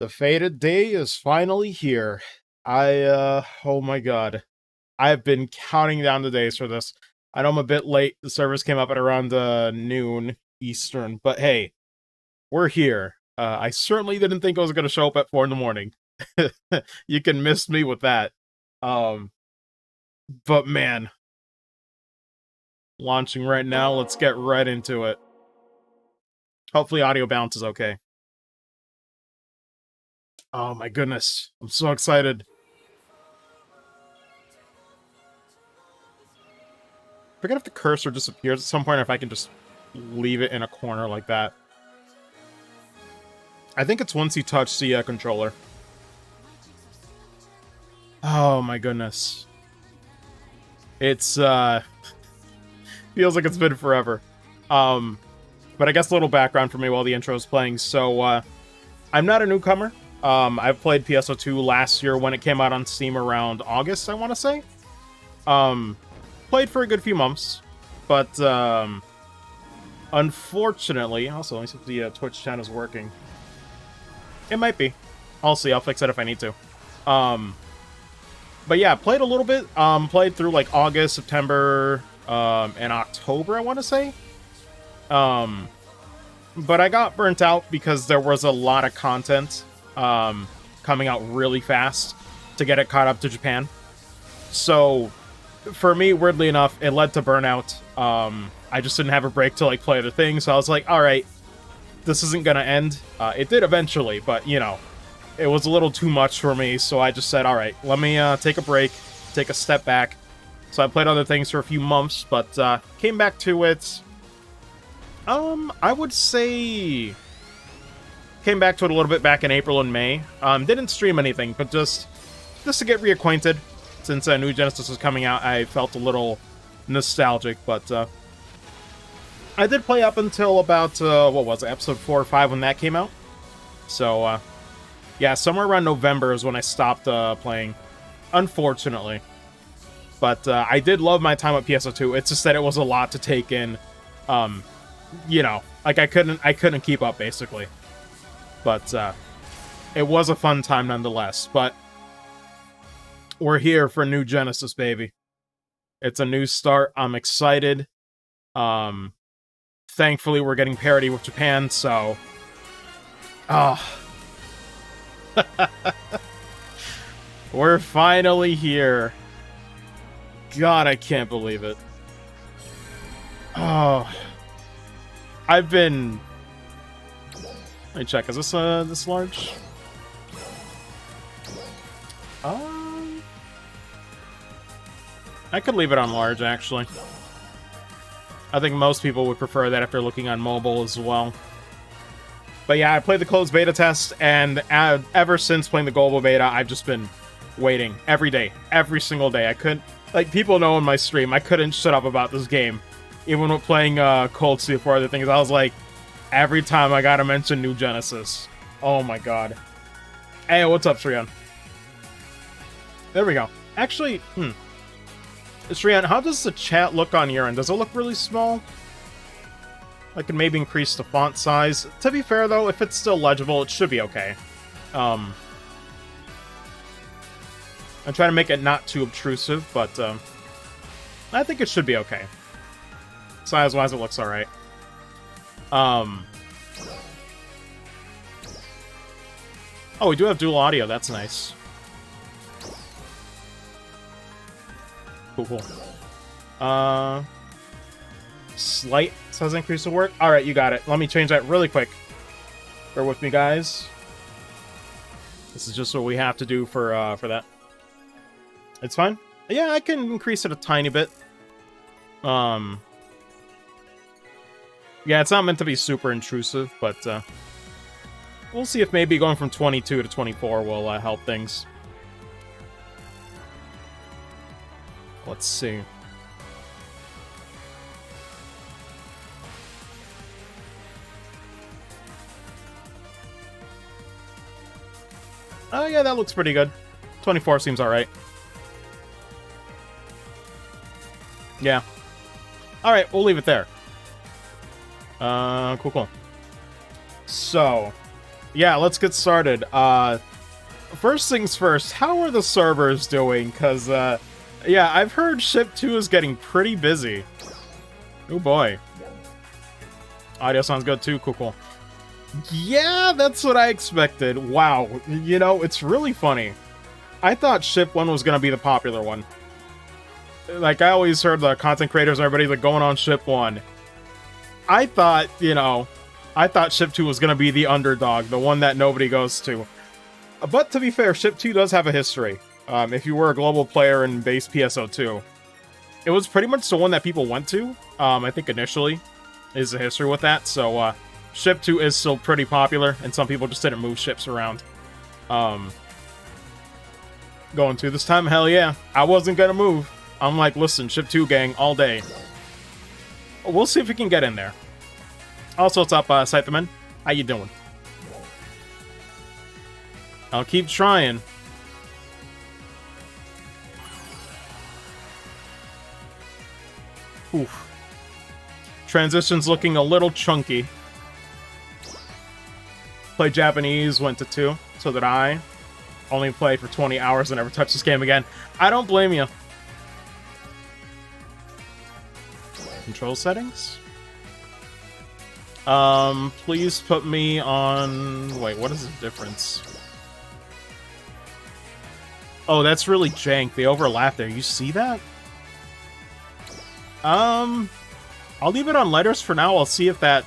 The fated day is finally here. Oh my god. I've been counting down the days for this. I know I'm a bit late. The servers came up at around noon Eastern, but hey, we're here. I certainly didn't think I was going to show up at 4 in the morning. You can miss me with that. Um, but man, launching right now. Let's get right into it. Hopefully audio balance is okay. Oh my goodness. I'm so excited. I forget if the cursor disappears at some point or if I can just leave it in a corner like that. I think it's once you touch the controller. Oh my goodness. It's, feels like it's been forever. But I guess a little background for me while the intro is playing. So, I'm not a newcomer. I've played PSO2 last year when it came out on Steam around August, I want to say. Played for a good few months, but, unfortunately... Also, let me see if the Twitch chat is working. It might be. I'll see. I'll fix it if I need to. But yeah, played a little bit. Played through, like, August, September, and October, I want to say. But I got burnt out because there was a lot of content coming out really fast to get it caught up to Japan. So, for me, weirdly enough, it led to burnout. I just didn't have a break to, like, play other things, so I was like, alright, this isn't gonna end. It did eventually, but, you know, it was a little too much for me, so I just said, alright, let me take a break, take a step back. So I played other things for a few months, but came back to it... I would say... Came back to it a little bit back in April and May. Didn't stream anything, but just to get reacquainted. Since New Genesis was coming out, I felt a little nostalgic, but I did play up until about, what was it, episode 4 or 5 when that came out. So, yeah, somewhere around November is when I stopped playing, unfortunately. But I did love my time at PSO2. It's just that it was a lot to take in. You know, like I couldn't keep up basically. But it was a fun time nonetheless. But we're here for New Genesis, baby. It's a new start. I'm excited. Thankfully, we're getting parity with Japan, so... We're finally here. God, I can't believe it. I've been... Let me check. Is this this large? I could leave it on large, actually. I think most people would prefer that if they're looking on mobile as well. But yeah, I played the closed beta test, and ever since playing the global beta, I've just been waiting every day, every single day. I couldn't... Like, people know in my stream, I couldn't shut up about this game. Even with playing Cold Steel for other things, I was like, every time I gotta mention New Genesis. Oh my god. Hey, what's up, Sriyan? There we go. Actually, Sriyan, how does the chat look on your end? Does it look really small? I could maybe increase the font size. To be fair, though, if it's still legible, it should be okay. I'm trying to make it not too obtrusive, but I think it should be okay. Size-wise, it looks alright. Oh, we do have dual audio. That's nice. Cool. Slight size increase will work. Alright, you got it. Let me change that really quick. Bear with me, guys. This is just what we have to do for that. It's fine? Yeah, I can increase it a tiny bit. Yeah, it's not meant to be super intrusive, but we'll see if maybe going from 22 to 24 will help things. Let's see. Oh yeah, that looks pretty good. 24 seems alright. Yeah. Alright, we'll leave it there. Cool. So, Yeah, let's get started. First things first, how are the servers doing? Because, yeah, I've heard Ship 2 is getting pretty busy. Oh boy. Audio sounds good too, cool. Yeah, that's what I expected. Wow, you know, it's really funny. I thought Ship 1 was going to be the popular one. Like, I always heard the content creators and everybody like going on Ship 1. I thought, you know, I thought Ship 2 was going to be the underdog, the one that nobody goes to. But to be fair, Ship 2 does have a history. If you were a global player in base PSO2, it was pretty much the one that people went to. I think initially is the history with that. So Ship 2 is still pretty popular, and some people just didn't move ships around. Going to this time, hell yeah, I wasn't gonna move. I'm like, listen, Ship 2 gang all day. We'll see if we can get in there. Also, what's up, Scytherman? How you doing? I'll keep trying. Oof. Transition's looking a little chunky. Play Japanese, went to 2. So did I. Only play for 20 hours and never touch this game again. I don't blame you. Control settings? Please put me on... Wait, what is the difference? Oh, that's really jank. They overlap there. You see that? I'll leave it on letters for now. I'll see if that...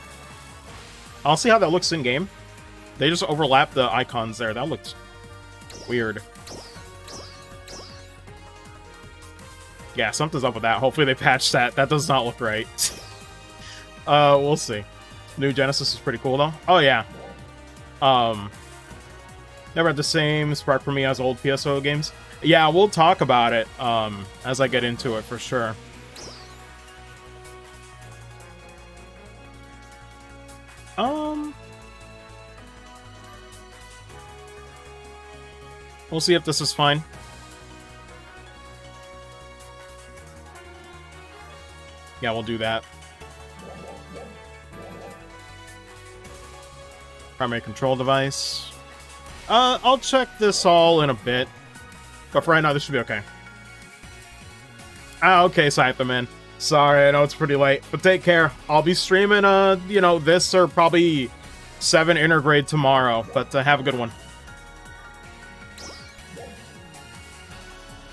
I'll see how that looks in-game. They just overlap the icons there. That looks weird. Yeah, something's up with that. Hopefully they patch that. That does not look right. We'll see. New Genesis is pretty cool, though. Oh, yeah. Never had the same spark for me as old PSO games. Yeah, we'll talk about it as I get into it, for sure. We'll see if this is fine. Yeah, we'll do that. Primary control device. I'll check this all in a bit. But for right now, this should be okay. Ah, okay, Scytherman. Sorry, I know it's pretty late. But take care. I'll be streaming, you know, this or probably 7 Intergrade tomorrow. But have a good one.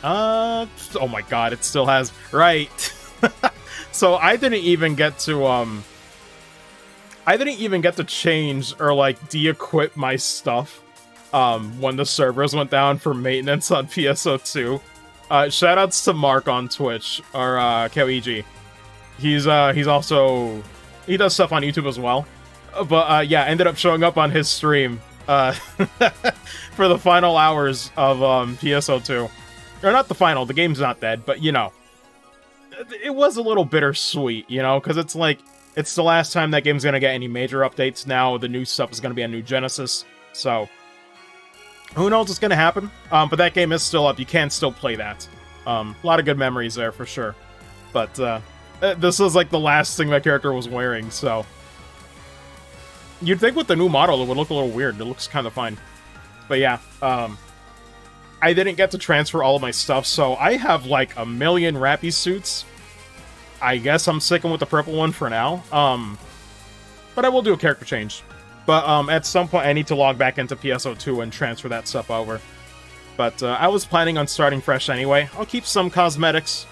Oh my god, it still has... Right. So I didn't even get to, I didn't even get to change or, like, de-equip my stuff, when the servers went down for maintenance on PSO2. Shoutouts to Mark on Twitch, or, KOEG. He's also... He does stuff on YouTube as well. But, yeah, ended up showing up on his stream, for the final hours of, PSO2. Or not the final, the game's not dead, but, you know. It was a little bittersweet, you know, because it's like, it's the last time that game's gonna get any major updates. Now the new stuff is gonna be on New Genesis, so who knows what's gonna happen. But that game is still up. You can still play that. A lot of good memories there for sure. But this is like the last thing that character was wearing, so you'd think with the new model it would look a little weird. It looks kind of fine. But yeah, I didn't get to transfer all of my stuff, so I have like a million Rappy suits. I guess I'm sticking with the purple one for now. But I will do a character change. But at some point I need to log back into PSO2 and transfer that stuff over. But I was planning on starting fresh anyway. I'll keep some cosmetics.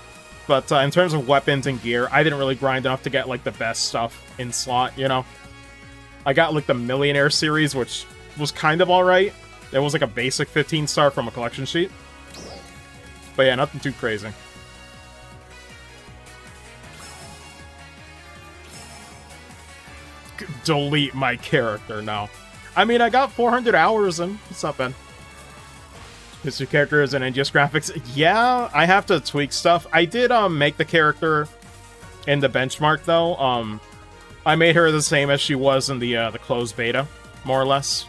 But in terms of weapons and gear, I didn't really grind enough to get like the best stuff in slot, you know? I got like the Millionaire series, which was kind of alright. It was like a basic 15-star from a collection sheet. But yeah, nothing too crazy. Delete my character now. I mean, I got 400 hours in. It's not bad. Is your character is an NGS graphics? Yeah, I have to tweak stuff. I did make the character in the benchmark, though. I made her the same as she was in the closed beta, more or less.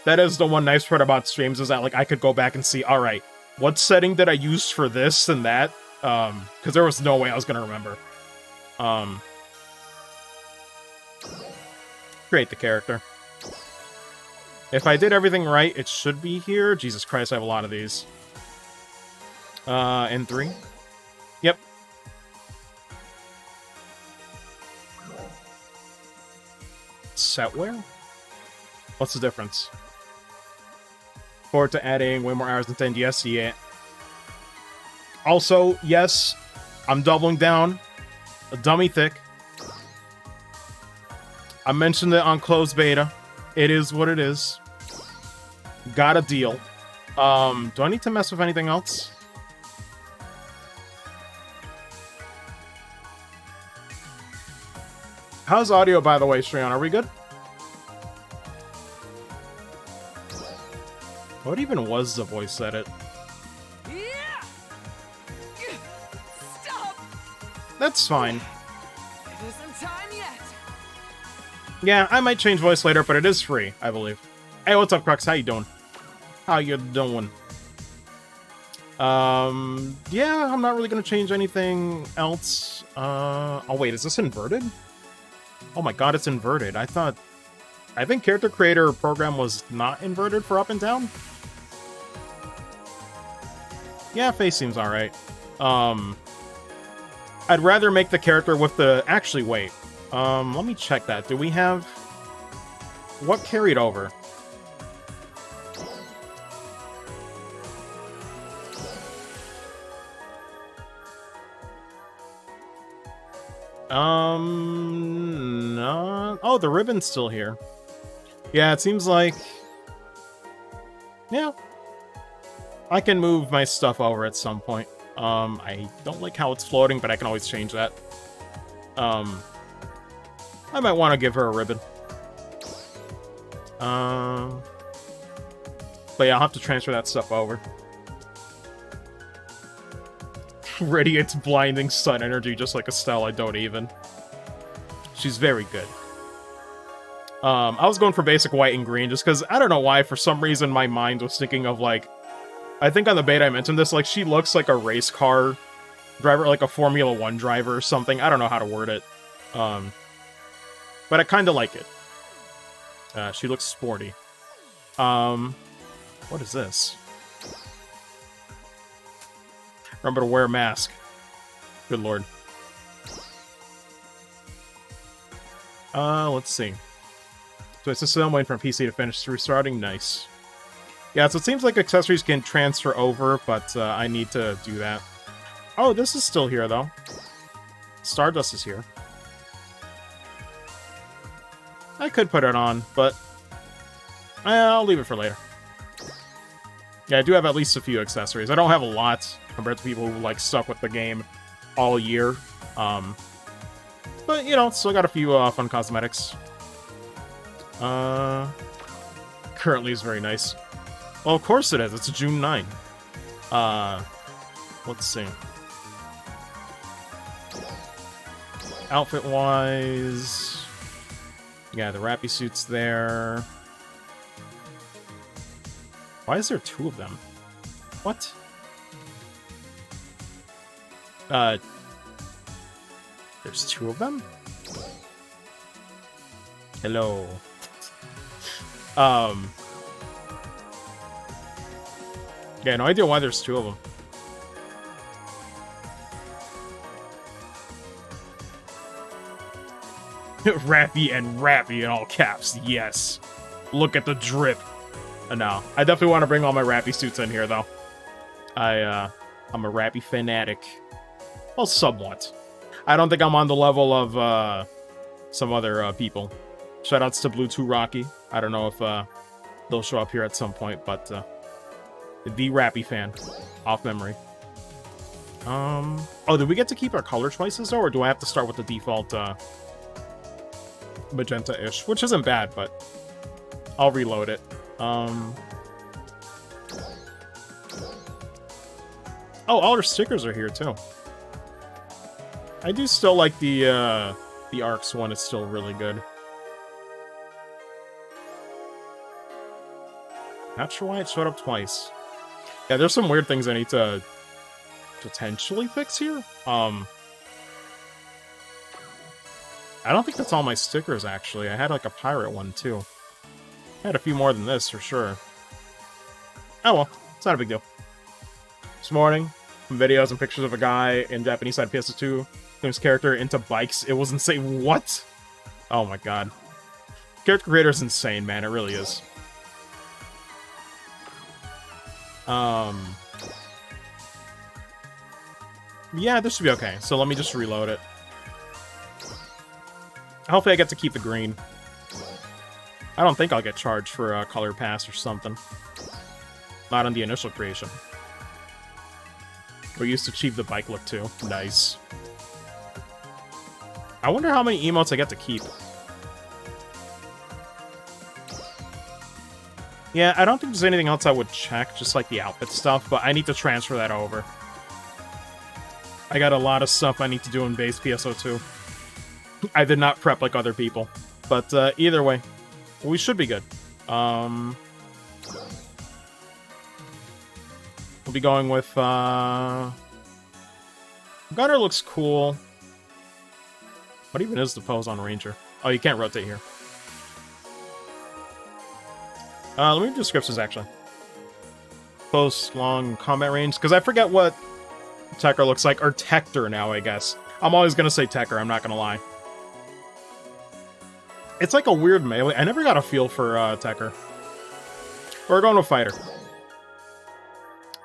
That is the one nice part about streams, is that like I could go back and see, alright, what setting did I use for this and that? Because there was no way I was gonna remember. create the character. If I did everything right, it should be here. Jesus Christ, I have a lot of these. In 3. Yep. Setware? What's the difference? Forward to adding way more hours than 10. Yes, yeah. Also, yes, I'm doubling down. A dummy thick. I mentioned it on closed beta. It is what it is. Got a deal. Do I need to mess with anything else? How's audio, by the way, Shreyan? Are we good? What even was the voice that it? Stop! That's fine. It isn't time yet. Yeah, I might change voice later, but it is free, I believe. Hey, what's up, Crux? How you doing? How you doing? Yeah, I'm not really gonna change anything else. Oh wait, is this inverted? Oh my god, it's inverted. I think character creator program was not inverted for up and down. Yeah, face seems alright. I'd rather make the character with the... Actually, wait. Let me check that. Do we have... What carried over? No... Oh, the ribbon's still here. Yeah, it seems like... Yeah. I can move my stuff over at some point. I don't like how it's floating, but I can always change that. I might want to give her a ribbon. But yeah, I'll have to transfer that stuff over. Radiates blinding sun energy just like Estelle, I don't even. She's very good. I was going for basic white and green just because, I don't know why, for some reason my mind was thinking of like... I think on the beta I mentioned this, like, she looks like a race car driver, like a Formula 1 driver or something. I don't know how to word it. But I kind of like it. She looks sporty. What is this? Remember to wear a mask. Good lord. Let's see. So it's just I'm waiting for PC to finish restarting. Nice. Yeah, so it seems like accessories can transfer over, but I need to do that. Oh, this is still here, though. Stardust is here. I could put it on, but I'll leave it for later. Yeah, I do have at least a few accessories. I don't have a lot compared to people who, like, stuck with the game all year. But, you know, still got a few fun cosmetics. Currently is very nice. Well, of course it is. It's June 9. Let's see. Outfit-wise... Yeah, the Rappy suit's there. Why is there 2 of them? What? There's 2 of them? Hello. Yeah, no idea why there's 2 of them. Rappy in all caps, yes. Look at the drip. No, I definitely want to bring all my Rappy suits in here, though. I'm a Rappy fanatic. Well, somewhat. I don't think I'm on the level of, some other, people. Shoutouts to Blue 2 Rocky. I don't know if, they'll show up here at some point, but, the Rappy fan. Off memory. Oh, did we get to keep our color choices, though, or do I have to start with the default, magenta-ish? Which isn't bad, but I'll reload it. Oh, all our stickers are here, too. I do still like the ARCS one. It's still really good. Not sure why it showed up twice. Yeah, there's some weird things I need to potentially fix here. I don't think that's all my stickers, actually. I had, like, a pirate one, too. I had a few more than this, for sure. Oh, well. It's not a big deal. This morning, some videos and pictures of a guy in Japanese side PSO2, his character into bikes. It was insane. What? Oh, my God. Character creator is insane, man. It really is. Yeah, this should be okay. So let me just reload it. Hopefully I get to keep the green. I don't think I'll get charged for a color pass or something. Not on the initial creation. We used to achieve the bike look too. Nice. I wonder how many emotes I get to keep. Yeah, I don't think there's anything else I would check, just like the outfit stuff, but I need to transfer that over. I got a lot of stuff I need to do in base PSO2. I did not prep like other people. But either way, we should be good. We'll be going with... Gunner looks cool. What even is the pose on Ranger? Oh, you can't rotate here. Let me do descriptions, actually. Close, long combat range. Because I forget what Tekker looks like. Or Tector now, I guess. I'm always going to say Tekker, I'm not going to lie. It's like a weird melee. I never got a feel for Tekker. We're going with Fighter.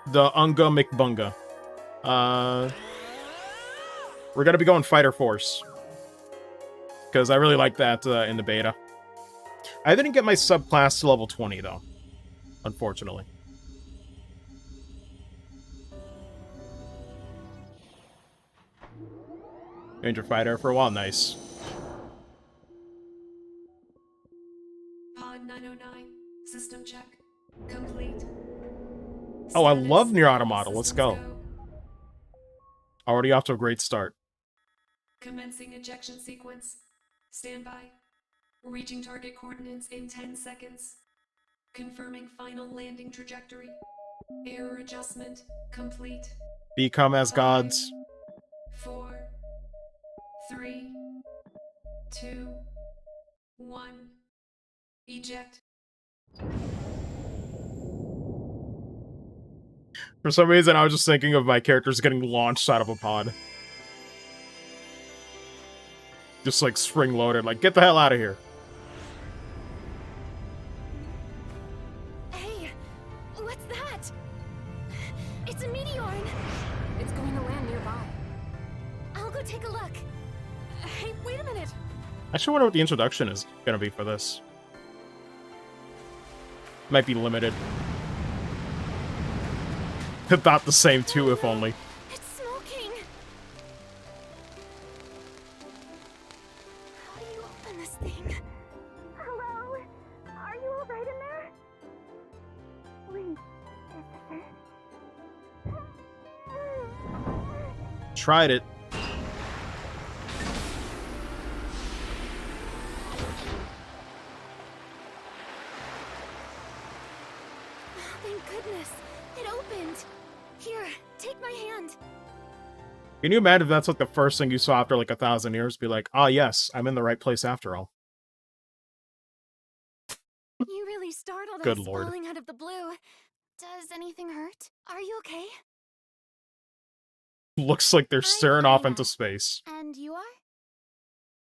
The Unga McBunga. We're going to be going Fighter Force. Because I really like that in the beta. I didn't get my subclass to level 20, though. Unfortunately. Ranger Fighter for a while, nice. Pod 909, system check, complete. Oh, I Status, love Nier Automata, let's systems go. Already off to a great start. Commencing ejection sequence. Standby. Reaching target coordinates in 10 seconds. Confirming final landing trajectory. Error adjustment complete. Become as 5, gods. 4, 3, 2, 1. Eject. For some reason, I was just thinking of my characters getting launched out of a pod. Just like spring-loaded, like, get the hell out of here. Hey, what's that? It's a meteor. It's going to land nearby. I'll go take a look. Hey, wait a minute. I should wonder what the introduction is gonna be for this. Might be limited. About the same too, if only. It's smoking. How do you open this thing? Hello? Are you all right in there? Wait, Tried it. thank goodness. It opened. Here, take my hand. Can you imagine if that's like the first thing you saw after like 1,000 years? Be like, ah, yes, I'm in the right place after all. You really startled Good us lord. falling out of the blue. Does anything hurt? Are you okay? Looks like they're I'm staring off Anna. into space. And you are?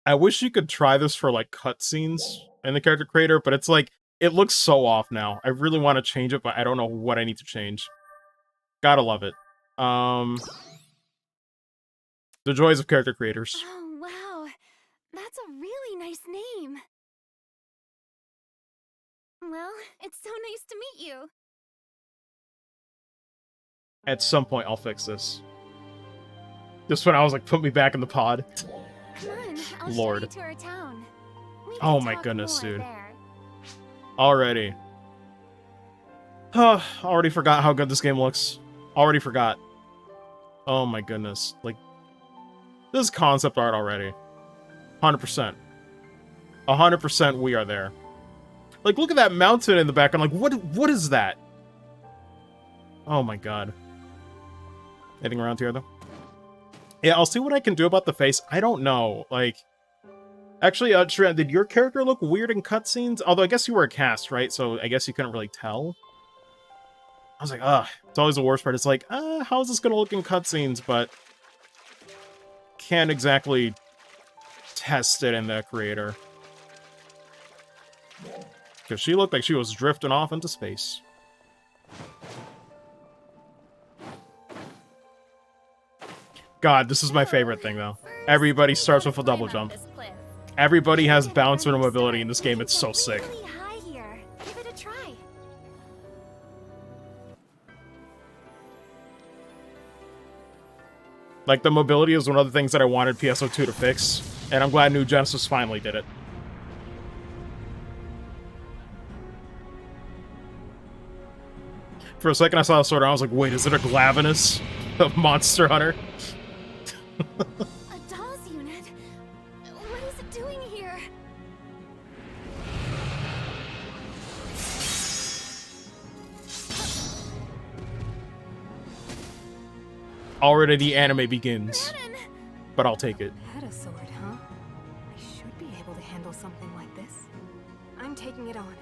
I wish you could try this for like cutscenes in the character creator, but it's like, it looks so off now. I really want to change it, but I don't know what I need to change. Gotta love it. The joys of character creators. Oh, wow. That's a really nice name. Well, it's so nice to meet you. At some point, I'll fix this. Just when I was like, put me back in the pod. Come on, I'll Lord. show you to our town. We Oh can my talk goodness, more dude. there. Already. Already forgot how good this game looks. Already forgot. Oh my goodness. Like, this is concept art already. 100%. 100% we are there. Like, look at that mountain in the background. Like, what is that? Oh my god. Anything around here, though? Yeah, I'll see what I can do about the face. I don't know. Like, Actually, Shreya, did your character look weird in cutscenes? Although I guess you were a cast, right? So I guess you couldn't really tell. I was like, ugh. It's always the worst part. It's like, how is this gonna look in cutscenes? But can't exactly test it in the creator. Because she looked like she was drifting off into space. God, this is my favorite thing, though. Everybody starts with a double jump. Everybody has bounce and mobility in this game. It's so sick. Really high here. Give it a try. Like, the mobility is one of the things that I wanted PSO2 to fix, and I'm glad New Genesis finally did it. For a second, I saw the sword, and I was like, wait, is it a Glavenus of Monster Hunter? A dolls unit? What is it doing here? Already the anime begins, Madden! but I'll take it. Had a sword, huh? I should be able to handle something like this. I'm taking it on.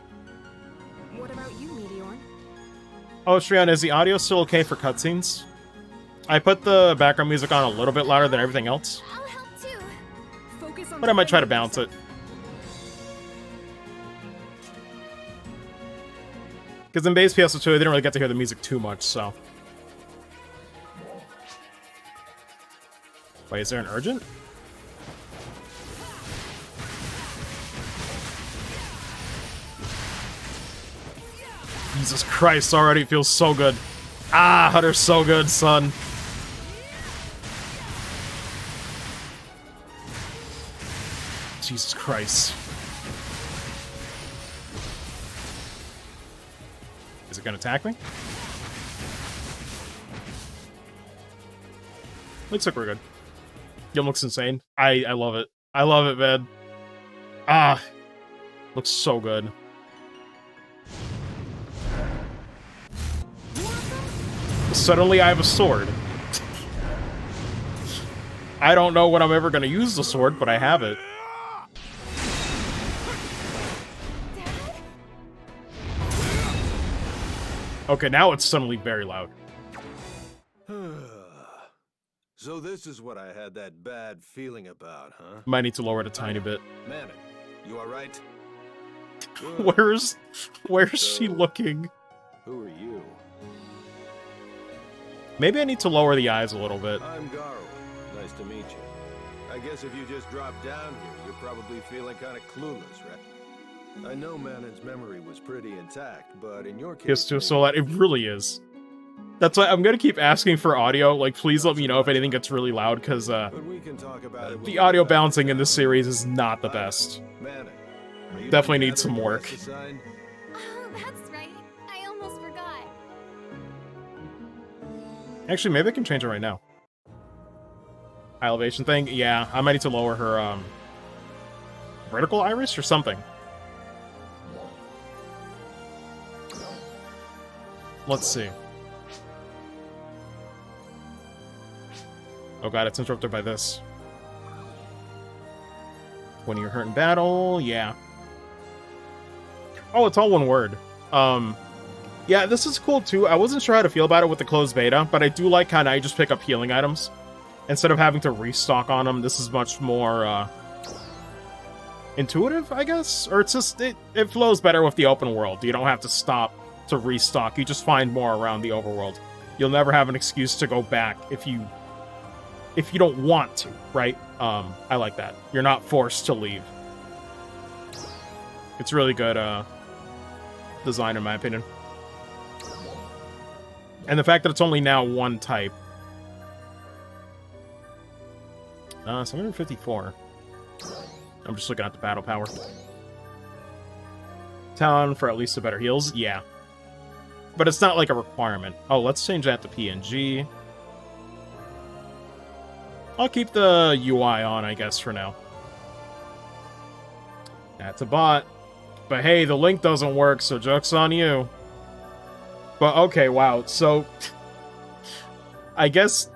What about you, Meteor? Oh, Shreyan, is the audio still okay for cutscenes? I put the background music on a little bit louder than everything else, I'll help too. Focus on but I might try to balance it. Because in base PSO2, I didn't really get to hear the music too much, so... Wait, is there an urgent? Jesus Christ, already it feels so good. Ah, Hunter's so good, son. Jesus Christ. Is it gonna attack me? Looks like we're good. Game looks insane. I love it. I love it, man. Ah. Looks so good. Suddenly I have a sword. I don't know when I'm ever gonna use the sword, but I have it. Okay, now it's suddenly very loud. So this is what I had that bad feeling about, huh? Might need to lower it a tiny bit. Man, you alright? Where's she looking? Who are you? Maybe I need to lower the eyes a little bit. I'm Garo. Nice to meet you. I guess if you just dropped down here, you're probably feeling kind of clueless, right? I know Manon's memory was pretty intact, but in your case... So it really is. That's why I'm gonna keep asking for audio. Like, please let me know if anything gets really loud, because the audio balancing in this series is not the best. Definitely needs some work. Oh, that's right. I almost forgot. Actually, maybe I can change it right now. High elevation thing? Yeah, I might need to lower her, vertical iris or something. Let's see. Oh god, it's interrupted by this. When you're hurt in battle, yeah. Oh, it's all one word. Yeah, this is cool too. I wasn't sure how to feel about it with the closed beta, but I do like how now you just pick up healing items. Instead of having to restock on them, this is much more, intuitive, I guess? Or it's just, it flows better with the open world. You don't have to stop to restock. You just find more around the overworld. You'll never have an excuse to go back if you don't want to, right? I like that. You're not forced to leave. It's really good, design in my opinion. And the fact that it's only now one type. 754. I'm just looking at the battle power. Talon for at least the better heals? Yeah. But it's not like a requirement. Oh, let's change that to PNG. I'll keep the UI on, I guess, for now. That's a bot. But hey, the link doesn't work, so joke's on you. But okay, wow. So, I guess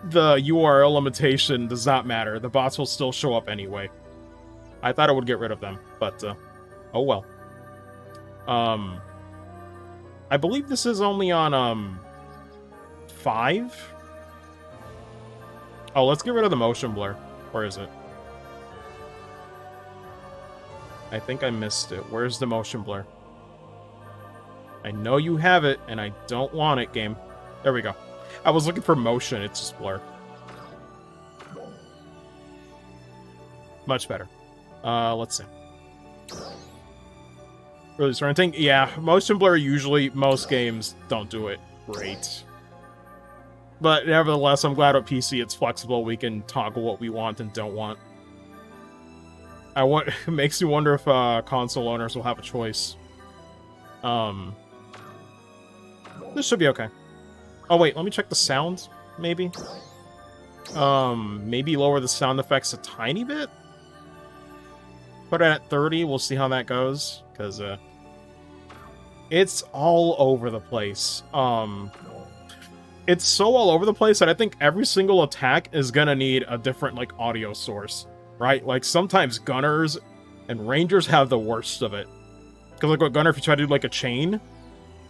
the URL limitation does not matter. The bots will still show up anyway. I thought it would get rid of them, but oh well. I believe this is only on 5. Oh, let's get rid of the motion blur. Where is it? I think I missed it. Where's the motion blur? I know you have it, and I don't want it, game. There we go. I was looking for motion. It's just blur. Much better. Let's see. Release renting? Yeah, motion blur usually, most games don't do it great. But nevertheless, I'm glad with PC it's flexible. We can toggle what we want and don't want. It makes me wonder if console owners will have a choice. This should be okay. Oh wait, let me check the sounds, maybe. Maybe lower the sound effects a tiny bit. Put it at 30, we'll see how that goes. Because, it's all over the place. It's so all over the place that I think every single attack is gonna need a different, like, audio source. Right? Like, sometimes gunners and rangers have the worst of it. Because, like, with gunner, if you try to do, like, a chain,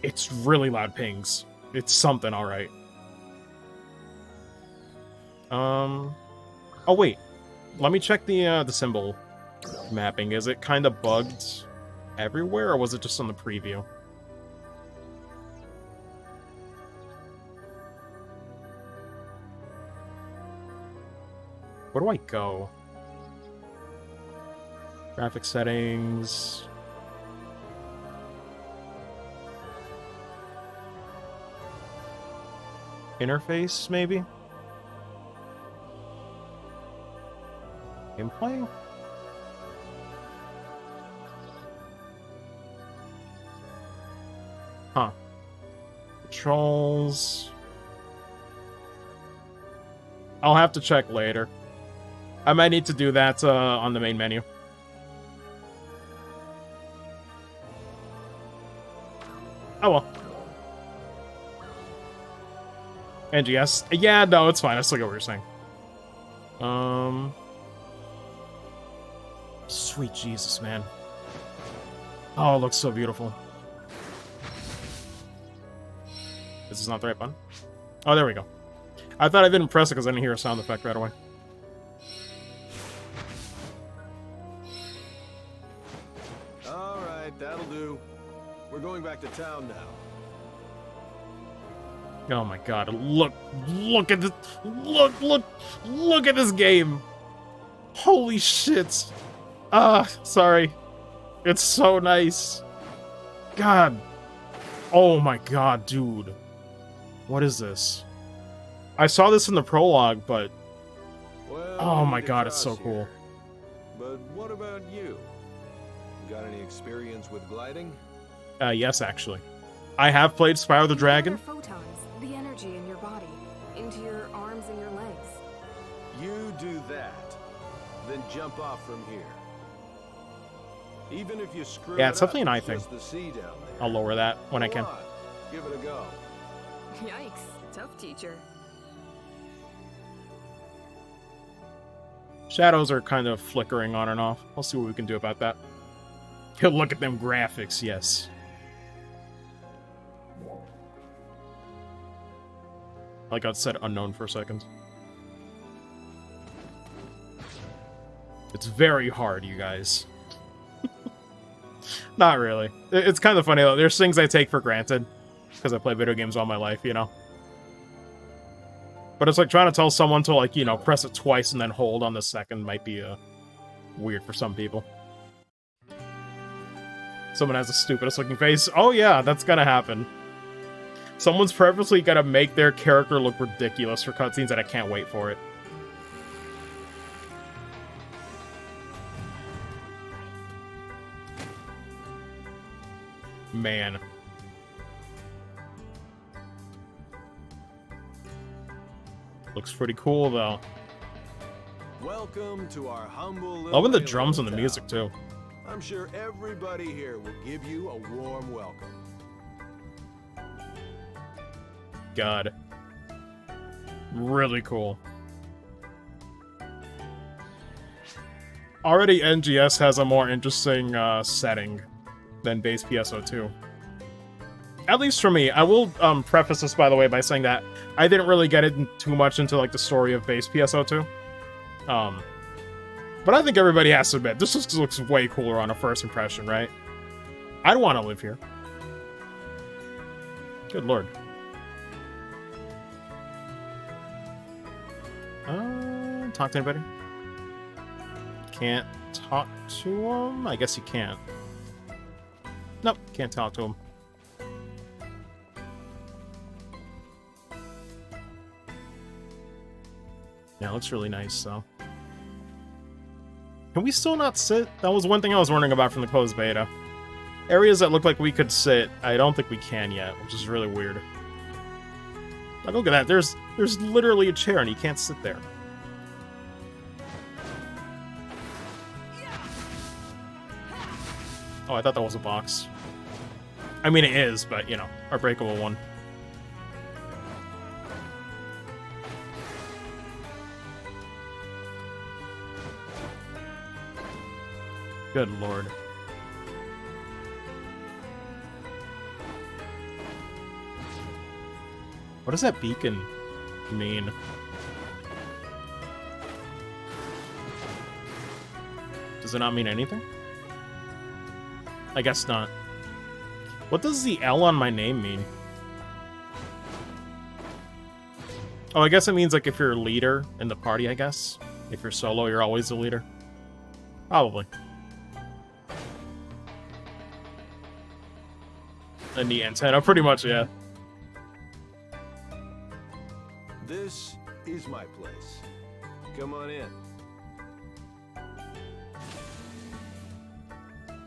it's really loud pings. It's something, alright. Oh, wait. Let me check the symbol mapping. Is it kind of bugged everywhere, or was it just on the preview? Where do I go? Graphic settings. Interface, maybe? Gameplay? Huh. Controls. I'll have to check later. I might need to do that on the main menu. Oh well. NGS. Yeah, no, it's fine. I still get what you're saying. Sweet Jesus, man. Oh, it looks so beautiful. This is not the right button. Oh, there we go. I thought I didn't press it because I didn't hear a sound effect right away. Alright, that'll do. We're going back to town now. Oh my god, look at this, look at this game. Holy shit. Sorry. It's so nice. God. Oh my god, dude. What is this? I saw this in the prologue, but Well, oh we my need to god, it's cross so cool. here. But what about you? Got any experience with gliding? Yes, actually. I have played Spyro the Dragon. Photons, the energy in your body, into your arms and your legs. You do that, then jump off from here. Even if you screw Yeah, it it's definitely up, an eye it's thing. just the sea down there. I'll lower that when I Go can. on, give it a go. Yikes, tough teacher. Shadows are kind of flickering on and off. I'll see what we can do about that. Look at them graphics, yes. Like I said, unknown for a second. It's very hard, you guys. Not really. It's kind of funny, though. There's things I take for granted. Because I play video games all my life, you know? But it's like trying to tell someone to, like, you know, press it twice and then hold on the second might be weird for some people. Someone has the stupidest looking face. Oh yeah, that's gonna happen. Someone's purposely gonna make their character look ridiculous for cutscenes, and I can't wait for it. Man. Looks pretty cool, though. Welcome to our humble little Loving the island drums and the town. music, too. I'm sure everybody here will give you a warm welcome. God. Really cool. Already NGS has a more interesting setting than base PSO2. At least for me. I will preface this, by the way, by saying that I didn't really get it too much into like the story of base PSO2. But I think everybody has to admit, this just looks way cooler on a first impression, right? I'd want to live here. Good lord. Talk to anybody? Can't talk to him? I guess you can't. Nope, can't talk to him. Yeah, looks really nice, though. Can we still not sit? That was one thing I was wondering about from the closed beta. Areas that look like we could sit, I don't think we can yet, which is really weird. Like, look at that, there's literally a chair and you can't sit there. Oh, I thought that was a box. I mean, it is, but, you know, a breakable one. Good lord. What does that beacon mean? Does it not mean anything? I guess not. What does the L on my name mean? Oh, I guess it means, like, if you're a leader in the party, I guess. If you're solo, you're always the leader. Probably. And the antenna, pretty much, yeah. This is my place. Come on in.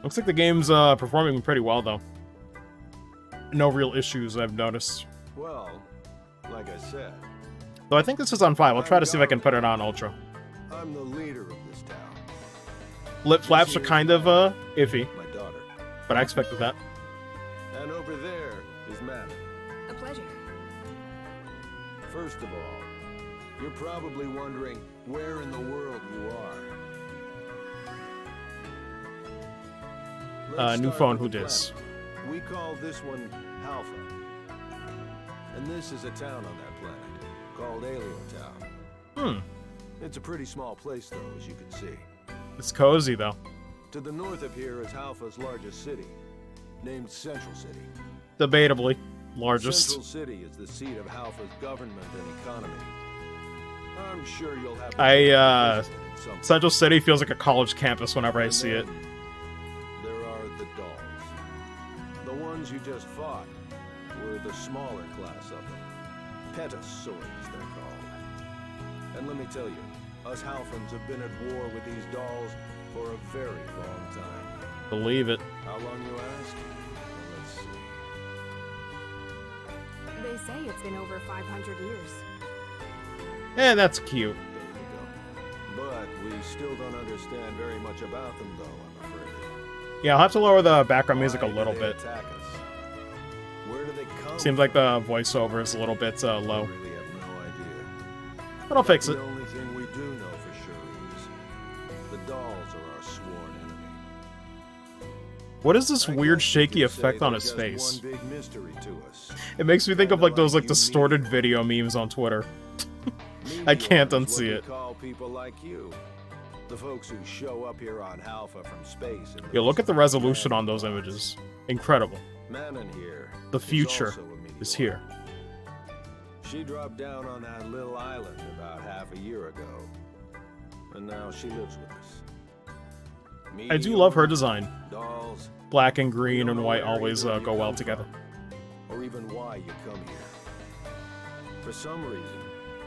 Looks like the game's performing pretty well, though. No real issues I've noticed. Well, like I said, Though I think this is on 5. I'll try to see if I can put it on Ultra. I'm the leader of this town. Lip flaps are kind of iffy, My daughter. but I expected that. And over there is Matt. A pleasure. First of all, you're probably wondering where in the world you are. Let's New start phone, with who the dis? planet. We call this one Alpha. And this is a town on that planet called Alien Town. It's a pretty small place, though, as you can see. It's cozy, though. To the north of here is Alpha's largest city, named Central City. Debatably largest. Central City is the seat of Alpha's government and economy. I'm sure you'll have. Central City feels like a college campus whenever I see it. There are the dolls. The ones you just fought were the smaller class of them. Petasaurs, they're called. And let me tell you, us Halfans have been at war with these dolls for a very long time. Believe it. How long, you ask? Well, let's see. They say it's been over 500 years. And that's cute. There you go. But we still don't understand very much about them, though, I'm afraid. Yeah, I'll have to lower the background music a Why do little they bit. attack us? Where do they come Seems like the voiceover is a little bit from? low. I really have no idea. But I'll fix it. The only thing we do know for sure is the dolls are our sworn enemy. What is this I weird guess you shaky could say effect on they're his just face? One big mystery to us. It makes me think of Kinda like those like you, distorted me. video memes on Twitter. Meteor I can't is what unsee we it. Call people like you, the folks who show up here on Alpha from space. in Yeah, look at the most resolution on grand those class. images. Incredible. Manon here. The is future also a meteor. is here. She dropped down on that little island about half a year ago, and now she lives with us. I do love her design. Dolls. Black and we green don't and know white where always either of you go well come together. from, or even why you come here. For some reason,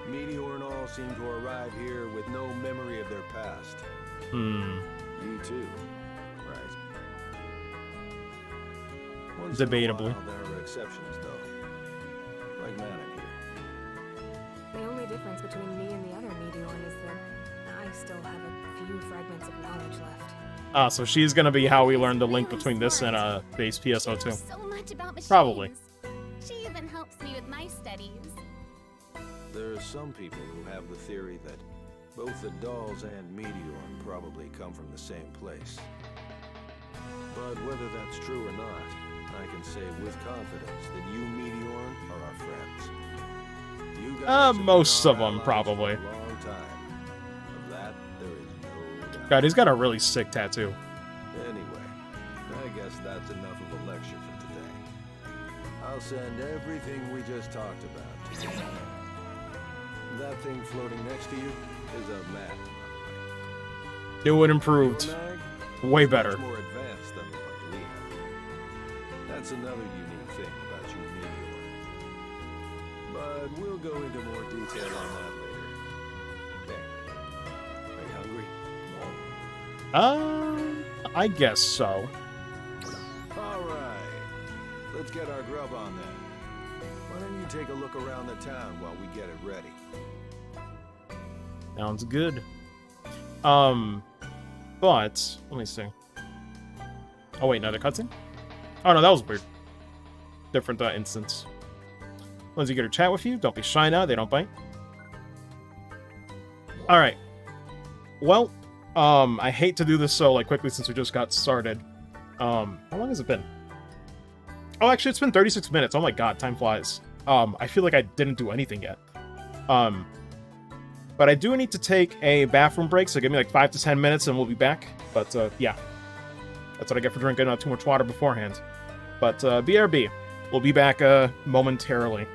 Meteor and all seem to arrive here with no memory of their past. You too, right? Once in a Debatably. while, there are exceptions, though. Like Manon here. The only difference between me and the other Meteor is that I still have a few fragments of knowledge left. Ah, so she's gonna be how we learn the link between this and base PSO2. So much about machines. Probably. She even helps me with my studies. There are some people who have the theory that Both the dolls and Meteorn probably come from the same place. But whether that's true or not, I can say with confidence that you, Meteorn, are our friends. You guys have been Most our of them, allies probably. for a long time. Of that, there is no doubt. God, he's got a really sick tattoo. Anyway, I guess that's enough of a lecture for today. I'll send everything we just talked about to you. That thing floating next to you is a mag, by the New and way. improved. Your mag Way is better. much more advanced than the one we have. That's another unique thing about you, Meteor. But we'll go into more detail on that later. There. Are you hungry? I guess so. All right. Let's get our grub on then. Why don't you take a look around the town while we get it ready? Sounds good. But let me see. Oh wait, another cutscene? Oh no, that was weird. Different instance. Lindsay, get her chat with you. Don't be shy now. They don't bite. All right. Well, I hate to do this so quickly since we just got started. How long has it been? Oh, actually, it's been 36 minutes. Oh my god, time flies. I feel like I didn't do anything yet. But I do need to take a bathroom break, so give me 5 to 10 minutes and we'll be back. But, yeah. That's what I get for drinking too much water beforehand. But, BRB. We'll be back, momentarily.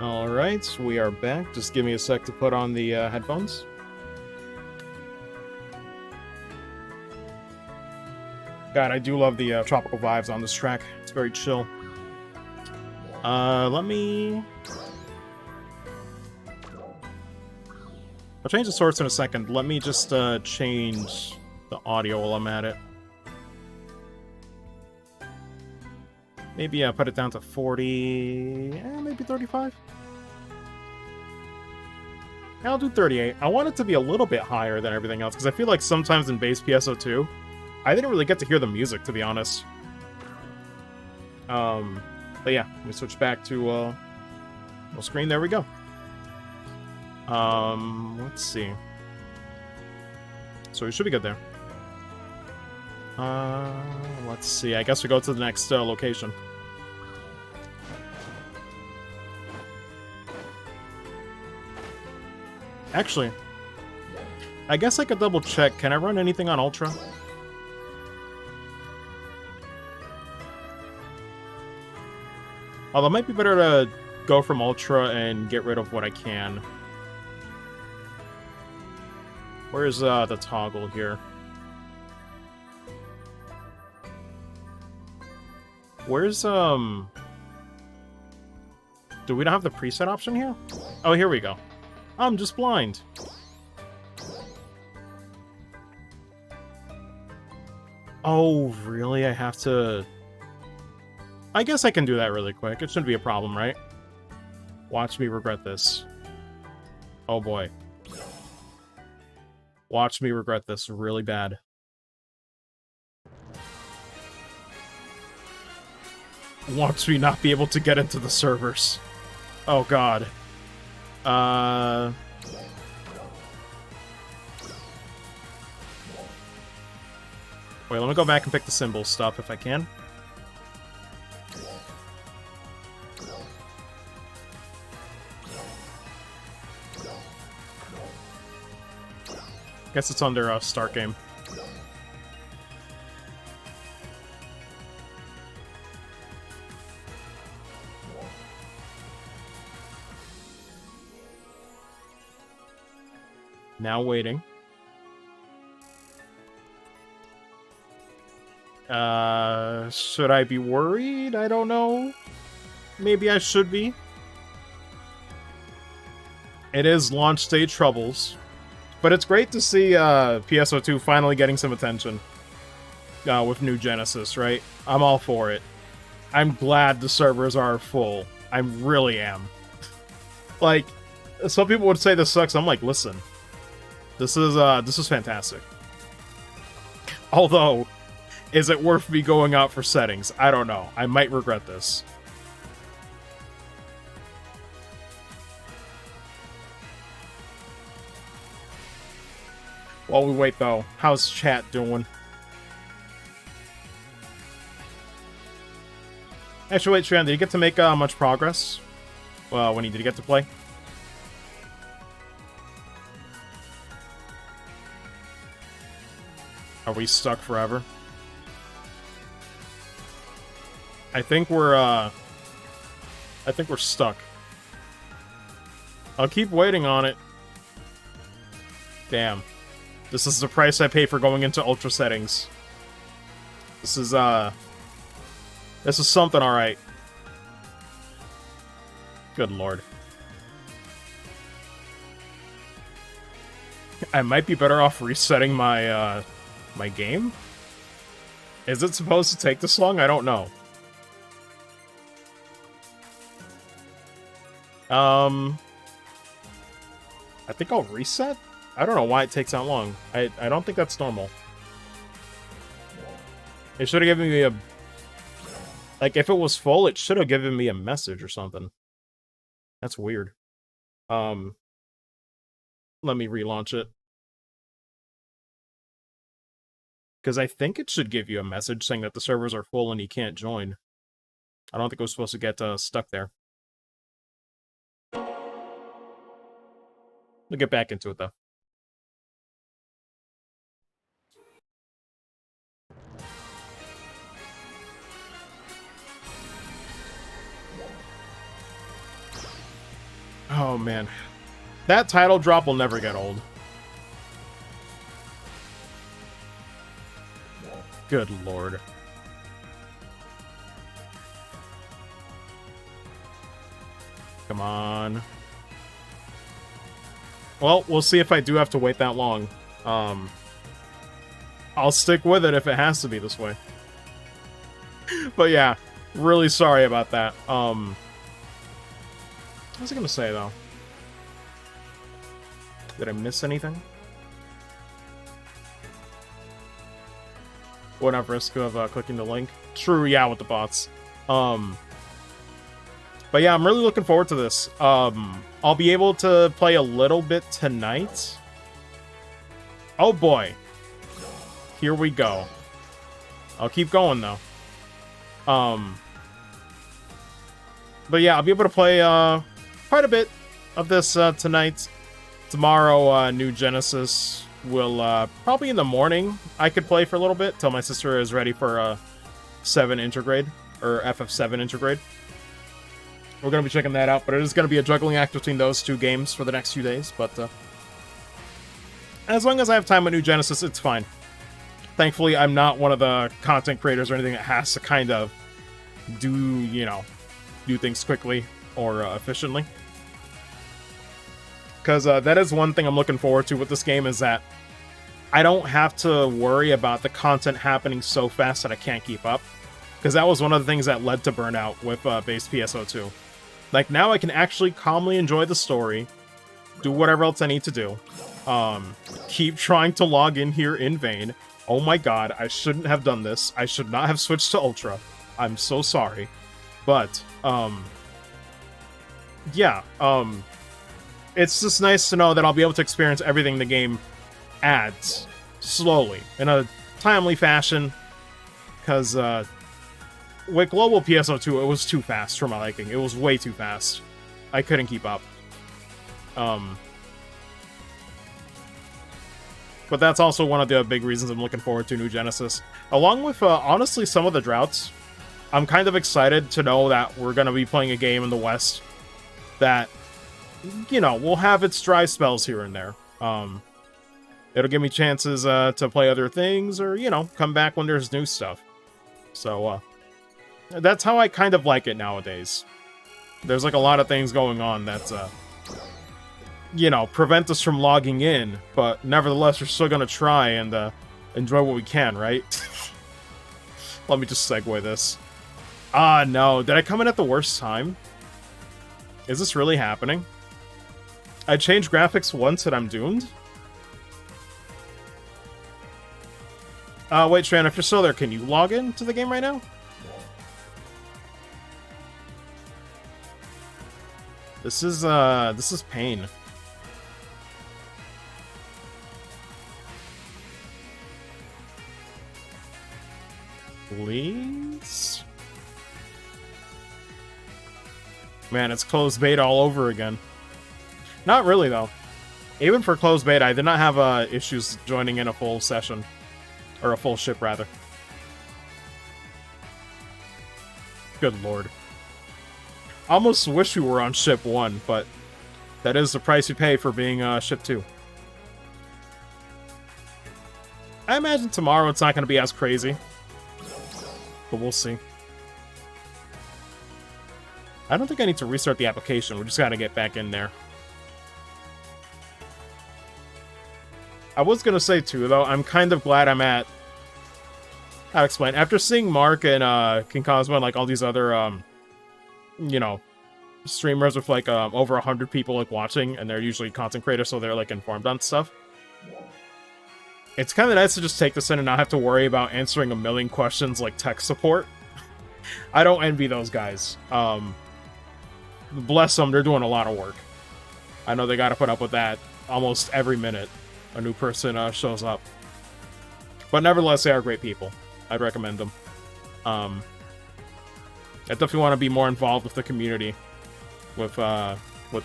Alright, we are back. Just give me a sec to put on the headphones. God, I do love the tropical vibes on this track. It's very chill. Let me... I'll change the source in a second. Let me just change the audio while I'm at it. Maybe put it down to 40... maybe 35? I'll do 38. I want it to be a little bit higher than everything else, because I feel like sometimes in base PSO2, I didn't really get to hear the music, to be honest. But yeah, let me switch back to full screen. There we go. Let's see. So we should be good there. Let's see. I guess we go to the next location. Actually, I guess I could double check. Can I run anything on Ultra? Although it might be better to go from Ultra and get rid of what I can. Where's the toggle here? Where's, Do we not have the preset option here? Oh, here we go. I'm just blind. Oh, really? I have to... I guess I can do that really quick. It shouldn't be a problem, right? Watch me regret this. Oh, boy. Watch me regret this really bad. Watch me not be able to get into the servers. Oh, God. Wait, let me go back and pick the symbol stuff if I can. Guess it's under start game. Now waiting. Should I be worried? I don't know. Maybe I should be. It is launch stage troubles. But it's great to see PSO2 finally getting some attention with New Genesis, right? I'm all for it. I'm glad the servers are full. I really am. Like, some people would say this sucks. I'm like, listen. This is fantastic. Although, is it worth me going out for settings? I don't know. I might regret this. While we wait, though, how's chat doing? Actually, wait, Tran, did you get to make much progress? Well, when did you get to play? Are we stuck forever? I think we're stuck. I'll keep waiting on it. Damn. This is the price I pay for going into Ultra settings. This is something alright. Good lord. I might be better off resetting my, my game? Is it supposed to take this long? I don't know. I think I'll reset? I don't know why it takes that long. I don't think that's normal. It should have given me a... Like, if it was full, it should have given me a message or something. That's weird. Let me relaunch it. Because I think it should give you a message saying that the servers are full and you can't join. I don't think it was supposed to get stuck there. We'll get back into it, though. Oh, man. That title drop will never get old. Good lord. Come on. Well, we'll see if I do have to wait that long. I'll stick with it if it has to be this way. But yeah, really sorry about that. What was I gonna say, though? Did I miss anything? Wouldn't have risk of clicking the link. True, yeah, with the bots. But yeah, I'm really looking forward to this. I'll be able to play a little bit tonight. Oh boy. Here we go. I'll keep going, though. But yeah, I'll be able to play quite a bit of this tonight. Tomorrow, New Genesis will probably in the morning I could play for a little bit till my sister is ready for 7 intergrade or FF7 intergrade. We're gonna be checking that out, but it is gonna be a juggling act between those two games for the next few days. But as long as I have time with New Genesis, it's fine. Thankfully, I'm not one of the content creators or anything that has to kind of do things quickly or efficiently. Because that is one thing I'm looking forward to with this game, is that I don't have to worry about the content happening so fast that I can't keep up. Because that was one of the things that led to burnout with base PSO2. Like, now I can actually calmly enjoy the story, do whatever else I need to do, keep trying to log in here in vain. Oh my god, I shouldn't have done this. I should not have switched to Ultra. I'm so sorry. But, yeah, it's just nice to know that I'll be able to experience everything the game adds slowly, in a timely fashion, because, with Global PSO2, it was too fast for my liking. It was way too fast. I couldn't keep up. But that's also one of the big reasons I'm looking forward to New Genesis. Along with, honestly, some of the droughts. I'm kind of excited to know that we're going to be playing a game in the West that, will have its dry spells here and there. It'll give me chances to play other things or, come back when there's new stuff. So, that's how I kind of like it nowadays. There's, like, a lot of things going on that, prevent us from logging in, but nevertheless, we're still gonna try and enjoy what we can, right? Let me just segue this. Ah, no. Did I come in at the worst time? Is this really happening? I changed graphics once and I'm doomed? Wait, Tran, if you're still there, can you log in to the game right now? This is pain. Please? Man, it's closed beta all over again. Not really, though. Even for closed beta, I did not have issues joining in a full session. Or a full ship, rather. Good lord. Almost wish we were on ship 1, but that is the price you pay for being ship 2. I imagine tomorrow it's not going to be as crazy. But we'll see. I don't think I need to restart the application. We just got to get back in there. I was going to say, too, though, I'm kind of glad I'm at... How to explain? After seeing Mark and King Cosmo and, like, all these other, streamers with, like, over 100 people, like, watching, and they're usually content creators, so they're, like, informed on stuff. It's kind of nice to just take this in and not have to worry about answering a million questions like tech support. I don't envy those guys. Bless them, they're doing a lot of work. I know they gotta put up with that almost every minute a new person shows up. But nevertheless, they are great people. I'd recommend them. I definitely want to be more involved with the community with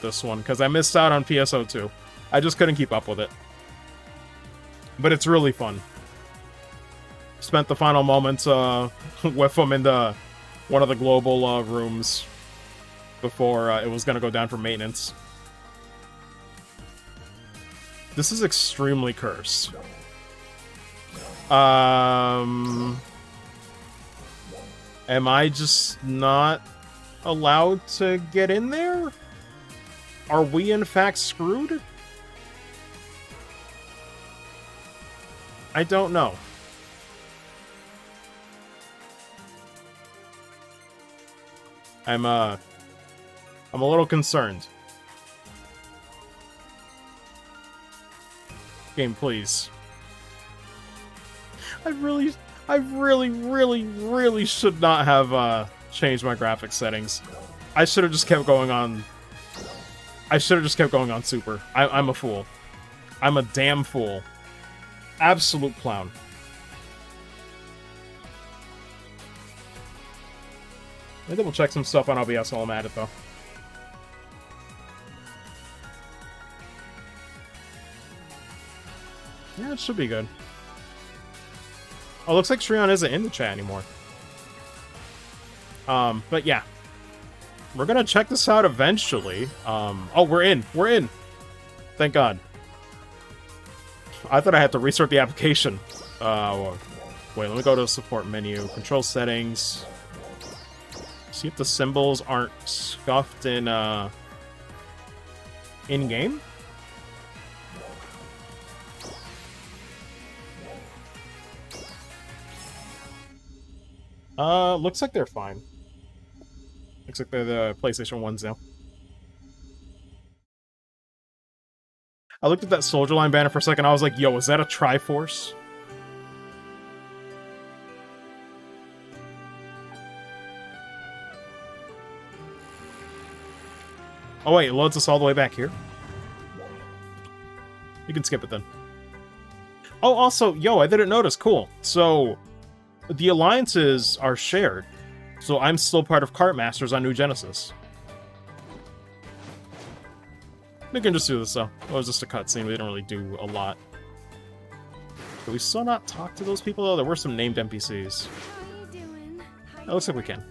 this one, because I missed out on PSO2. I just couldn't keep up with it. But it's really fun. Spent the final moments with them in one of the global rooms before it was going to go down for maintenance. This is extremely cursed. Am I just not allowed to get in there? Are we in fact screwed? I don't know. I'm a little concerned. Game, please. I really, really should not have changed my graphics settings. I should have just kept going on. I should have just kept going on super. I'm a fool. I'm a damn fool. Absolute clown. I double check some stuff on OBS while I'm at it, though. Yeah, it should be good. Oh, looks like Shreon isn't in the chat anymore. But yeah. We're gonna check this out eventually. Oh, we're in. We're in. Thank God. I thought I had to restart the application. Wait, let me go to the support menu. Control settings. See if the symbols aren't scuffed in in-game. Looks like they're fine. Looks like they're the PlayStation 1s now. I looked at that Soldier Line banner for a second, I was like, yo, is that a Triforce? Oh wait, it loads us all the way back here? You can skip it then. Oh, also, yo, I didn't notice, cool. So, the alliances are shared. So I'm still part of Kart Masters on New Genesis. We can just do this, though. It was just a cutscene. We didn't really do a lot. Did we still not talk to those people, though? There were some named NPCs. How you doing? It looks like we can.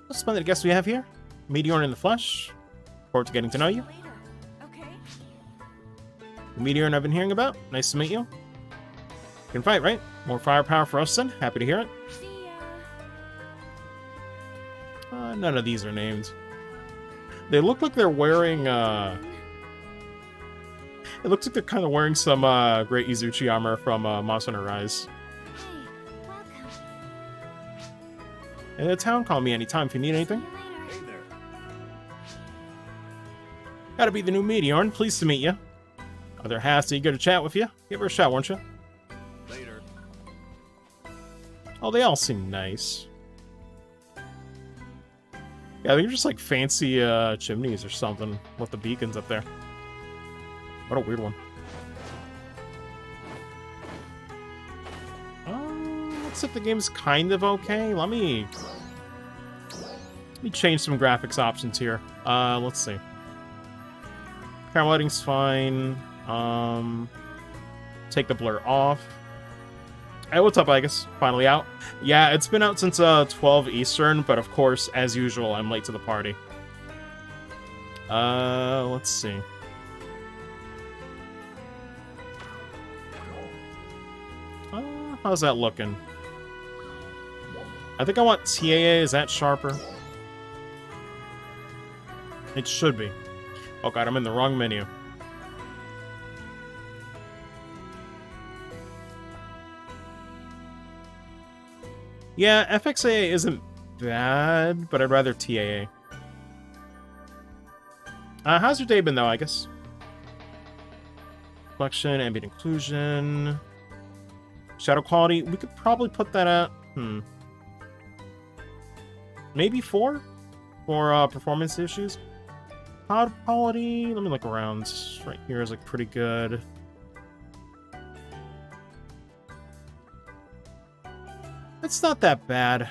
Let's find the guest we have here. Meteor in the flesh. Forward to getting to know you. Later. Okay. The Meteor I've been hearing about. Nice to meet you. You can fight, right? More firepower for us, then. Happy to hear it. See ya. None of these are named. They look like they're wearing, It looks like they're kind of wearing some, Great Izuchi armor from, Monster Hunter Rise. Hey, welcome. And the town, call me anytime if you need anything. See you later. Gotta be the new Meteor. Pleased to meet you. Other half's eager to chat with you. Give her a shot, won't you? Later. Oh, they all seem nice. Yeah, they're just like fancy chimneys or something with the beacons up there. What a weird one. Looks like the game's kind of okay. Let me change some graphics options here. Let's see. Camera lighting's fine. Take the blur off. Hey, what's up, Agus? Finally out? Yeah, it's been out since 12 Eastern, but of course, as usual, I'm late to the party. Let's see. How's that looking? I think I want TAA. Is that sharper? It should be. Oh god, I'm in the wrong menu. Yeah, FXAA isn't bad, but I'd rather TAA. How's your day been, though, I guess? Reflection, ambient occlusion... Shadow quality, we could probably put that at... Maybe 4? For, performance issues? Cloud quality, let me look around. Right here is, like, pretty good. It's not that bad.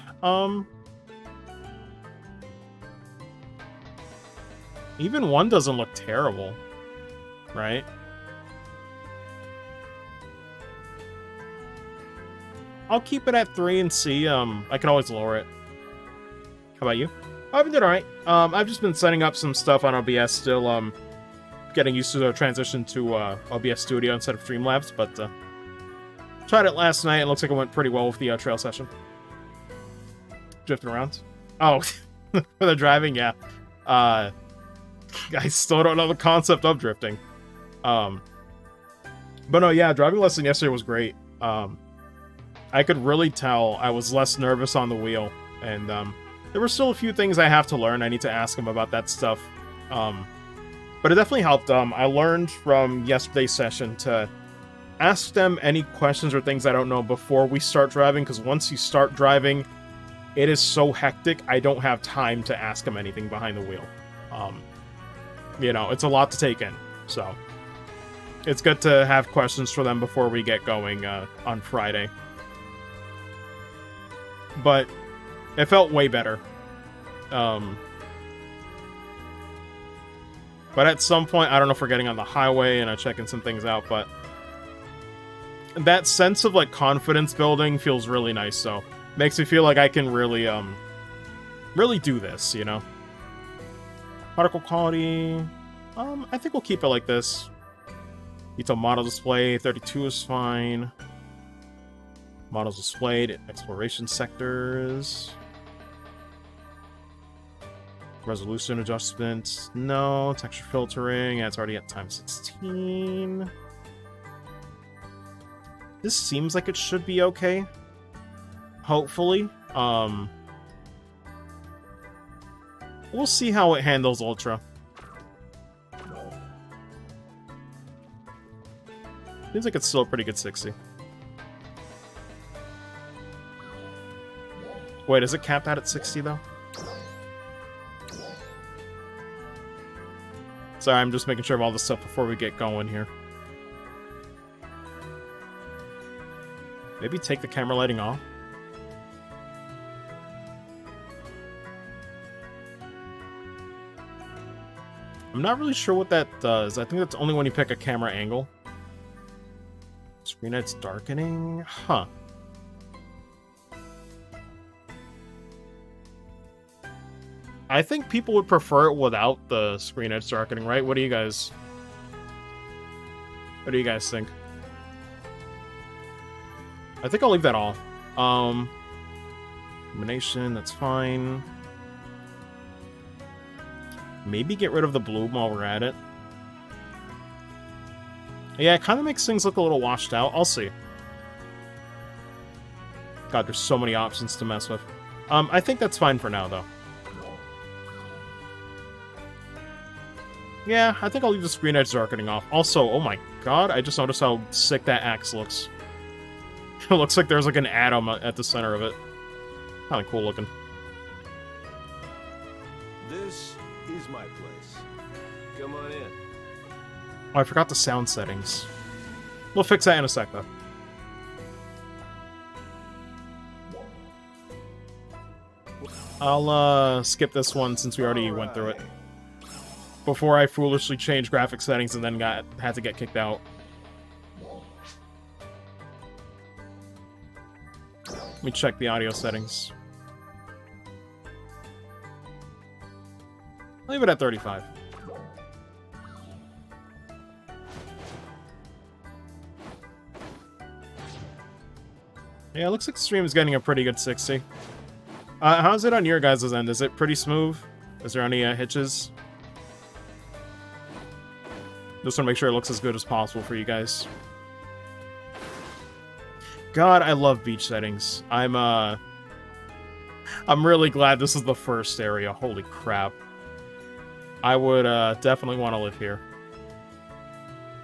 Even 1 doesn't look terrible, right? I'll keep it at 3 and see. I can always lower it. How about you? I've been doing alright. I've just been setting up some stuff on OBS still, getting used to the transition to OBS Studio instead of Streamlabs, but tried it last night. It looks like it went pretty well with the trail session. Drifting around. Oh, for the driving, yeah. I still don't know the concept of drifting. But no, yeah, driving lesson yesterday was great. I could really tell I was less nervous on the wheel, and there were still a few things I have to learn. I need to ask him about that stuff. But it definitely helped. I learned from yesterday's session to ask them any questions or things I don't know before we start driving, because once you start driving, it is so hectic, I don't have time to ask them anything behind the wheel. You know, it's a lot to take in, so it's good to have questions for them before we get going on Friday. But it felt way better. But at some point, I don't know if we're getting on the highway and I'm checking some things out, but that sense of like confidence building feels really nice, so makes me feel like I can really really do this, you know. Particle quality, I think we'll keep it like this. Detail model display, 32 is fine. Models displayed, exploration sectors. Resolution adjustment, no. Texture filtering, yeah, it's already at time 16. This seems like it should be okay. Hopefully. We'll see how it handles Ultra. Seems like it's still a pretty good 60. Wait, is it capped out at 60 though? Sorry, I'm just making sure of all this stuff before we get going here. Maybe take the camera lighting off. I'm not really sure what that does. I think that's only when you pick a camera angle. Screen edge darkening? Huh. I think people would prefer it without the screen edge darkening, right? What do you guys think? I think I'll leave that off. Illumination, that's fine. Maybe get rid of the bloom while we're at it. Yeah, it kind of makes things look a little washed out. I'll see. God, there's so many options to mess with. I think that's fine for now, though. Yeah, I think I'll leave the screen edge darkening off. Also, oh my god, I just noticed how sick that axe looks. It looks like there's like an atom at the center of it. Kind of cool looking. This is my place. Come on in. Oh, I forgot the sound settings. We'll fix that in a sec, though. I'll skip this one since we already went through it. Before I foolishly changed graphic settings and then had to get kicked out. Let me check the audio settings. Leave it at 35. Yeah, it looks like the stream is getting a pretty good 60. How's it on your guys' end? Is it pretty smooth? Is there any hitches? Just want to make sure it looks as good as possible for you guys. God, I love beach settings. I'm really glad this is the first area. Holy crap. I would definitely want to live here.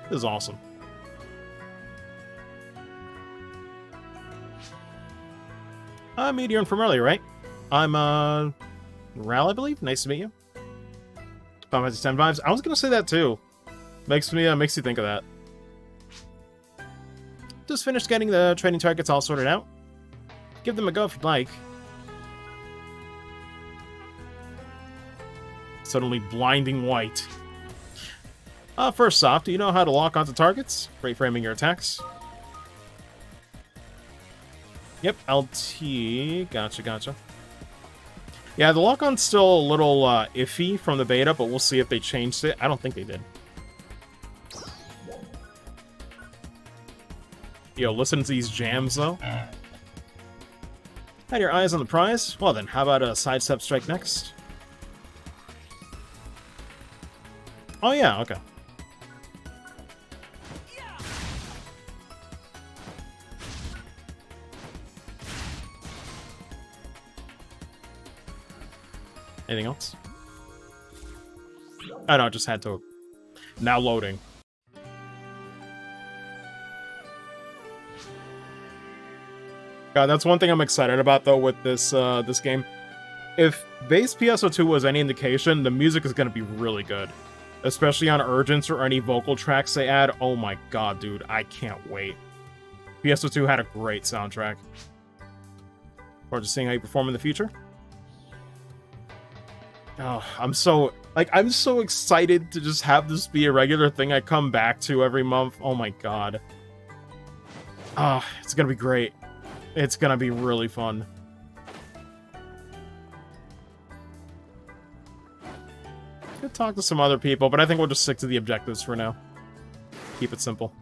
This is awesome. Meteor from earlier, right? I'm Ral, I believe. Nice to meet you. Final Fantasy 10 vibes. I was gonna say that too. Makes you think of that. Just finished getting the training targets all sorted out. Give them a go if you'd like. Suddenly blinding white. First off, do you know how to lock onto targets? Reframing your attacks. Yep, LT. Gotcha. Yeah, the lock-on's still a little iffy from the beta, but we'll see if they changed it. I don't think they did. Yo, listen to these jams, though. Had your eyes on the prize? Well then, how about a sidestep strike next? Oh yeah, okay. Anything else? Oh no, it just had to... Now loading. God, that's one thing I'm excited about, though, with this this game. If base PSO2 was any indication, the music is going to be really good. Especially on Urgents or any vocal tracks they add. Oh my god, dude. I can't wait. PSO2 had a great soundtrack. Or just seeing how you perform in the future. Oh, I'm so excited to just have this be a regular thing I come back to every month. Oh my god. Ah, it's gonna be great. It's gonna be really fun. Could talk to some other people, but I think we'll just stick to the objectives for now. Keep it simple.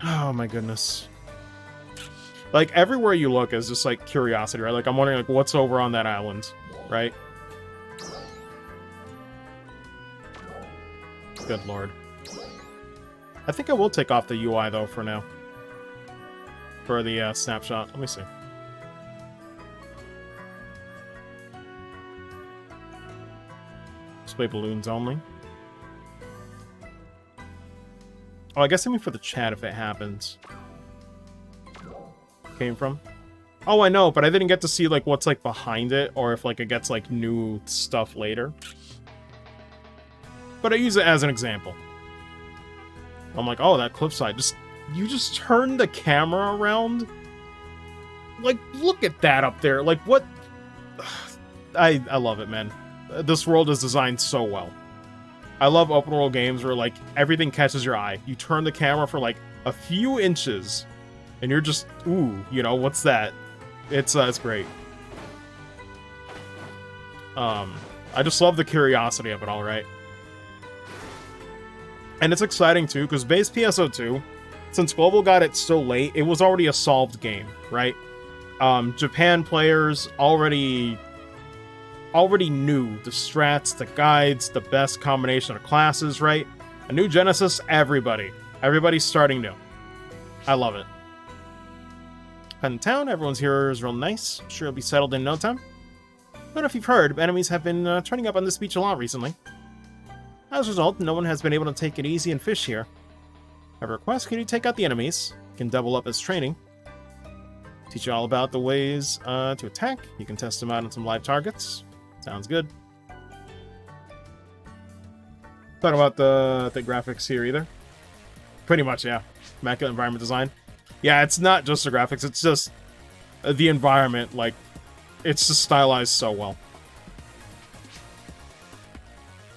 Oh my goodness. Like, everywhere you look is just, like, curiosity, right? Like, I'm wondering, like, what's over on that island, right? Good lord. I think I will take off the UI, though, for now. For the snapshot. Let me see. Display balloons only. Oh, I guess I mean for the chat if it happens. Came from. Oh, I know, but I didn't get to see, like, what's, like, behind it, or if, like, it gets, like, new stuff later. But I use it as an example. I'm like, oh, that cliffside. You just turn the camera around? Like, look at that up there. Like, what? I love it, man. This world is designed so well. I love open world games where, like, everything catches your eye. You turn the camera for, like, a few inches, and you're just, ooh, you know, what's that? It's great. I just love the curiosity of it all, right? And it's exciting, too, because base PSO2, since Global got it so late, it was already a solved game, right? Japan players already knew the strats, the guides, the best combination of classes, right? A new Genesis, everybody's starting new. I love it. In town, everyone's here is real nice. Sure it'll be settled in no time. But if you've heard, enemies have been turning up on this beach a lot recently. As a result, no one has been able to take it easy and fish here. I have a request, can you take out the enemies? You can double up as training. Teach you all about the ways to attack. You can test them out on some live targets. Sounds good. Talk about the graphics here either. Pretty much, yeah. Immaculate environment design. Yeah, it's not just the graphics, it's just the environment, like, it's just stylized so well.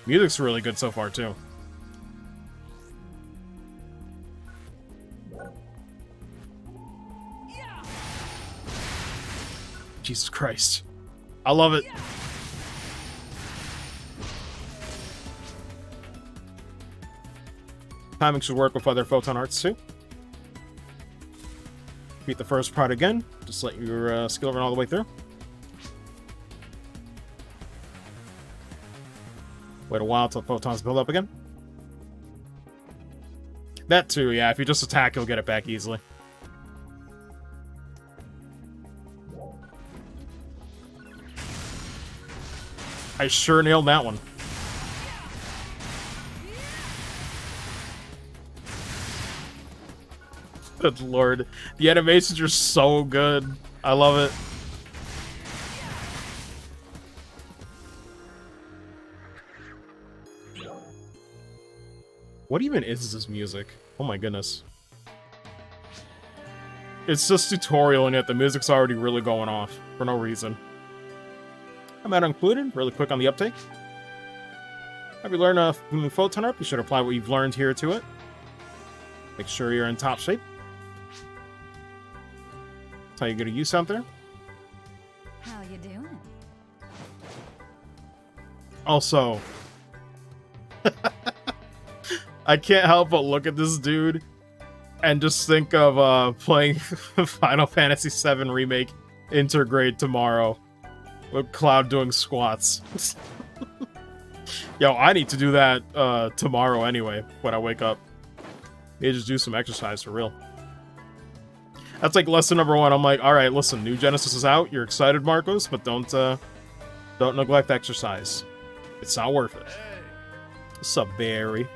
Music's really good so far, too. Jesus Christ. I love it. Timing should work with other photon arts, too. Repeat the first part again. Just let your skill run all the way through. Wait a while till photons build up again. That too, yeah. If you just attack, you'll get it back easily. I sure nailed that one. Good lord. The animations are so good. I love it. What even is this music? Oh my goodness. It's just tutorial and yet the music's already really going off for no reason. I'm out included, really quick on the uptake. Have you learned a new photon art? You should apply what you've learned here to it. Make sure you're in top shape. That's how you get a use out there. How you doing? I can't help but look at this dude and just think of playing Final Fantasy VII Remake Intergrade tomorrow with Cloud doing squats. Yo, I need to do that tomorrow anyway when I wake up. Need to just do some exercise for real. That's like lesson number 1. I'm like, all right, listen, New Genesis is out. You're excited, Marcos, but don't neglect exercise. It's not worth it. What's up, Barry?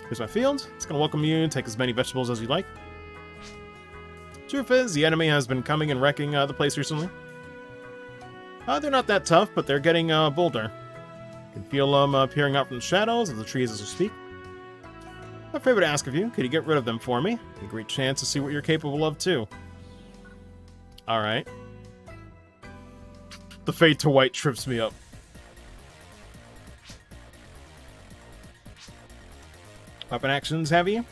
Here's my field. It's gonna welcome you. Take as many vegetables as you like. Truth is, the enemy has been coming and wrecking the place recently. They're not that tough, but they're getting bolder. You can feel them peering out from the shadows of the trees as we speak. A favor to ask of you, could you get rid of them for me? A great chance to see what you're capable of, too. Alright. The fade to white trips me up. Weapon actions, have you?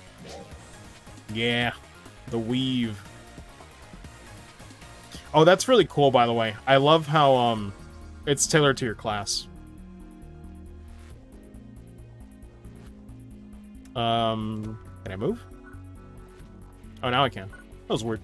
Yeah. The weave. Oh, that's really cool, by the way. I love how, it's tailored to your class. Can I move? Oh, now I can. That was weird.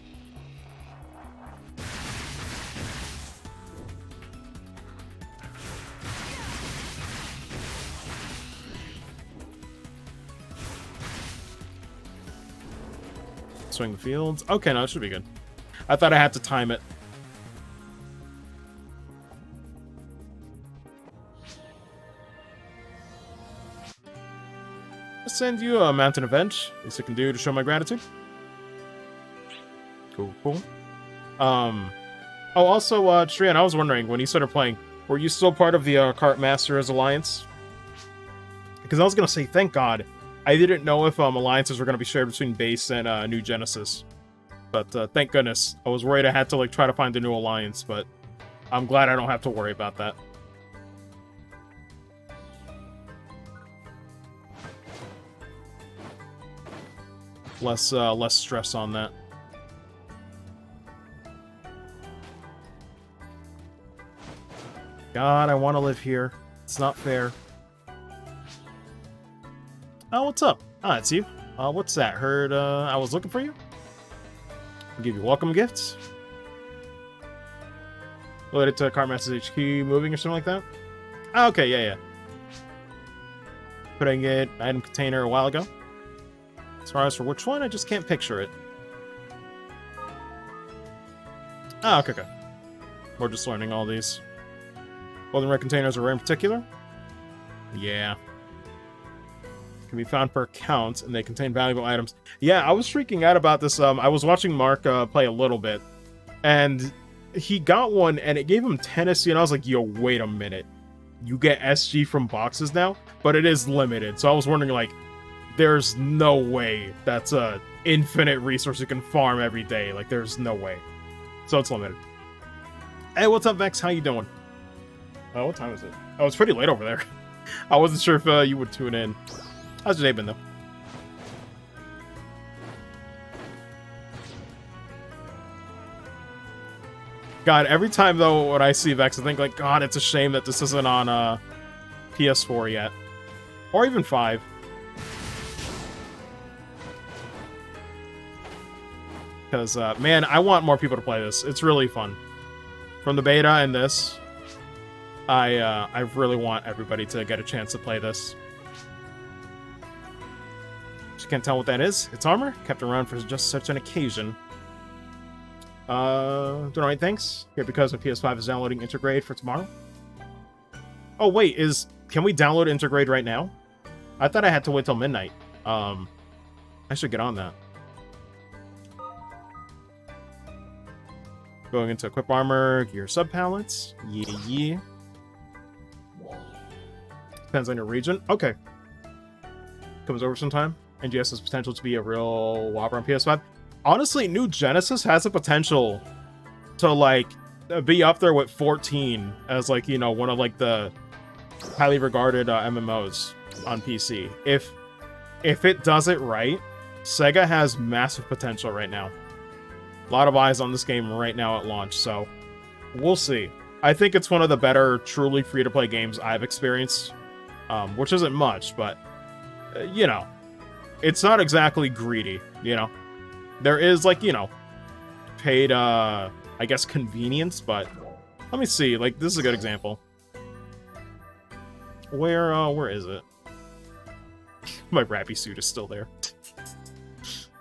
Swing the fields. Okay, no, it should be good. I thought I had to time it. I'll send you a mountain event. Least I can do to show my gratitude. Cool, cool. Oh, also, Trian, I was wondering, when you started playing, were you still part of the Kart Masters Alliance? Because I was going to say, thank God. I didn't know if alliances were going to be shared between base and New Genesis. But thank goodness. I was worried I had to like try to find a new alliance, but I'm glad I don't have to worry about that. Less stress on that. God, I want to live here. It's not fair. Oh, what's up? Ah, it's you. What's that? Heard I was looking for you? I'll give you welcome gifts. Related to Kart Masters HQ moving or something like that? Oh, okay, yeah. Putting it in item container a while ago. As far as for which one, I just can't picture it. Oh, okay. We're just learning all these. Golden red containers are rare in particular? Yeah. Can be found per count, and they contain valuable items. Yeah, I was freaking out about this. I was watching Mark play a little bit, and he got one, and it gave him 10 SG, and I was like, yo, wait a minute. You get SG from boxes now? But it is limited, so I was wondering, like, there's no way that's a infinite resource you can farm every day. Like, there's no way. So it's limited. Hey, what's up, Vex? How you doing? Oh, what time is it? Oh, it's pretty late over there. I wasn't sure if you would tune in. How's your day been, though? God, every time, though, when I see Vex, I think, like, God, it's a shame that this isn't on PS4 yet. Or even 5. Because, man, I want more people to play this. It's really fun. From the beta and this, I really want everybody to get a chance to play this. Just can't tell what that is. It's armor. Kept around for just such an occasion. Doing alright, thanks. Here because my PS5 is downloading Intergrade for tomorrow. Oh, wait, can we download Intergrade right now? I thought I had to wait till midnight. I should get on that. Going into equip armor, gear sub pallets. Yeah. Depends on your region. Okay. Comes over sometime. NGS has potential to be a real whopper on PS5. Honestly, New Genesis has the potential to, like, be up there with 14 as, like, you know, one of, like, the highly regarded MMOs on PC. If it does it right, Sega has massive potential right now. A lot of eyes on this game right now at launch, so we'll see. I think it's one of the better, truly free-to-play games I've experienced, which isn't much, but you know, it's not exactly greedy, you know. There is, like, you know, paid, I guess, convenience, but let me see. Like, this is a good example. Where is it? My Rappy suit is still there.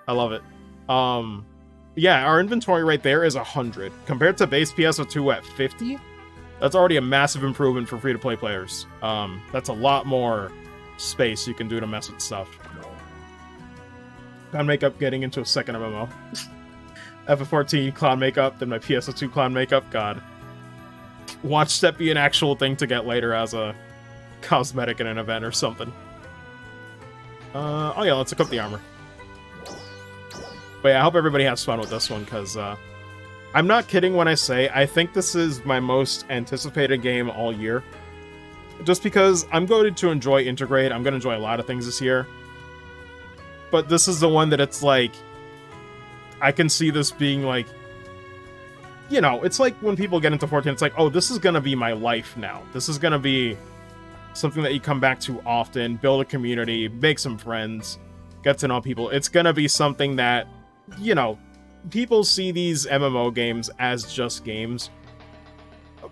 I love it. Yeah, our inventory right there is 100. Compared to base PSO2 at 50, that's already a massive improvement for free-to-play players. That's a lot more space you can do to mess with stuff. Clown Makeup getting into a second MMO. FF14 Clown Makeup, then my PSO2 Clown Makeup, god. Watch that be an actual thing to get later as a cosmetic in an event or something. Oh yeah, let's equip the armor. But yeah, I hope everybody has fun with this one, because I'm not kidding when I say I think this is my most anticipated game all year. Just because I'm going to enjoy Integrate, I'm going to enjoy a lot of things this year. But this is the one that it's like, I can see this being like, you know, it's like when people get into 14, it's like, oh, this is going to be my life now. This is going to be something that you come back to often, build a community, make some friends, get to know people. It's going to be something that, you know, people see these MMO games as just games,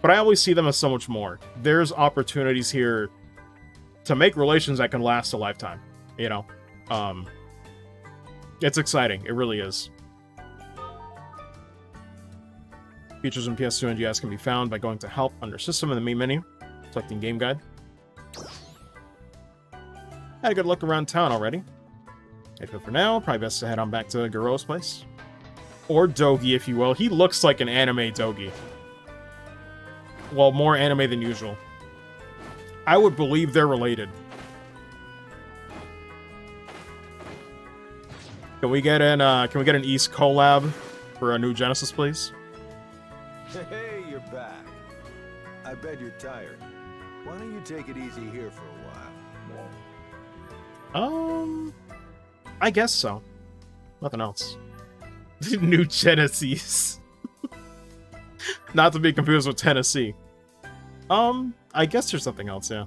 but I always see them as so much more. There's opportunities here to make relations that can last a lifetime, you know? It's exciting. It really is. Features in PS2 and GS can be found by going to Help under System in the main menu, selecting Game Guide. Had a good look around town already. That's good for now. Probably best to head on back to Garo's place. Or Dogi, if you will. He looks like an anime Dogi. Well, more anime than usual. I would believe they're related. Can we get an East collab for a new Genesis, please? Hey, you're back. I bet you're tired. Why don't you take it easy here for a while? I guess so. Nothing else. New Genesis. Not to be confused with Tennessee. I guess there's something else, yeah.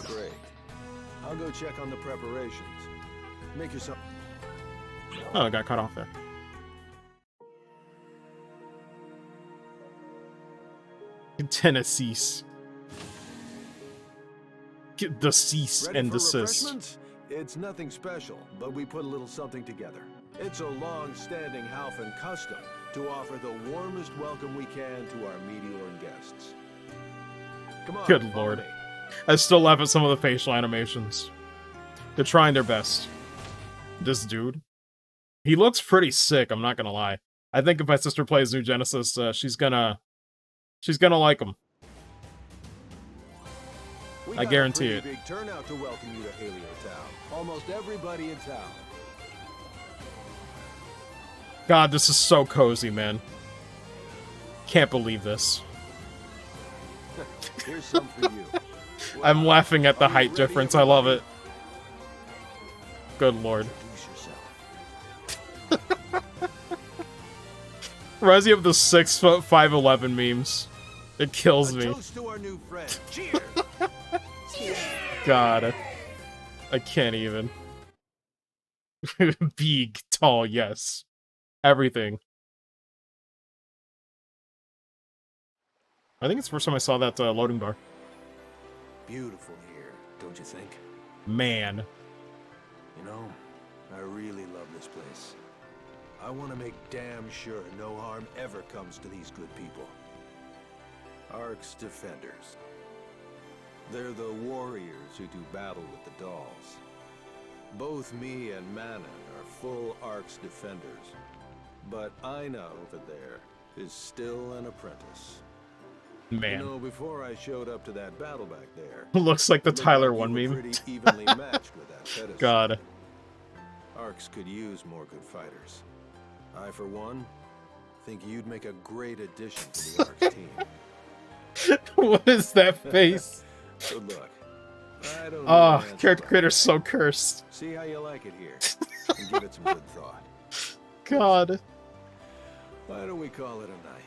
Great. I'll go check on the preparations. Make yourself... Oh, I got cut off there. Tennessee. The cease Ready and for desist. refreshments? It's nothing special, but we put a little something together. It's a long-standing Halfin custom to offer the warmest welcome we can to our Meteoran guests. Come on, Good follow lord. me. I still laugh at some of the facial animations. They're trying their best. This dude. He looks pretty sick, I'm not gonna lie. I think if my sister plays New Genesis, she's gonna like him. We I got guarantee a it. pretty big turnout to welcome you to Halio Town. Almost everybody in town. God, this is so cozy, man. Can't believe this. Here's some for you. I'm laughing at the Are you height ready, difference. I love it. everybody? Good lord. Introduce yourself. Reminds me of the 6'5'11" memes. It kills A me. toast to our new friend. Cheers. God. I can't even. Big, tall, yes. Everything. I think it's the first time I saw that loading bar. Beautiful here, don't you think? Man. You know, I really love this place. I want to make damn sure no harm ever comes to these good people. Ark's defenders. They're the warriors who do battle with the dolls. Both me and Manon are full Ark's defenders. But Aina over there is still an apprentice. Man. You know, before I showed up to that battle back there... Looks like the it looked Tyler like one you were meme. pretty evenly matched with that Pettis. God. Arks could use more good fighters. I, for one, think you'd make a great addition to the Arks team. What is that face? Good luck. I don't know Oh, the answer character right creator's so cursed. See how you like it here, and give it some good thought. God. Why don't we call it a night?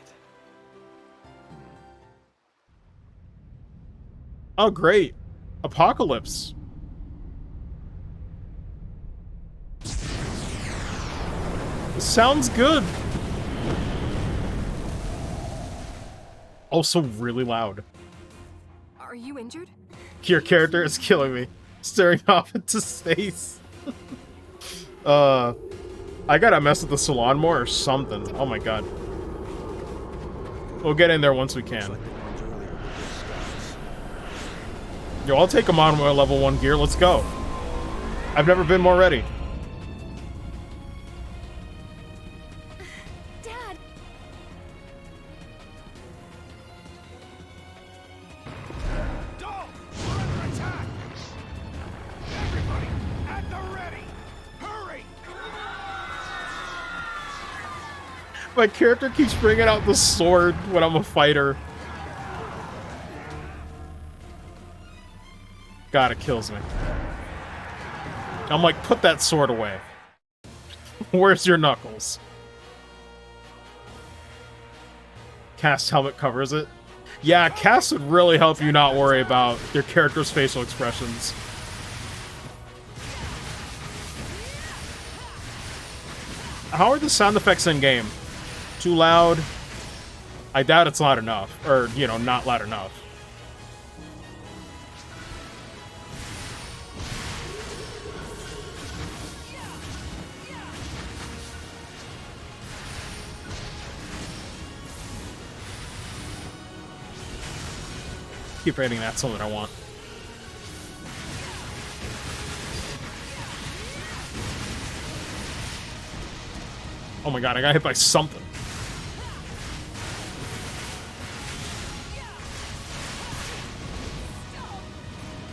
Oh, great. Apocalypse. Sounds good. Also really loud. Are you injured? Your character is killing me. Staring off into space. I gotta mess with the salon more or something. Oh my god. We'll get in there once we can. Yo, I'll take him on with level 1 gear. Let's go. I've never been more ready. Dad! Dolph! We're under attack! Everybody, at the ready! Hurry! My character keeps bringing out the sword when I'm a fighter. God, it kills me. I'm like, put that sword away. Where's your knuckles? Cast helmet covers it. Yeah, cast would really help you not worry about your character's facial expressions. How are the sound effects in game? Too loud? I doubt it's loud enough. Or, you know, not loud enough. Keep rating that something I want. Oh my god, I got hit by something.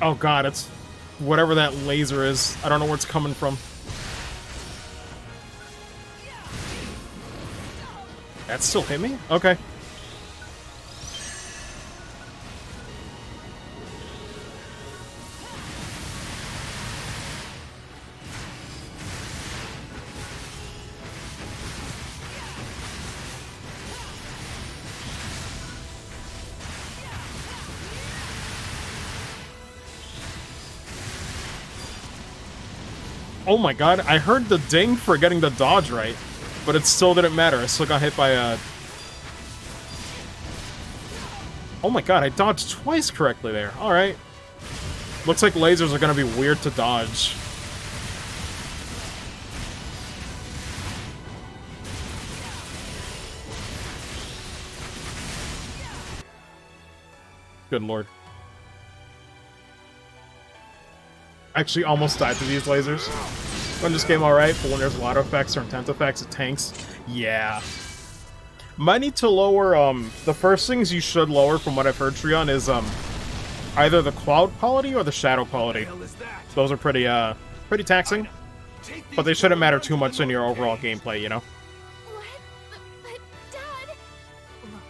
Oh god, it's whatever that laser is. I don't know where it's coming from. That still hit me? Okay. Oh my god, I heard the ding for getting the dodge right, but it still didn't matter. I still got hit by a... Oh my god, I dodged twice correctly there. Alright. Looks like lasers are gonna be weird to dodge. Good lord. Actually almost died to these lasers. When this game alright, but when there's a lot of effects or intense effects, it tanks. Yeah. Might need to lower, the first things you should lower from what I've heard, Trion, is, either the cloud quality or the shadow quality. Those are pretty taxing. But they shouldn't matter too much in your overall gameplay, you know? What? But Dad! Look,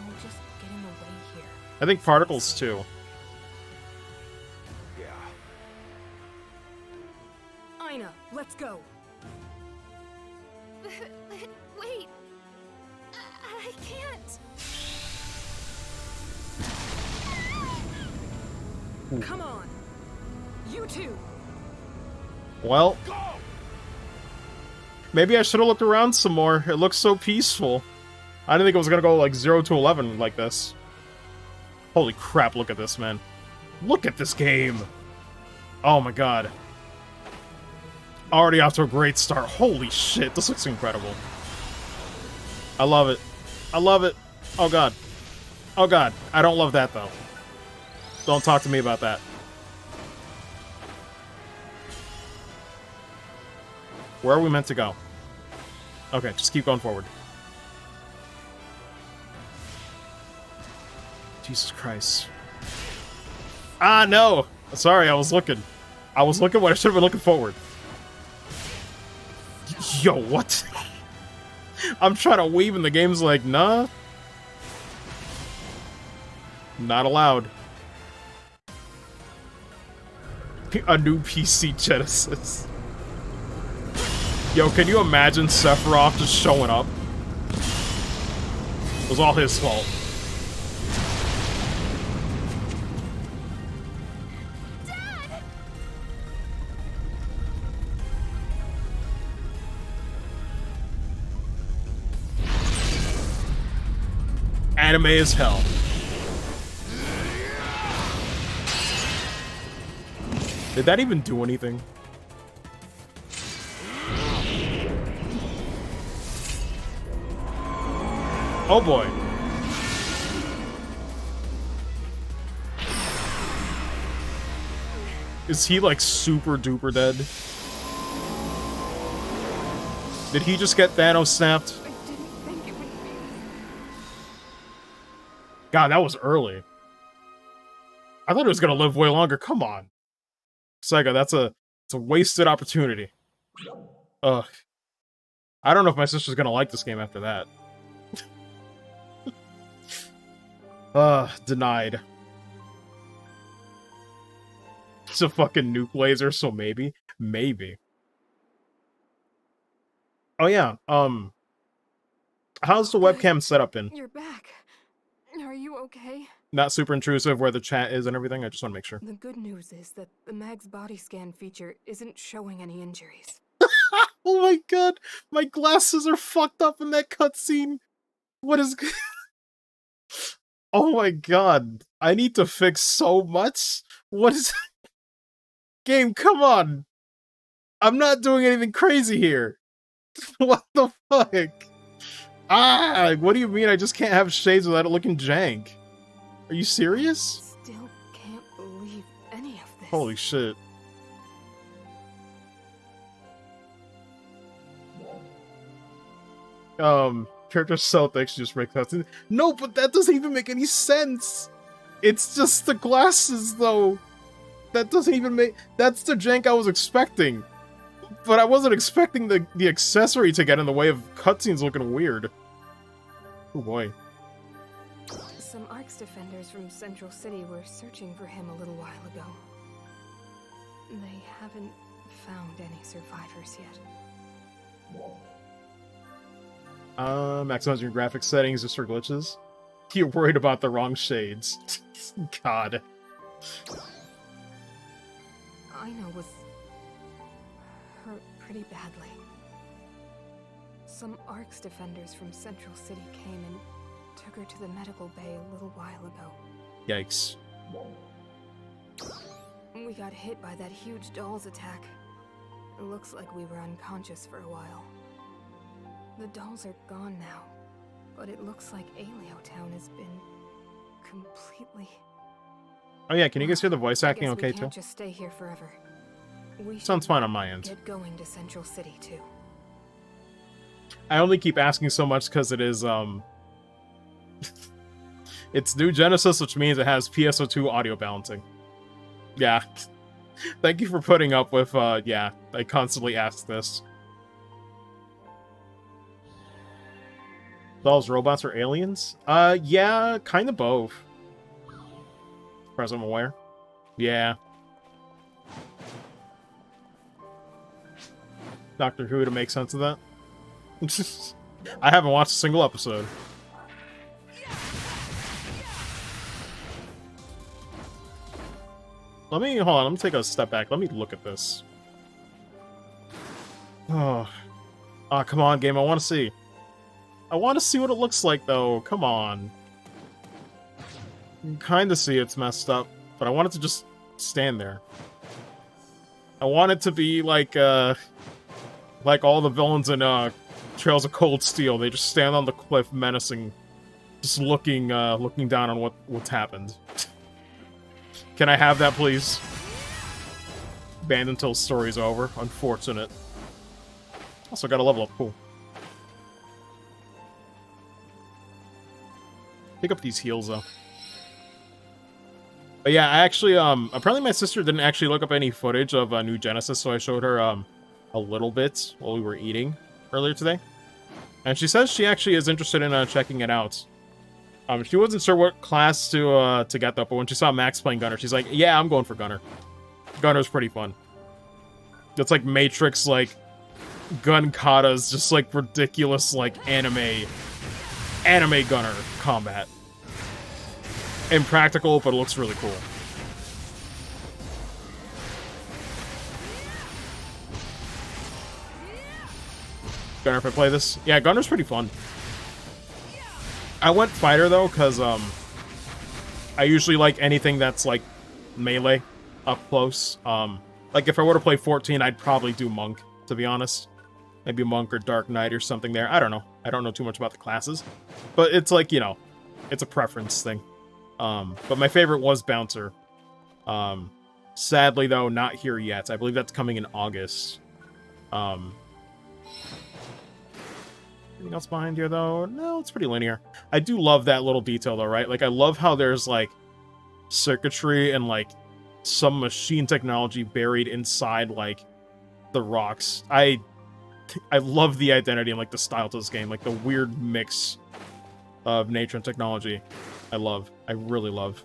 we'll just get in the way here. I think particles, too. Ina, let's go. But wait. I can't. Come on. You two. Well, maybe I should have looked around some more. It looks so peaceful. I didn't think it was gonna go like 0 to 11 like this. Holy crap, look at this, man. Look at this game. Oh my god. Already off to a great start. Holy shit, this looks incredible. I love it. I love it. Oh god. Oh god. I don't love that, though. Don't talk to me about that. Where are we meant to go? Okay, just keep going forward. Jesus Christ. Ah, no! Sorry, I was looking. I was looking when I should have been looking forward. Yo, what? I'm trying to weave and the game's like, nah. Not allowed. A new PC Genesis. Yo, can you imagine Sephiroth just showing up? It was all his fault. Dad! anime as hell. Did that even do anything? Oh boy. Is he like super duper dead? Did he just get Thanos snapped? I didn't think it would be. God, that was early. I thought it was gonna live way longer. Come on. Sega, it's a wasted opportunity. Ugh. I don't know if my sister's gonna like this game after that. Denied. It's a fucking nuke laser, so maybe. Maybe. Oh yeah, how's the webcam setup in? You're back. Are you okay? Not super intrusive where the chat is and everything? I just want to make sure. The good news is that the Mag's body scan feature isn't showing any injuries. Oh my god, my glasses are fucked up in that cutscene. What is... Oh my god, I need to fix so much? What is... Game, come on! I'm not doing anything crazy here! What the fuck? Ah, what do you mean I just can't have shades without it looking jank? Are you serious? Still can't believe any of this. Holy shit. Character so thick she just breaks out. No, but that doesn't even make any sense! It's just the glasses, though! That doesn't even make... That's the jank I was expecting! But I wasn't expecting the accessory to get in the way of cutscenes looking weird. Oh boy. Some ARCS defenders from Central City were searching for him a little while ago. They haven't found any survivors yet. Maximize your graphics settings just for glitches. You're worried about the wrong shades. God. Aina was hurt pretty badly. Some ARCS defenders from Central City came and took her to the medical bay a little while ago. Yikes. We got hit by that huge dolls attack. It looks like we were unconscious for a while. The dolls are gone now, but it looks like Aleo Town has been completely... Oh yeah, can you guys hear the voice acting I guess okay we too? can't just stay here forever. We Sounds should fine on my end. get going to Central City too. I only keep asking so much because it is, it's New Genesis, which means it has PSO2 audio balancing. Yeah. Thank you for putting up with, yeah, I constantly ask this. Dolls, robots, or aliens? Yeah, kind of both. As far as I'm aware. Yeah. Doctor Who to make sense of that. I haven't watched a single episode. Hold on, let me take a step back. Let me look at this. Oh. Ah, come on, game, I want to see. I want to see what it looks like, though. Come on. You can kind of see it's messed up, but I want it to just stand there. I want it to be like all the villains in Trails of Cold Steel. They just stand on the cliff, menacing, just looking down on what's happened. Can I have that, please? Banned until story's over. Unfortunate. Also got a level up. Cool. Pick up these heals, though. But yeah, I actually, apparently my sister didn't actually look up any footage of New Genesis, so I showed her, a little bit while we were eating earlier today. And she says she actually is interested in, checking it out. She wasn't sure what class to get, though, but when she saw Max playing Gunner, she's like, yeah, I'm going for Gunner. Gunner's pretty fun. It's like Matrix, like, gun katas, just like ridiculous, like, anime Gunner combat. Impractical, but it looks really cool. Gunner, if I play this? Yeah, Gunner's pretty fun. I went fighter though, because I usually like anything that's like melee up close. Like if I were to play 14, I'd probably do monk, to be honest. Maybe monk or dark knight or something there. I don't know. I don't know too much about the classes, but it's like, you know, it's a preference thing. But my favorite was bouncer. Sadly though, not here yet. I believe that's coming in August. Anything else behind here though? No, it's pretty linear. I do love that little detail though, right? Like I love how there's like circuitry and like some machine technology buried inside like the rocks. I love the identity and like the style to this game, like the weird mix of nature and technology. I really love.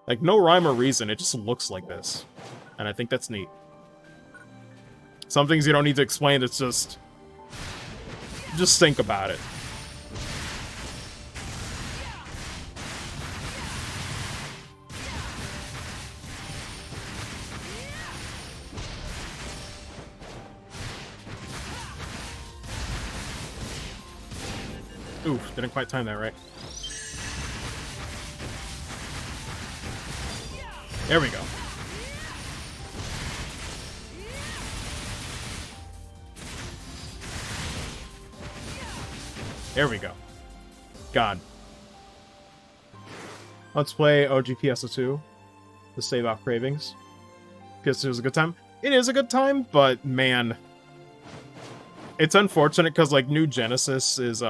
Like no rhyme or reason, it just looks like this. And I think that's neat. Some things you don't need to explain, it's just think about it. Oof, didn't quite time that right. There we go. There we go. God. Let's play OG PSO2 to save off cravings. PS2 is a good time. It is a good time, but man, it's unfortunate because like New Genesis is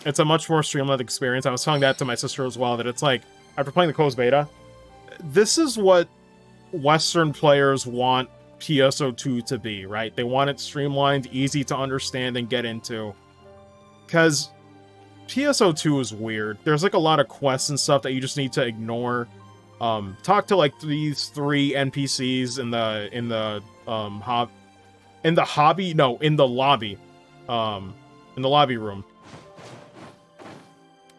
it's a much more streamlined experience. I was telling that to my sister as well, that it's like after playing the closed beta, this is what Western players want PSO2 to be, right? They want it streamlined, easy to understand and get into. Because PSO2 is weird. There's like a lot of quests and stuff that you just need to ignore. Talk to like these 3 NPCs in the lobby room.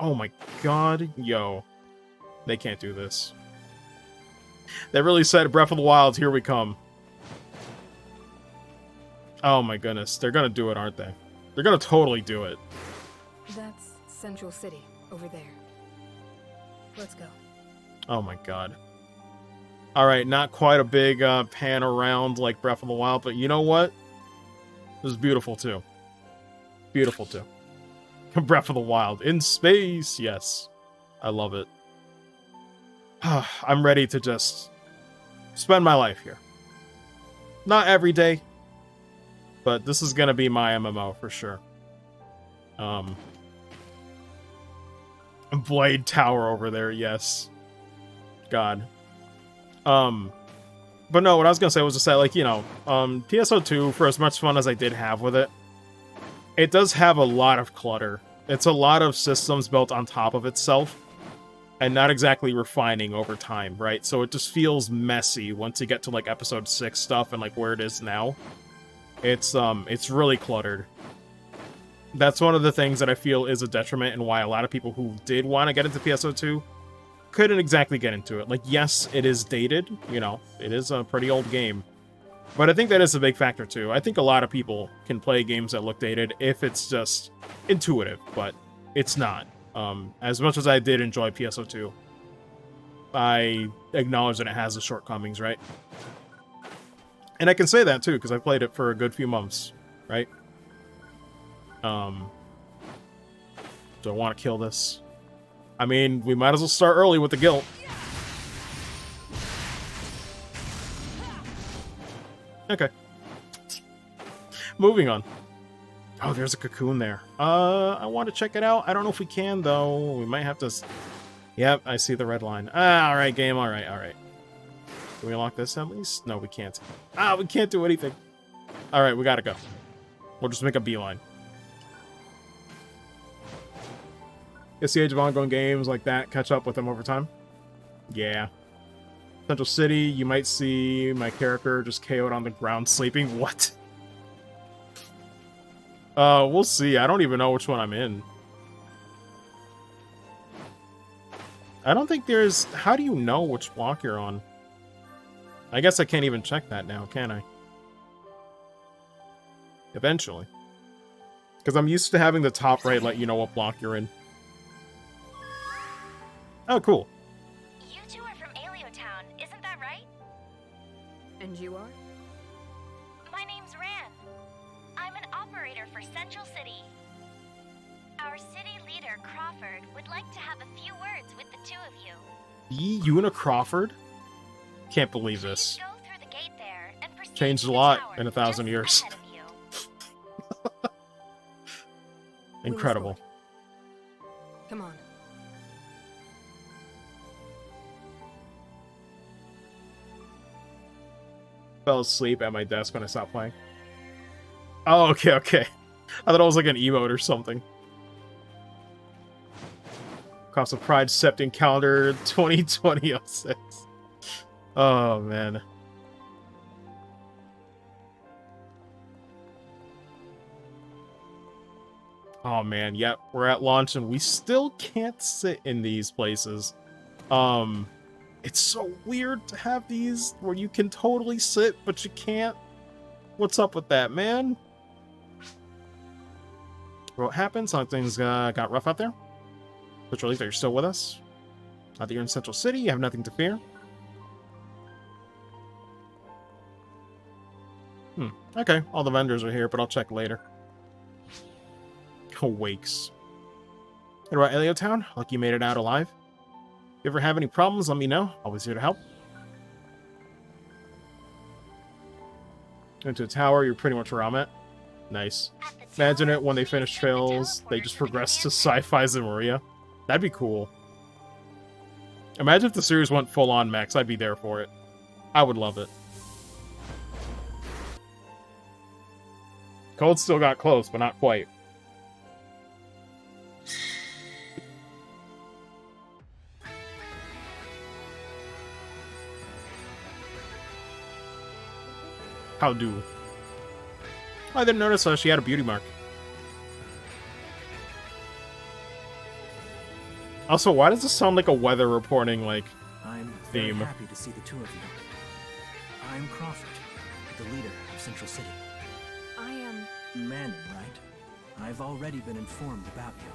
Oh my god, yo. They can't do this. They really said, Breath of the Wild, here we come. Oh my goodness, they're gonna do it, aren't they? They're gonna totally do it. That's Central City, over there. Let's go. Oh my god. Alright, not quite a big pan around like Breath of the Wild, but you know what? This is beautiful too. Beautiful too. Breath of the Wild. In space, yes. I love it. I'm ready to just spend my life here. Not every day, but this is gonna be my MMO for sure. Blade Tower over there, yes. God. But no, what I was gonna say was just that, like, you know, PSO2, for as much fun as I did have with it, it does have a lot of clutter. It's a lot of systems built on top of itself, and not exactly refining over time, right? So it just feels messy once you get to, like, episode 6 stuff and, like, where it is now. It's really cluttered. That's one of the things that I feel is a detriment and why a lot of people who did want to get into PSO2 couldn't exactly get into it. Like, yes, it is dated, you know, it is a pretty old game, but I think that is a big factor too. I think a lot of people can play games that look dated if it's just intuitive, but it's not. As much as I did enjoy PSO2, I acknowledge that it has the shortcomings, right? And I can say that too, because I played it for a good few months, right? Do I want to kill this? I mean, we might as well start early with the guilt. Okay. Moving on. Oh, there's a cocoon there. I want to check it out. I don't know if we can, though. We might have to... Yep, I see the red line. Ah, alright, game. Alright, alright. Can we unlock this at least? No, we can't. Ah, we can't do anything. Alright, we gotta go. We'll just make a beeline. It's the age of ongoing games like that. Catch up with them over time. Yeah. Central City, you might see my character just KO'd on the ground sleeping. What? We'll see. I don't even know which one I'm in. I don't think there's... How do you know which block you're on? I guess I can't even check that now, can I? Eventually. Because I'm used to having the top right let you know what block you're in. Oh, cool. You two are from Alio Town, isn't that right? And you are? My name's Ran. I'm an operator for Central City. Our city leader, Crawford, would like to have a few words with the two of you. You and a Crawford? Can't believe Please this. go through the gate there and proceed Changed to a the lot tower in 1,000 just years. ahead of you. Incredible. Come on. Fell asleep at my desk when I stopped playing. Oh, okay, okay. I thought it was like an emote or something. Cost of Pride Septing Calendar 2020-06. Oh, man. Oh, man, yep. We're at launch, and we still can't sit in these places. It's so weird to have these where you can totally sit, but you can't. What's up with that, man? What happened? Something's got rough out there? Which relief that you're still with us. Now that you're in Central City, you have nothing to fear. Okay, all the vendors are here, but I'll check later. Awakes. Hey, about Alio Town? Like you made it out alive? If you ever have any problems, let me know. Always here to help. Into a tower, you're pretty much where I'm at. Nice. Imagine it when they finish Trails, they just progress to Sci-Fi Zemuria. That'd be cool. Imagine if the series went full-on mechs. I'd be there for it. I would love it. Cold still got close, but not quite. How do? I didn't notice she had a beauty mark. Also, why does this sound like a weather reporting, like, I'm very theme? happy to see the two of you. I'm Crawford, the leader of Central City. I am... Manning, right? I've already been informed about you.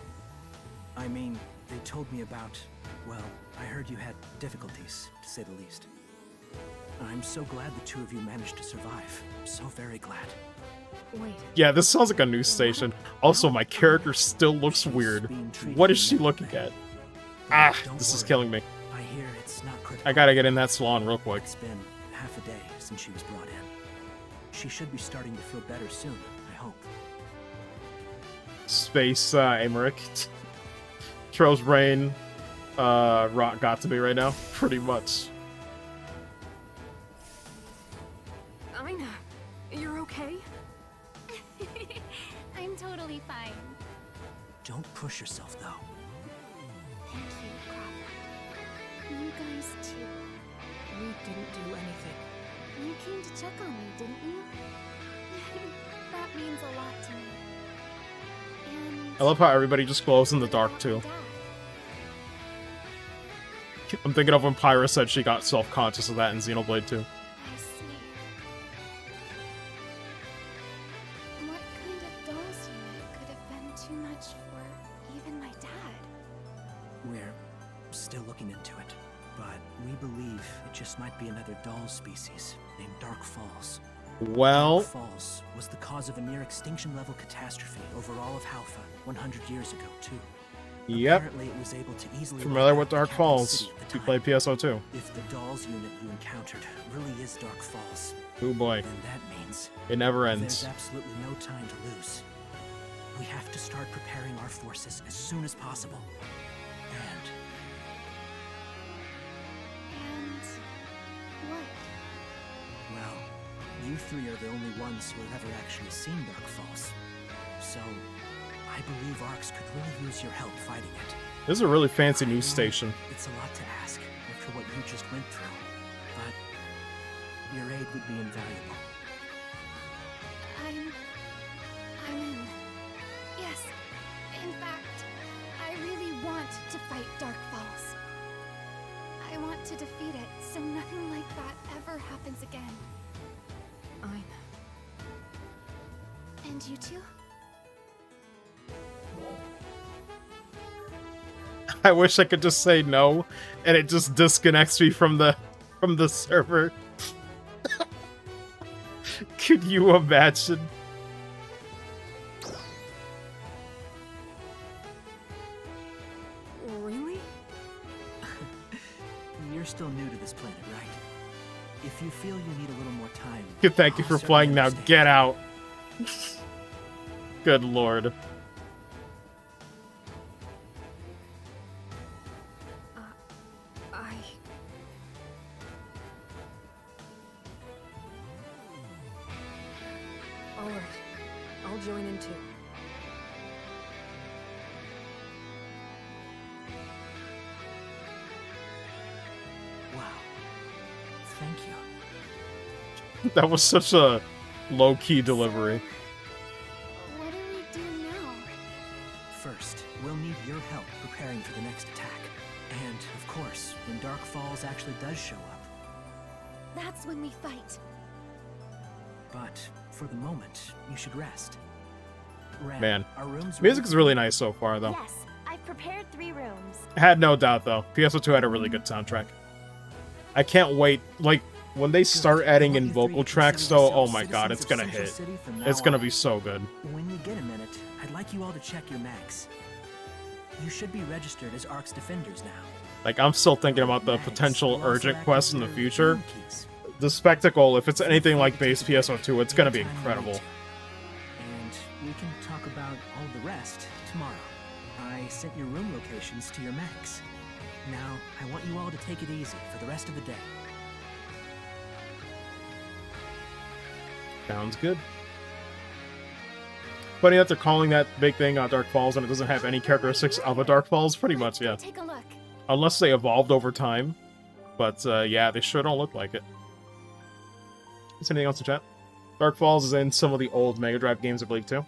I mean, they told me about... Well, I heard you had difficulties, to say the least. I'm so glad the two of you managed to survive. So very glad. Wait. Yeah, this sounds like a news station. Also, my character still looks weird. What is she looking at? Ah, Don't this is worry. killing me. I hear it's not critical. I gotta get in that salon real quick. It's been half a day since she was brought in. She should be starting to feel better soon, I hope. Space, Emmerich. Troll's brain, rock got to be right now. Pretty much. Aina, you're okay? I'm totally fine. Don't push yourself, though. Thank you, Crawford. You guys too. We didn't do anything. You came to check on me, didn't you? That means a lot to me. And I love how everybody just glows in the dark, about too. my dad. I'm thinking of when Pyra said she got self-conscious of that in Xenoblade 2. I see. What kind of dolls unit could have been too much for even my dad? We're still looking into it, but we believe it just might be another doll species named Dark Falls. Well, Dark Falls was the cause of a near extinction level catastrophe over all of Halpha 100 years ago, too. yep. Apparently it was able to easily Familiar wipe with out the Dark capital Falls. city at the You time. played PSO2. If the dolls unit you encountered really is Dark Falls, Oh boy, then that means it never there's ends. absolutely no time to lose. We have to start preparing our forces as soon as possible. And And what? well, you three are the only ones who have ever actually seen Dark Falls. So, I believe Arx could really use your help fighting it. This is a really fancy I news know station. It's a lot to ask after what you just went through, but your aid would be invaluable. I'm in. Yes. In fact, I really want to fight Dark Falls. I want to defeat it so nothing like that ever happens again. Aina. And you two? I wish I could just say no, and it just disconnects me from the server. Could you imagine? Really? You're still new to this planet, right? If you feel you need a little more time, Thank you I'll for certainly playing now. understand. Get out. Good lord. I... Alright, I'll join in too. Wow. Thank you. That was such a low-key delivery. What do we do now? First, we'll need your help preparing for the next attack. And, of course, when Dark Falls actually does show up. That's when we fight. But, for the moment, you should rest. Ren, Man. our rooms Music is really nice so far, though. Yes, I've prepared 3 rooms. I had no doubt, though. PSO2 had a really good soundtrack. I can't wait. Like, when they start adding in vocal tracks, though, oh my god, it's gonna hit. It's gonna be so good. When you get a minute, I'd like you all to check your mags. You should be registered as Ark's Defenders now. Like, I'm still thinking about the Mags potential will also urgent act quests as in the your future. room keys. The spectacle, if it's anything like base PSO2, it's gonna be incredible. And we can talk about all the rest tomorrow. I sent your room locations to your mags. Now, I want you all to take it easy for the rest of the day. Sounds good. Funny that they're calling that big thing Dark Falls and it doesn't have any characteristics of a Dark Falls. Pretty much, yeah. Take a look. Unless they evolved over time. But, yeah, they sure don't look like it. Is anything else to chat? Dark Falls is in some of the old Mega Drive games, I believe, too.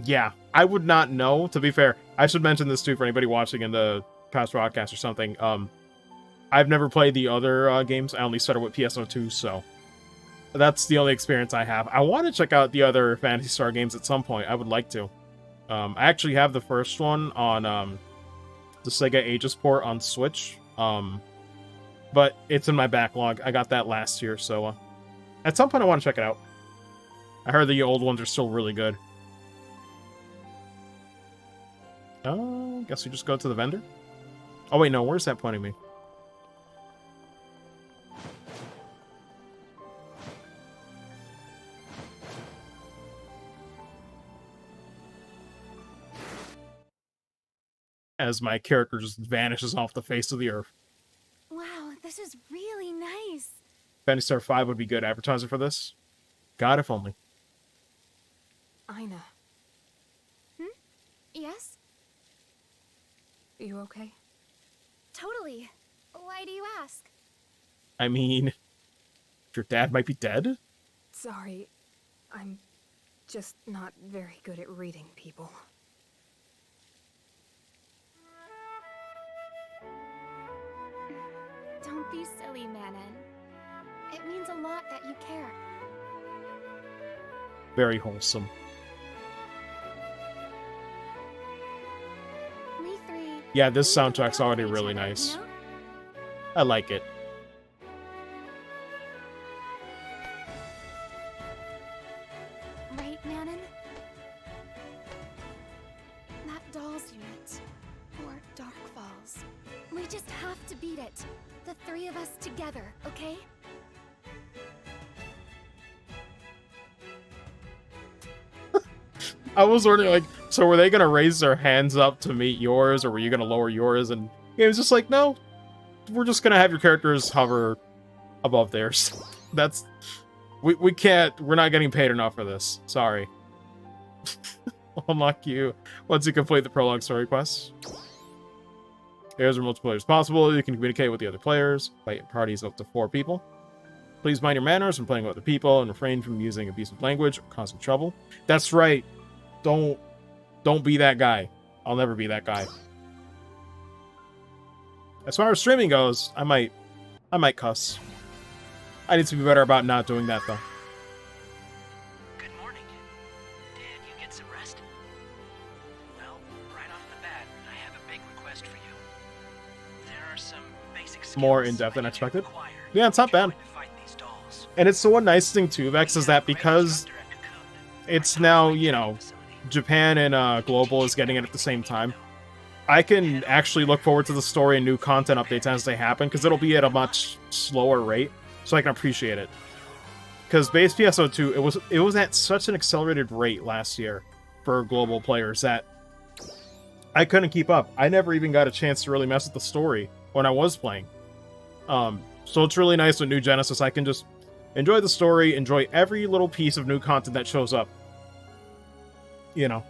Yeah, I would not know. To be fair, I should mention this, too, for anybody watching in the past broadcast or something. I've never played the other games. I only started with PSO2, so... That's the only experience I have. I want to check out the other Phantasy Star games at some point. I would like to. I actually have the first one on the Sega Aegis port on Switch. But it's in my backlog. I got that last year, so at some point I want to check it out. I heard the old ones are still really good. Guess we just go to the vendor? Oh wait, no, where's that pointing me? As my character just vanishes off the face of the earth. Wow, this is really nice. Phantasy Star 5 would be good advertising for this. God, if only. Ina, Yes? you okay? Totally. Why do you ask? I mean, your dad might be dead? Sorry, I'm just not very good at reading people. Don't be silly, Manon. It means a lot that you care. Very wholesome. We three... Yeah, this we look soundtrack's out already for each really other, nice. you know? I like it. Right, Manon? That Dolls unit. Or Dark Falls. We just have to beat it. The 3 of us together, okay? I was wondering, like, so were they gonna raise their hands up to meet yours, or were you gonna lower yours? And it was just like, no, we're just gonna have your characters hover above theirs. That's... We can't... We're not getting paid enough for this. Sorry. Unlock you once you complete the prologue story quests. There's where multiplayer is possible. You can communicate with the other players. Fight parties up to 4 people. Please mind your manners when playing with other people and refrain from using abusive language or causing trouble. That's right. Don't be that guy. I'll never be that guy. As far as streaming goes, I might cuss. I need to be better about not doing that, though. Good morning. Did you get some rest? Well, right off the that, I have a big request for you. There are some basic skills More in-depth than I think expected. required Yeah, it's not if you're bad. going to fight these dolls. And it's the one nice thing too, Vex, is that because it's now, you know, Japan and Global is getting it at the same time, I can actually look forward to the story and new content updates as they happen, because it'll be at a much slower rate, so I can appreciate it. Because base PSO2, it was at such an accelerated rate last year for global players that I couldn't keep up. I never even got a chance to really mess with the story when I was playing. So it's really nice with New Genesis. I can just enjoy the story, enjoy every little piece of new content that shows up. You know,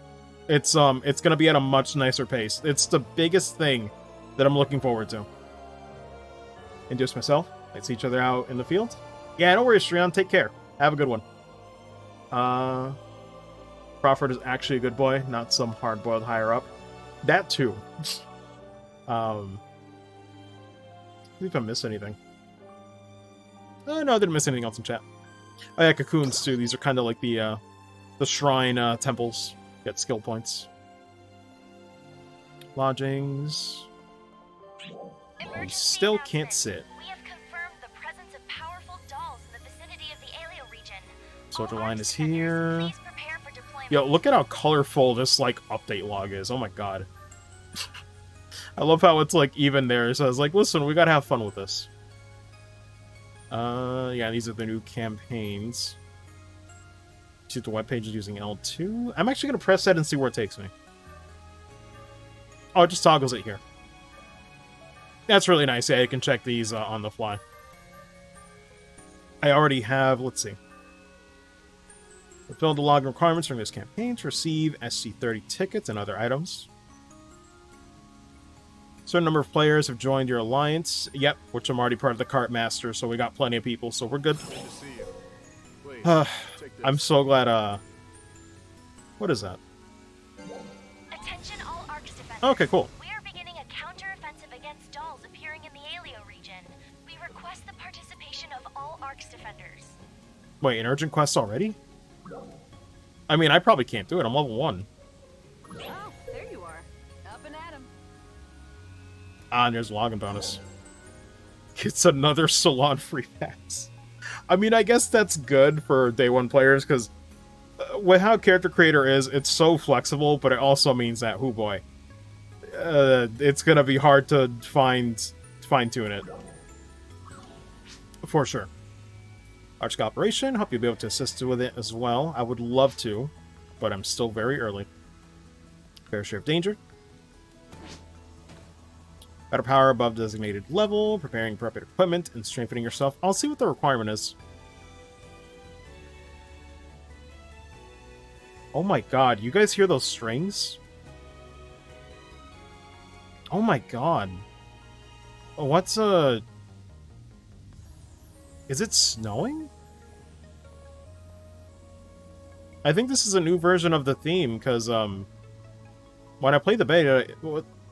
it's gonna be at a much nicer pace. It's the biggest thing that I'm looking forward to. And just myself, let's see each other out in the field. Yeah, no worries, Shrion. Take care. Have a good one. Crawford is actually a good boy, not some hard-boiled higher up. That too. See if I missed anything. Oh, no, I didn't miss anything else in chat. Oh yeah, cocoons too. These are kind of like the shrine temples. Get skill points. Lodgings. We still can't sit. We have confirmed the presence of powerful dolls in the vicinity of the Alio region. Soldier All line is Arch defenders, here. please prepare for deployment. Yo, look at how colorful this, like, update log is. Oh my god. I love how it's, like, even there. So I was like, listen, we gotta have fun with this. Yeah, these are the new campaigns. See the web pages using L2. I'm actually gonna press that and see where it takes me. Oh, it just toggles it here. That's really nice. Yeah, you can check these on the fly. I already have, let's see. Fulfill the login requirements from this campaign to receive SC30 tickets and other items. Certain number of players have joined your alliance. Yep, which I'm already part of the cart master, so we got plenty of people, so we're good. I'm so glad, what is that? Attention all Arch defenders. Okay, cool. We are beginning a counter-offensive against dolls appearing in the Alio region. We request the participation of all Arch defenders. Wait, an urgent quest already? I mean, I probably can't do it. I'm level 1. Oh, there you are. Up and at 'em. Ah, and there's a login bonus. It's another salon free pass. I mean, I guess that's good for day 1 players, because with how character creator is, it's so flexible, but it also means that, oh boy, it's gonna be hard to fine-tune it. For sure. Arch Operation, hope you'll be able to assist with it as well. I would love to, but I'm still very early. Fair share of danger. Better power above designated level, preparing appropriate equipment, and strengthening yourself. I'll see what the requirement is. Oh my god, you guys hear those strings? Oh my god. Oh, what's Is it snowing? I think this is a new version of the theme, because, when I played the beta,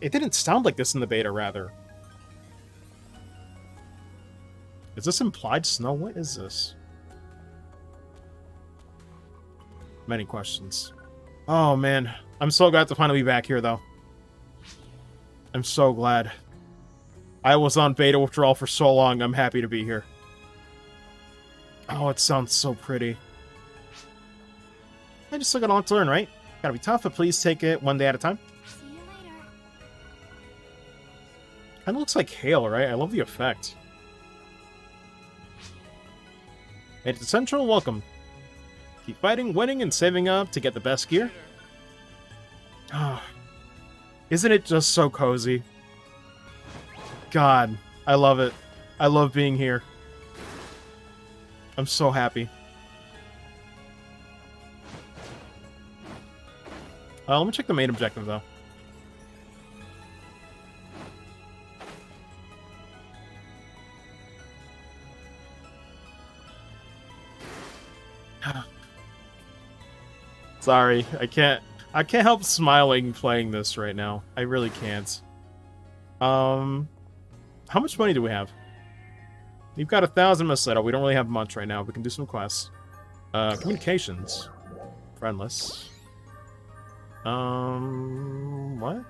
it didn't sound like this in the beta, rather. Is this implied snow? What is this? Many questions. Oh, man. I'm so glad to finally be back here, though. I'm so glad. I was on beta withdrawal for so long, I'm happy to be here. Oh, it sounds so pretty. I just still got a lot to learn, right? Gotta be tough, but please take it one day at a time. See you later. Kinda looks like hail, right? I love the effect. Made it to Central, welcome. Keep fighting, winning, and saving up to get the best gear. Ah, isn't it just so cozy? God, I love it. I love being here. I'm so happy. Let me check the main objective, though. Sorry, I can't help smiling playing this right now. I really can't. How much money do we have? We've got 1,000 Macedo. We don't really have much right now. We can do some quests. Communications. Friendless. What?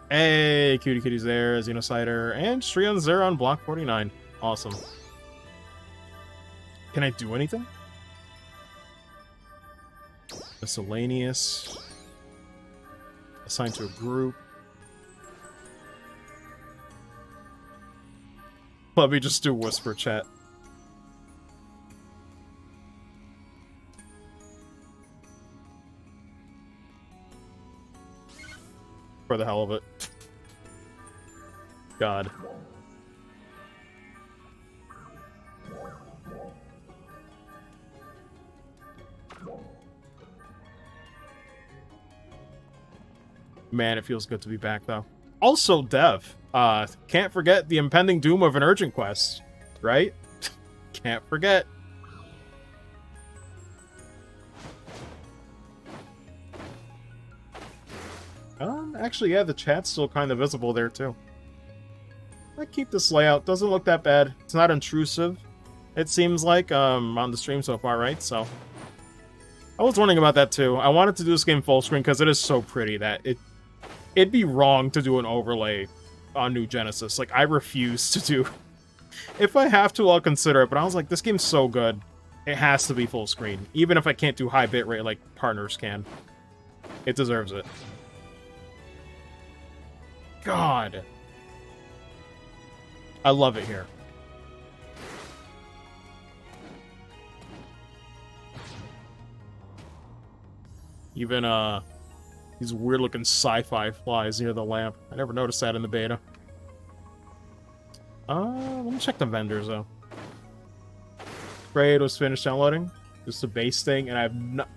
Hey, Cutie Kitty's there, Xenocider, and Shrion Zero on block 49. Awesome. Can I do anything? Miscellaneous. Assigned to a group. Let me just do whisper chat. For the hell of it. God. Man, it feels good to be back, though. Also, Dev. Can't forget the impending doom of an urgent quest, right? Can't forget. Actually, yeah, the chat's still kind of visible there, too. I keep this layout. Doesn't look that bad. It's not intrusive, it seems like, on the stream so far, right? So, I was wondering about that, too. I wanted to do this game full screen because it is so pretty that it'd be wrong to do an overlay on New Genesis. Like, I refuse to do... If I have to, I'll consider it, but I was like, this game's so good. It has to be full screen. Even if I can't do high bitrate like partners can. It deserves it. God. I love it here. Even, these weird-looking sci-fi flies near the lamp. I never noticed that in the beta. Let me check the vendors, though. Trade was finished downloading. Just a base thing, and I have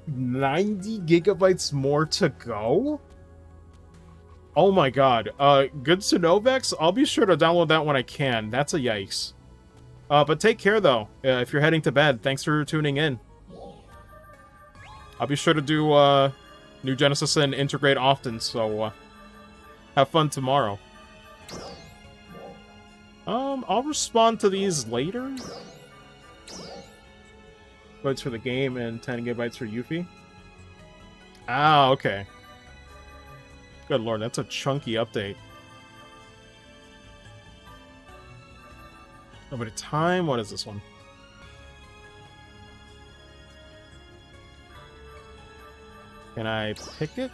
90 gigabytes more to go? Oh my god. Good to know, Vex. I'll be sure to download that when I can. That's a yikes. But take care, though. If you're heading to bed, thanks for tuning in. I'll be sure to do, New Genesis and integrate often, so, have fun tomorrow. I'll respond to these later. Bytes for the game and 10 gigabytes for Yuffie. Ah, okay. Good lord, that's a chunky update. Limited time? What is this one? Can I pick it?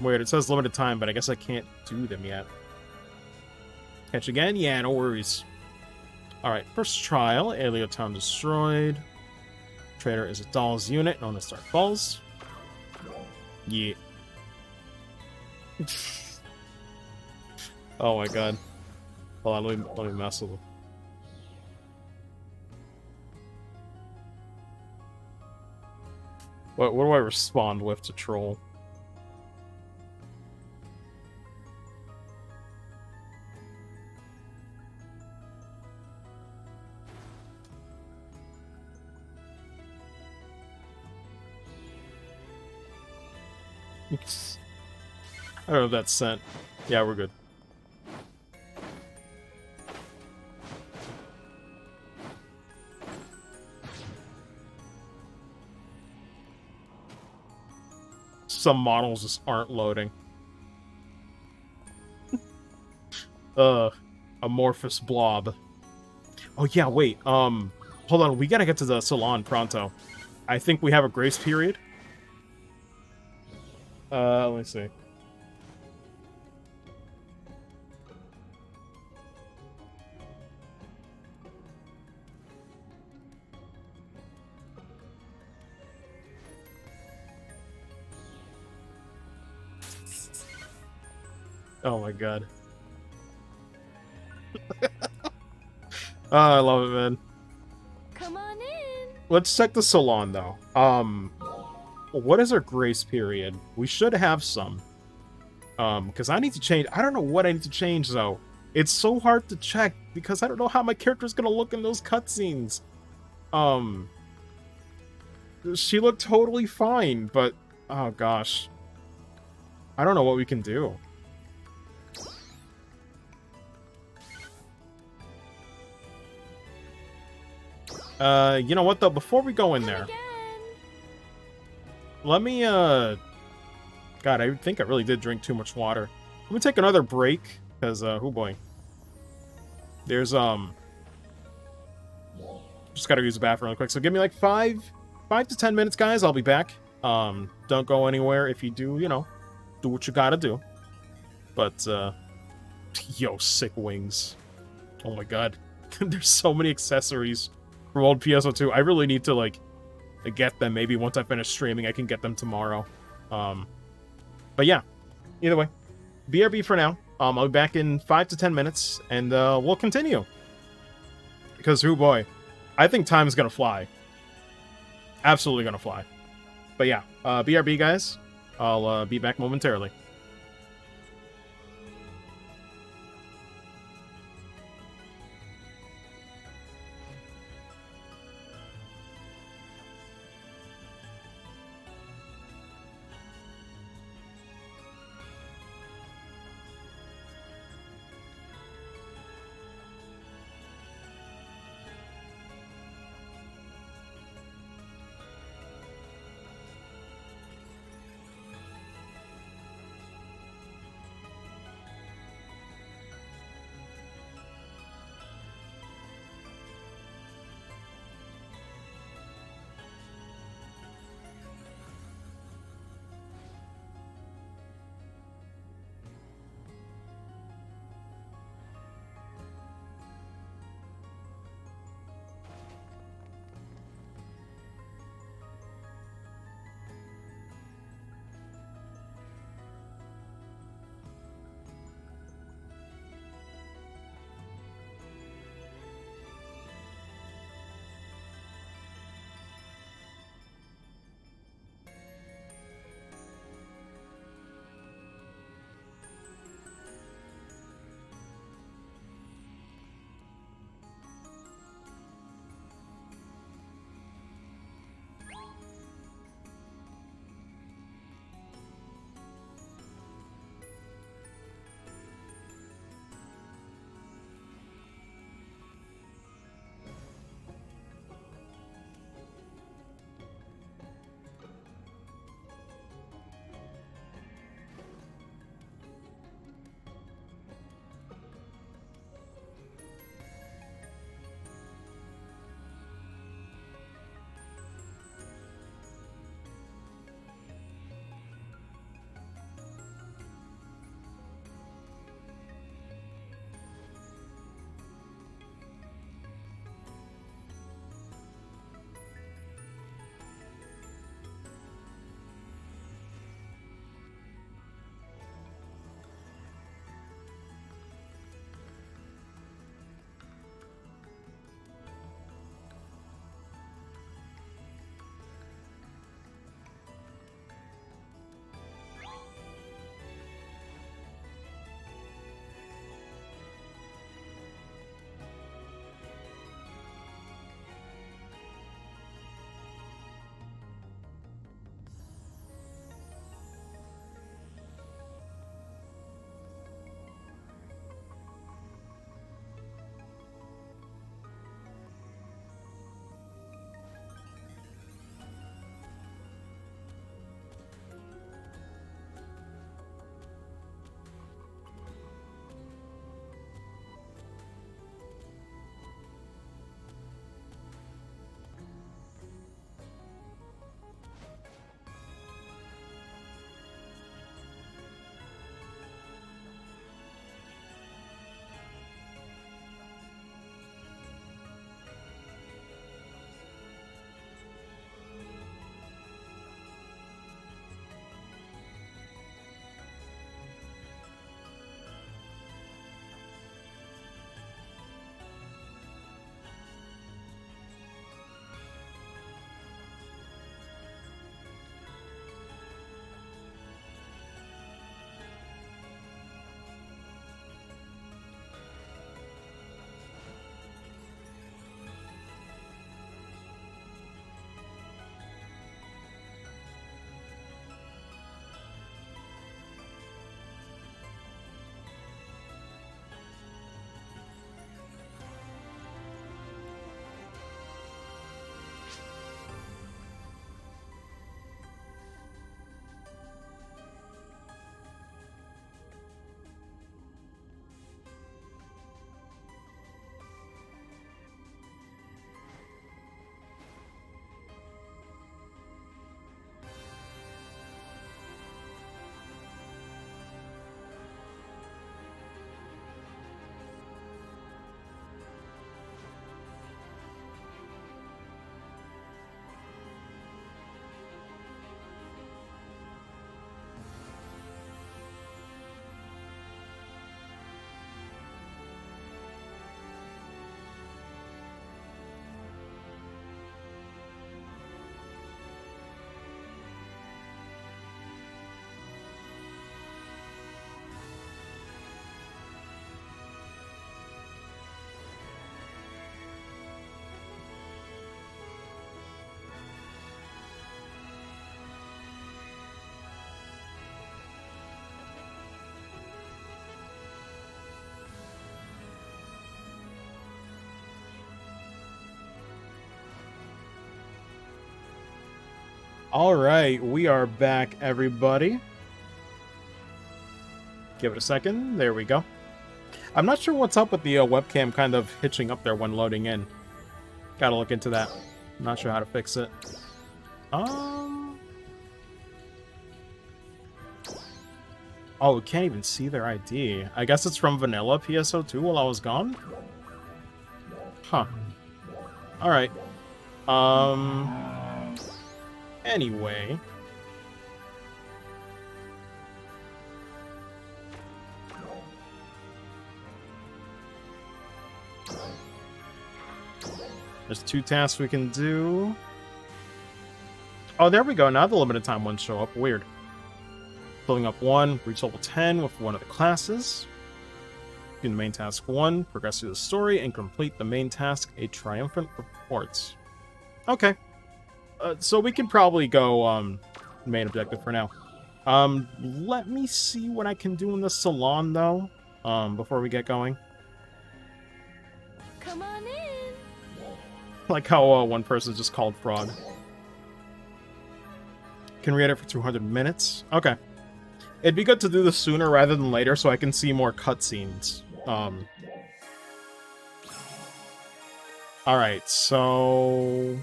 Wait, it says limited time, but I guess I can't do them yet. Catch again? Yeah, no worries. Alright, first trial. Aleo Town destroyed. Trader is a Doll's unit known as Dark Falls. Yeah. Oh my god. Hold on, let me mess with them. What do I respond with to troll? I don't know if that's sent. Yeah, we're good. Some models just aren't loading. Amorphous blob. Oh yeah, wait, hold on, we gotta get to the salon pronto. I think we have a grace period. Let me see. Oh my god. Oh, I love it, man. Come on in. Let's check the salon, though. What is our grace period? We should have some. Because I need to change. I don't know what I need to change, though. It's so hard to check because I don't know how my character's gonna look in those cutscenes. She looked totally fine, but oh gosh, I don't know what we can do. You know what though? Before we go in there, let me God, I think I really did drink too much water. Let me take another break, because, oh boy. There's, just gotta use the bathroom real quick. So give me like 5 to 10 minutes, guys. I'll be back. Don't go anywhere. If you do, you know, do what you gotta do. But, yo, sick wings. Oh my god. There's so many accessories from old PSO2. I really need to, like, get them. Maybe once I finish streaming, I can get them tomorrow. But yeah, either way, BRB for now. I'll be back in 5 to 10 minutes, and we'll continue. Because, oh boy, I think time is gonna fly. Absolutely gonna fly. But yeah, BRB, guys. I'll be back momentarily. All right, we are back, everybody. Give it a second. There we go. I'm not sure what's up with the webcam kind of hitching up there when loading in. Gotta look into that. Not sure how to fix it. Oh, we can't even see their ID. I guess it's from vanilla PSO2 while I was gone? Huh. Alright. Anyway. There's 2 tasks we can do. Oh, there we go. Now the limited time ones show up. Weird. Filling up 1, reach level 10 with one of the classes. Do the main task 1, progress through the story, and complete the main task, a triumphant report. Okay. So we can probably go main objective for now. Let me see what I can do in the salon, though, before we get going. Come on in. Like how one person just called fraud. Can read it for 200 minutes. Okay. It'd be good to do this sooner rather than later so I can see more cutscenes. Alright, so...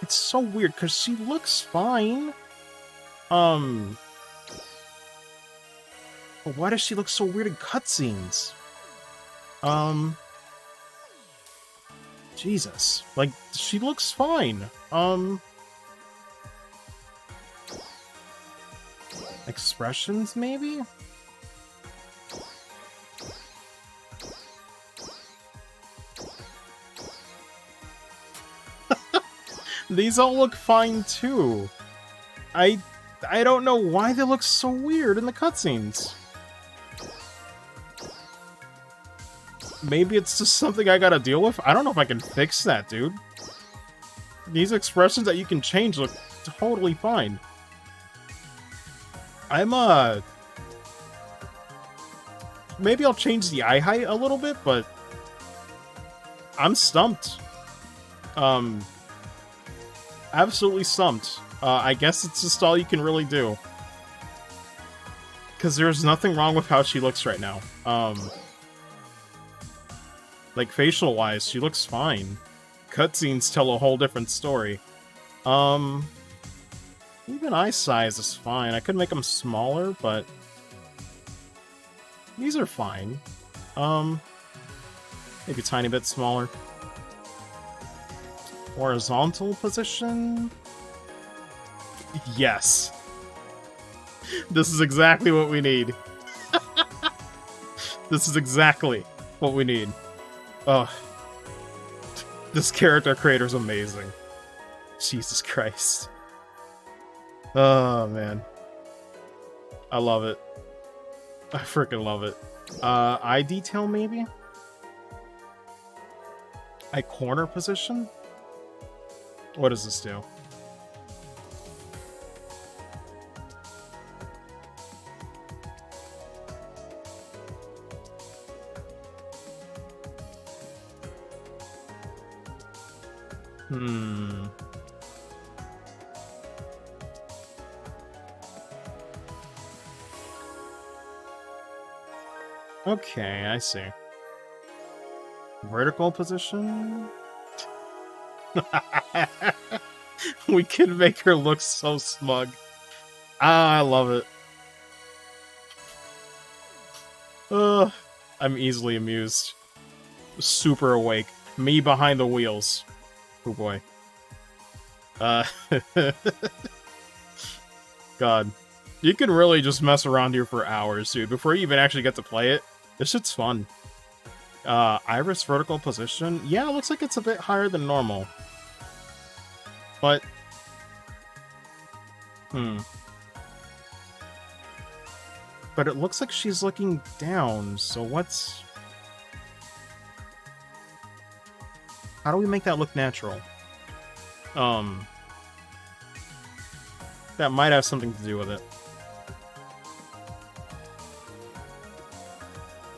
It's so weird, because she looks fine. But why does she look so weird in cutscenes? Jesus. Like, she looks fine. Expressions, maybe? These all look fine, too. I don't know why they look so weird in the cutscenes. Maybe it's just something I gotta deal with? I don't know if I can fix that, dude. These expressions that you can change look totally fine. Maybe I'll change the eye height a little bit, but... I'm stumped. Absolutely stumped. I guess it's just all you can really do. Because there's nothing wrong with how she looks right now. Like, facial-wise, she looks fine. Cutscenes tell a whole different story. Even eye size is fine. I could make them smaller, but... These are fine. Maybe a tiny bit smaller. Horizontal position? Yes. This is exactly what we need. This is exactly what we need. Ugh. This character creator's amazing. Jesus Christ. Oh, man. I love it. I freaking love it. Eye detail, maybe? Eye corner position? What does this do? Okay, I see. Vertical position? We can make her look so smug. Ah, I love it. I'm easily amused. Super awake. Me behind the wheels. Oh boy. God. You can really just mess around here for hours, dude. Before you even actually get to play it, this shit's fun. Iris vertical position? Yeah, it looks like it's a bit higher than normal. But... But it looks like she's looking down, so what's... How do we make that look natural? That might have something to do with it.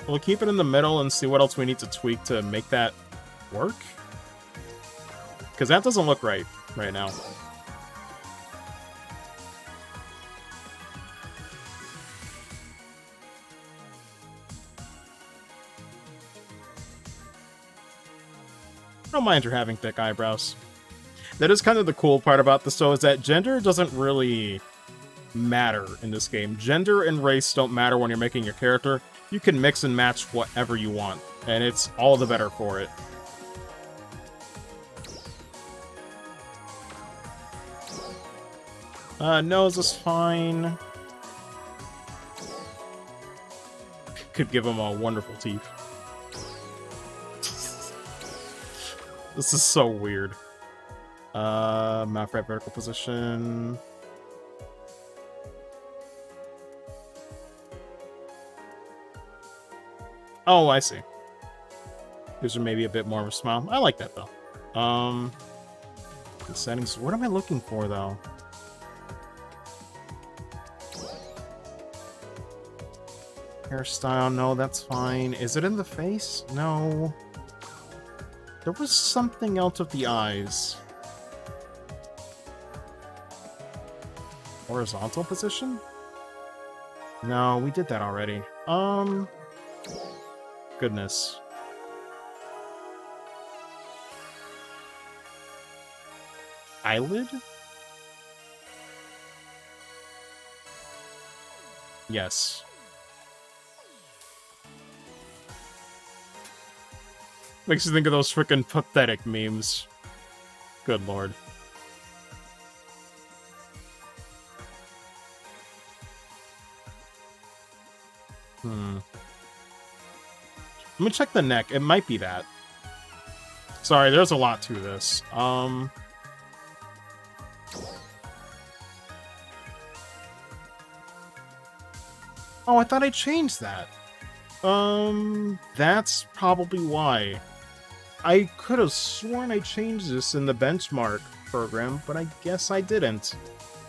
We'll keep it in the middle and see what else we need to tweak to make that work. Because that doesn't look right now. I don't mind her having thick eyebrows. That is kind of the cool part about this, though, is that gender doesn't really matter in this game. Gender and race don't matter when you're making your character. You can mix and match whatever you want, and it's all the better for it. Nose is fine. Could give him a wonderful teeth. This is so weird. Mouth right vertical position. Oh, I see. Gives her maybe a bit more of a smile. I like that, though. The settings. What am I looking for, though? Hairstyle. No, that's fine. Is it in the face? No. There was something else with the eyes. Horizontal position? No, we did that already. Goodness. Eyelid? Yes. Makes you think of those freaking pathetic memes. Good lord. Let me check the neck. It might be that. Sorry, there's a lot to this. Oh, I thought I changed that. That's probably why. I could have sworn I changed this in the benchmark program, but I guess I didn't.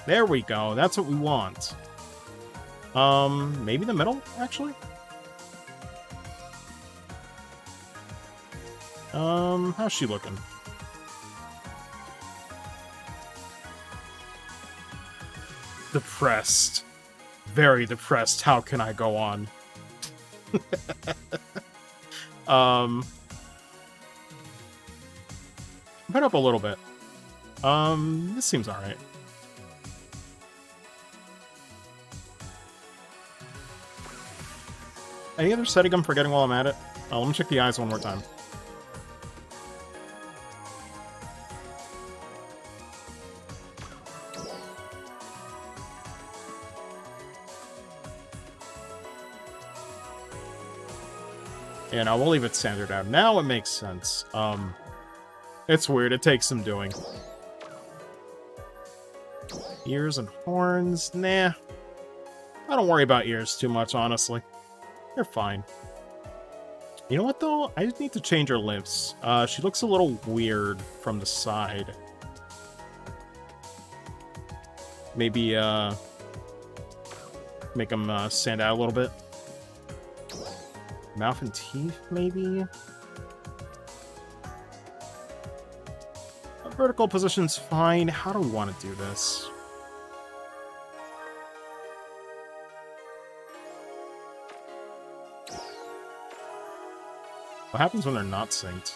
There we go. That's what we want. Maybe the middle, actually? How's she looking? Depressed. Very depressed. How can I go on? Put up a little bit. This seems alright. Any other setting I'm forgetting while I'm at it? Let me check the eyes one more time. Yeah, no, we'll leave it standard out. Now it makes sense. It's weird. It takes some doing. Ears and horns? Nah. I don't worry about ears too much, honestly. They're fine. You know what, though? I just need to change her lips. She looks a little weird from the side. Maybe, make them, stand out a little bit. Mouth and teeth, maybe? A vertical position's fine. How do we want to do this? What happens when they're not synced?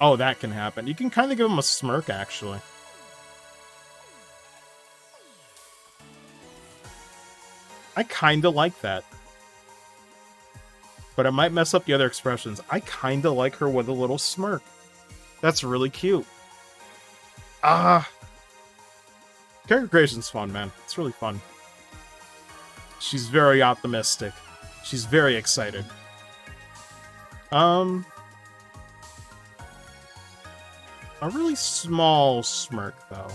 Oh, that can happen. You can kind of give them a smirk, actually. I kind of like that. But it might mess up the other expressions. I kind of like her with a little smirk. That's really cute. Character creation's fun, man. It's really fun. She's very optimistic. She's very excited. A really small smirk, though.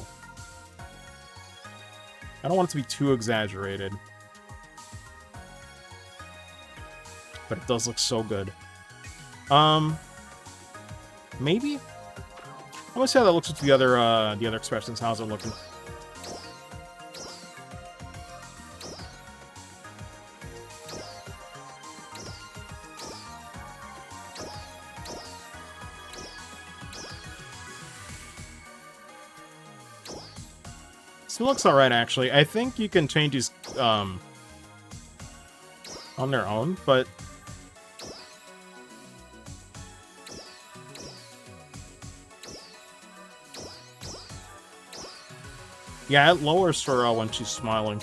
I don't want it to be too exaggerated. But it does look so good. Maybe? I want to see how that looks with the other expressions. How's it looking? So it looks alright, actually. I think you can change these, on their own, but... Yeah, it lowers her when she's smiling.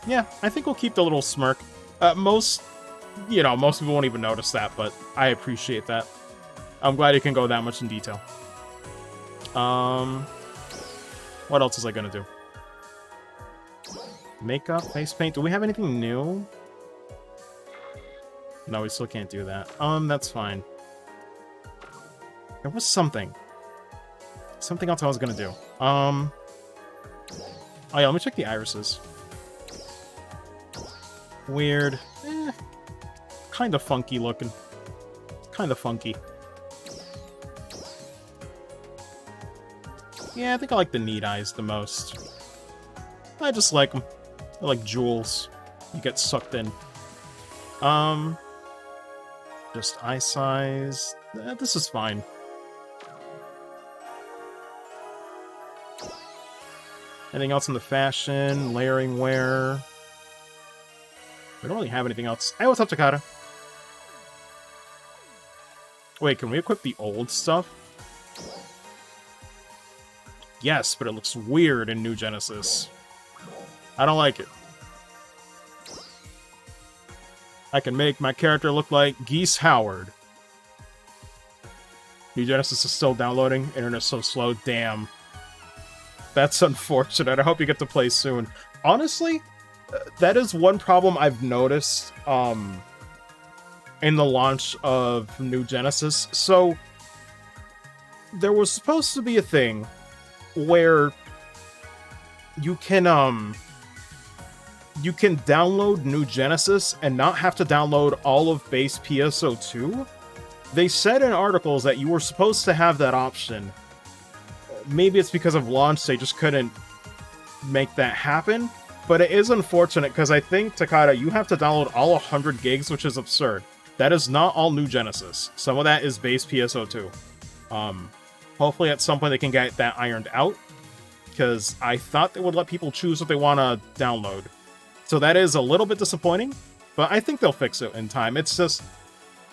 Yeah, I think we'll keep the little smirk. Most people won't even notice that, but I appreciate that. I'm glad you can go that much in detail. What else is I gonna do? Makeup, face paint. Do we have anything new? No, we still can't do that. That's fine. There was something. Something else I was gonna do. Oh yeah, let me check the irises. Weird. Kind of funky looking. Kind of funky. Yeah, I think I like the neat eyes the most. I just like them. They're like jewels. You get sucked in. Just eye size. This is fine. Anything else in the fashion? Layering wear? We don't really have anything else. Hey, what's up, Takata? Wait, can we equip the old stuff? Yes, but it looks weird in New Genesis. I don't like it. I can make my character look like Geese Howard. New Genesis is still downloading. Internet's so slow. Damn. That's unfortunate. I hope you get to play soon. Honestly, that is one problem I've noticed in the launch of New Genesis. So, there was supposed to be a thing where you can download New Genesis and not have to download all of base PSO2. They said in articles that you were supposed to have that option. Maybe it's because of launch, they just couldn't make that happen. But it is unfortunate, because I think, Takata, you have to download all 100 gigs, which is absurd. That is not all New Genesis. Some of that is base PSO2. Hopefully at some point they can get that ironed out, because I thought they would let people choose what they want to download. So that is a little bit disappointing, but I think they'll fix it in time. It's just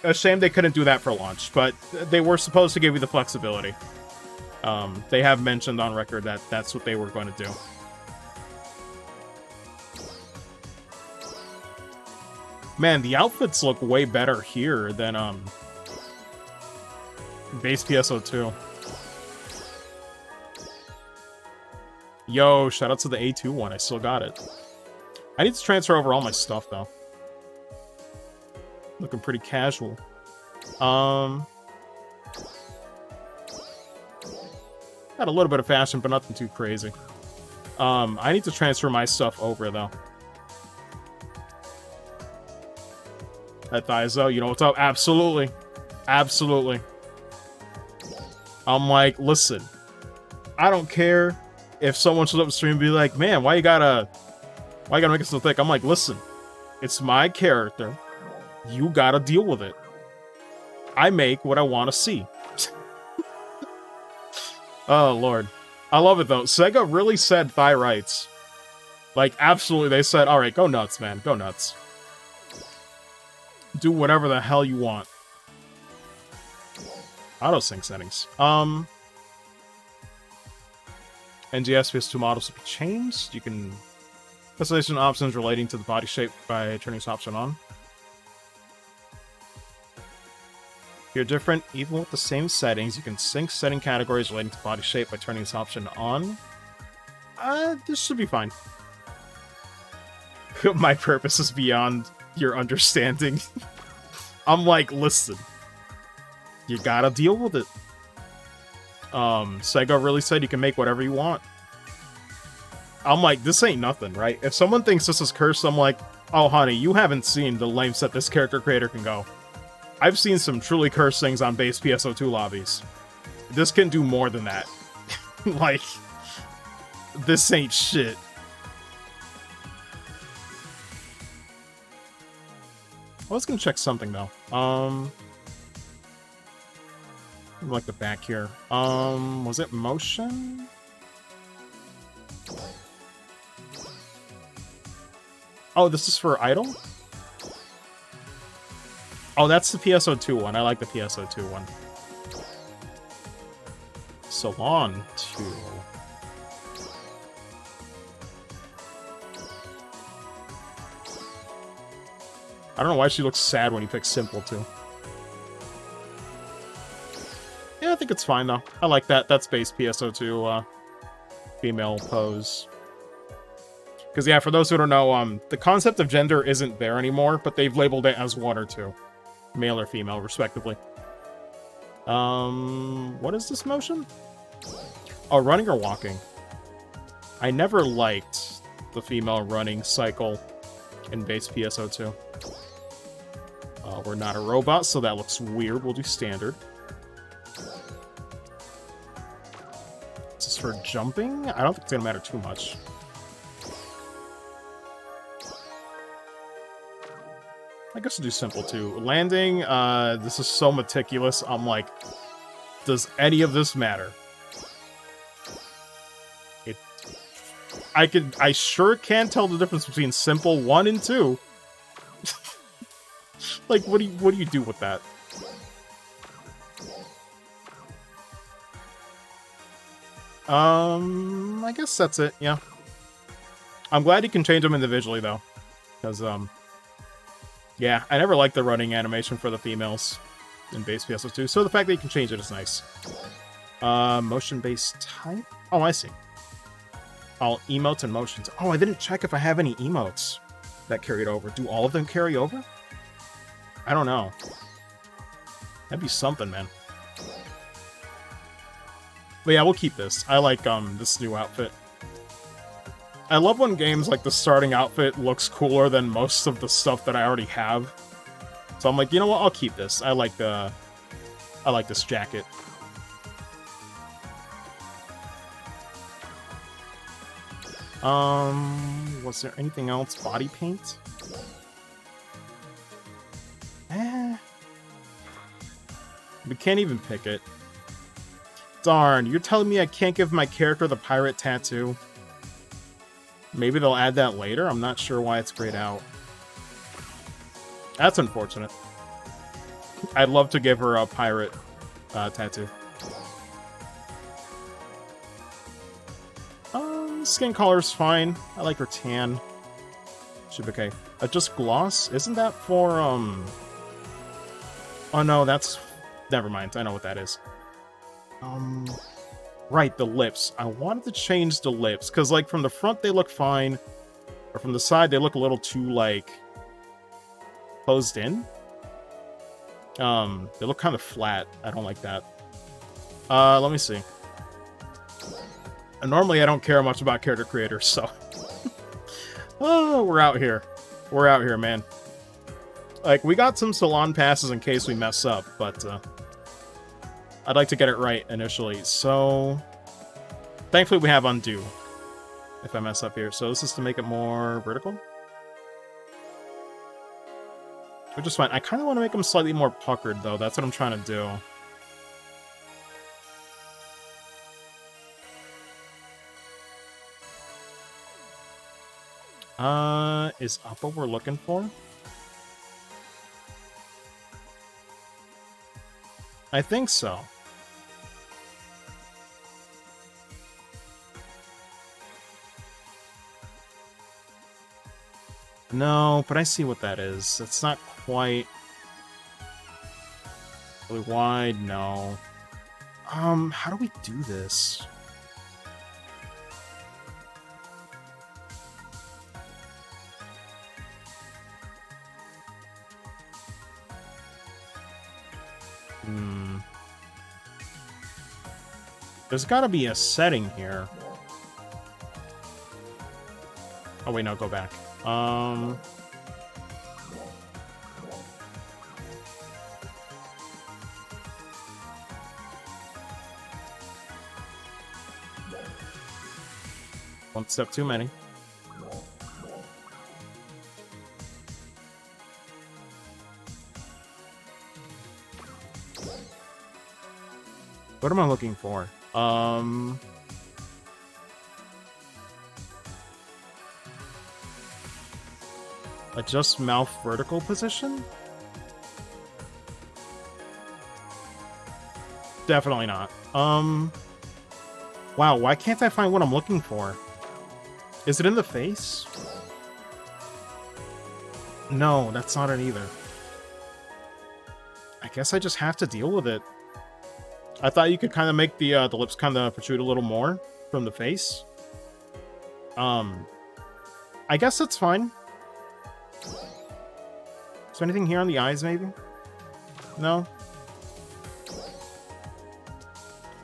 a shame they couldn't do that for launch, but they were supposed to give you the flexibility. They have mentioned on record that that's what they were going to do. Man, the outfits look way better here than base PSO2. Yo, shout out to the A2 one. I still got it. I need to transfer over all my stuff, though. Looking pretty casual. Got a little bit of fashion, but nothing too crazy. I need to transfer my stuff over, though. At Thaizo, you know what's up? Absolutely. Absolutely. I'm like, listen. I don't care if someone shows up the stream and be like, man, why you gotta make it so thick? I'm like, listen. It's my character. You gotta deal with it. I make what I want to see. Oh, Lord. I love it, though. Sega really said thigh rights. Like, absolutely, they said, alright, go nuts, man. Go nuts. Do whatever the hell you want. Auto-sync settings. NGS PS2 models will be changed. You can... Customization options relating to the body shape by turning this option on. You're different, even with the same settings. You can sync setting categories relating to body shape by turning this option on. This should be fine. My purpose is beyond your understanding. I'm like, listen. You gotta deal with it. Sega really said you can make whatever you want. I'm like, this ain't nothing, right? If someone thinks this is cursed, I'm like, oh, honey, you haven't seen the lengths that this character creator can go. I've seen some truly cursed things on base PSO2 lobbies. This can do more than that. Like, this ain't shit. I was gonna check something, though. like the back here. Was it motion? Oh, this is for idle? Oh, that's the PSO2 one. I like the PSO2 one. Salon 2. I don't know why she looks sad when you pick Simple, too. Yeah, I think it's fine, though. I like that. That's base PSO2, female pose. Because, yeah, for those who don't know, the concept of gender isn't there anymore, but they've labeled it as one or two. Male or female, respectively. What is this motion? Oh, running or walking? I never liked the female running cycle in base PSO2. We're not a robot, so that looks weird. We'll do standard. This is for jumping? I don't think it's gonna matter too much. I guess we'll do simple too. Landing, this is so meticulous. I'm like, does any of this matter? I sure can tell the difference between simple 1 and 2. Like, what do you do with that? I guess that's it, yeah. I'm glad you can change them individually, though. Because, yeah, I never liked the running animation for the females in base PSO2, so the fact that you can change it is nice. Motion-based type? Oh, I see. All emotes and motions. Oh, I didn't check if I have any emotes that carried over. Do all of them carry over? I don't know. That'd be something, man. But yeah, we'll keep this. I like this new outfit. I love when games like the starting outfit looks cooler than most of the stuff that I already have. So I'm like, you know what? I'll keep this. I like this jacket. Was there anything else? Body paint? We can't even pick it. Darn, you're telling me I can't give my character the pirate tattoo? Maybe they'll add that later? I'm not sure why it's grayed out. That's unfortunate. I'd love to give her a pirate tattoo. Skin color's fine. I like her tan. Should be okay. Just gloss? Isn't that for, Oh no, that's... Never mind, I know what that is. Right, the lips. I wanted to change the lips, because, like, from the front they look fine, or from the side they look a little too, like, closed in. They look kind of flat. I don't like that. Let me see. And normally I don't care much about character creators, so... Oh, we're out here. We're out here, man. Like, we got some salon passes in case we mess up, but, I'd like to get it right initially, so... Thankfully we have undo, if I mess up here. So this is to make it more vertical? Which is fine. I kind of want to make them slightly more puckered, though. That's what I'm trying to do. Is up what we're looking for? I think so. No, but I see what that is. It's not quite really wide, no. How do we do this? There's gotta be a setting here. Oh wait, no, go back. One step too many. What am I looking for? Adjust mouth vertical position? Definitely not. Wow, why can't I find what I'm looking for? Is it in the face? No, that's not it either. I guess I just have to deal with it. I thought you could kind of make the lips kind of protrude a little more from the face. I guess that's fine. Is there anything here on the eyes, maybe? No?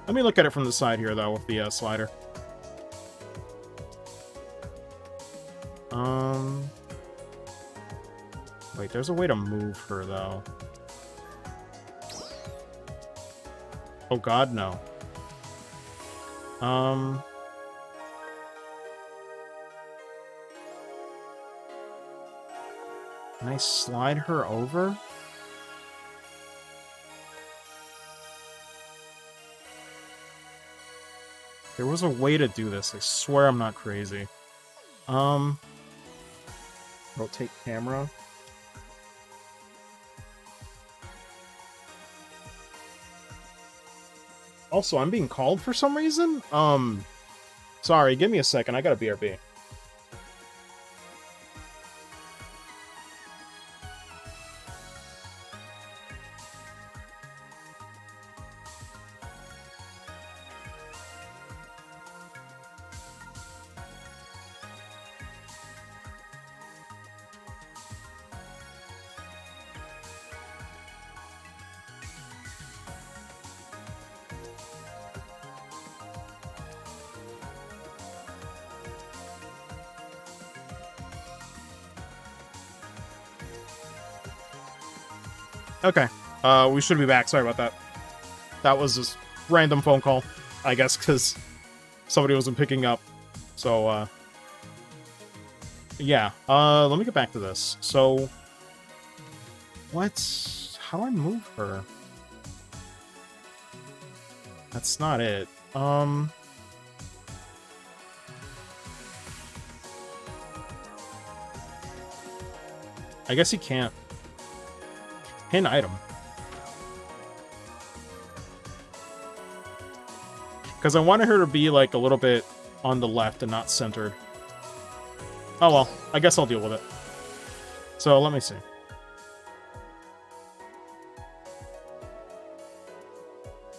Let me look at it from the side here, though, with the slider. Wait, there's a way to move her, though. Oh god, no. Can I slide her over? There was a way to do this. I swear I'm not crazy. Rotate camera. Also, I'm being called for some reason? Sorry, give me a second. I got a BRB. Okay. We should be back. Sorry about that. That was just random phone call, I guess, because somebody wasn't picking up. So, yeah. Let me get back to this. So, how do I move her? That's not it. I guess you can't. Pin item. Because I wanted her to be, like, a little bit on the left and not centered. Oh well, I guess I'll deal with it. So, let me see.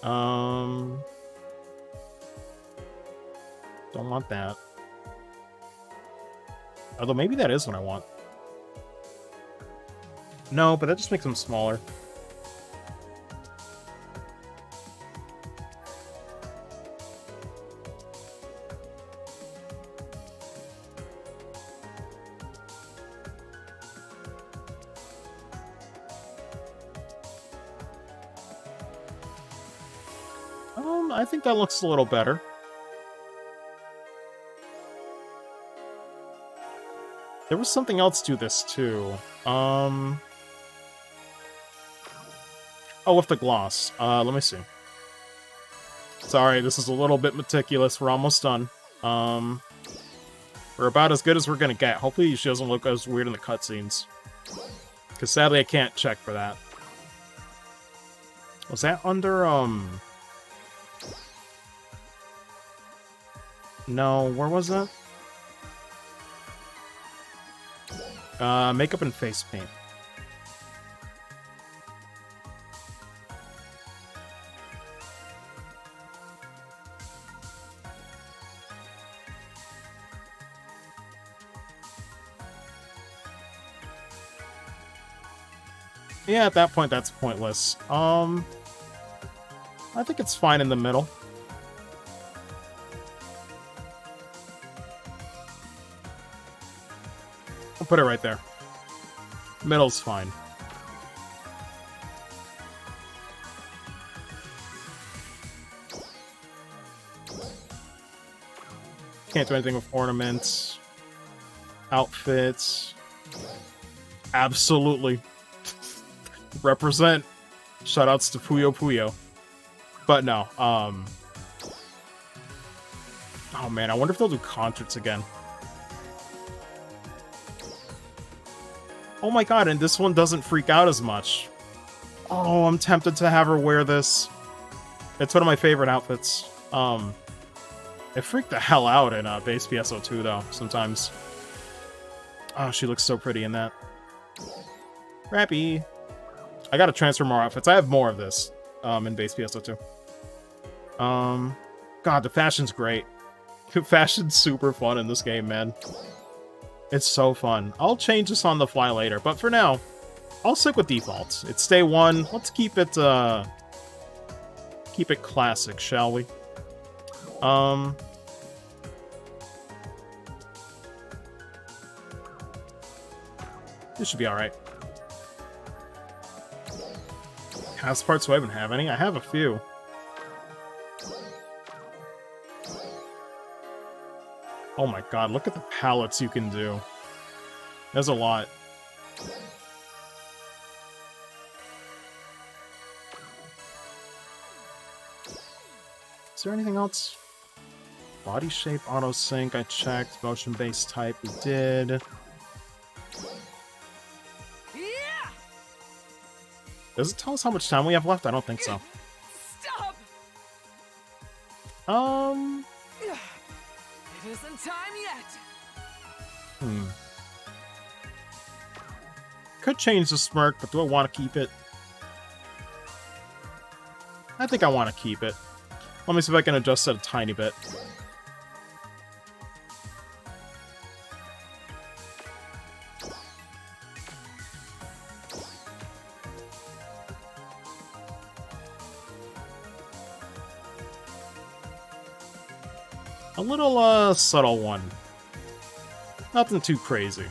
Don't want that. Although, maybe that is what I want. No, but that just makes them smaller. I think that looks a little better. There was something else to this, too. Oh, with the gloss. Let me see. Sorry, this is a little bit meticulous. We're almost done. We're about as good as we're gonna get. Hopefully she doesn't look as weird in the cutscenes. Because sadly I can't check for that. Was that under, No, where was that? Makeup and face paint. Yeah, at that point, that's pointless. I think it's fine in the middle. I'll put it right there. Middle's fine. Can't do anything with ornaments. Outfits. Absolutely. Represent. Shoutouts to Puyo Puyo. But no, oh man, I wonder if they'll do concerts again. Oh my god, and this one doesn't freak out as much. Oh, I'm tempted to have her wear this. It's one of my favorite outfits. It freaked the hell out in base PSO2 though, sometimes. Oh, she looks so pretty in that. Rappy. I gotta transfer more outfits. I have more of this in base PSO2. God, the fashion's great. The fashion's super fun in this game, man. It's so fun. I'll change this on the fly later, but for now, I'll stick with defaults. It's day one. Let's keep it classic, shall we? This should be alright. House parts, do I even have any? I have a few. Oh my god, look at the palettes you can do. There's a lot. Is there anything else? Body shape, auto sync, I checked. Motion based type, we did. Yeah! Does it tell us how much time we have left? I don't think so. Stop! It isn't time yet. Could change the smirk, but do I want to keep it? I think I want to keep it. Let me see if I can adjust it a tiny bit. A little, subtle one. Nothing too crazy.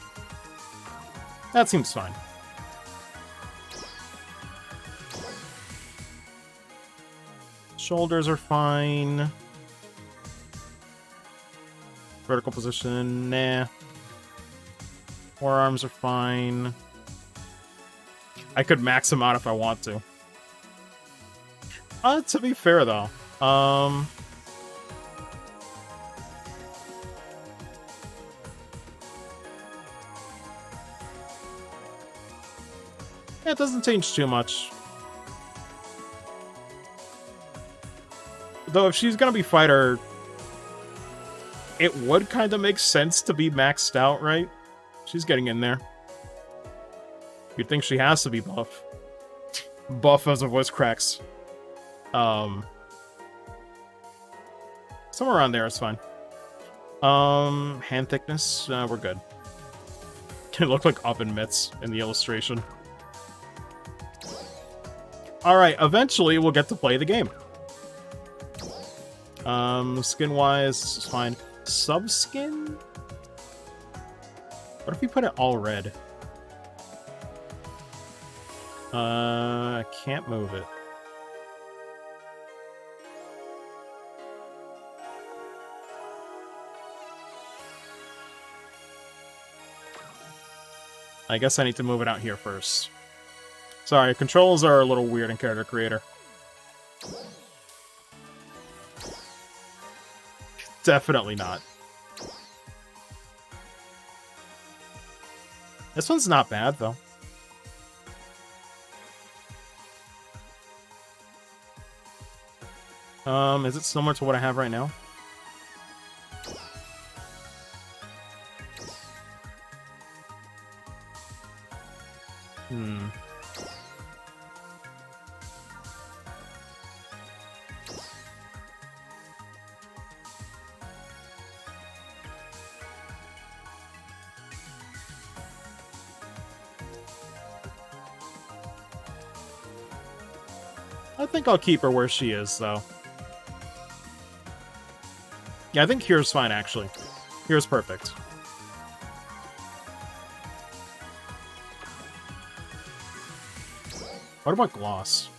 That seems fine. Shoulders are fine. Vertical position, nah. Forearms are fine. I could max them out if I want to. To be fair, though. Yeah, it doesn't change too much. Though if she's gonna be fighter, it would kind of make sense to be maxed out, right? She's getting in there. You'd think she has to be buff. Buff as her voice cracks. Somewhere around there is fine. Hand thickness, we're good. It looked like oven mitts in the illustration. Alright, eventually we'll get to play the game. Skin-wise, this is fine. Sub-skin? What if we put it all red? I can't move it. I guess I need to move it out here first. Sorry, controls are a little weird in Character Creator. Definitely not. This one's not bad, though. Is it similar to what I have right now? I think I'll keep her where she is, though. Yeah, I think here's fine, actually. Here's perfect. What about gloss?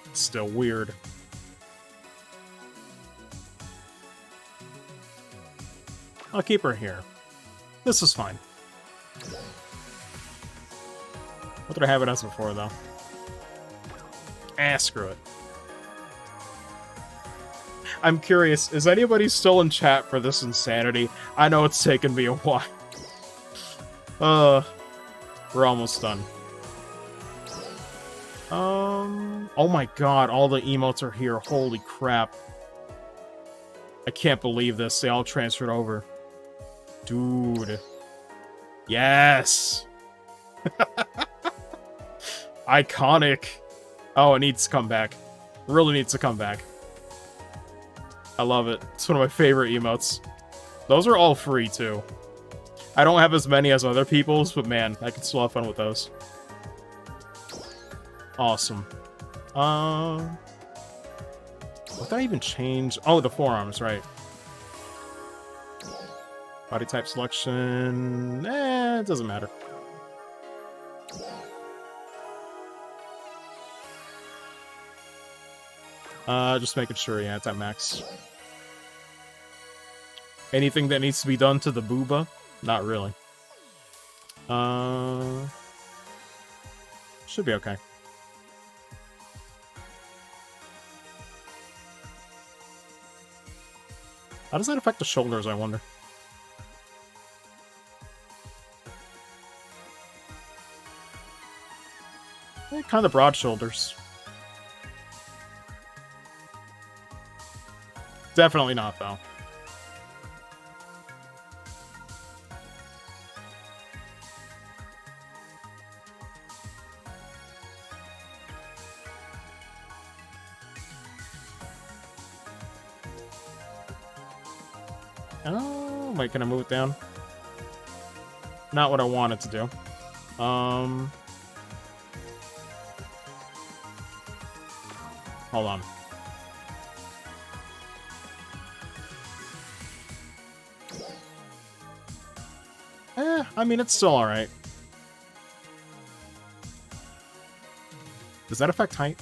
It's still weird. I'll keep her here. This is fine. What did I have it as before, though? Screw it. I'm curious, is anybody still in chat for this insanity? I know it's taken me a while. We're almost done. Oh my god, all the emotes are here. Holy crap. I can't believe this. They all transferred over. Dude. Yes! Iconic. Oh, it needs to come back. Really needs to come back. I love it. It's one of my favorite emotes. Those are all free, too. I don't have as many as other people's, but man, I can still have fun with those. Awesome. What did I even change? Oh, the forearms, right. Body type selection... it doesn't matter. Just making sure, yeah, it's at max. Anything that needs to be done to the booba? Not really. Should be okay. How does that affect the shoulders, I wonder? Kind of broad shoulders. Definitely not, though. Oh, wait, can I move it down? Not what I wanted to do. Hold on. I mean, it's still alright. Does that affect height?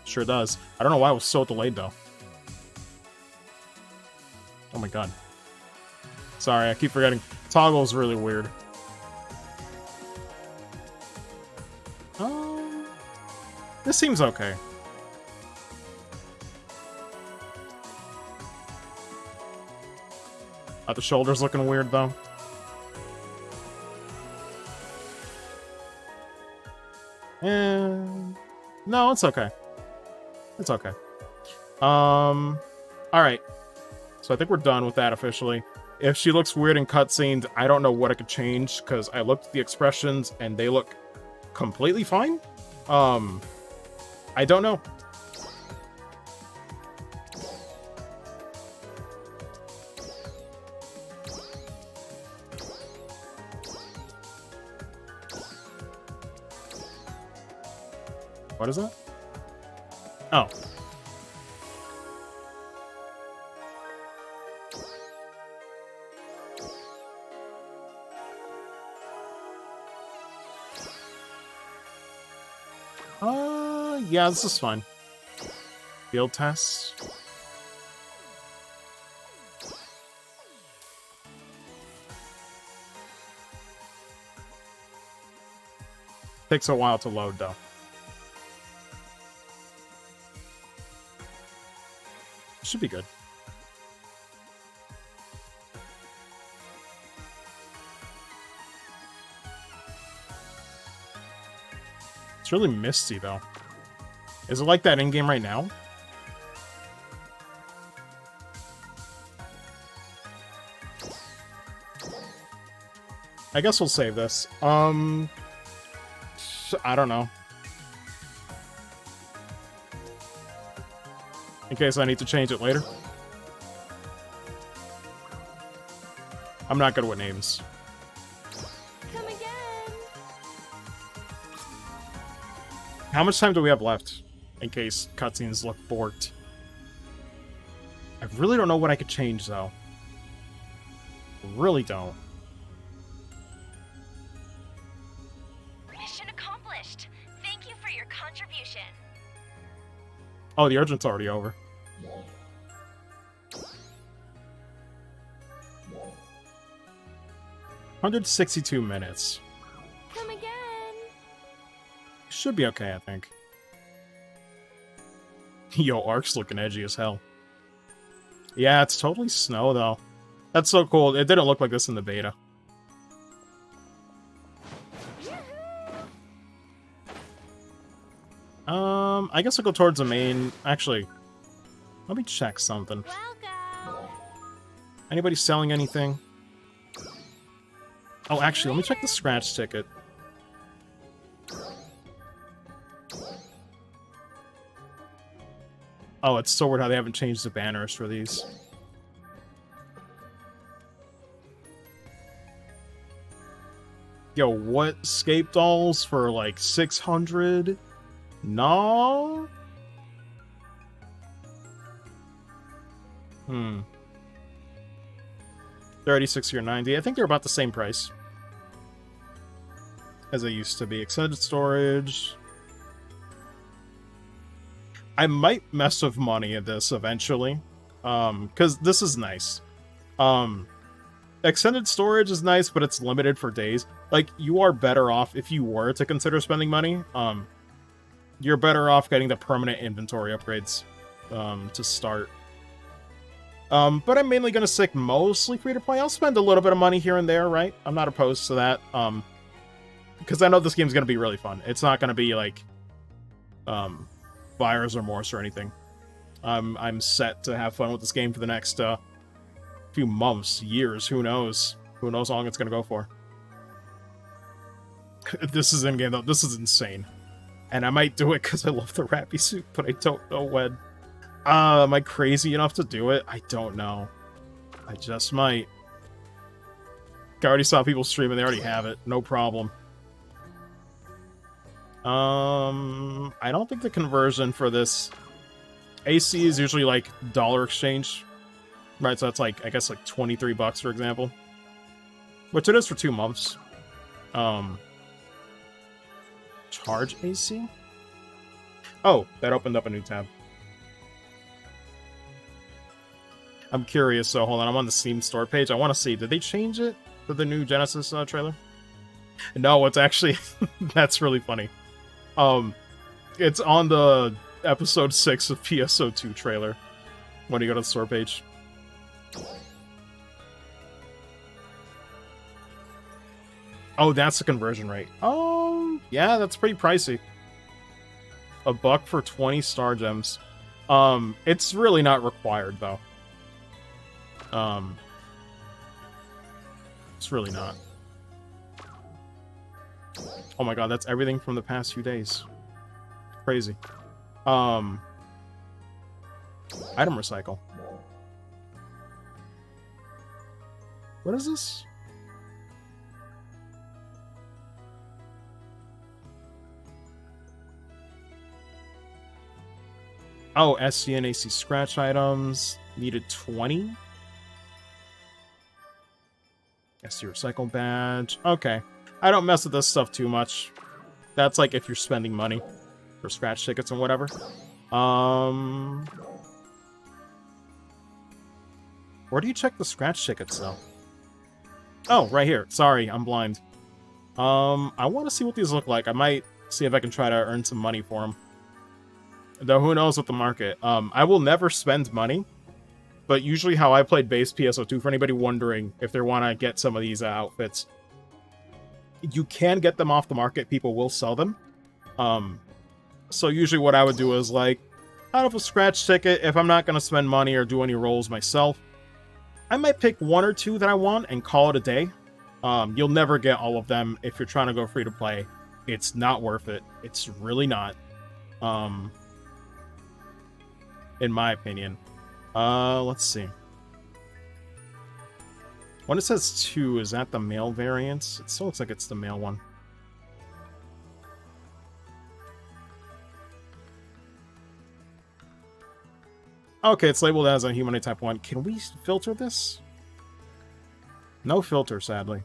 Sure does. I don't know why it was so delayed, though. Oh my god. Sorry, I keep forgetting. Toggle's really weird. This seems okay. Are the shoulders looking weird, though? No, it's okay. It's okay. Alright. So I think we're done with that officially. If she looks weird in cutscenes, I don't know what I could change, because I looked at the expressions and they look completely fine. I don't know. What is that? Oh. Yeah, this is fine. Field tests. Takes a while to load, though. Should be good. It's really misty, though. Is it like that in-game right now? I guess we'll save this. I don't know. In case I need to change it later. I'm not good with names. Come again. How much time do we have left? In case cutscenes look borked. I really don't know what I could change, though. Really don't. Mission accomplished. Thank you for your contribution. Oh, the urgent's already over. 162 minutes. Come again. Should be okay, I think. Yo, Ark's looking edgy as hell. Yeah, it's totally snow, though. That's so cool. It didn't look like this in the beta. I guess I'll go towards the main... Actually, let me check something. Welcome. Anybody selling anything? Oh, actually, let me check the scratch ticket. Oh, it's so weird how they haven't changed the banners for these. Yo, what? Scape dolls for like 600? No? 36 or 90. I think they're about the same price as they used to be. Extended storage. I might mess with money at this eventually. Because this is nice. Extended storage is nice, but it's limited for days. Like, you are better off if you were to consider spending money. You're better off getting the permanent inventory upgrades to start. But I'm mainly going to stick mostly free-to-play. I'll spend a little bit of money here and there, right? I'm not opposed to that. Because I know this game's going to be really fun. It's not going to be, like, buyer's remorse or anything. I'm set to have fun with this game for the next few months, years, who knows? Who knows how long it's going to go for. This is in-game, though. This is insane. And I might do it because I love the Rappy suit, but I don't know when. Am I crazy enough to do it? I don't know. I just might. I already saw people streaming, they already have it. No problem. I don't think the conversion for this... AC is usually, like, dollar exchange. Right, so that's, like, I guess, like, 23 bucks, for example. Which it is for 2 months. Charge AC? Oh, that opened up a new tab. I'm curious, so hold on, I'm on the Steam store page. I want to see, did they change it for the new Genesis trailer? No, it's actually... that's really funny. It's on the episode 6 of PSO2 trailer when you go to the store page. Oh, that's the conversion rate. Oh, yeah, that's pretty pricey. $1 for 20 star gems. It's really not required, though. It's really not. Oh my god, that's everything from the past few days. Crazy. Item recycle. What is this? Oh, SC and AC scratch items. Needed 20. SC recycle badge. Okay. I don't mess with this stuff too much. That's like if you're spending money for scratch tickets and whatever. Where do you check the scratch tickets, though? Oh, right here. Sorry, I'm blind. I want to see what these look like. I might see if I can try to earn some money for them. Though who knows with the market. I will never spend money, but usually how I played base PSO2, for anybody wondering if they want to get some of these outfits, you can get them off the market. People will sell them. So usually what I would do is, like, out of a scratch ticket, if I'm not going to spend money or do any rolls myself, I might pick 1 or 2 that I want and call it a day. You'll never get all of them if you're trying to go free to play. It's not worth it. It's really not. In my opinion. Let's see. When it says 2, is that the male variant? It still looks like it's the male one. Okay, it's labeled as a Humanite Type 1. Can we filter this? No filter, sadly.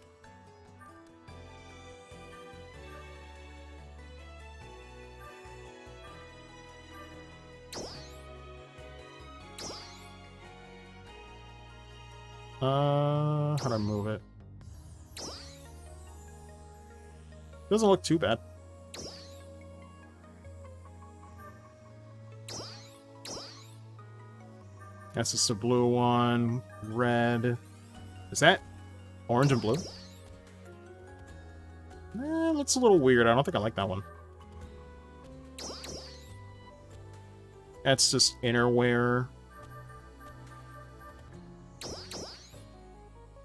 How to move it? Doesn't look too bad. That's just a blue one. Red. Is that orange and blue? Looks a little weird. I don't think I like that one. That's just innerwear.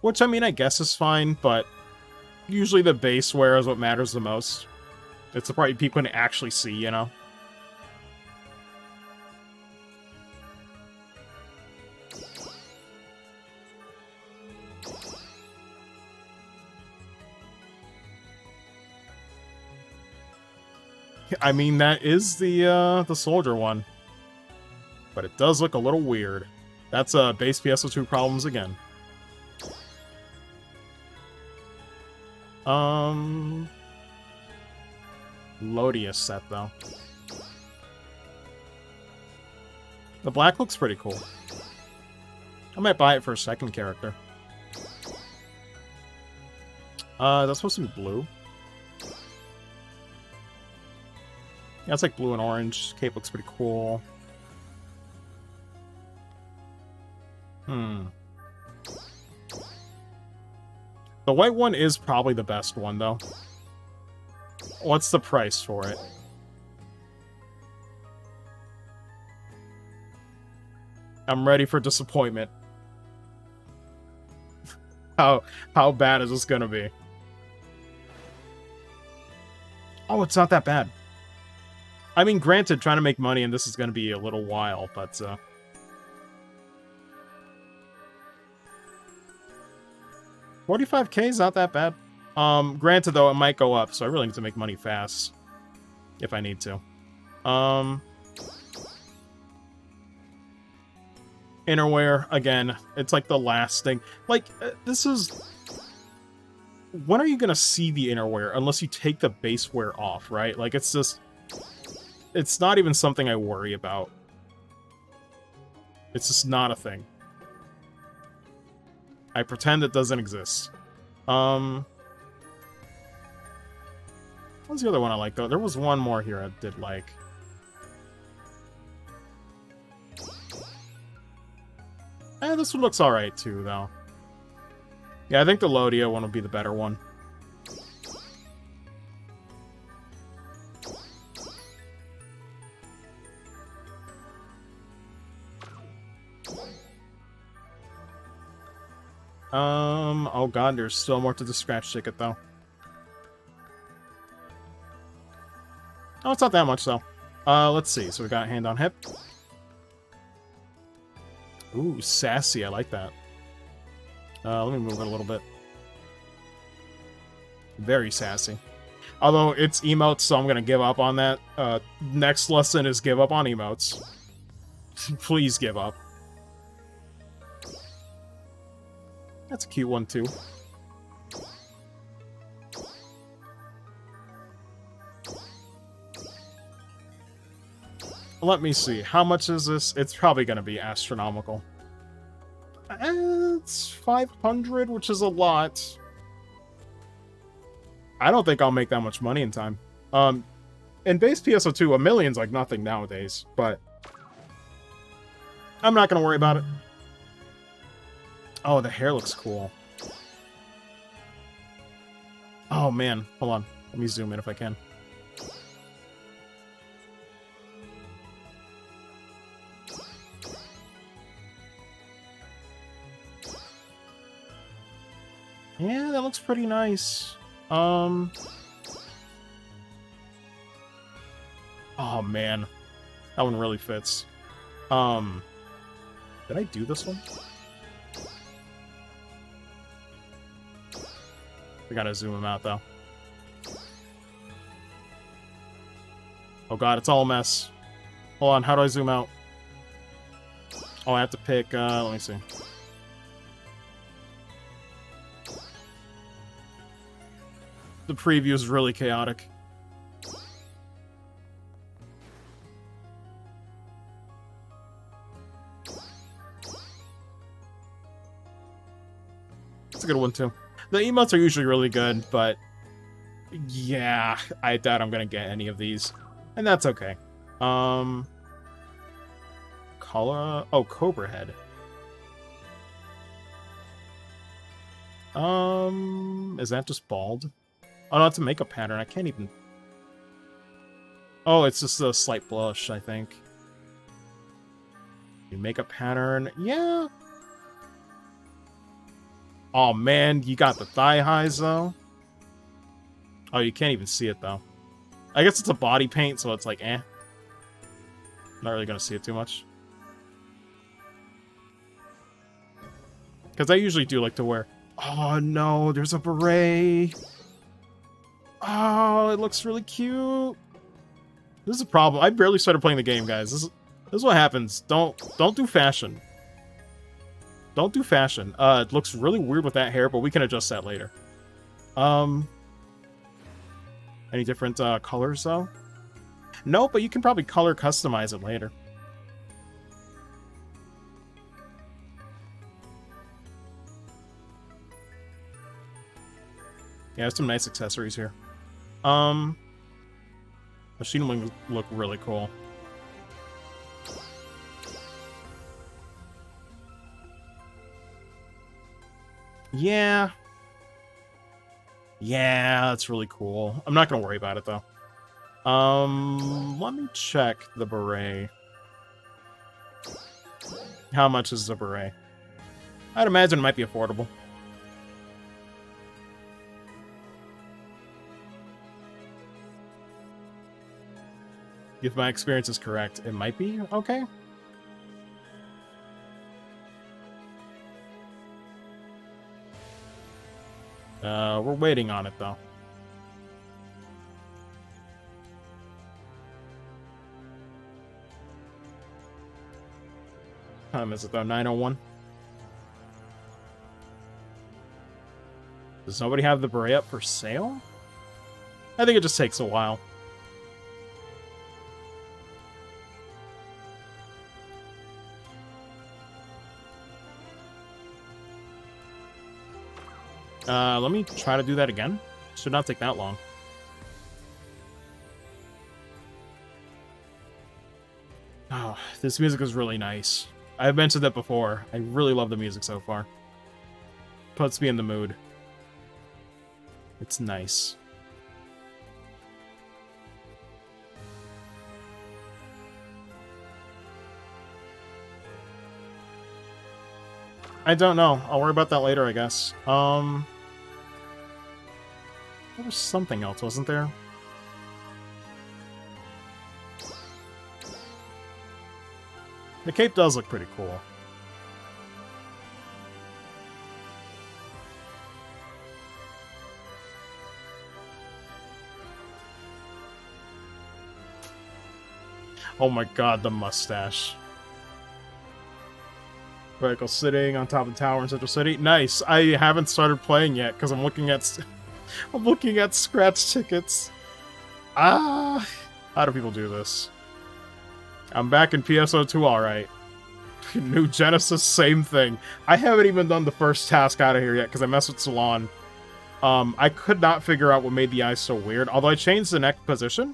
Which, I mean, I guess is fine, but usually the base wear is what matters the most. It's the part people can actually see, you know? I mean, that is the soldier one. But it does look a little weird. That's base PSO2 problems again. Lodius set, though. The black looks pretty cool. I might buy it for a second character. That's supposed to be blue. Yeah, it's like blue and orange. Cape looks pretty cool. The white one is probably the best one, though. What's the price for it? I'm ready for disappointment. How bad is this gonna be? Oh, it's not that bad. I mean, granted, trying to make money and this is gonna be a little while, but 45K is not that bad. Granted, though, it might go up, so I really need to make money fast. If I need to. Innerwear, again, it's like the last thing. Like, this is... When are you gonna see the innerwear unless you take the base wear off, right? Like, it's just... It's not even something I worry about. It's just not a thing. I pretend it doesn't exist. What's the other one I like, though? There was one more here I did like. This one looks alright, too, though. Yeah, I think the Lodia one would be the better one. Oh god, there's still more to the scratch ticket, though. Oh, it's not that much, though. Let's see. So we got hand on hip. Ooh, sassy. I like that. Let me move it a little bit. Very sassy. Although it's emotes, so I'm gonna give up on that. Next lesson is give up on emotes. Please give up. That's a cute one, too. Let me see. How much is this? It's probably going to be astronomical. It's 500, which is a lot. I don't think I'll make that much money in time. In base PSO2, $1 million's like nothing nowadays, but I'm not going to worry about it. Oh, the hair looks cool. Oh, man. Hold on. Let me zoom in if I can. Yeah, that looks pretty nice. Oh, man. That one really fits. Did I do this one? We gotta zoom him out, though. Oh god, it's all a mess. Hold on, how do I zoom out? Oh, I have to pick, let me see. The preview is really chaotic. It's a good one, too. The emotes are usually really good, but yeah, I doubt I'm gonna get any of these. And that's okay. color? Oh, Cobra Head. Is that just bald? Oh, no, it's a makeup pattern. I can't even... Oh, it's just a slight blush, I think. Makeup pattern. Yeah. Oh, man, you got the thigh highs, though. Oh, you can't even see it, though. I guess it's a body paint, so it's like, eh. Not really gonna see it too much. Because I usually do like to wear... Oh, no, there's a beret. Oh, it looks really cute. This is a problem. I barely started playing the game, guys. This is what happens. Don't do fashion. Don't do fashion. It looks really weird with that hair, but we can adjust that later. Any different colors, though? No, but you can probably color customize it later. Yeah, there's some nice accessories here. Machine wings look really cool. Yeah. Yeah, that's really cool. I'm not gonna worry about it, though. Let me check the beret. How much is the beret? I'd imagine it might be affordable. If my experience is correct, it might be okay. We're waiting on it, though. What time is it, though? 9:01? Does nobody have the beret up for sale? I think it just takes a while. Let me try to do that again. Should not take that long. Oh, this music is really nice. I've mentioned that before. I really love the music so far. Puts me in the mood. It's nice. I don't know. I'll worry about that later, I guess. There was something else, wasn't there? The cape does look pretty cool. Oh my god, the mustache. Vehicle sitting on top of the tower in Central City. Nice. I haven't started playing yet because I'm looking at I'm looking at scratch tickets. Ah, how do people do this? I'm back in PSO2, alright. New Genesis, same thing. I haven't even done the first task out of here yet because I messed with Salon. I could not figure out what made the eyes so weird. Although I changed the neck position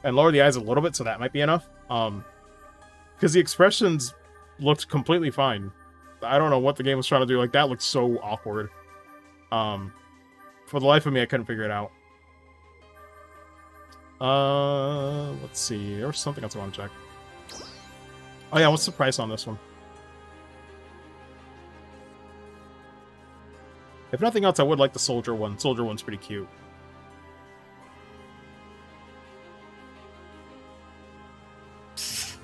and lowered the eyes a little bit, so that might be enough. Because the expressions looked completely fine. I don't know what the game was trying to do. Like, that looked so awkward. For the life of me, I couldn't figure it out. Let's see. There was something else I want to check. Oh yeah, what's the price on this one? If nothing else, I would like the Soldier one. Soldier one's pretty cute.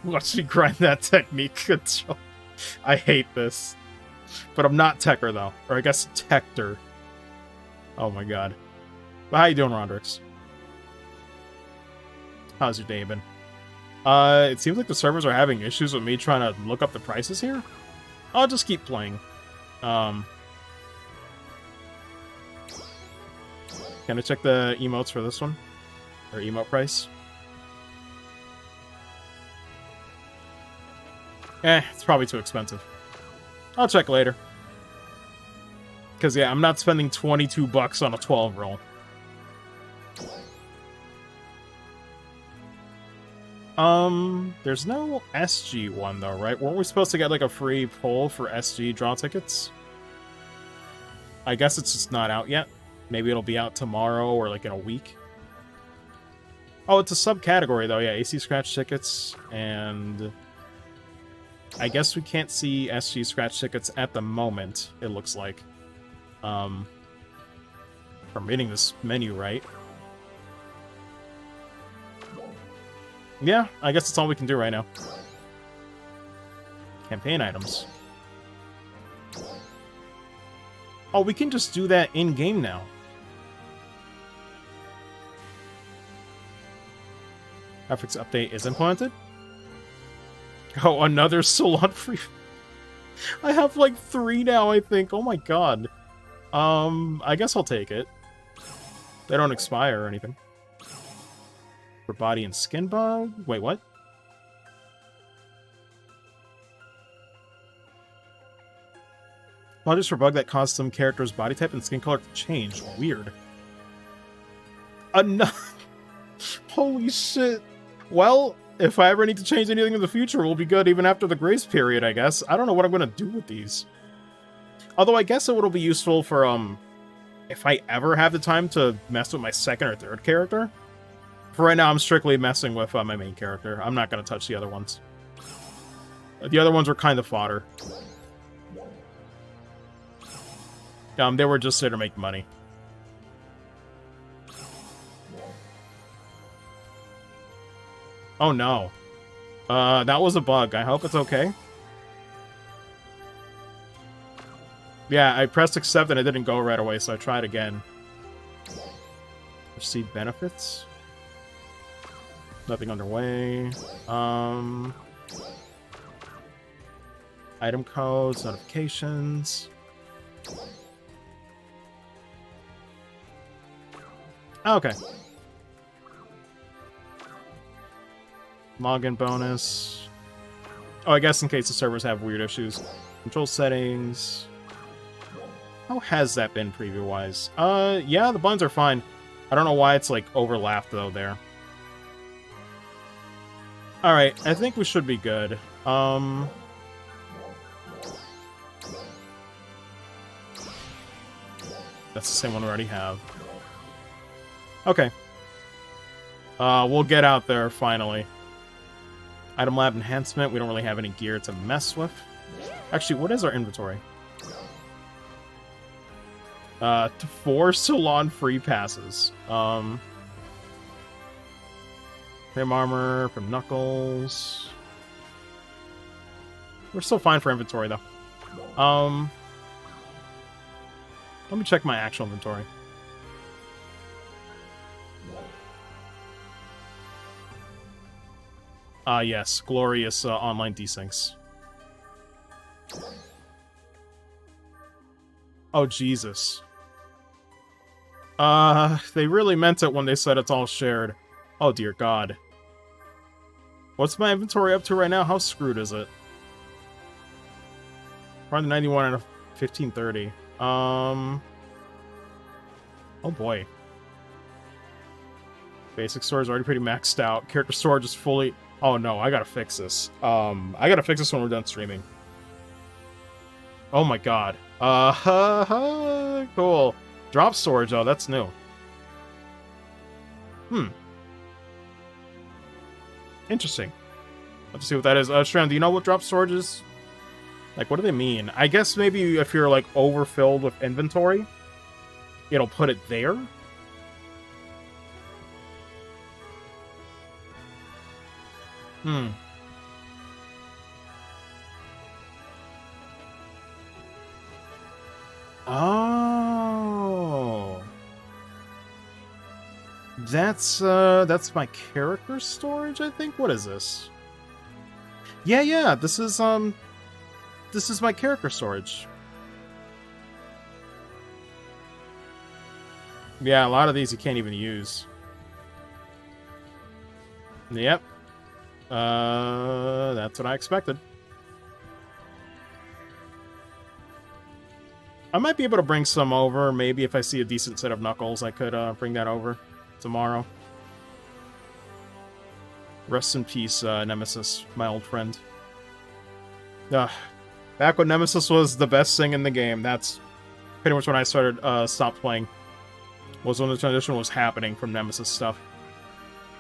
Watch me grind that technique control. I hate this. But I'm not Tekker, though. Or I guess Tector. Oh my god. But how you doing, Rondrix? How's your day been? It seems like the servers are having issues with me trying to look up the prices here. I'll just keep playing. Can I check the emotes for this one? Or emote price? It's probably too expensive. I'll check later. Because, yeah, I'm not spending 22 bucks on a 12 roll. There's no SG one though, right? Weren't we supposed to get like a free pull for SG draw tickets? I guess it's just not out yet. Maybe it'll be out tomorrow or like in a week. Oh, it's a subcategory though. Yeah, AC scratch tickets, and I guess we can't see SG scratch tickets at the moment. It looks like, if I'm reading this menu right. Yeah, I guess that's all we can do right now. Campaign items. Oh, we can just do that in-game now. Graphics update is implemented. Oh, another salon free. I have like 3 now, I think. Oh my god. I guess I'll take it. They don't expire or anything. For body and skin bug? Wait, what? Apologies for bug that caused some characters' body type and skin color to change. Weird. Another. Holy shit. Well, if I ever need to change anything in the future, we'll be good even after the grace period, I guess. I don't know what I'm gonna do with these. Although I guess it will be useful for, if I ever have the time to mess with my second or third character. For right now, I'm strictly messing with my main character. I'm not gonna touch the other ones. The other ones were kind of fodder. They were just there to make money. Oh no. That was a bug. I hope it's okay. Yeah, I pressed accept and it didn't go right away, so I tried again. Receive benefits. Nothing underway. Item codes, notifications. Okay. Login bonus. Oh, I guess in case the servers have weird issues. Control settings. How has that been preview-wise? Yeah, the buttons are fine. I don't know why it's, like, overlapped, though, there. Alright, I think we should be good. That's the same one we already have. Okay. We'll get out there, finally. Item lab enhancement. We don't really have any gear to mess with. Actually, what is our inventory? 4 salon free passes. Frame armor from Knuckles. We're still fine for inventory, though. Let me check my actual inventory. Yes. Glorious online desyncs. Oh, Jesus. They really meant it when they said it's all shared. Oh, dear God. What's my inventory up to right now? How screwed is it? 491 and a 1530. Oh, boy. Basic storage is already pretty maxed out. Character storage is fully... Oh, no, I gotta fix this. I gotta fix this when we're done streaming. Oh, my God. Cool. Drop storage, though. That's new. Interesting. Let's see what that is. Shram, do you know what drop storage is? Like, what do they mean? I guess maybe if you're, like, overfilled with inventory, it'll put it there? Oh. That's my character storage, I think? What is this? Yeah, this is my character storage. Yeah, a lot of these you can't even use. Yep. That's what I expected. I might be able to bring some over. Maybe if I see a decent set of Knuckles, I could bring that over tomorrow. Rest in peace, Nemesis, my old friend. Ugh. Back when Nemesis was the best thing in the game, that's pretty much when I started, stopped playing. Was when the transition was happening from Nemesis stuff.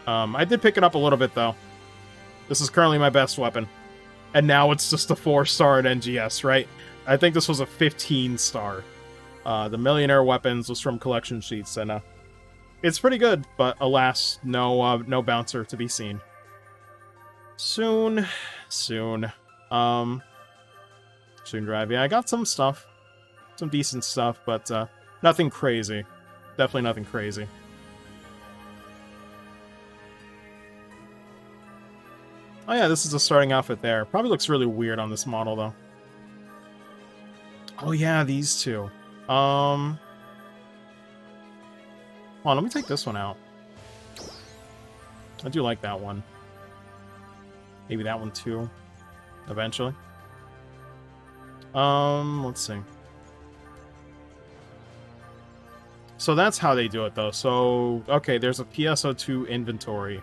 I did pick it up a little bit, though. This is currently my best weapon. And now it's just a 4-star at NGS, right? I think this was a 15-star. The Millionaire Weapons was from Collection Sheets, and it's pretty good, but alas, no bouncer to be seen. Soon. Soon drive. Yeah, I got some stuff. Some decent stuff, but nothing crazy. Definitely nothing crazy. Oh yeah, this is a starting outfit there. Probably looks really weird on this model, though. Oh yeah, these two. Hold on, let me take this one out. I do like that one. Maybe that one too, eventually. Let's see. So that's how they do it, though. So, okay, there's a PSO2 inventory.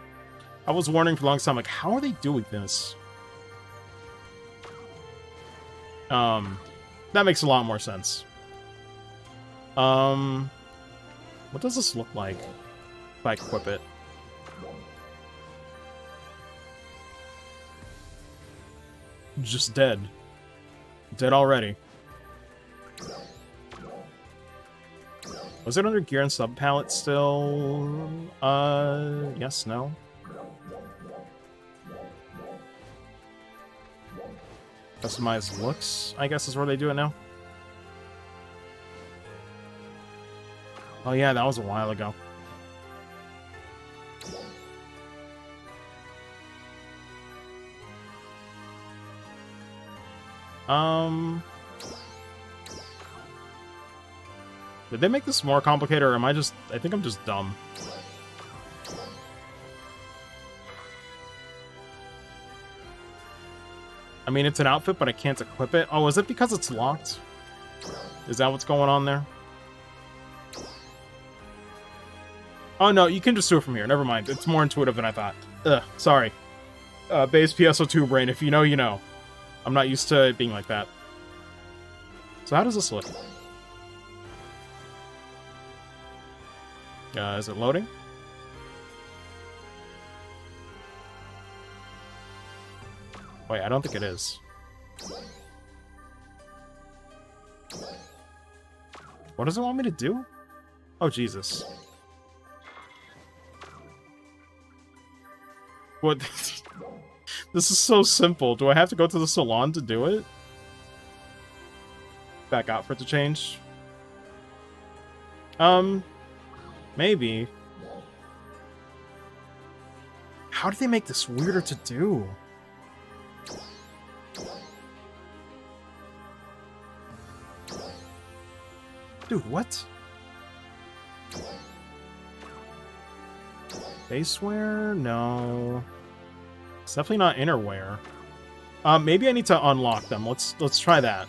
I was wondering for a long time, like, how are they doing this? That makes a lot more sense. What does this look like if I equip it? Just dead. Dead already. Was it under gear and sub palette still? Yes, no. Customize looks, I guess is where they do it now. Oh yeah, that was a while ago. Did they make this more complicated, or am I think I'm just dumb. I mean, it's an outfit, but I can't equip it. Oh, is it because it's locked? Is that what's going on there? Oh, no, you can just do it from here. Never mind. It's more intuitive than I thought. Ugh, sorry. Base PSO2 brain. If you know, you know. I'm not used to it being like that. So how does this look? Is it loading? Wait, I don't think it is. What does it want me to do? Oh, Jesus. What? This is so simple. Do I have to go to the salon to do it? Back out for it to change? Maybe. How did they make this weirder to do? Dude, what? Base wear? No. It's definitely not innerwear. Maybe I need to unlock them. Let's try that.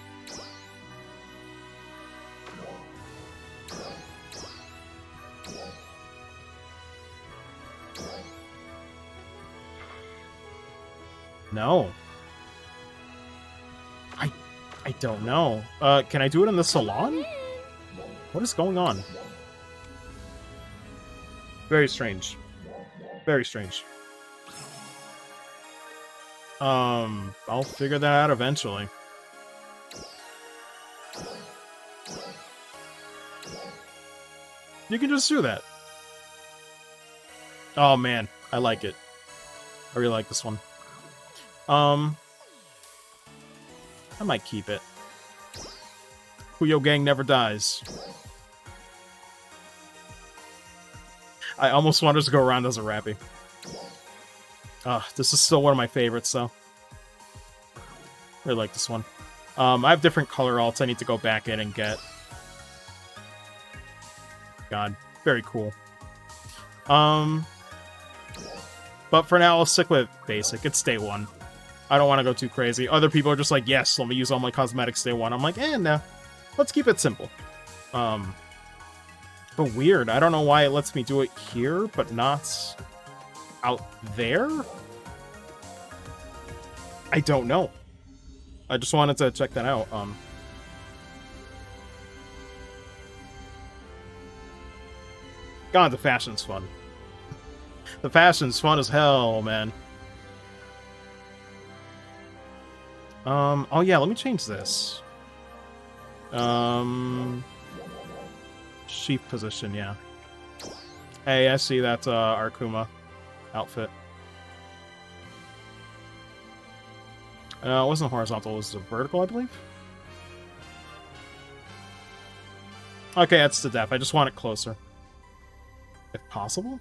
No. I don't know. Can I do it in the salon? What is going on? Very strange. Very strange. I'll figure that out eventually. You can just do that. Oh man, I like it. I really like this one. I might keep it. Puyo Gang never dies. I almost want us to go around as a Rappy. This is still one of my favorites, though. Really like this one. I have different color alts I need to go back in and get. God, very cool. But for now, I'll stick with basic. It's day one. I don't want to go too crazy. Other people are just like, yes, let me use all my cosmetics day one. I'm like, no. Let's keep it simple. But weird. I don't know why it lets me do it here, but not out there. I don't know. I just wanted to check that out. God, the fashion's fun. The fashion's fun as hell, man. Oh yeah, let me change this. Sheep position, yeah. Hey, I see that Arkuma outfit. It wasn't horizontal, it was vertical, I believe. Okay, that's to death. I just want it closer. If possible?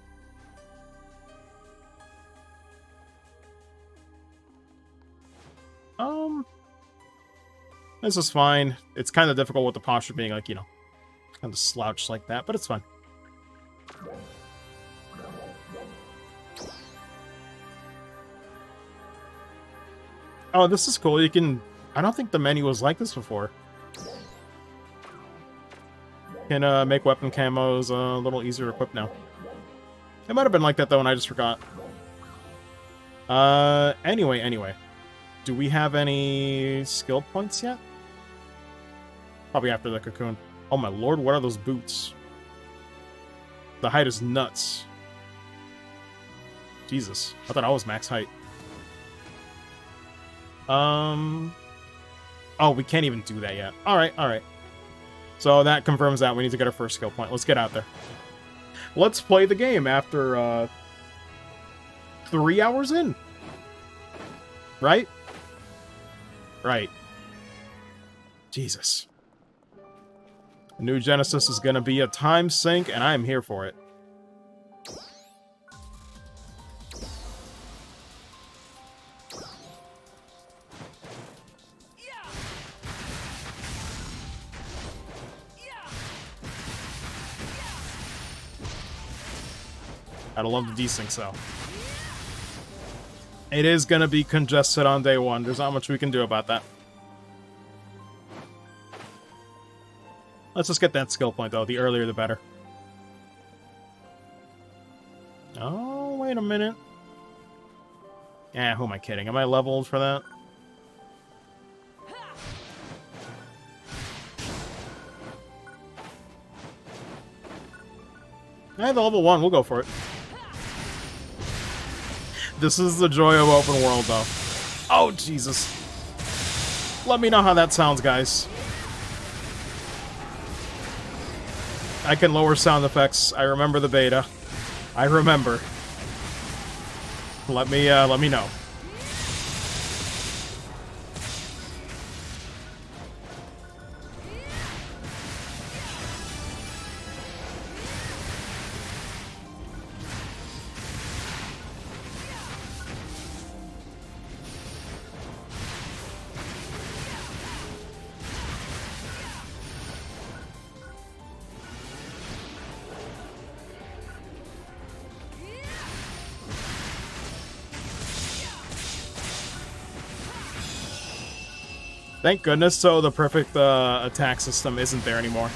This is fine. It's kind of difficult with the posture being like, you know, kind of slouched like that, but it's fine. Oh, this is cool. You can... I don't think the menu was like this before. You can make weapon camos a little easier to equip now. It might have been like that, though, and I just forgot. Anyway. Do we have any skill points yet? Probably after the cocoon. Oh my lord, what are those boots? The height is nuts. Jesus. I thought I was max height. Oh, we can't even do that yet. Alright. So that confirms that we need to get our first skill point. Let's get out there. Let's play the game after, 3 hours in. Right? Right. Jesus. New Genesis is gonna be a time sink, and I am here for it. Gotta love the desync, so. It is gonna be congested on day one. There's not much we can do about that. Let's just get that skill point, though. The earlier, the better. Oh, wait a minute. Who am I kidding? Am I leveled for that? The level 1. We'll go for it. This is the joy of open world, though. Oh, Jesus. Let me know how that sounds, guys. I can lower sound effects. I remember the beta. I remember. Let me know. Thank goodness, so the perfect attack system isn't there anymore.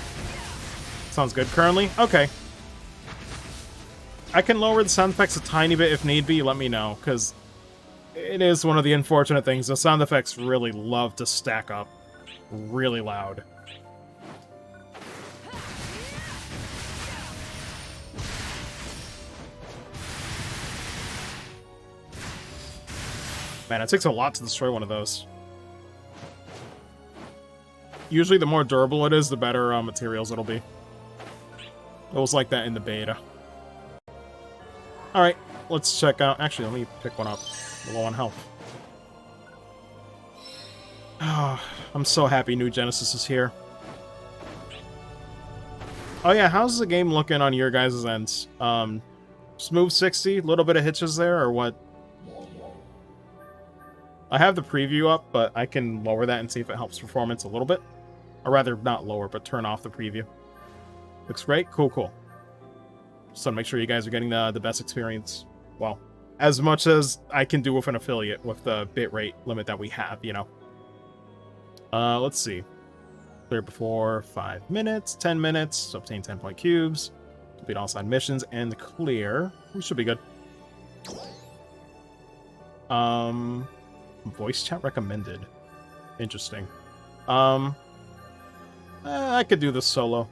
Sounds good currently? Okay. I can lower the sound effects a tiny bit if need be, let me know, because it is one of the unfortunate things. The sound effects really love to stack up really loud. Man, it takes a lot to destroy one of those. Usually the more durable it is, the better materials it'll be. It was like that in the beta. Alright, let's check out... Actually, let me pick one up. Low on health. Oh, I'm so happy New Genesis is here. Oh yeah, how's the game looking on your guys' ends? Smooth 60? A little bit of hitches there, or what? I have the preview up, but I can lower that and see if it helps performance a little bit. Or rather, not lower, but turn off the preview. Looks great? Cool. Just want to make sure you guys are getting the best experience. Well, as much as I can do with an affiliate with the bitrate limit that we have, you know. Let's see. Clear before 5 minutes, 10 minutes, obtain 10-point cubes, complete all side missions, and clear. We should be good. Voice chat recommended. Interesting. I could do this solo.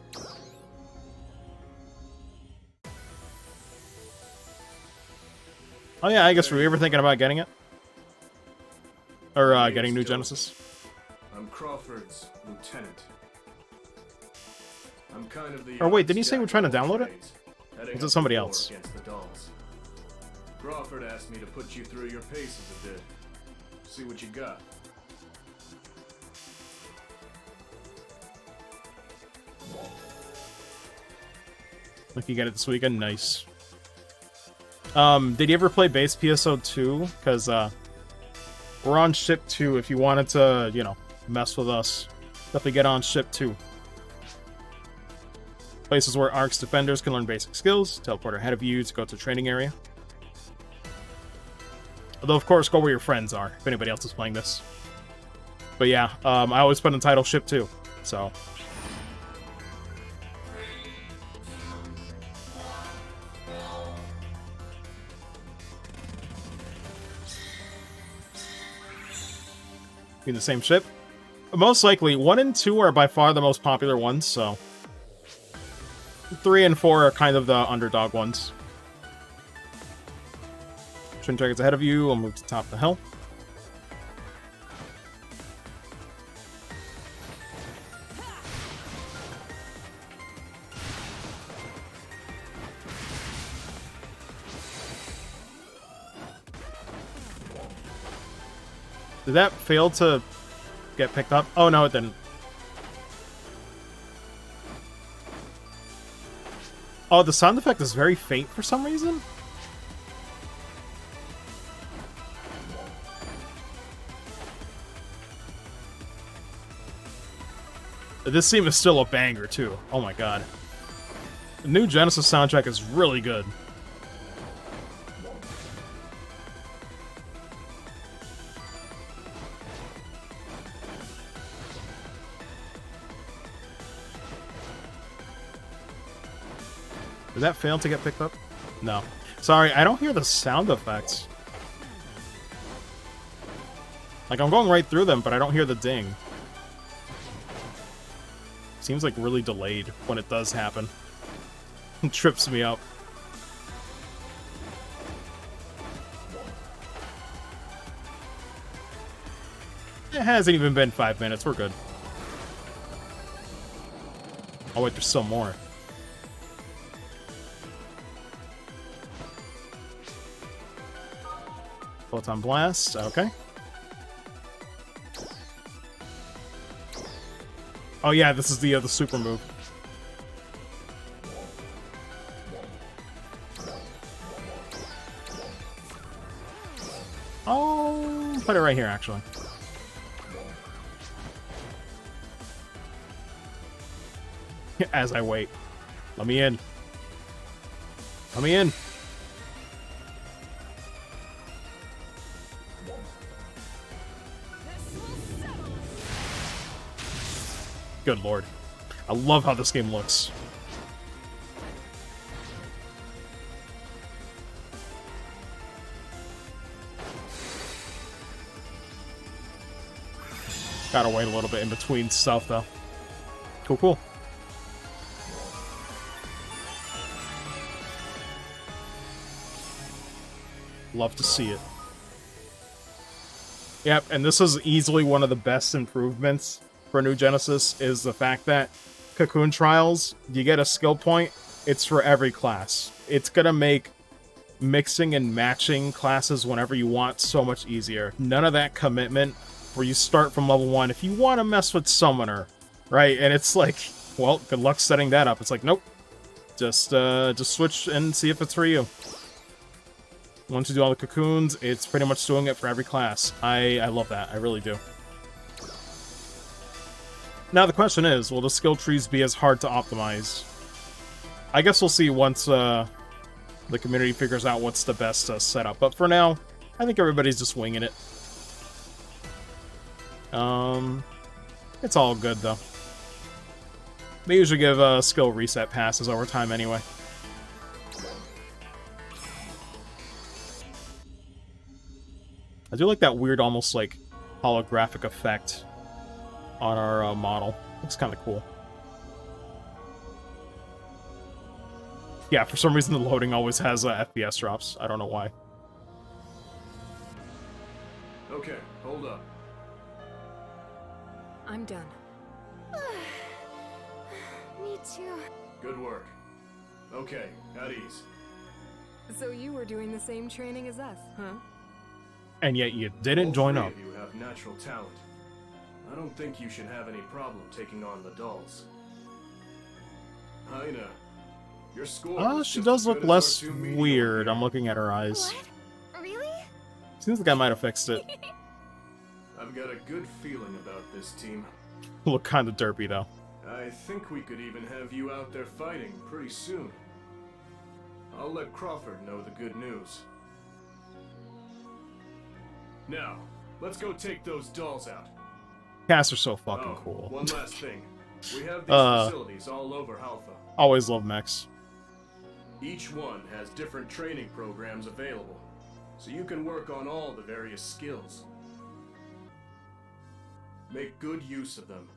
Oh yeah, I guess were you ever thinking about getting it? Or getting New Genesis? I'm Crawford's lieutenant. I'm kind of the Or wait, didn't you say we're trying to download it? Was it somebody else? The dolls. Crawford asked me to put you through your paces a bit. See what you got. Look, you got it this weekend. Nice. Did you ever play base PSO2? Because, we're on ship 2 if you wanted to, you know, mess with us. Definitely get on ship 2. Places where ARC's defenders can learn basic skills, teleport ahead of you to go to the training area. Although, of course, go where your friends are, if anybody else is playing this. But yeah, I always put in the title ship 2, so... In the same ship? Most likely, 1 and 2 are by far the most popular ones, so... 3 and 4 are kind of the underdog ones. Twin Dragons ahead of you, I'll move to the top of the hill. Did that fail to get picked up? Oh, no, it didn't. Oh, the sound effect is very faint for some reason? This theme is still a banger, too. Oh my god. The new Genesis soundtrack is really good. Did that fail to get picked up? No. Sorry, I don't hear the sound effects. Like, I'm going right through them, but I don't hear the ding. Seems like really delayed when it does happen. It trips me up. It hasn't even been 5 minutes. We're good. Oh, wait, there's still more. Photon Blast, okay. Oh yeah, this is the super move. Oh, put it right here, actually. As I wait. Let me in. Let me in. Good lord. I love how this game looks. Gotta wait a little bit in between stuff, though. Cool, cool. Love to see it. Yep, and this is easily one of the best improvements for New Genesis, is the fact that Cocoon Trials, you get a skill point, it's for every class. It's gonna make mixing and matching classes whenever you want so much easier. None of that commitment where you start from level 1 if you want to mess with Summoner, right? And it's like, well, good luck setting that up. It's like, nope. Just switch and see if it's for you. Once you do all the cocoons, it's pretty much doing it for every class. I love that. I really do. Now the question is, will the skill trees be as hard to optimize? I guess we'll see once the community figures out what's the best setup. But for now, I think everybody's just winging it. It's all good though. They usually give skill reset passes over time anyway. I do like that weird, almost like holographic effect on our model. Looks kind of cool. Yeah, for some reason the loading always has FPS drops. I don't know why. Okay, hold up. I'm done. Me too. Good work. Okay, at ease. So you were doing the same training as us, huh? And yet you didn't All join three up. of you have natural talent. I don't think you should have any problem taking on the dolls. Heina, your score is She just does as look good as our less two mediocre weird. here. I'm looking at her eyes. What? Really? Seems like I might have fixed it. I've got a good feeling about this team. Look kind of derpy though. I think we could even have you out there fighting pretty soon. I'll let Crawford know the good news. Now, let's go take those dolls out. Cats are so fucking Oh, cool. one last thing. We have these facilities all over Halpha. Always love mechs. Each one has different training programs available, so you can work on all the various skills. Make good use of them.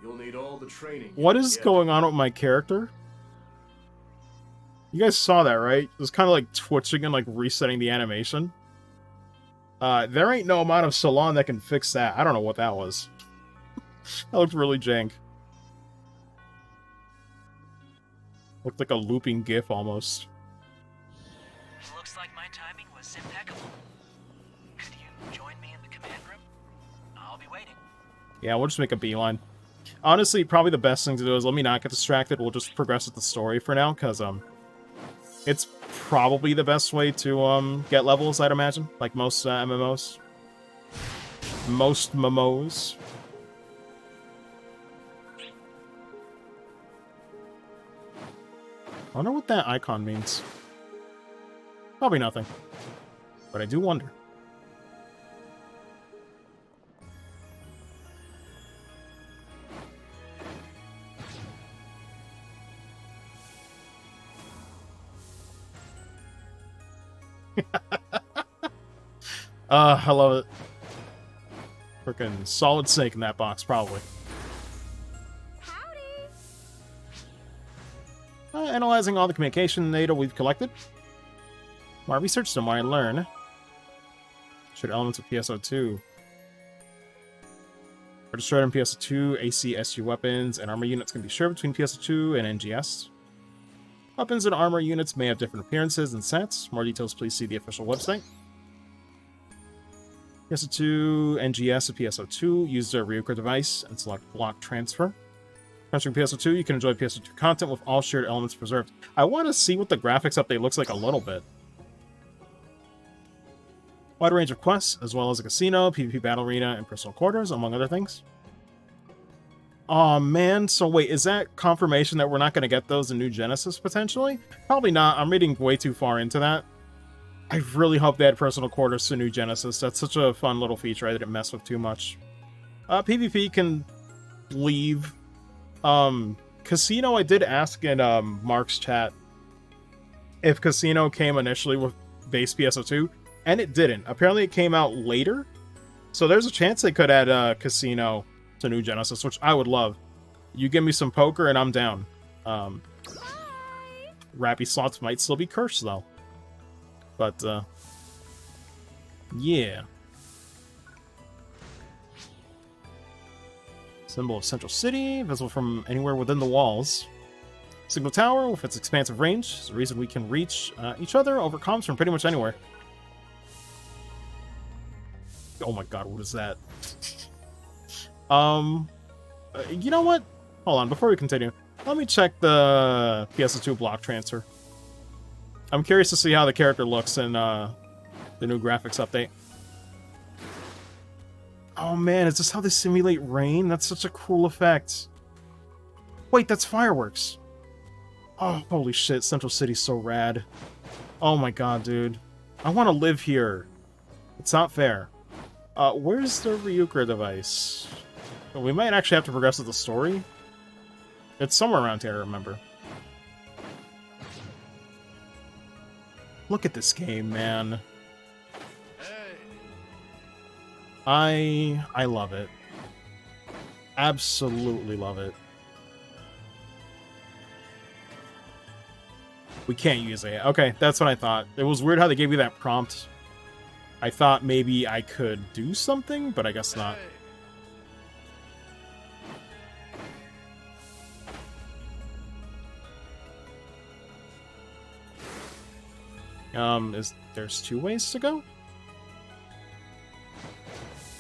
You'll need all the training. What is going on with my character? You guys saw that, right? It was kind of like twitching and like resetting the animation. There ain't no amount of salon that can fix that. I don't know what that was. That looked really jank. Looked like a looping GIF almost. Looks like my timing was impeccable. Could you join me in the command room? I'll be waiting. Yeah, we'll just make a beeline. Honestly, probably the best thing to do is let me not get distracted. We'll just progress with the story for now, because it's probably the best way to get levels, I'd imagine. Like most MMOs. Most MMOs. I wonder what that icon means. Probably nothing. But I do wonder. I love it. Freaking solid snake in that box, probably. Analyzing all the communication data we've collected. My research, the more I learn. Shared elements of PSO2. Are destroyed in PSO2, AC, SU weapons, and armor units can be shared between PSO2 and NGS. Weapons and armor units may have different appearances and sets. More details, please see the official website. PSO2, NGS, and PSO2. Use the Ryuker device and select block transfer. Transferring PSO2, you can enjoy PSO2 content with all shared elements preserved. I want to see what the graphics update looks like a little bit. Wide range of quests, as well as a casino, PvP battle arena, and personal quarters, among other things. Aw, man. So wait, is that confirmation that we're not going to get those in New Genesis, potentially? Probably not. I'm reading way too far into that. I really hope they had personal quarters to New Genesis. That's such a fun little feature I didn't mess with too much. PvP can leave. Casino, I did ask in Mark's chat if Casino came initially with base PSO2, and it didn't. Apparently it came out later, so there's a chance they could add Casino to New Genesis, which I would love. You give me some poker and I'm down. Rappy slots might still be cursed though. But, yeah. Symbol of Central City, visible from anywhere within the walls. Signal Tower, with its expansive range, is the reason we can reach each other over comms from pretty much anywhere. Oh my god, what is that? You know what? Hold on, before we continue, let me check the PSO2 block transfer. I'm curious to see how the character looks in the new graphics update. Oh man, is this how they simulate rain? That's such a cool effect. Wait, that's fireworks. Oh, holy shit, Central City's so rad. Oh my god, dude. I want to live here. It's not fair. Where's the Ryuker device? We might actually have to progress with the story. It's somewhere around here, I remember. Look at this game, man. Hey, I love it. Absolutely love it. We can't use it. Okay, that's what I thought. It was weird how they gave you that prompt. I thought maybe I could do something, but I guess not. There's 2 ways to go?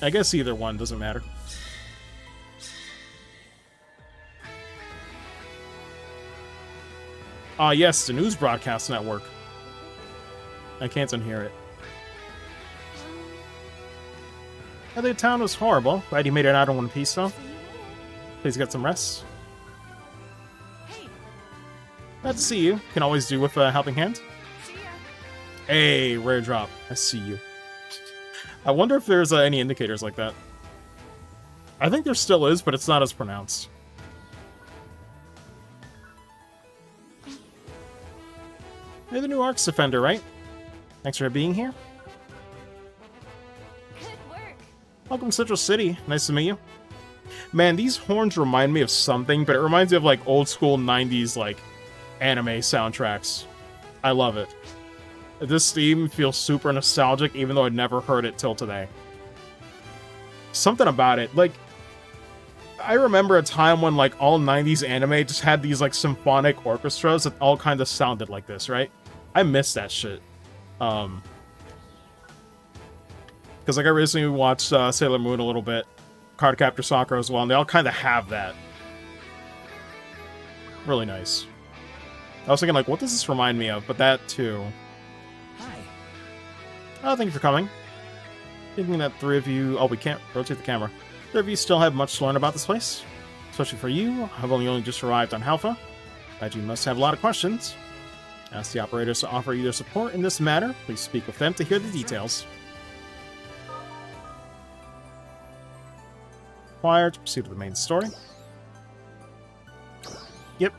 I guess either one doesn't matter. Ah, yes, the news broadcast network. I can't unhear it. The town was horrible. Glad you made it out in one piece, though. Please get some rest. Glad to see you. Can always do with a helping hand. Hey, rare drop. I see you. I wonder if there's any indicators like that. I think there still is, but it's not as pronounced. You're the new Arcs Defender, right? Thanks for being here. Good work. Welcome to Central City. Nice to meet you. Man, these horns remind me of something, but it reminds me of like old school 90s like anime soundtracks. I love it. This theme feels super nostalgic, even though I'd never heard it till today. Something about it, like, I remember a time when like all 90s anime just had these like symphonic orchestras that all kind of sounded like this, right? I miss that shit. Because like I recently watched Sailor Moon a little bit, Cardcaptor Sakura as well, and they all kind of have that. Really nice. I was thinking like, what does this remind me of? But that too. Hi. Oh, thank you for coming. Thinking that 3 of you... Oh, we can't rotate the camera. 3 of you still have much to learn about this place. Especially for you. I've only just arrived on Halpha. But you must have a lot of questions. Ask the operators to offer you their support in this matter. Please speak with them to hear the details. Required to proceed with the main story. Yep.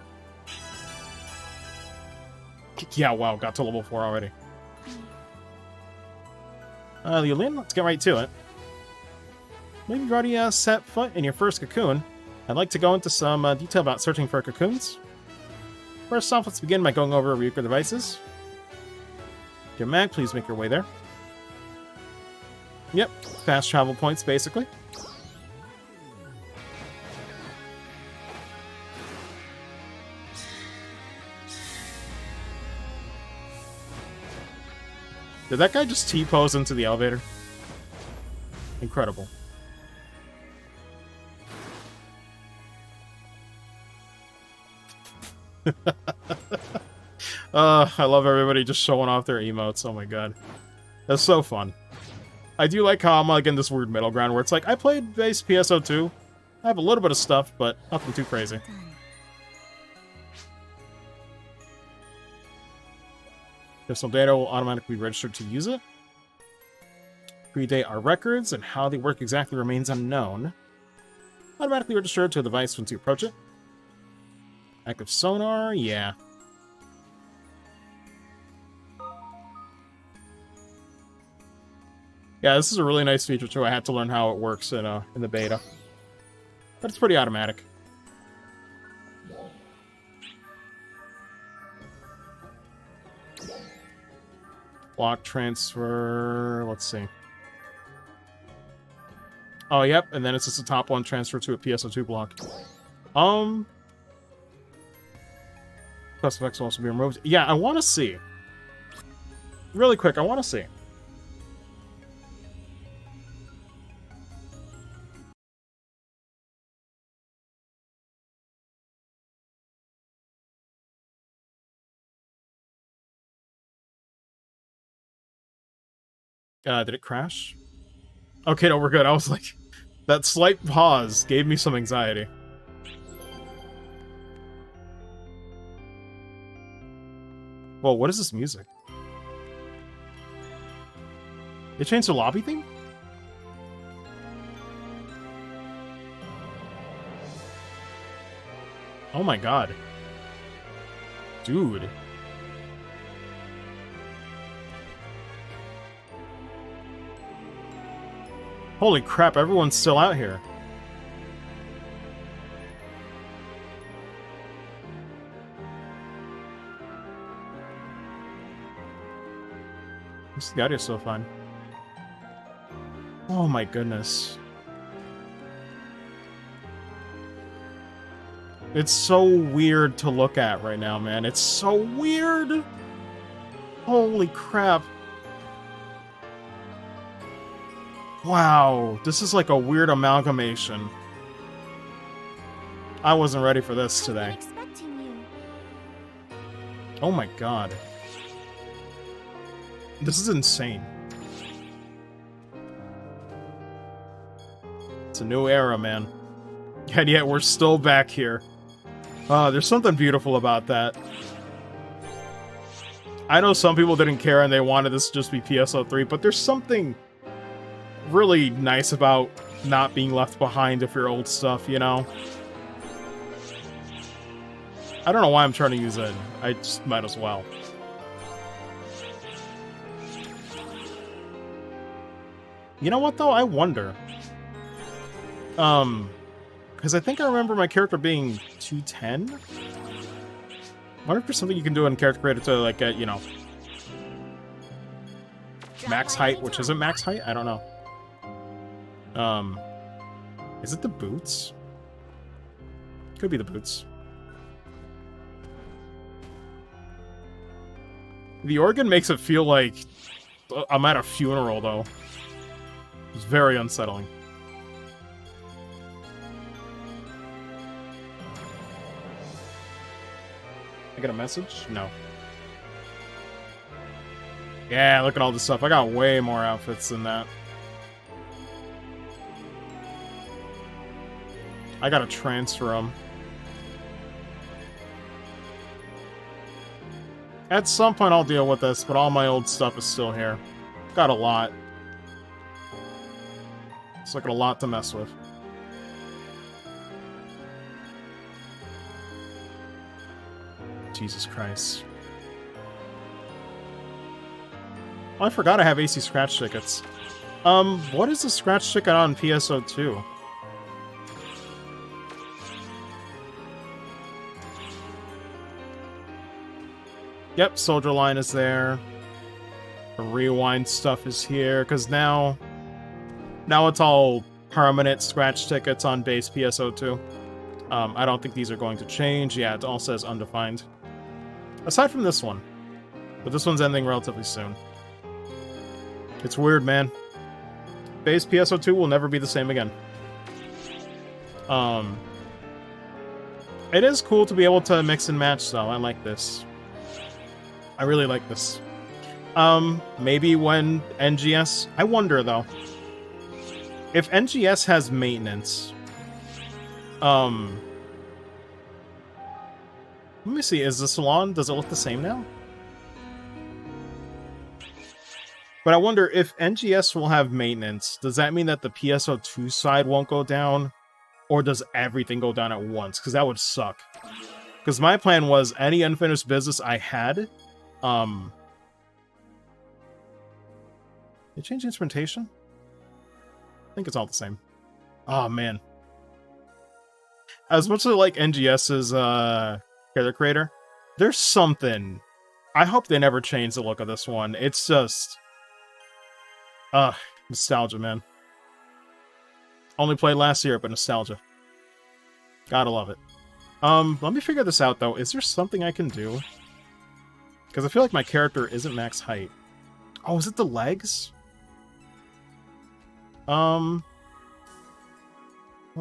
Yeah, wow, got to level 4 already. Yulin, let's get right to it. Maybe you've already set foot in your first cocoon. I'd like to go into some detail about searching for cocoons. First off, let's begin by going over Ryuker devices. Dear Mag, please make your way there. Yep, fast travel points, basically. Did that guy just T-pose into the elevator? Incredible. I love everybody just showing off their emotes. Oh my god. That's so fun. I do like how I'm like in this weird middle ground where it's like, I played base PSO2. I have a little bit of stuff, but nothing too crazy. Personal data will automatically register to use it. Predate our records, and how they work exactly remains unknown. Automatically register to a device once you approach it. Active sonar, yeah. Yeah, this is a really nice feature too. I had to learn how it works in the beta. But it's pretty automatic. Block transfer, let's see. Oh, yep, and then it's just a top one transfer to a PSO2 block. Plus effects will also be removed. Yeah, I want to see. Really quick, I want to see. Did it crash? Okay, no, we're good. I was like, that slight pause gave me some anxiety. Whoa, what is this music? They changed the lobby theme? Oh my god. Dude. Holy crap, everyone's still out here. This guy is so fun. Oh my goodness. It's so weird to look at right now, man. It's so weird. Holy crap. Wow, this is like a weird amalgamation. I wasn't ready for this today. Expecting you. Oh my god. This is insane. It's a new era, man. And yet we're still back here. There's something beautiful about that. I know some people didn't care and they wanted this to just be PSO3, but there's something really nice about not being left behind of your old stuff, you know? I don't know why I'm trying to use it. I just might as well. You know what, though? I wonder. Because I think I remember my character being 210? I wonder if there's something you can do in Character Creator to, like, get, you know, max height, which isn't max height? I don't know. Is it the boots? Could be the boots. The organ makes it feel like I'm at a funeral, though. It's very unsettling. I get a message? No. Yeah, look at all this stuff. I got way more outfits than that. I gotta transfer them. At some point I'll deal with this, but all my old stuff is still here. Got a lot. It's like a lot to mess with. Jesus Christ. Oh, I forgot I have AC scratch tickets. What is the scratch ticket on PSO2? Yep, Soldier Line is there. The rewind stuff is here, because now it's all permanent scratch tickets on base PSO2. I don't think these are going to change. Yeah, it all says undefined. Aside from this one. But this one's ending relatively soon. It's weird, man. Base PSO2 will never be the same again. It is cool to be able to mix and match, though. I like this. I really like this. Maybe when NGS... I wonder, though. If NGS has maintenance... Let me see, is the salon... Does it look the same now? But I wonder if NGS will have maintenance, does that mean that the PSO2 side won't go down? Or does everything go down at once? Because that would suck. Because my plan was any unfinished business I had... They changed instrumentation? I think it's all the same. Oh, man. As much as I like NGS's character creator, there's something... I hope they never change the look of this one. It's just... nostalgia, man. Only played last year, but nostalgia. Gotta love it. Let me figure this out, though. Is there something I can do? Because I feel like my character isn't max height. Oh, is it the legs? What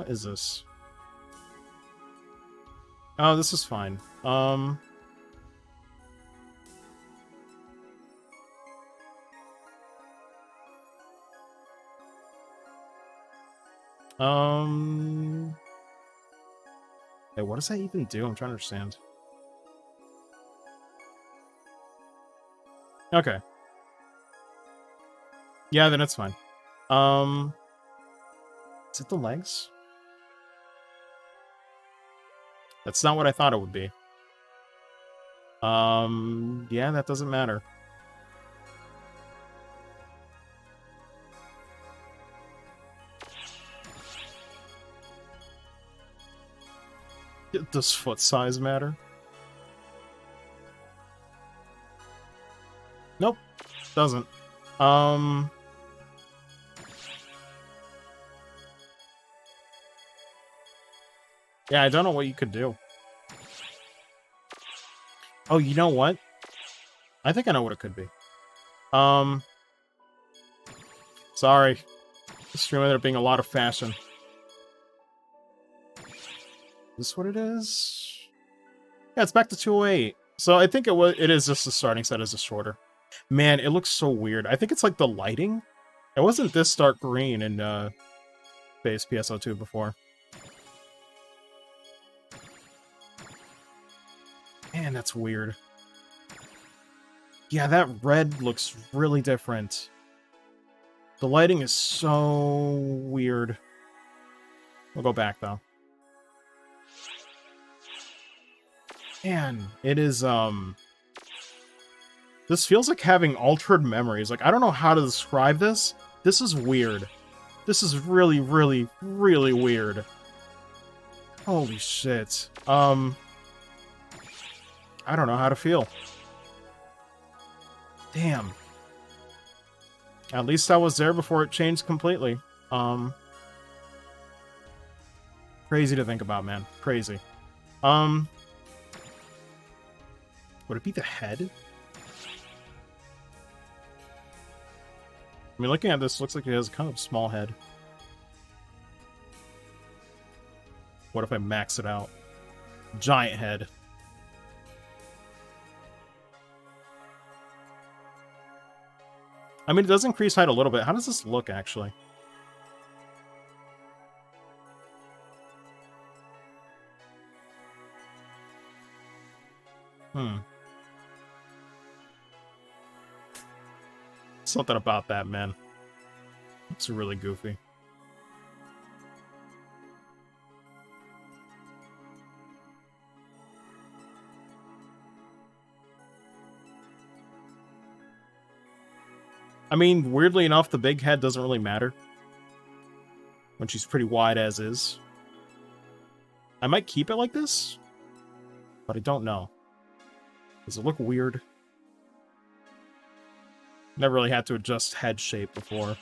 is this? Oh, this is fine. Hey, what does that even do? I'm trying to understand. Okay. Yeah, then it's fine. Is it the legs? That's not what I thought it would be. Yeah, that doesn't matter. Does foot size matter? Nope, doesn't. Yeah, I don't know what you could do. Oh, you know what? I think I know what it could be. Sorry. This stream ended up being a lot of fashion. Is this what it is? Yeah, it's back to 208. So I think it is just the starting set is just shorter. Man, it looks so weird. I think it's like the lighting. It wasn't this dark green in base PSO2 before. Man, that's weird. Yeah, that red looks really different. The lighting is so weird. We'll go back, though. Man, it is, this feels like having altered memories. Like, I don't know how to describe this. This is weird. This is really, really, really weird. Holy shit. I don't know how to feel. Damn. At least I was there before it changed completely. Crazy to think about, man. Crazy. Would it be the head? I mean, looking at this, looks like it has a kind of small head. What if I max it out? Giant head. I mean, it does increase height a little bit. How does this look, actually? Something about that, man. It's really goofy. I mean, weirdly enough, the big head doesn't really matter. When she's pretty wide as is. I might keep it like this, but I don't know. Does it look weird? Never really had to adjust head shape before.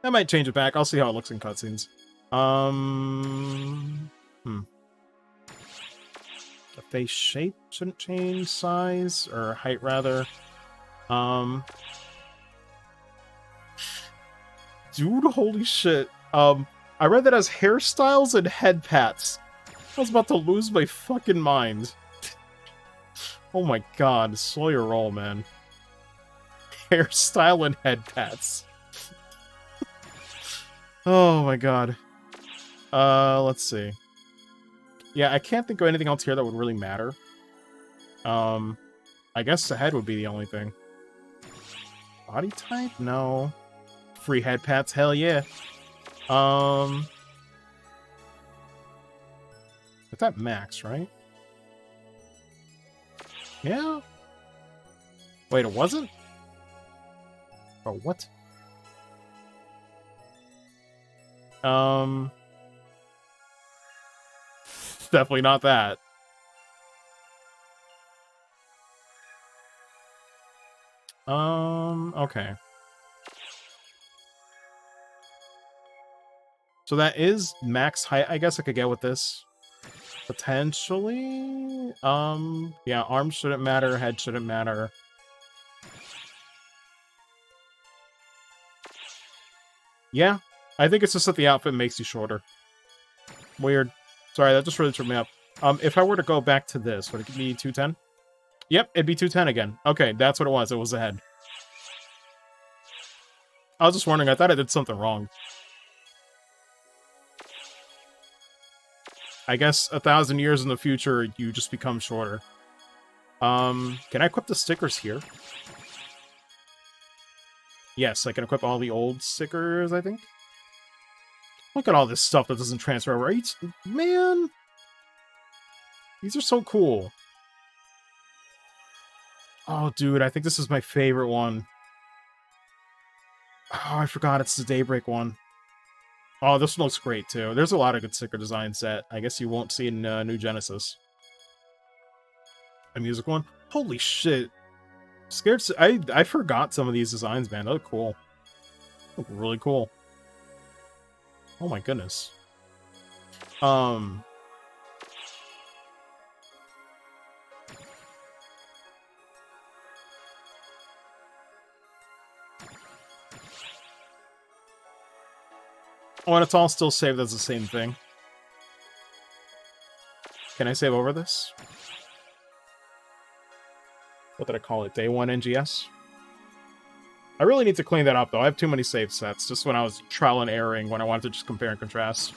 I might change it back. I'll see how it looks in cutscenes. The face shape shouldn't change. Size, or height, rather. Dude, holy shit. I read that as hairstyles and head pats. I was about to lose my fucking mind. Oh my god, slow your roll, man. Hairstyle and head pats. Oh my god. Let's see. Yeah, I can't think of anything else here that would really matter. I guess the head would be the only thing. Body type? No. Free head pats? Hell yeah. But that max, right? Yeah? Wait, it wasn't? Oh, what? Definitely not that. Okay. So that is max height, I guess I could get with this. Potentially? Yeah, arms shouldn't matter, head shouldn't matter. Yeah, I think it's just that the outfit makes you shorter. Weird. Sorry, that just really tripped me up. If I were to go back to this, would it be 210? Yep, it'd be 210 again. Okay, that's what it was. It was the head. I was just wondering, I thought I did something wrong. I guess 1,000 years in the future, you just become shorter. Can I equip the stickers here? Yes, I can equip all the old stickers, I think. Look at all this stuff that doesn't transfer over. Man! These are so cool. Oh, dude, I think this is my favorite one. Oh, I forgot it's the Daybreak one. Oh, this one looks great too. There's a lot of good sticker designs that I guess you won't see in New Genesis. A music one? Holy shit. Scared. I forgot some of these designs, man. They look cool. They look really cool. Oh my goodness. Oh, and it's all still saved as the same thing. Can I save over this? What did I call it? Day 1 NGS? I really need to clean that up, though. I have too many save sets, just when I was trial and erroring, when I wanted to just compare and contrast.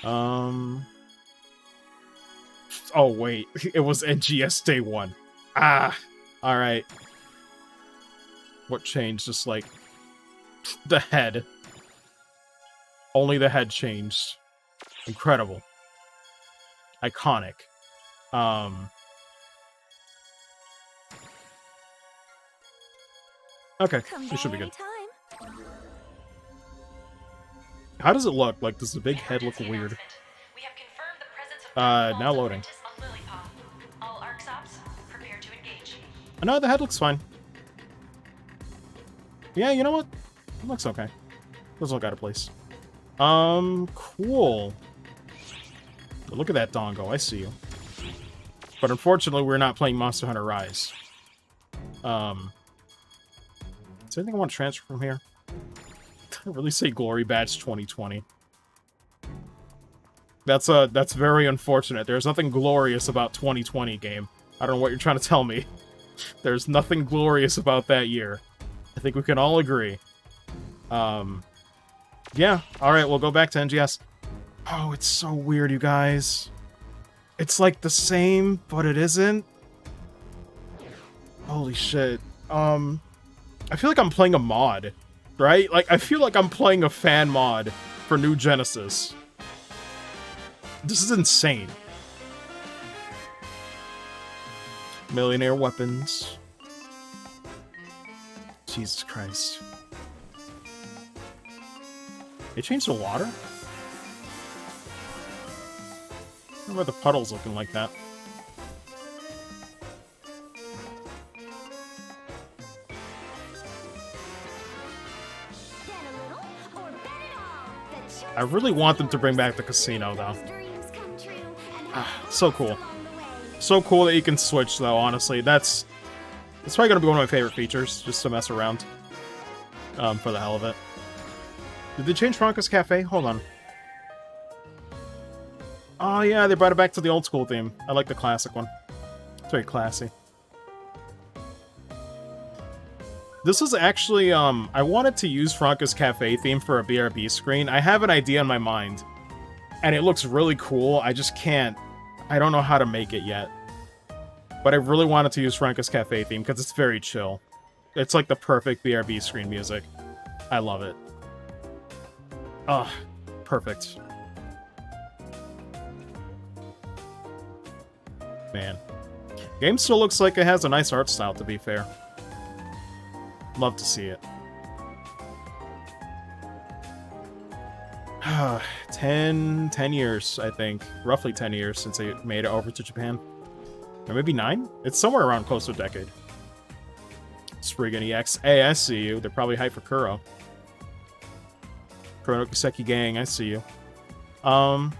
Oh, wait. It was NGS Day 1. Ah! Alright. What changed? Just, like, the head. Only the head changed. Incredible. Iconic. Okay, this should be good. How does it look? Like, does the big head look weird? Now loading. No, the head looks fine. Yeah, you know what? It looks okay. Doesn't look out of place. Cool. But look at that dongo, I see you. But unfortunately, we're not playing Monster Hunter Rise. Is there anything I want to transfer from here? I really say Glory Badge 2020. That's very unfortunate. There's nothing glorious about 2020 game. I don't know what you're trying to tell me. There's nothing glorious about that year. I think we can all agree. Yeah, alright, we'll go back to NGS. Oh, it's so weird, you guys. It's like the same, but it isn't. Holy shit. I feel like I'm playing a mod, right? Like, I feel like I'm playing a fan mod for New Genesis. This is insane. Millionaire weapons. Jesus Christ. They changed the water? I wonder why the puddle's looking like that. I really want them to bring back the casino, though. So cool. So cool that you can switch, though, honestly. That's probably going to be one of my favorite features, just to mess around. For the hell of it. Did they change Franco's Cafe? Hold on. Oh, yeah, they brought it back to the old school theme. I like the classic one. It's very classy. This is actually, I wanted to use Franco's Cafe theme for a BRB screen. I have an idea in my mind. And it looks really cool. I just can't. I don't know how to make it yet. But I really wanted to use Franco's Cafe theme because it's very chill. It's like the perfect BRB screen music. I love it. Ugh, perfect. Man. Game still looks like it has a nice art style, to be fair. Love to see it. 10 years, I think. Roughly 10 years since I made it over to Japan. Or maybe 9? It's somewhere around close to a decade. Spriggan EX. Hey, I see you. They're probably hyped for Kuro. Kuronokiseki gang, I see you. You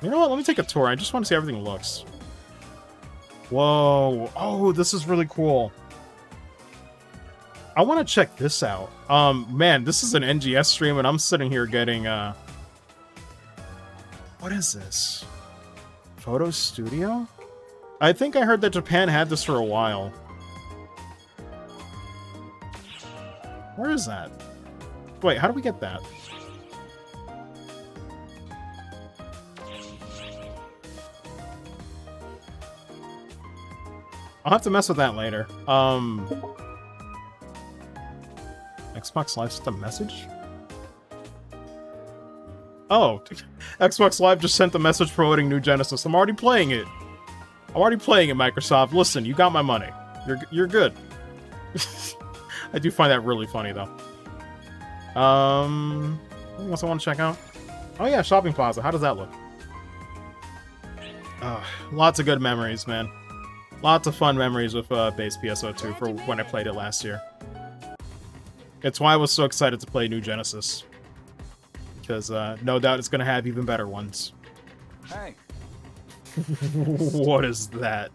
know what? Let me take a tour. I just want to see how everything looks. Whoa. Oh, this is really cool. I want to check this out. Man, this is an NGS stream, and I'm sitting here getting, what is this? Photo Studio? I think I heard that Japan had this for a while. Where is that? Wait, how do we get that? I'll have to mess with that later. Xbox Live sent a message? Oh, Xbox Live just sent a message promoting New Genesis. I'm already playing it. I'm already playing it, Microsoft. Listen, you got my money. You're good. I do find that really funny, though. Anything else I want to check out? Oh yeah, shopping plaza. How does that look? Lots of good memories, man. Lots of fun memories with base PSO2 for when I played it last year. It's why I was so excited to play New Genesis. Because no doubt it's going to have even better ones. Hey. What is that?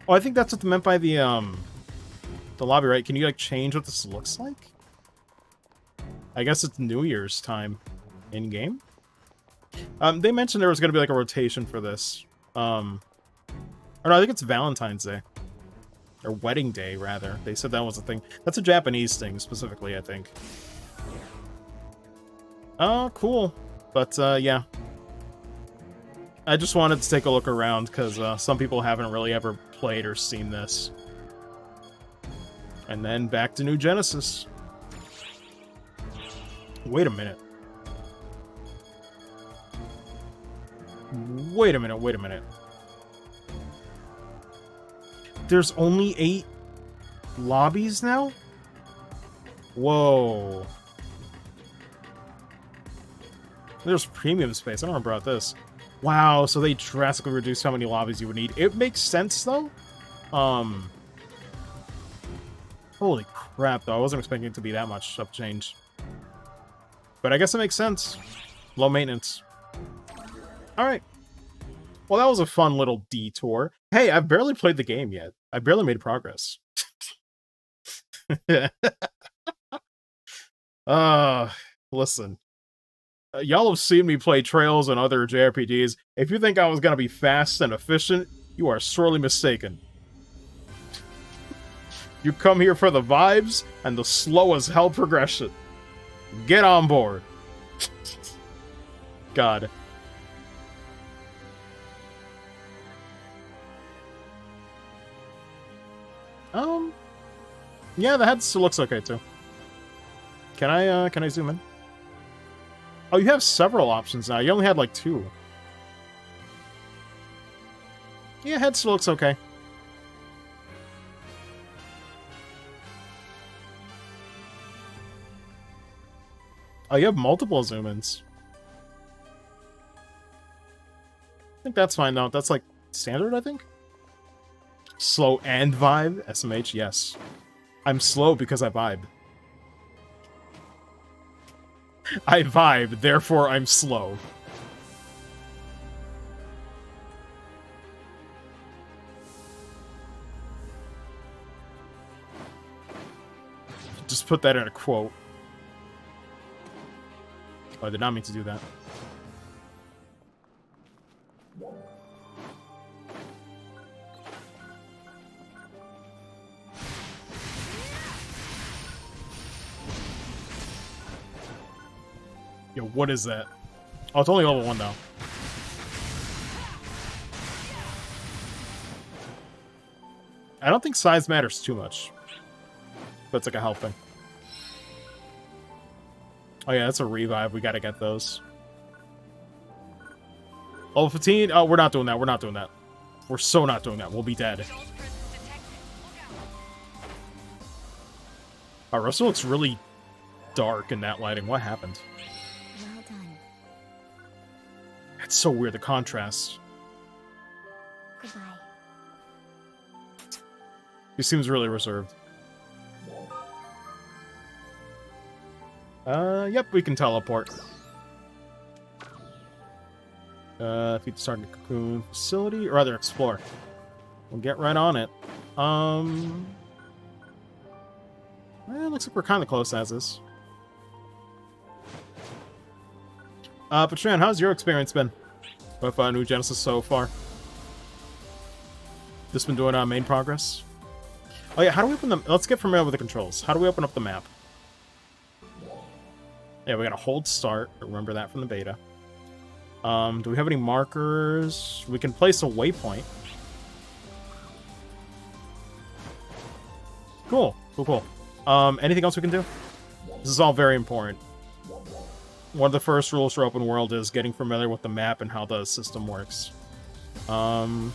Oh, I think that's what they meant by the lobby, right? Can you, like, change what this looks like? I guess it's New Year's time in-game? They mentioned there was going to be, like, a rotation for this. Or no, I think it's Valentine's Day. Or Wedding Day, rather. They said that was a thing. That's a Japanese thing, specifically, I think. Oh, cool. But, yeah. I just wanted to take a look around, because some people haven't really ever played or seen this. And then back to New Genesis. Wait a minute. Wait a minute, wait a minute. There's only 8 lobbies now? Whoa. There's premium space. I don't remember about this. Wow, so they drastically reduced how many lobbies you would need. It makes sense, though. Holy crap, though. I wasn't expecting it to be that much of change. But I guess it makes sense. Low maintenance. Alright. Well, that was a fun little detour. Hey, I've barely played the game yet. I barely made progress. Listen. Y'all have seen me play Trails and other JRPGs. If you think I was gonna be fast and efficient, you are sorely mistaken. You come here for the vibes and the slow as hell progression. Get on board. God. Yeah, the head still looks okay too. Can I zoom in? Oh, you have several options now. You only had like 2. Yeah, head still looks okay. Oh, you have multiple zoom-ins. I think that's fine, though. That's, like, standard, I think? Slow and vibe? SMH, yes. I'm slow because I vibe. I vibe, therefore I'm slow. Just put that in a quote. Oh, I did not mean to do that. Yo, what is that? Oh, it's only level 1, though. I don't think size matters too much. But it's like a health thing. Oh yeah, that's a revive. We gotta get those. Level 15? Oh, we're not doing that. We're not doing that. We're so not doing that. We'll be dead. Oh, Russell looks really dark in that lighting. What happened? Well done. It's so weird, the contrast. Goodbye. He seems really reserved. Yep, we can teleport. If you start a cocoon facility, or rather explore. We'll get right on it. Well, looks like we're kind of close as is. Patron, how's your experience been with New Genesis so far? Just been doing main progress? Oh yeah, how do we open them? Let's get familiar with the controls. How do we open up the map? Yeah, we gotta hold start. Remember that from the beta. Do we have any markers? We can place a waypoint. Cool, cool, cool. Anything else we can do? This is all very important. One of the first rules for open world is getting familiar with the map and how the system works. Oh,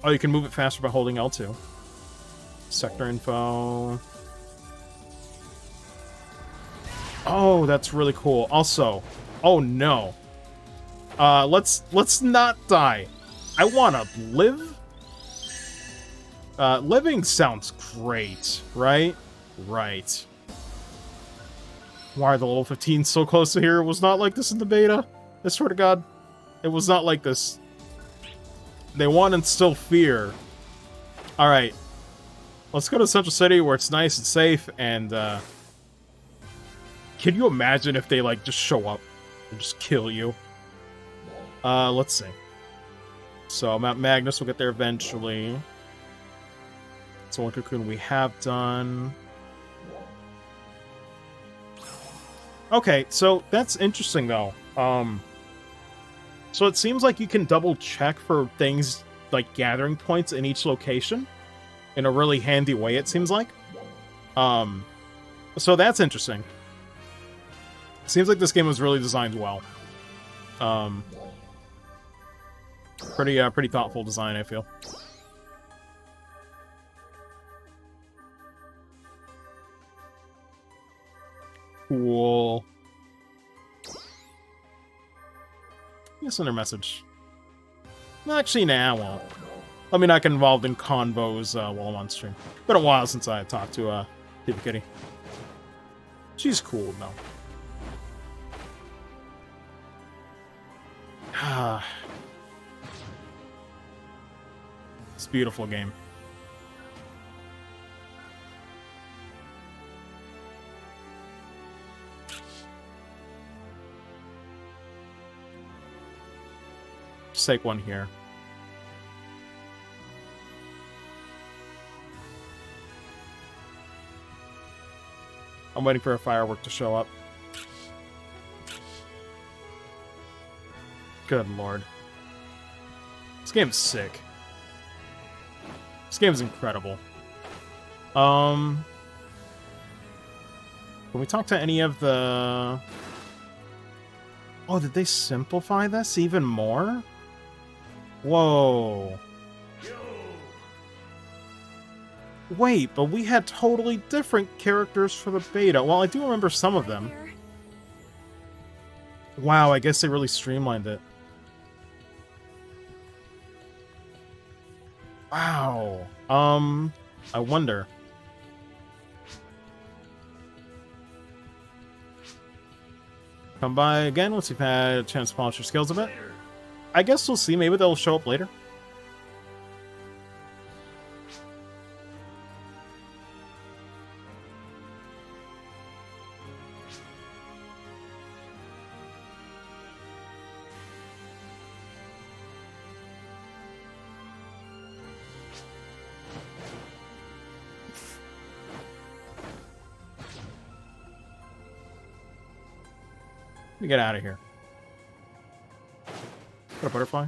you can move it faster by holding L2. Sector info. Oh, that's really cool. Also, oh no. Let's not die. I wanna live? Living sounds great, right? Right. Why are the level 15 so close to here? It was not like this in the beta. I swear to God. It was not like this. They want and still fear. Alright. Let's go to Central City where it's nice and safe, and, can you imagine if they, like, just show up and just kill you? Let's see. So, Mount Magnus will get there eventually. Solar Cocoon we have done. Okay, so that's interesting, though. So it seems like you can double check for things like gathering points in each location in a really handy way, it seems like. So that's interesting. Seems like this game was really designed well. Pretty thoughtful design, I feel. Cool. Yes, send her message. Actually, nah, I won't. Let me not get involved in convos while I'm on stream. Been a while since I talked to Diva Kitty. She's cool, though. It's a beautiful game. Just take one here. I'm waiting for a firework to show up. Good lord. This game's sick. This game's incredible. Can we talk to any of the... Oh, did they simplify this even more? Whoa. Wait, but we had totally different characters for the beta. Well, I do remember some of them. Wow, I guess they really streamlined it. Wow. I wonder. Come by again once you've had a chance to polish your skills a bit. I guess we'll see. Maybe they'll show up later. Let me get out of here. Got a butterfly?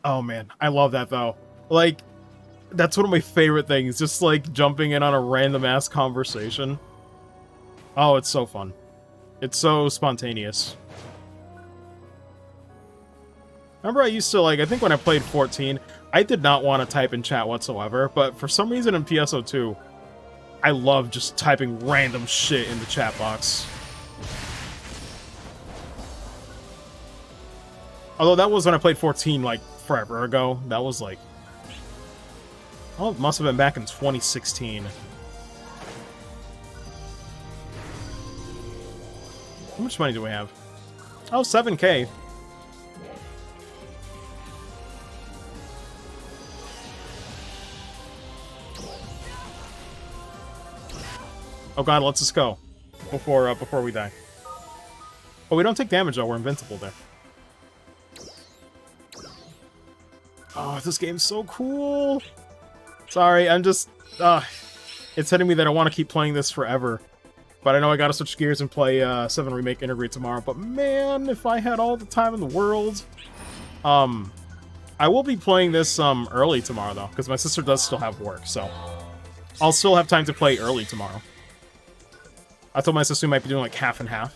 Oh man, I love that though. Like, that's one of my favorite things, just like jumping in on a random ass conversation. Oh, it's so fun. It's so spontaneous. Remember I used to, like, I think when I played 14, I did not want to type in chat whatsoever, but for some reason in PSO2, I love just typing random shit in the chat box. Although that was when I played 14, like, forever ago. That was, like... Oh, it must have been back in 2016. How much money do we have? Oh, 7K. Oh god, let's just go before we die. Oh, we don't take damage though. We're invincible there. Oh, this game's so cool. Sorry, I'm just it's hitting me that I want to keep playing this forever. But I know I gotta switch gears and play 7 Remake Integrate tomorrow. But man, if I had all the time in the world, I will be playing this early tomorrow though, because my sister does still have work, so I'll still have time to play early tomorrow. I told my sister we might be doing like half and half.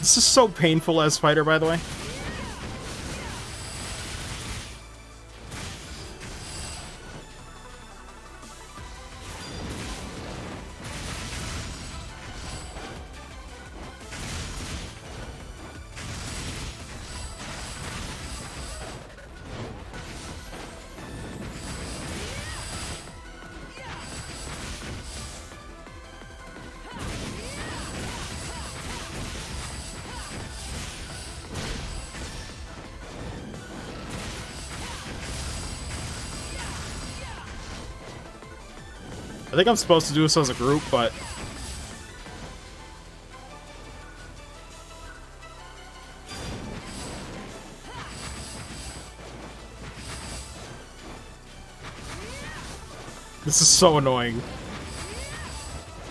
This is so painful as fighter, by the way. I think I'm supposed to do this as a group, but... This is so annoying.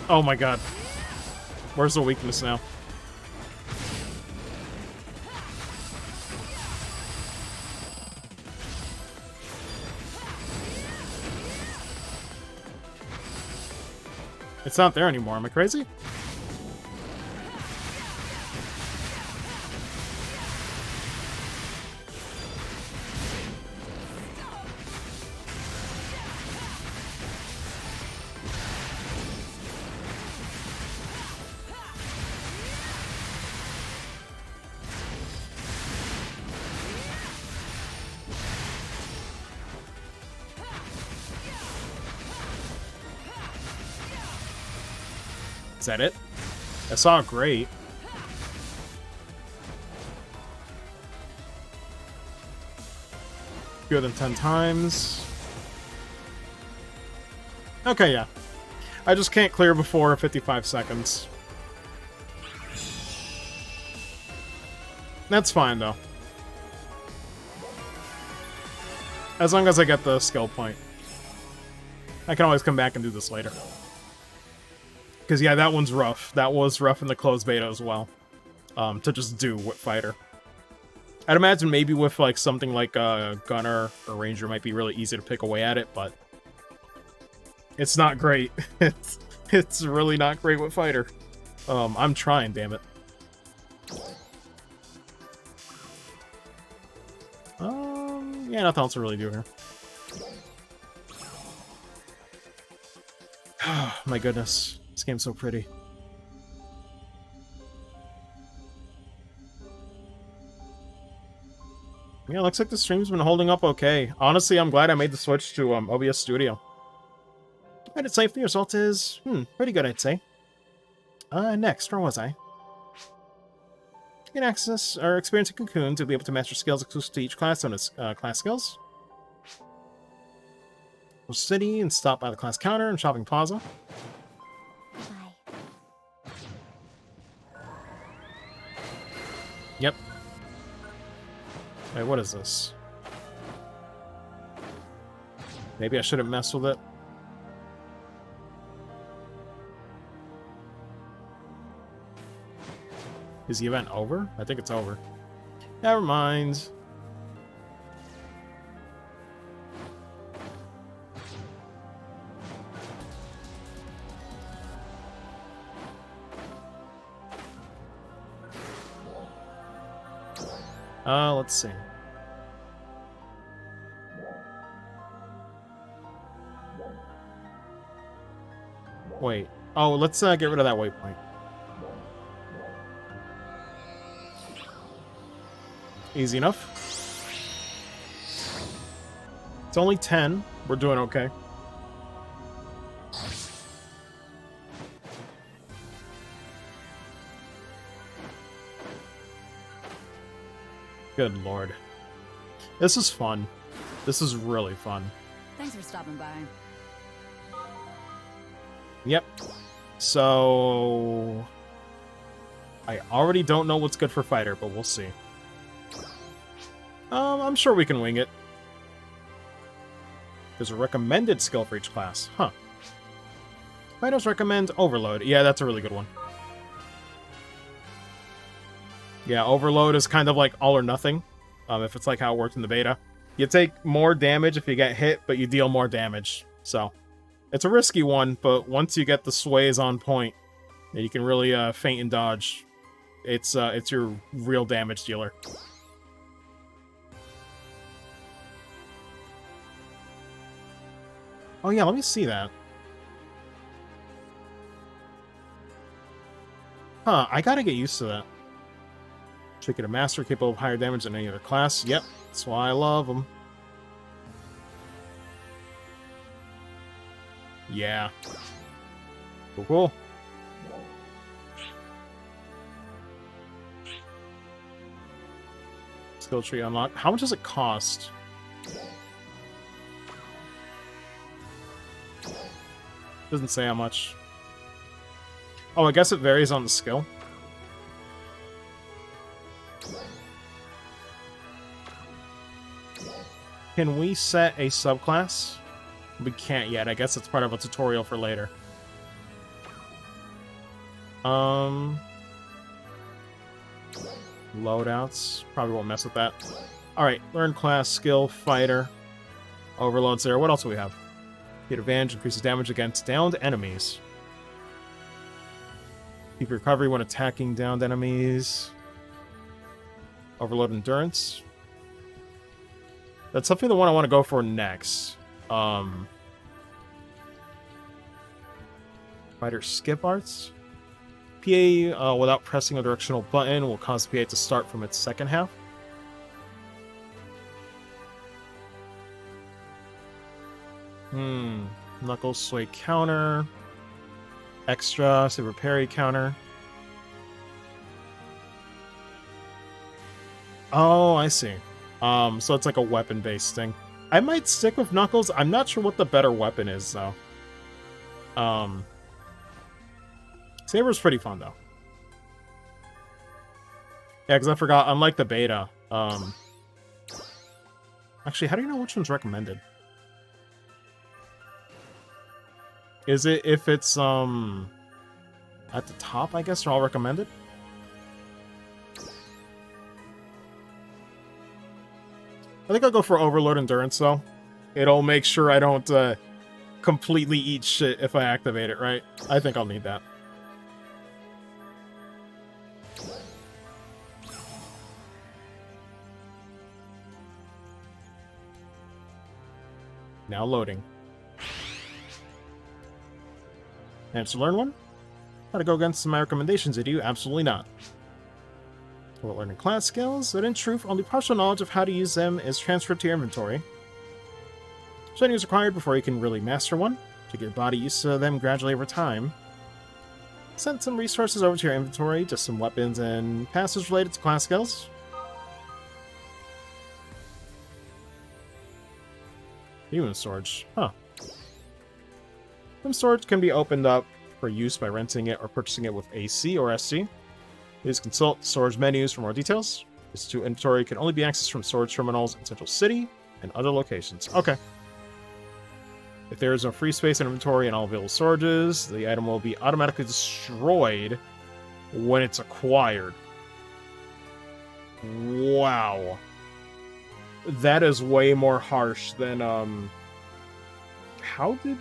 Oh my god. Where's the weakness now? It's not there anymore. Am I crazy? Is that it? I saw a great. Fewer than 10 times. Okay, yeah. I just can't clear before 55 seconds. That's fine, though. As long as I get the skill point. I can always come back and do this later. Because, yeah, that one's rough. That was rough in the closed beta as well. To just do with fighter. I'd imagine maybe with, like, something like Gunner or Ranger might be really easy to pick away at it, but... It's not great. It's really not great with fighter. I'm trying, damn it. Yeah, nothing else to really do here. Oh, my goodness. This game's so pretty. Yeah, looks like the stream's been holding up okay. Honestly, I'm glad I made the switch to OBS Studio. Made it safe. The result is, pretty good, I'd say. Next, where was I? You can access or experience a cocoon to be able to master skills exclusive to each class, known as class skills. Go city and stop by the class counter and shopping plaza. Yep. Wait, what is this? Maybe I shouldn't mess with it. Is the event over? I think it's over. Never mind. Let's see. Wait. Oh, let's get rid of that waypoint. Easy enough. It's only 10. We're doing okay. Good lord. This is fun. This is really fun. Thanks for stopping by. Yep. So... I already don't know what's good for fighter, but we'll see. I'm sure we can wing it. There's a recommended skill for each class. Huh. Fighters recommend Overload. Yeah, that's a really good one. Yeah, Overload is kind of like all or nothing. If it's like how it worked in the beta. You take more damage if you get hit, but you deal more damage. So, it's a risky one, but once you get the sways on point, you can really feint and dodge. It's your real damage dealer. Oh yeah, let me see that. Huh, I gotta get used to that. Trick it a master capable of higher damage than any other class. Yep, that's why I love them. Yeah. Cool, cool. Skill tree unlocked. How much does it cost? Doesn't say how much. Oh, I guess it varies on the skill. Can we set a subclass? We can't yet. I guess it's part of a tutorial for later. Loadouts. Probably won't mess with that. Alright, learn class, skill, fighter. Overload's there. What else do we have? Get advantage, increases damage against downed enemies. Keep recovery when attacking downed enemies. Overload endurance. That's something the one I want to go for next. Fighter skip arts. PA without pressing a directional button will cause PA to start from its second half. Knuckles sway counter. Extra super parry counter. Oh, I see. So it's like a weapon-based thing. I might stick with Knuckles. I'm not sure what the better weapon is, though. Saber's pretty fun, though. Yeah, because I forgot, unlike the beta, actually, how do you know which one's recommended? Is it if it's, at the top, I guess, they're all recommended? I think I'll go for Overload Endurance, though. It'll make sure I don't completely eat shit if I activate it, right? I think I'll need that. Now loading. And to learn one? How to go against my recommendations, did you? Absolutely not. About learning class skills, but in truth, only partial knowledge of how to use them is transferred to your inventory. Training is required before you can really master one. To get your body used to them gradually over time. Send some resources over to your inventory, just some weapons and passes related to class skills. Human storage. Huh. Some storage can be opened up for use by renting it or purchasing it with AC or SC. Please consult storage menus for more details. This two inventory can only be accessed from storage terminals in Central City and other locations. Okay. If there is no free space in inventory and all available storages, the item will be automatically destroyed when it's acquired. Wow. That is way more harsh than, how did...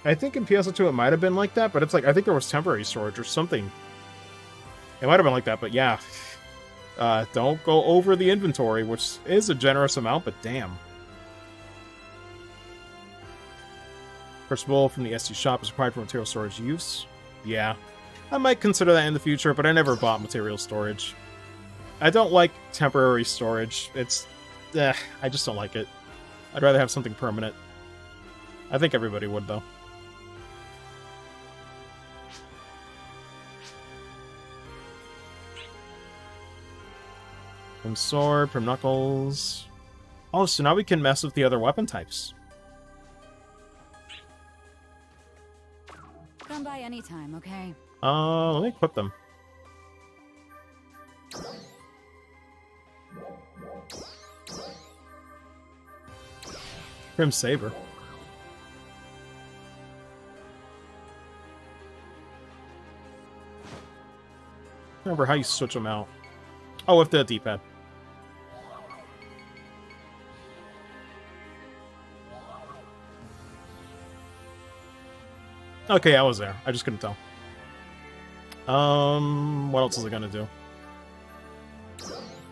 I think in PSO2 it might have been like that, but it's like, I think there was temporary storage or something. It might have been like that, but yeah. Don't go over the inventory, which is a generous amount, but damn. Crucible from the SD shop is required for material storage use. Yeah. I might consider that in the future, but I never bought material storage. I don't like temporary storage. It's... I just don't like it. I'd rather have something permanent. I think everybody would, though. From sword, from knuckles. Oh, so now we can mess with the other weapon types. Come by anytime, okay? Let me equip them. Grim Saber. Remember how you switch them out. Oh, with the D-pad. Okay, I was there. I just couldn't tell. What else is it gonna do?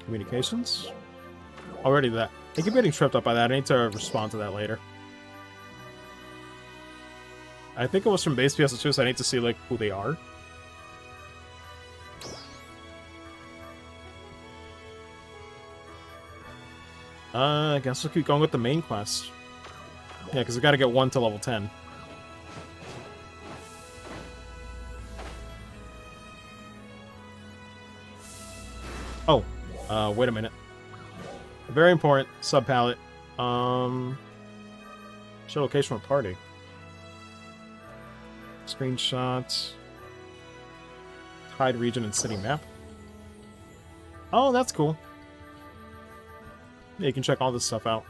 Communications? Already that. I keep getting tripped up by that. I need to respond to that later. I think it was from base PSO2, so I need to see, like, who they are. I guess we'll keep going with the main quest. Yeah, because we gotta get 1 to level 10. Oh, wait a minute. Very important. Sub-palette. Show location of party. Screenshot. Hide region and city map. Oh, that's cool. Yeah, you can check all this stuff out.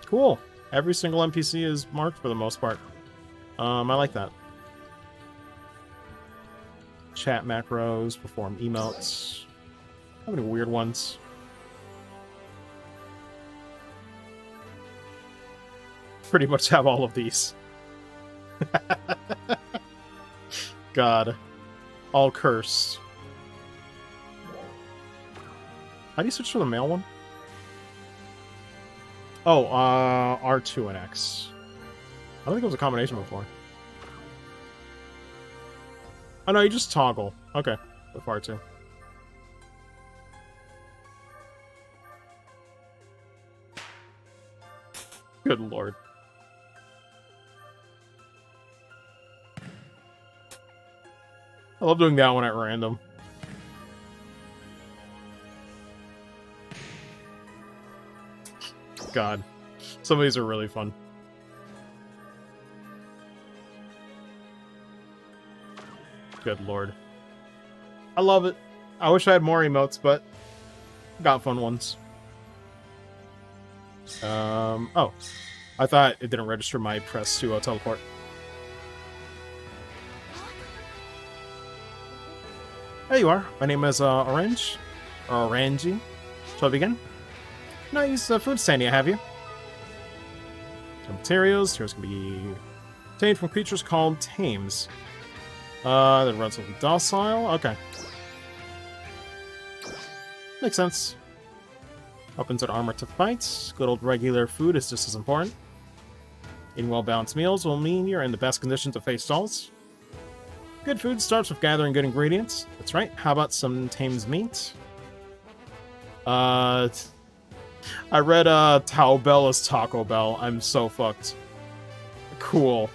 Cool. Every single NPC is marked for the most part. I like that. Chat macros, perform emotes. How many weird ones? Pretty much have all of these. God. All cursed. How do you switch to the male one? Oh, R2 and X. I don't think it was a combination before. Oh no, you just toggle. Okay, with R2. Good lord. I love doing that one at random. God. Some of these are really fun. Good lord. I love it. I wish I had more emotes, but got fun ones. Oh. I thought it didn't register my press to teleport. There you are. My name is Orange. Or Orangey. Shall I begin? Nice food stand you have you. Some materials. Here's gonna be obtained from creatures called tames. They're relatively docile. Okay. Makes sense. Weapons and armor to fight. Good old regular food is just as important. Eating well-balanced meals will mean you're in the best condition to face dolls. Good food starts with gathering good ingredients. That's right. How about some tame's meat? I read Tao Bell as Taco Bell. I'm so fucked. Cool.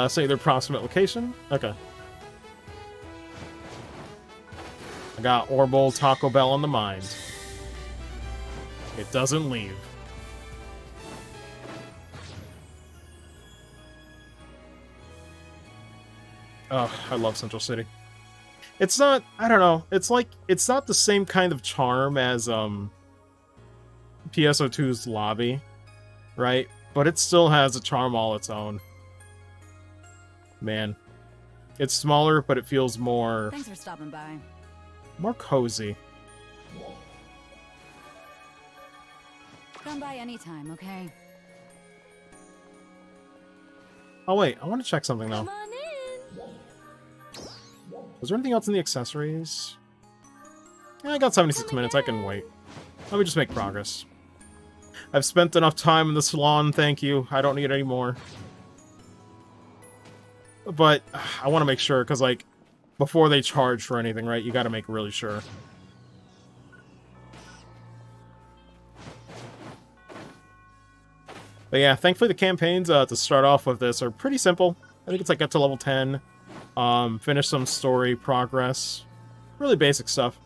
Say their approximate location? Okay. I got Orbital Taco Bell on the mind. It doesn't leave. Oh, I love Central City. It's not, I don't know, it's like, it's not the same kind of charm as, PSO2's lobby, right? But it still has a charm all its own. Man. It's smaller, but it feels more... Thanks for stopping by. More cozy. Come by anytime, okay? Oh wait, I want to check something though. Come on in. Was there anything else in the accessories? Yeah, I got 76 minutes, I can wait. Let me just make progress. I've spent enough time in the salon, thank you. I don't need any more. But I want to make sure, because, like, before they charge for anything, right, you got to make really sure. But yeah, thankfully the campaigns to start off with this are pretty simple. I think it's like get to level 10, finish some story progress. Really basic stuff.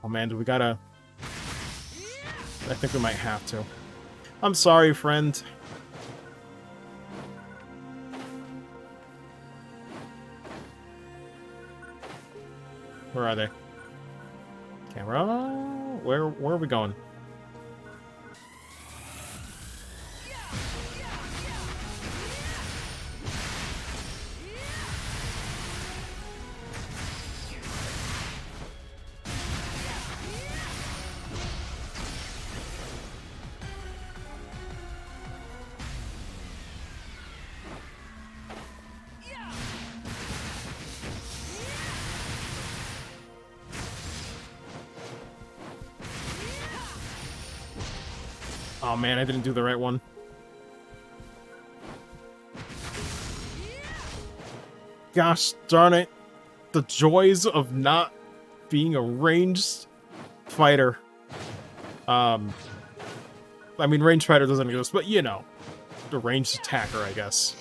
Oh man, do we gotta... I think we might have to. I'm sorry, friend. Where are they? Camera... Where are we going? Oh man, I didn't do the right one. Gosh darn it. The joys of not being a ranged fighter. I mean, ranged fighter doesn't exist, but you know, the ranged attacker, I guess.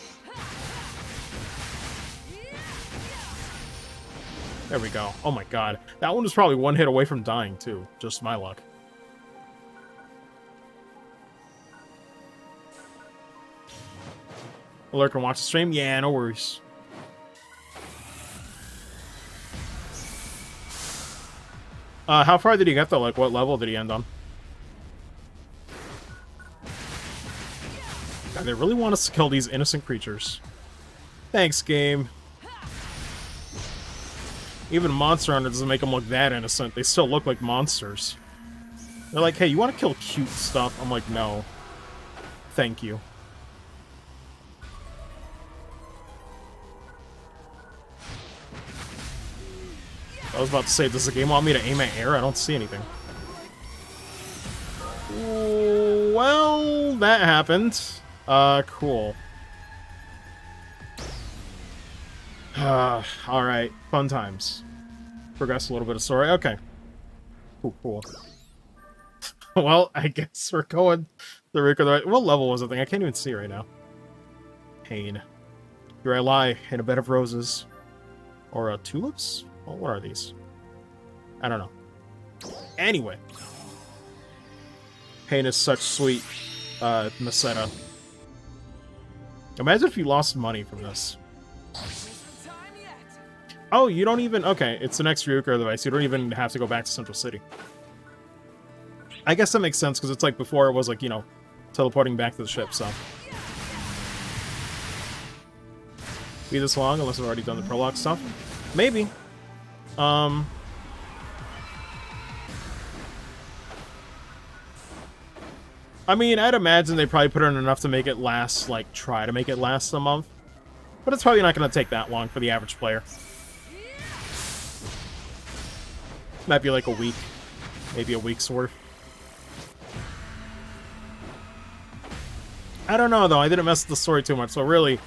There we go. Oh my god. That one was probably one hit away from dying, too. Just my luck. Lurk and watch the stream? Yeah, no worries. How far did he get, though? Like, what level did he end on? God, they really want us to kill these innocent creatures. Thanks, game. Even Monster Hunter doesn't make them look that innocent. They still look like monsters. They're like, hey, you want to kill cute stuff? I'm like, no. Thank you. I was about to say, does the game want me to aim at air? I don't see anything. Well, that happened. Cool. Alright, fun times. Progress a little bit of story. Okay. Cool. Well, I guess we're going the Rico the right. What level was the thing? I can't even see right now. Pain. Here I lie in a bed of roses. Or tulips? Well, what are these? I don't know. Anyway. Pain is such sweet, Meseta. Imagine if you lost money from this. Oh, you don't even... Okay, it's the next Ryuko device. You don't even have to go back to Central City. I guess that makes sense, because it's like before it was like, you know, teleporting back to the ship, so... Be this long, unless I've already done the prologue stuff. Maybe. I mean, I'd imagine they probably put in enough to make it last, like, try to make it last a month. But it's probably not going to take that long for the average player. Might be like a week. Maybe a week's worth. I don't know, though. I didn't mess with the story too much, so really...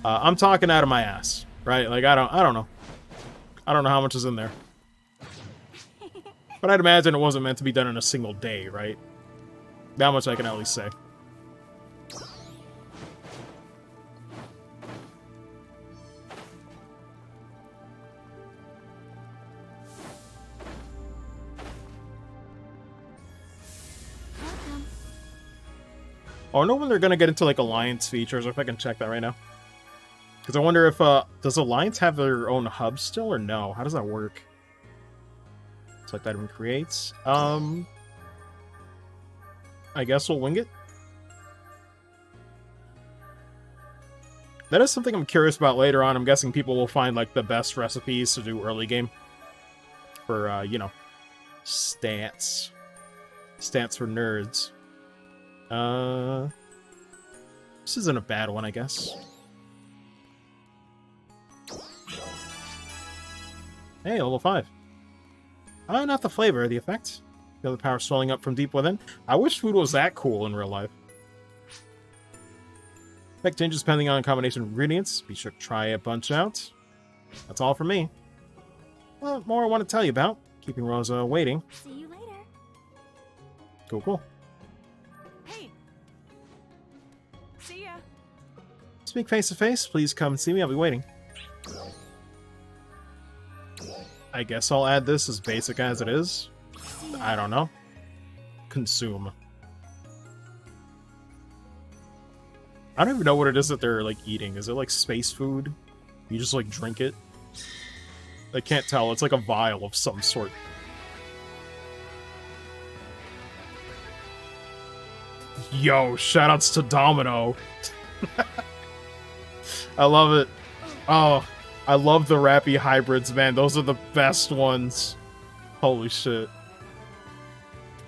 I'm talking out of my ass, right? Like, I don't know. I don't know how much is in there. But I'd imagine it wasn't meant to be done in a single day, right? That much I can at least say. Oh, I know when they're gonna get into, like, Alliance features, or if I can check that right now. Because I wonder if, does Alliance have their own hub still, or no? How does that work? Select item creates. I guess we'll wing it. That is something I'm curious about later on. I'm guessing people will find, like, the best recipes to do early game. For, you know, stats. Stats for nerds. This isn't a bad one, I guess. Hey, level 5. Not the flavor, the effect. Feel the power swelling up from deep within. I wish food was that cool in real life. Effect changes depending on combination of ingredients. Be sure to try a bunch out. That's all from me. Well, more I want to tell you about. Keeping Rosa waiting. See you later. Cool. Hey. See ya. Speak face to face. Please come and see me. I'll be waiting. I guess I'll add this as basic as it is. I don't know. Consume. I don't even know what it is that they're, like, eating. Is it, like, space food? You just, like, drink it? I can't tell. It's like a vial of some sort. Yo, shoutouts to Domino. I love it. Oh, I love the Rappy hybrids, man. Those are the best ones. Holy shit.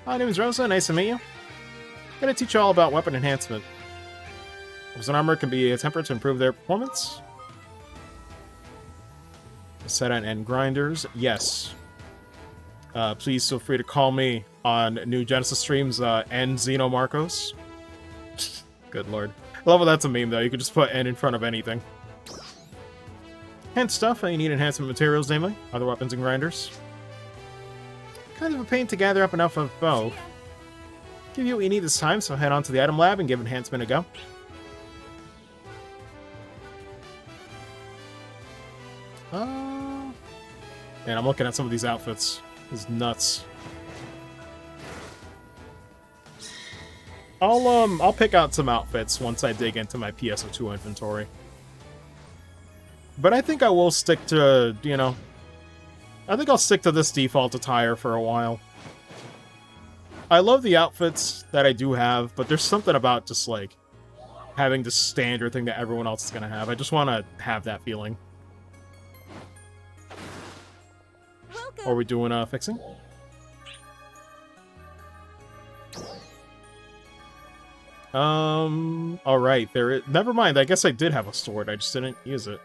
My name is Rosa. Nice to meet you. I'm gonna teach you all about weapon enhancement. Weapons and armor can be tempered to improve their performance. Set on end grinders. Yes. Please feel free to call me on New Genesis streams, N Xeno Marcos. Good lord. I love how that's a meme, though. You could just put N in front of anything. Hence stuff, you need enhancement materials, namely other weapons and grinders. Kind of a pain to gather up enough of both. Give you what you need this time, so head on to the item lab and give enhancement a go. Man, I'm looking at some of these outfits. It's nuts. I'll pick out some outfits once I dig into my PSO2 inventory. But I think I will stick to, you know, I think I'll stick to this default attire for a while. I love the outfits that I do have, but there's something about just, like, having the standard thing that everyone else is gonna have. I just want to have that feeling. Are we doing fixing? Alright, never mind, I guess I did have a sword, I just didn't use it.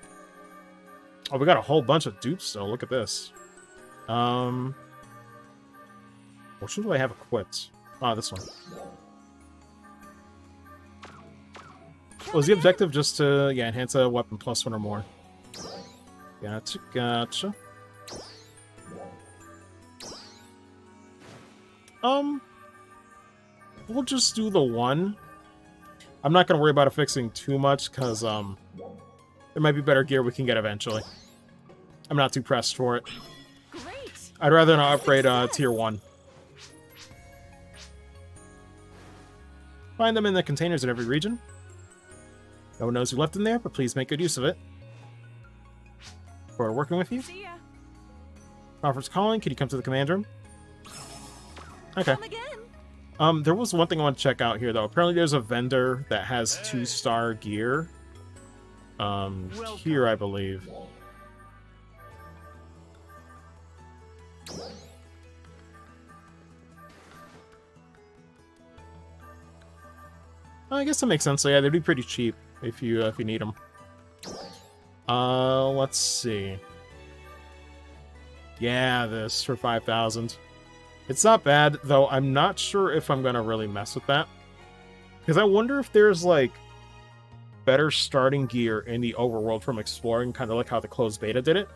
Oh, we got a whole bunch of dupes still, look at this. Which one do I have equipped? Ah, this one. Was the objective just to, yeah, enhance a weapon plus one or more? Gotcha, gotcha. We'll just do the one. I'm not gonna worry about affixing too much, because, there might be better gear we can get eventually. I'm not too pressed for it. Great. I'd rather not upgrade, tier 1. Find them in the containers in every region. No one knows who left them there, but please make good use of it. For working with you. See ya. Crawford's calling. Can you come to the command room? Okay. Come again. There was one thing I want to check out here, though. Apparently there's a vendor that has 2-star gear. Here, I believe. I guess that makes sense. So yeah, they'd be pretty cheap if you need them. Let's see. Yeah, this for 5,000. It's not bad, though I'm not sure if I'm gonna really mess with that. Because I wonder if there's, like, better starting gear in the overworld from exploring, kind of like how the closed beta did it,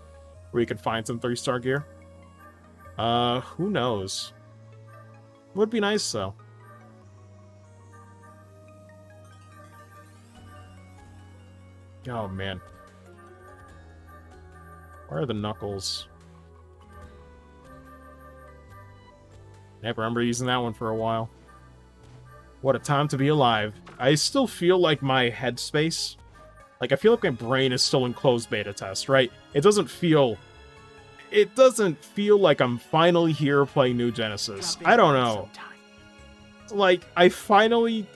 where you could find some 3-star gear. Who knows? Would be nice, though. Oh, man. Where are the knuckles? Never remember using that one for a while. What a time to be alive. I still feel like my headspace, like I feel like my brain is still in closed beta test, right? It doesn't feel like I'm finally here playing New Genesis. I don't know. Like, I finally...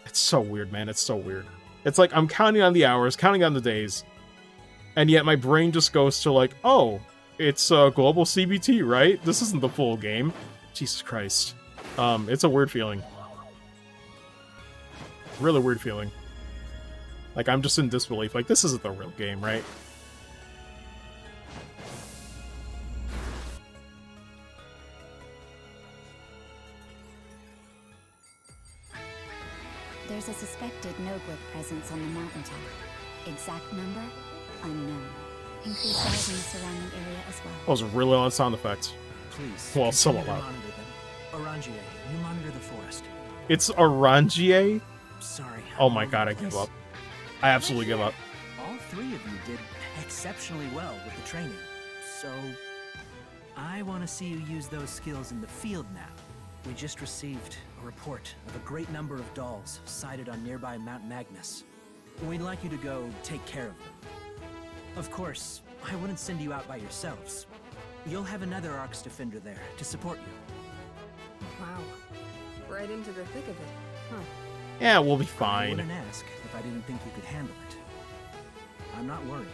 It's so weird, man. It's so weird. It's like I'm counting on the hours, counting on the days, and yet my brain just goes to like, oh, it's global CBT, right? This isn't the full game. Jesus Christ. It's a weird feeling. Really weird feeling. Like, I'm just in disbelief. Like, this isn't the real game, right? There's a suspected Noglet presence on the mountaintop. Exact number? Unknown. Includes guards in the surrounding area as well. That was a really loud sound effect. Please. Well, somewhat loud. Orangier, you monitor the forest. It's Orangier? Sorry. Oh my god, I give up. I absolutely give up. All three of you did exceptionally well with the training. So, I want to see you use those skills in the field now. We just received a report of a great number of dolls sighted on nearby Mount Magnus. We'd like you to go take care of them. Of course, I wouldn't send you out by yourselves. You'll have another Arcs Defender there to support you. Wow. Right into the thick of it. Yeah, we'll be I fine. wouldn't ask if I didn't think you could handle it. I'm not worried.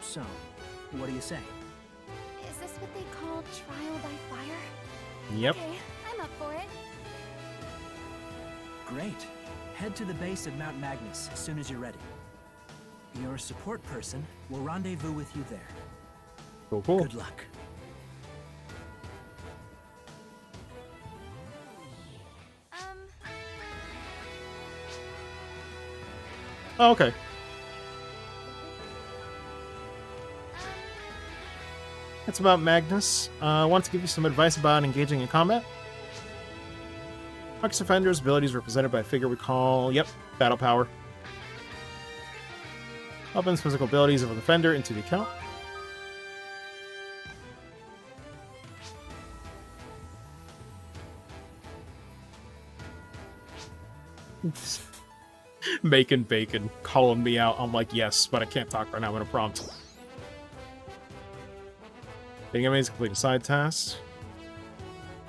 So, what do you say? Is this what they call trial by fire? Yep. Okay, I'm up for it. Great. Head to the base of Mount Magnus as soon as you're ready. Your support person will rendezvous with you there. Cool, cool. Good luck. Oh, okay. That's about Magnus. I want to give you some advice about engaging in combat. Arc's Defender's abilities represented by a figure we call, yep, Battle Power. Opens physical abilities of a defender into the account. Making bacon, calling me out. I'm like, yes, but I can't talk right now. I'm in a prompt. Being amazing, complete a side task.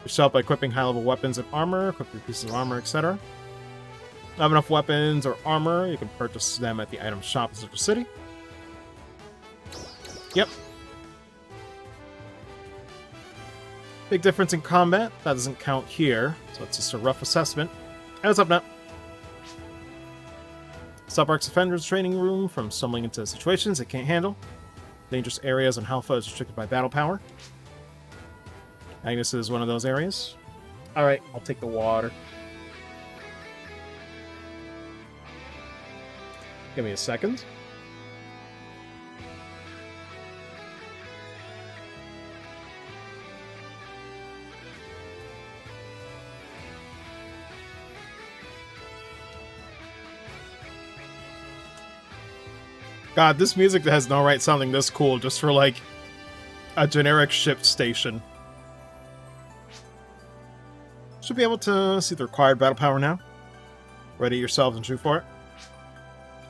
Yourself by equipping high-level weapons and armor, equip your pieces of armor, etc. Have enough weapons or armor, you can purchase them at the item shop in Central City. Yep. Big difference in combat. That doesn't count here, so it's just a rough assessment. Hey, what's up, Nut? Stop Arc's Defender's training room from stumbling into situations it can't handle. Dangerous areas on Alpha is restricted by battle power. Agnes is one of those areas. Alright, I'll take the water. Give me a second. God, this music has no right sounding this cool just for, like, a generic ship station. Should be able to see the required battle power now. Ready yourselves and shoot for it.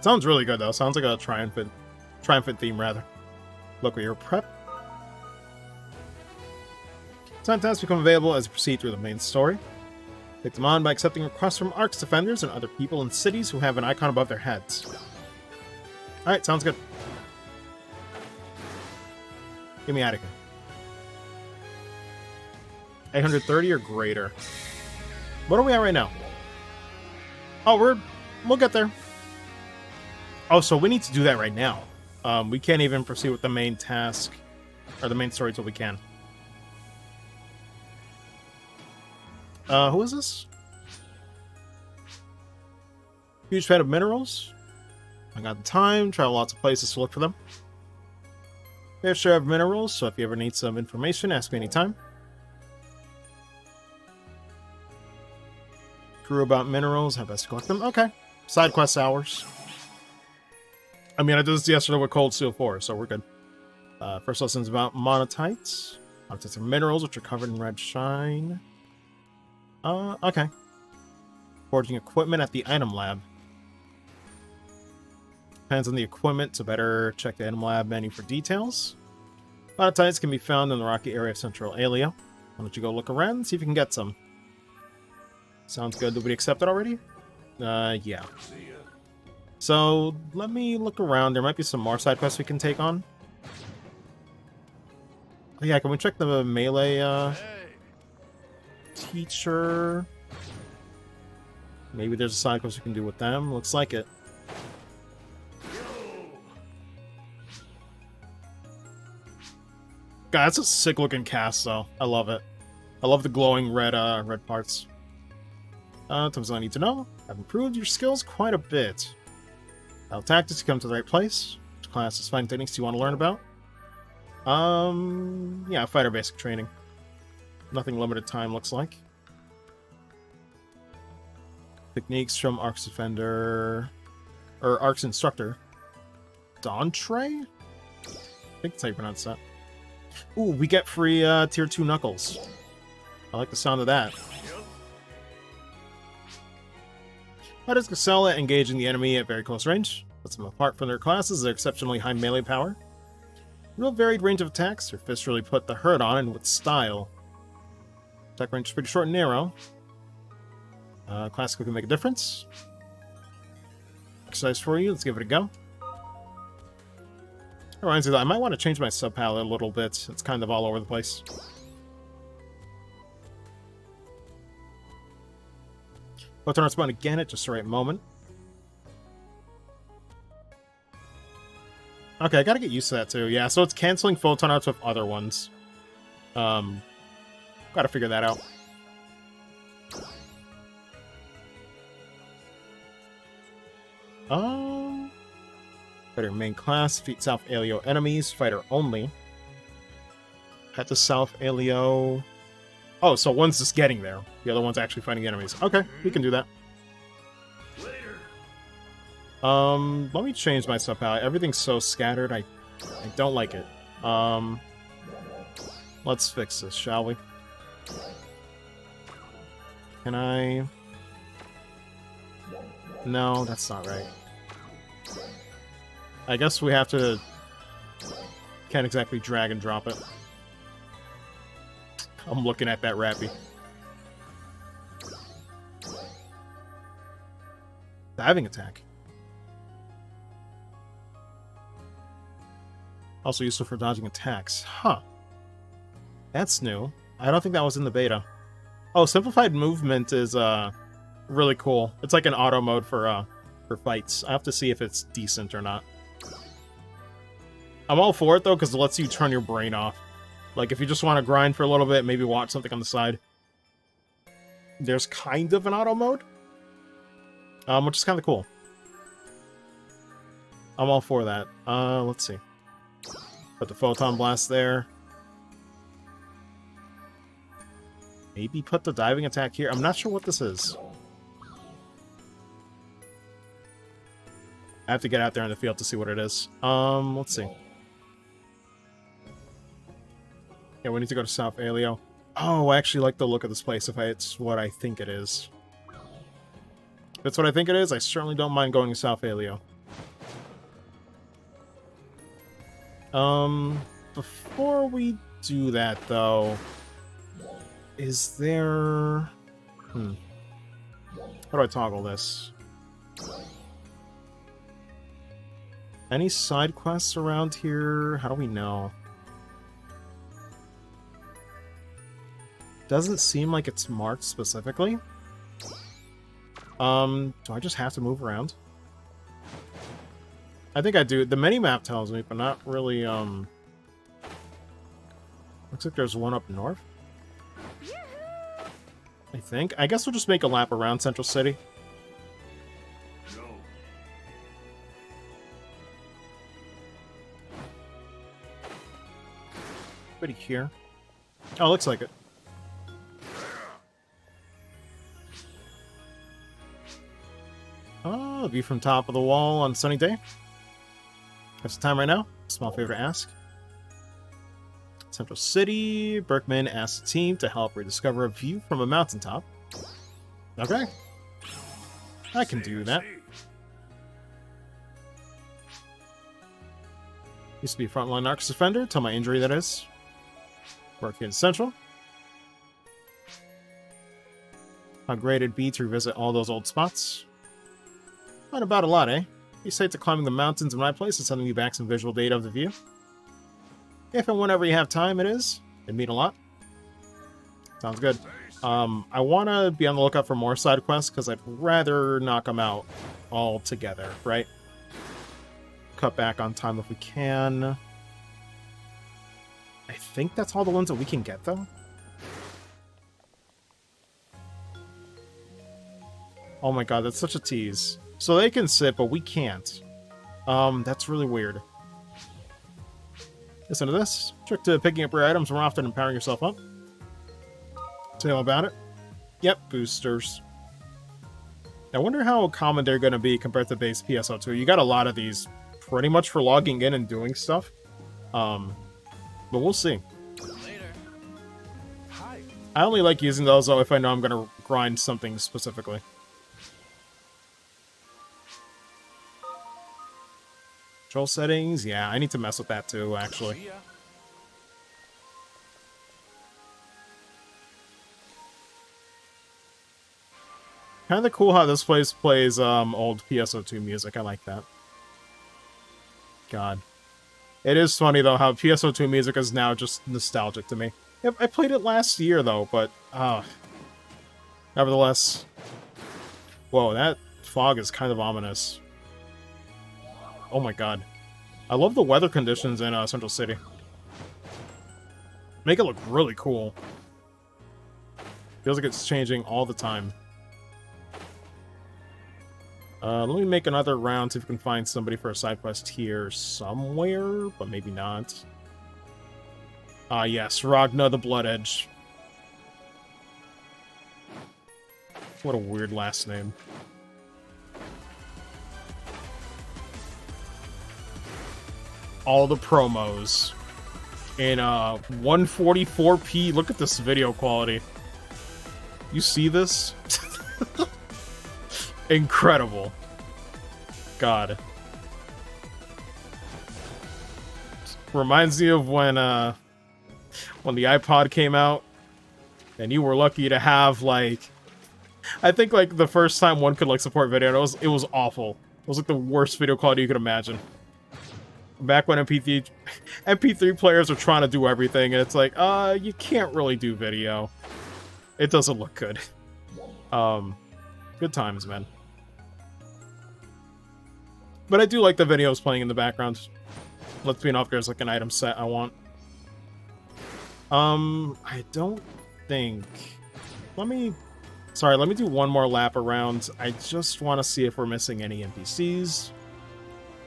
Sounds really good, though. Sounds like a triumphant theme, rather. Look at your prep. Side tasks become available as you proceed through the main story. Take them on by accepting requests from Arc's Defenders and other people in cities who have an icon above their heads. Alright, sounds good. Get me out of here. 830 or greater. What are we at right now? Oh, we'll get there. Oh, so we need to do that right now. We can't even proceed with the main task or the main story till we can. Who is this? Huge fan of minerals. I got the time, travel lots of places to look for them. Fair share of minerals, so if you ever need some information, ask me anytime. Crew about minerals, how best to collect them. Okay. Side quest hours. I mean, I did this yesterday with Cold Steel 4, so we're good. First lesson's about monatites. Monatites are minerals which are covered in red shine. Okay. Forging equipment at the item lab. Depends on the equipment, so better check the item lab menu for details. Monatites can be found in the rocky area of Central Alia. Why don't you go look around and see if you can get some. Sounds good. Did we accept it already? Yeah. So, let me look around. There might be some more side quests we can take on. Oh, yeah, can we check the melee, teacher? Maybe there's a side quest we can do with them. Looks like it. God, that's a sick-looking cast, though. I love it. I love the glowing red, red parts. Something I need to know. I've improved your skills quite a bit. Battle tactics, you come to the right place. Which classes, fighting techniques do you want to learn about? Yeah, fighter basic training. Nothing limited time, looks like. Techniques from Arc's Defender... Or Arc's Instructor. Dawntre? I think that's how you pronounce that. Ooh, we get free tier 2 knuckles. I like the sound of that. Fighters excel at engaging the enemy at very close range. Puts them apart from their classes is their exceptionally high melee power. Real varied range of attacks. Your fists really put the hurt on and with style. Attack range is pretty short and narrow. Classical can make a difference. Exercise for you. Let's give it a go. Reminds me that I might want to change my sub palette a little bit. It's kind of all over the place. Photon Art spawn again at just the right moment. Okay, I gotta get used to that too. Yeah, so it's canceling Photon Arts with other ones. Gotta figure that out. Fighter main class, defeat South Alio enemies, fighter only. At the South Alio... Oh, so one's just getting there. The other one's actually fighting enemies. Okay, we can do that. Let me change my sub palette. Everything's so scattered, I don't like it. Let's fix this, shall we? Can I... No, that's not right. I guess we have to... Can't exactly drag and drop it. I'm looking at that Rappy. Diving attack. Also useful for dodging attacks. Huh. That's new. I don't think that was in the beta. Oh, simplified movement is really cool. It's like an auto mode for fights. I have to see if it's decent or not. I'm all for it though, because it lets you turn your brain off. Like if you just want to grind for a little bit, maybe watch something on the side. There's kind of an auto mode, which is kind of cool. I'm all for that. Let's see. Put the Photon Blast there. Maybe put the diving attack here. I'm not sure what this is. I have to get out there in the field to see what it is. Let's see. Yeah, we need to go to South Alio. Oh, I actually like the look of this place if it's what I think it is. If it's what I think it is, I certainly don't mind going to South Alio. Before we do that, though, is there... How do I toggle this? Any side quests around here? How do we know? Doesn't seem like it's marked specifically. Do I just have to move around? I think I do. The mini-map tells me, but not really, looks like there's one up north. I think. I guess we'll just make a lap around Central City. Pretty here. Oh, looks like it. Oh, view from top of the wall on a sunny day. Have some time right now? Small favor to ask. Central City. Berkman asked the team to help rediscover a view from a mountaintop. Okay. I can do that. Used to be a frontline Narcus defender, till my injury, that is. Work in Central. How great it'd be to revisit all those old spots. Not about a lot, eh? You say to climbing the mountains in my place and sending me back some visual data of the view. If and whenever you have time, it is. It'd mean a lot. Sounds good. I want to be on the lookout for more side quests, because I'd rather knock them out all together, right? Cut back on time if we can. I think that's all the ones that we can get, though. Oh my god, that's such a tease. So they can sit, but we can't. That's really weird. Listen to this. Trick to picking up rare items more often and powering yourself up. Tell me about it. Yep, boosters. I wonder how common they're going to be compared to base PSO2. You got a lot of these pretty much for logging in and doing stuff. But we'll see. Later. Hi. I only like using those, though, if I know I'm going to grind something specifically. Control settings? Yeah, I need to mess with that too, actually. Kind of cool how this place plays old PSO2 music. I like that. God. It is funny, though, how PSO2 music is now just nostalgic to me. Yep, I played it last year, though, but... nevertheless... Whoa, that fog is kind of ominous. Oh my god. I love the weather conditions in Central City. Make it look really cool. Feels like it's changing all the time. Let me make another round, see if we can find somebody for a side quest here somewhere, but maybe not. Yes, Ragna the Blood Edge. What a weird last name. All the promos in 144p. Look at this video quality. You see this? Incredible. God. Reminds me of when the iPod came out and you were lucky to have, like, I think, like, the first time one could, like, support video, and it was awful. It was, like, the worst video quality you could imagine. Back when MP3 players are trying to do everything, and it's like, you can't really do video. It doesn't look good. Good times, man. But I do like the videos playing in the background. Let's be off, there's like an item set I want. I don't think... Let me do one more lap around. I just want to see if we're missing any NPCs.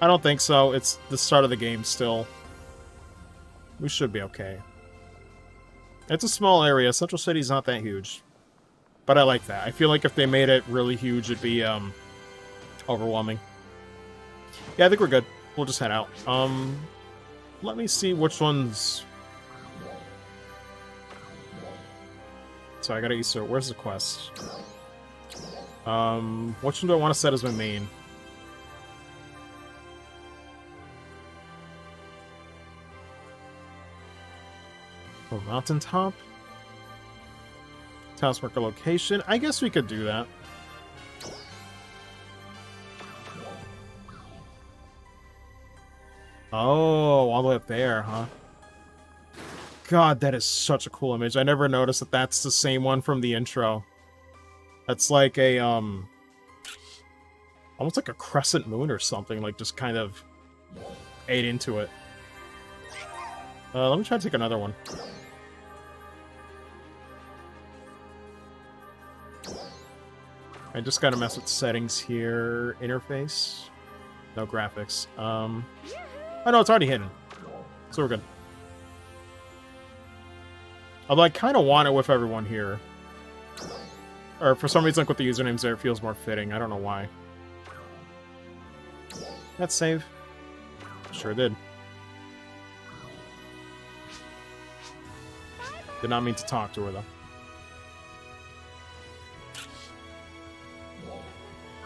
I don't think so. It's the start of the game still. We should be okay. It's a small area. Central City's not that huge. But I like that. I feel like if they made it really huge, it'd be overwhelming. Yeah, I think we're good. We'll just head out. Let me see which ones... So I gotta Easter. Where's the quest? Which one do I want to set as my main? Oh, mountaintop? Taskmarker location? I guess we could do that. Oh, all the way up there, huh? God, that is such a cool image. I never noticed that that's the same one from the intro. That's like a, almost like a crescent moon or something, like just kind of ate into it. Let me try to take another one. I just gotta mess with settings here. Interface. No graphics. Oh no, it's already hidden. So we're good. Although I kind of want it with everyone here. Or for some reason, like with the usernames there, it feels more fitting. I don't know why. Let's save. Sure did. Did not mean to talk to her, though.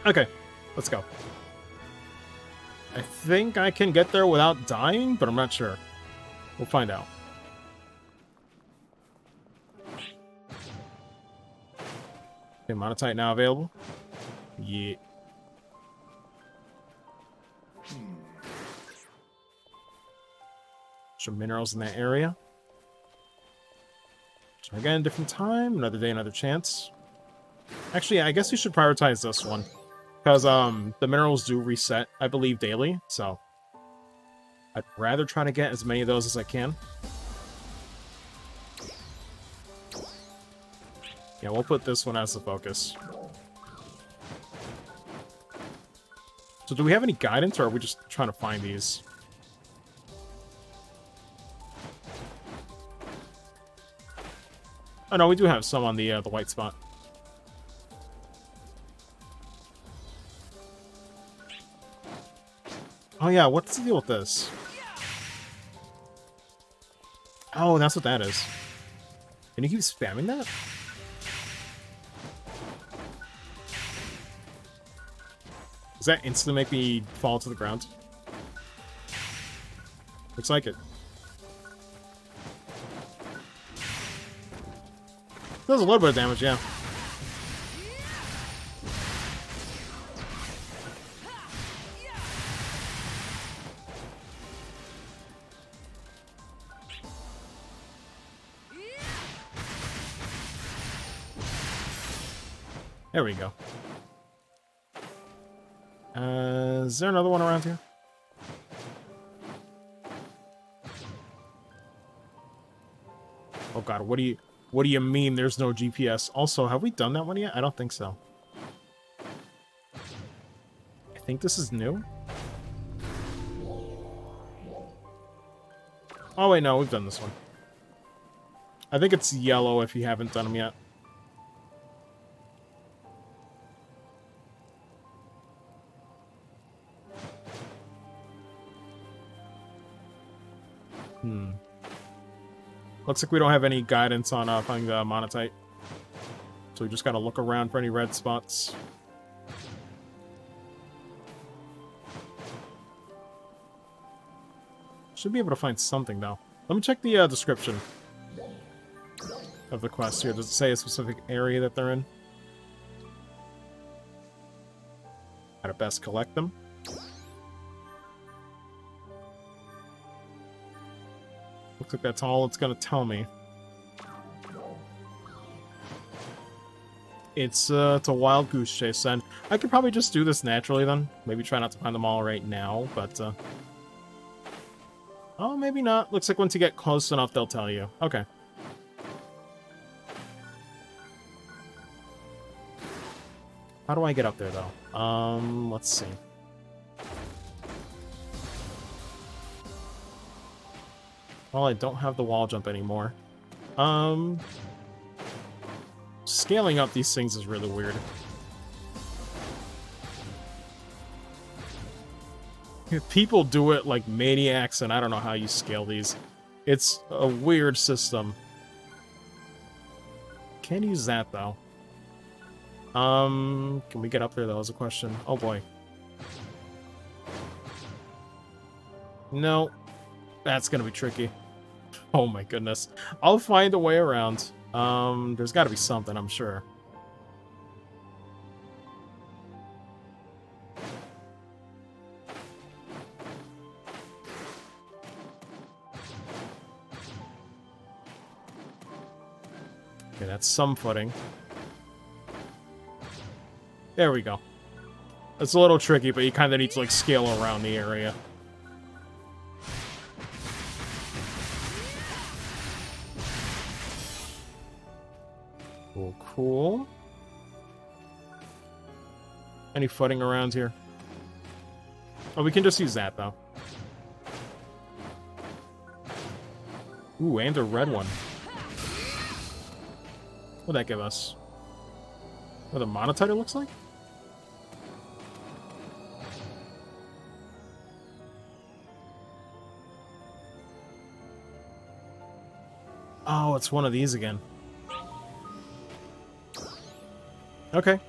Okay, let's go. I think I can get there without dying, but I'm not sure. We'll find out. Okay, Monotite now available. Yeah. Some minerals in that area. Try again, different time. Another day, another chance. Actually, I guess we should prioritize this one. Because the minerals do reset, I believe, daily. So I'd rather try to get as many of those as I can. Yeah, we'll put this one as the focus. So do we have any guidance, or are we just trying to find these? Oh no, we do have some on the white spot. Oh yeah, what's the deal with this? Oh, that's what that is. Can you keep spamming that? Does that instantly make me fall to the ground? Looks like it. Does a little bit of damage, yeah. There we go. Is there another one around here? Oh god, what do you mean there's no GPS? Also, have we done that one yet? I don't think so. I think this is new. Oh wait, no, we've done this one. I think it's yellow if you haven't done them yet. Looks like we don't have any guidance on finding the monotite. So we just gotta look around for any red spots. Should be able to find something, though. Let me check the description of the quest here. Does it say a specific area that they're in? How to best collect them? Looks like that's all it's gonna tell me. It's a wild goose chase, then. I could probably just do this naturally, then. Maybe try not to find them all right now, but, oh, maybe not. Looks like once you get close enough, they'll tell you. Okay. How do I get up there, though? Let's see. Well, I don't have the wall jump anymore. Scaling up these things is really weird. People do it like maniacs, and I don't know how you scale these. It's a weird system. Can't use that, though. Can we get up there, though, is a question. Oh, boy. No. That's gonna be tricky. Oh, my goodness. I'll find a way around. There's gotta be something, I'm sure. Okay, that's some footing. There we go. It's a little tricky, but you kind of need to, like, scale around the area. Cool, cool. Any footing around here? Oh, we can just use that, though. Ooh, and a red one. What'd that give us? What the monotite, it looks like? Oh, it's one of these again. Okay.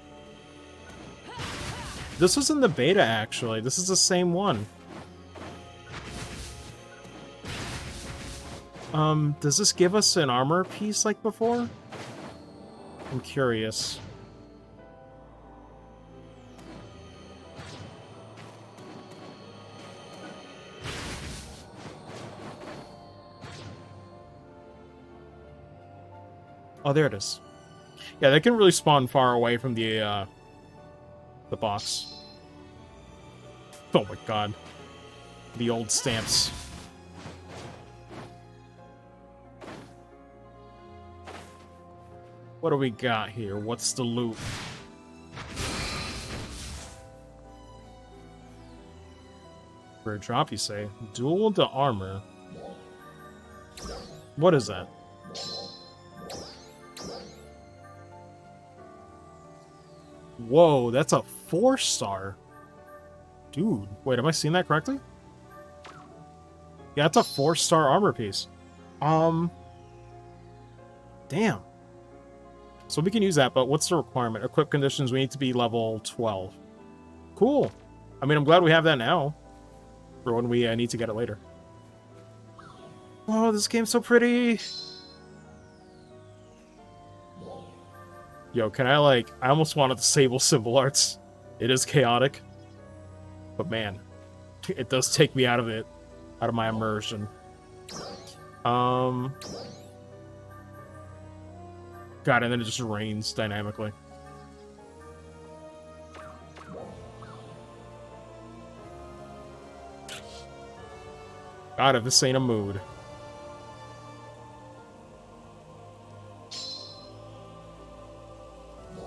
This was in the beta, actually. This is the same one. Does this give us an armor piece like before? I'm curious. Oh, there it is. Yeah, they can really spawn far away from the box. Oh my god. The old stamps. What do we got here? What's the loot? For a drop, you say? Duel to armor. What is that? Whoa, that's a 4-star. Dude, wait, am I seeing that correctly? Yeah, it's a 4-star armor piece. Damn. So we can use that, but what's the requirement? Equip conditions, we need to be level 12. Cool. I mean, I'm glad we have that now. For when we need to get it later. Oh, this game's so pretty. Yo, can I, like... I almost want to disable symbol arts. It is chaotic. But man, it does take me out of it. Out of my immersion. God, and then it just rains dynamically. God, if this ain't a mood.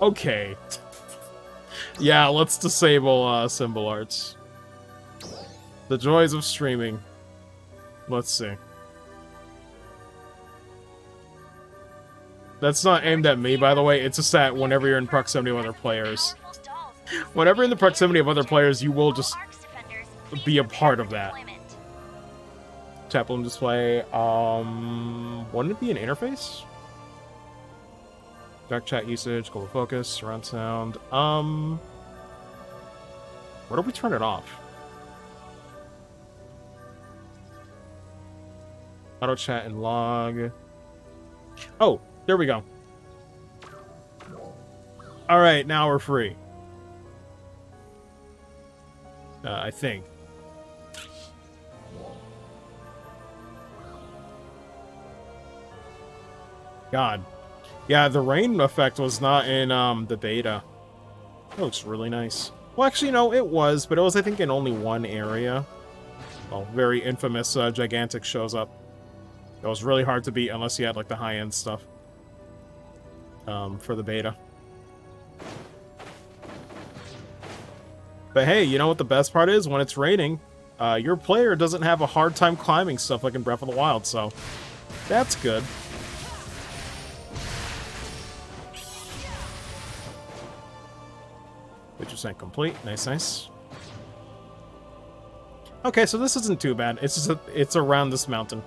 Okay. Yeah, let's disable symbol arts. The joys of streaming. Let's see. That's not aimed at me, by the way. It's just that whenever you're in proximity of other players. Whenever you're in the proximity of other players, you will just be a part of that. Chat bloom display. Wouldn't it be an interface? Dark chat usage, global focus, surround sound. Where do we turn it off? Auto chat and log. Oh, there we go. All right, now we're free. I think. God. Yeah, the rain effect was not in the beta. That looks really nice. Well, actually, no, it was, but it was, I think, in only one area. Well, very infamous Gigantic shows up. It was really hard to beat unless you had, like, the high-end stuff. For the beta. But hey, you know what the best part is? When it's raining, your player doesn't have a hard time climbing stuff like in Breath of the Wild, so that's good. % complete. Nice, nice. Okay, so this isn't too bad. It's just it's around this mountain.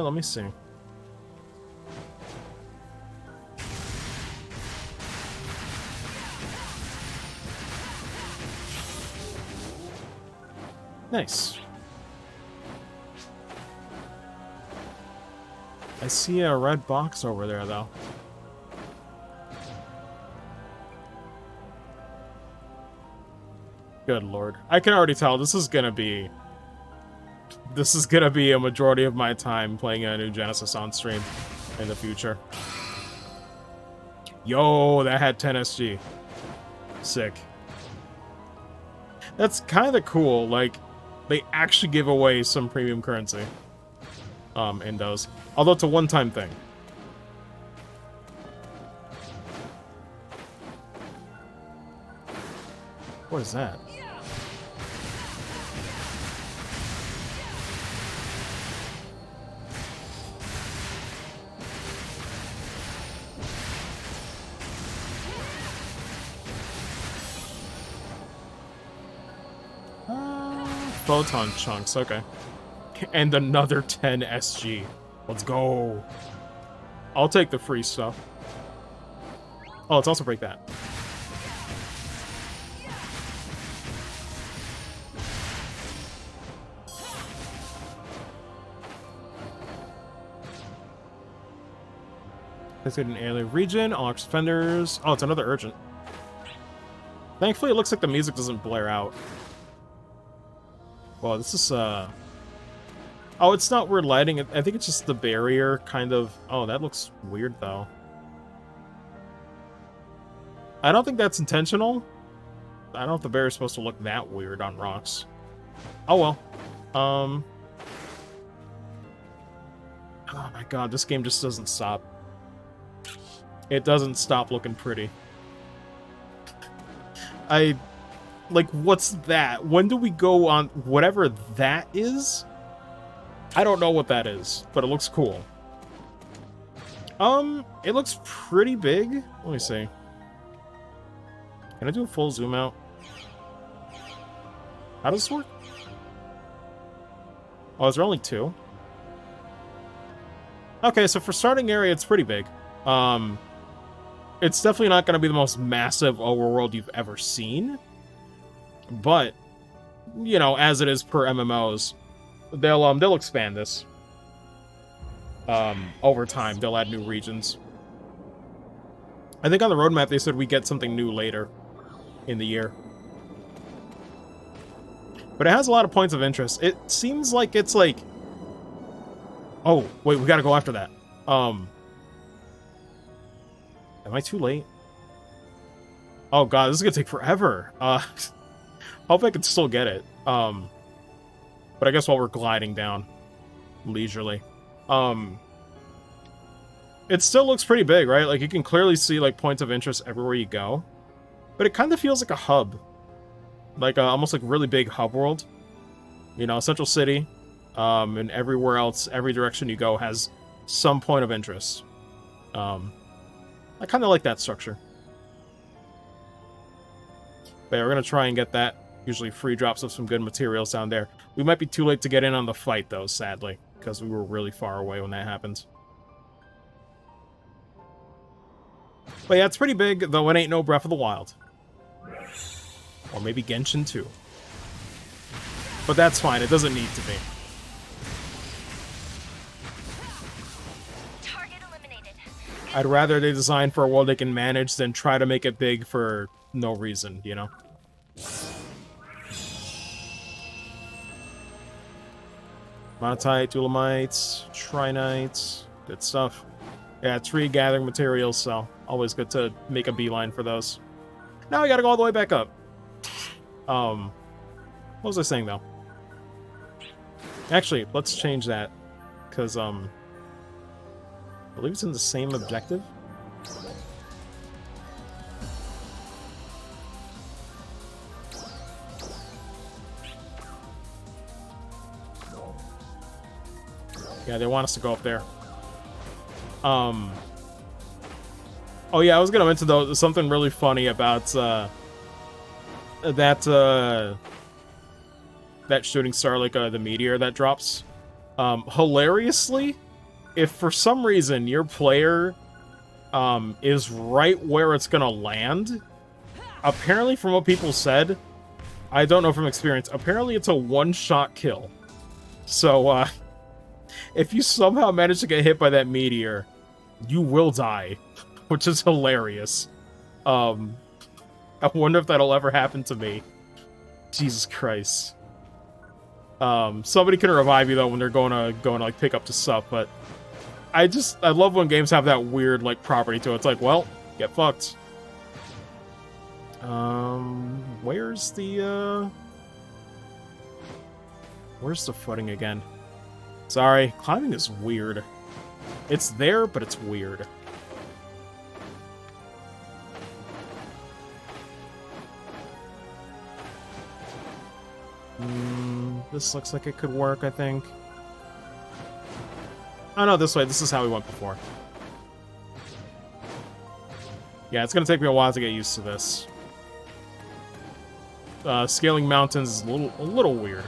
Let me see. Nice. I see a red box over there, though. Good lord. I can already tell this is gonna be a majority of my time playing a new Genesis on stream in the future. Yo, that had 10 SG. Sick. That's kind of cool, like, they actually give away some premium currency. In those. Although it's a one-time thing. What is that? Photon chunks, okay. And another 10 SG. Let's go. I'll take the free stuff. Oh, let's also break that. Let's get an alien region. All our defenders. Oh, it's another urgent. Thankfully, it looks like the music doesn't blare out. Well, this is, Oh, it's not weird lighting. I think it's just the barrier, kind of... Oh, that looks weird, though. I don't think that's intentional. I don't know if the barrier's supposed to look that weird on rocks. Oh, well. Oh, my god, this game just doesn't stop. It doesn't stop looking pretty. Like, what's that? When do we go on whatever that is? I don't know what that is, but it looks cool. It looks pretty big. Let me see. Can I do a full zoom out? How does this work? Oh, is there only 2? Okay, so for starting area, it's pretty big. It's definitely not going to be the most massive overworld you've ever seen. But, you know, as it is per MMOs, they'll expand this. Over time, they'll add new regions. I think on the roadmap they said we get something new later in the year. But it has a lot of points of interest. It seems like it's like Oh, wait, we gotta go after that. Am I too late? Oh god, this is gonna take forever. Hope I can still get it. But I guess while we're gliding down leisurely. It still looks pretty big, right? Like, you can clearly see, like, points of interest everywhere you go. But it kind of feels like a hub. Like, almost like a really big hub world. You know, Central City, and everywhere else, every direction you go has some point of interest. I kind of like that structure. But yeah, we're going to try and get that. Usually free drops of some good materials down there. We might be too late to get in on the fight, though, sadly. Because we were really far away when that happened. But yeah, it's pretty big, though it ain't no Breath of the Wild. Or maybe Genshin 2. But that's fine, it doesn't need to be. Target eliminated. I'd rather they design for a world they can manage than try to make it big for no reason, you know? Monatite, Dolomites, Trinites, good stuff. Yeah, tree gathering materials, so always good to make a beeline for those. Now I gotta go all the way back up. What was I saying, though? Actually, let's change that, because, I believe it's in the same objective. Yeah, they want us to go up there. Oh yeah, I was gonna mention though something really funny about that shooting star, like the meteor that drops. Hilariously, if for some reason your player is right where it's gonna land, apparently from what people said, I don't know from experience, apparently it's a one-shot kill. So if you somehow manage to get hit by that meteor, you will die, which is hilarious. I wonder if that'll ever happen to me. Jesus Christ. Somebody can revive you though when they're going to like pick up the stuff, but I love when games have that weird like property to it. It's like, well, get fucked. Where's the footing again? Sorry, climbing is weird. It's there, but it's weird. This looks like it could work, I think. Oh no, this way. This is how we went before. Yeah, it's gonna take me a while to get used to this. Scaling mountains is a little weird.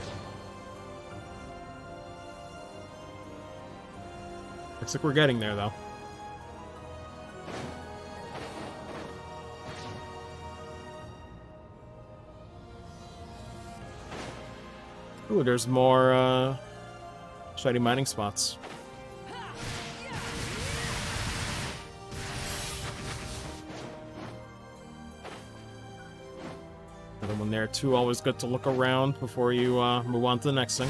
Looks like we're getting there, though. Ooh, there's more, shiny mining spots. Another one there, too. Always good to look around before you, move on to the next thing.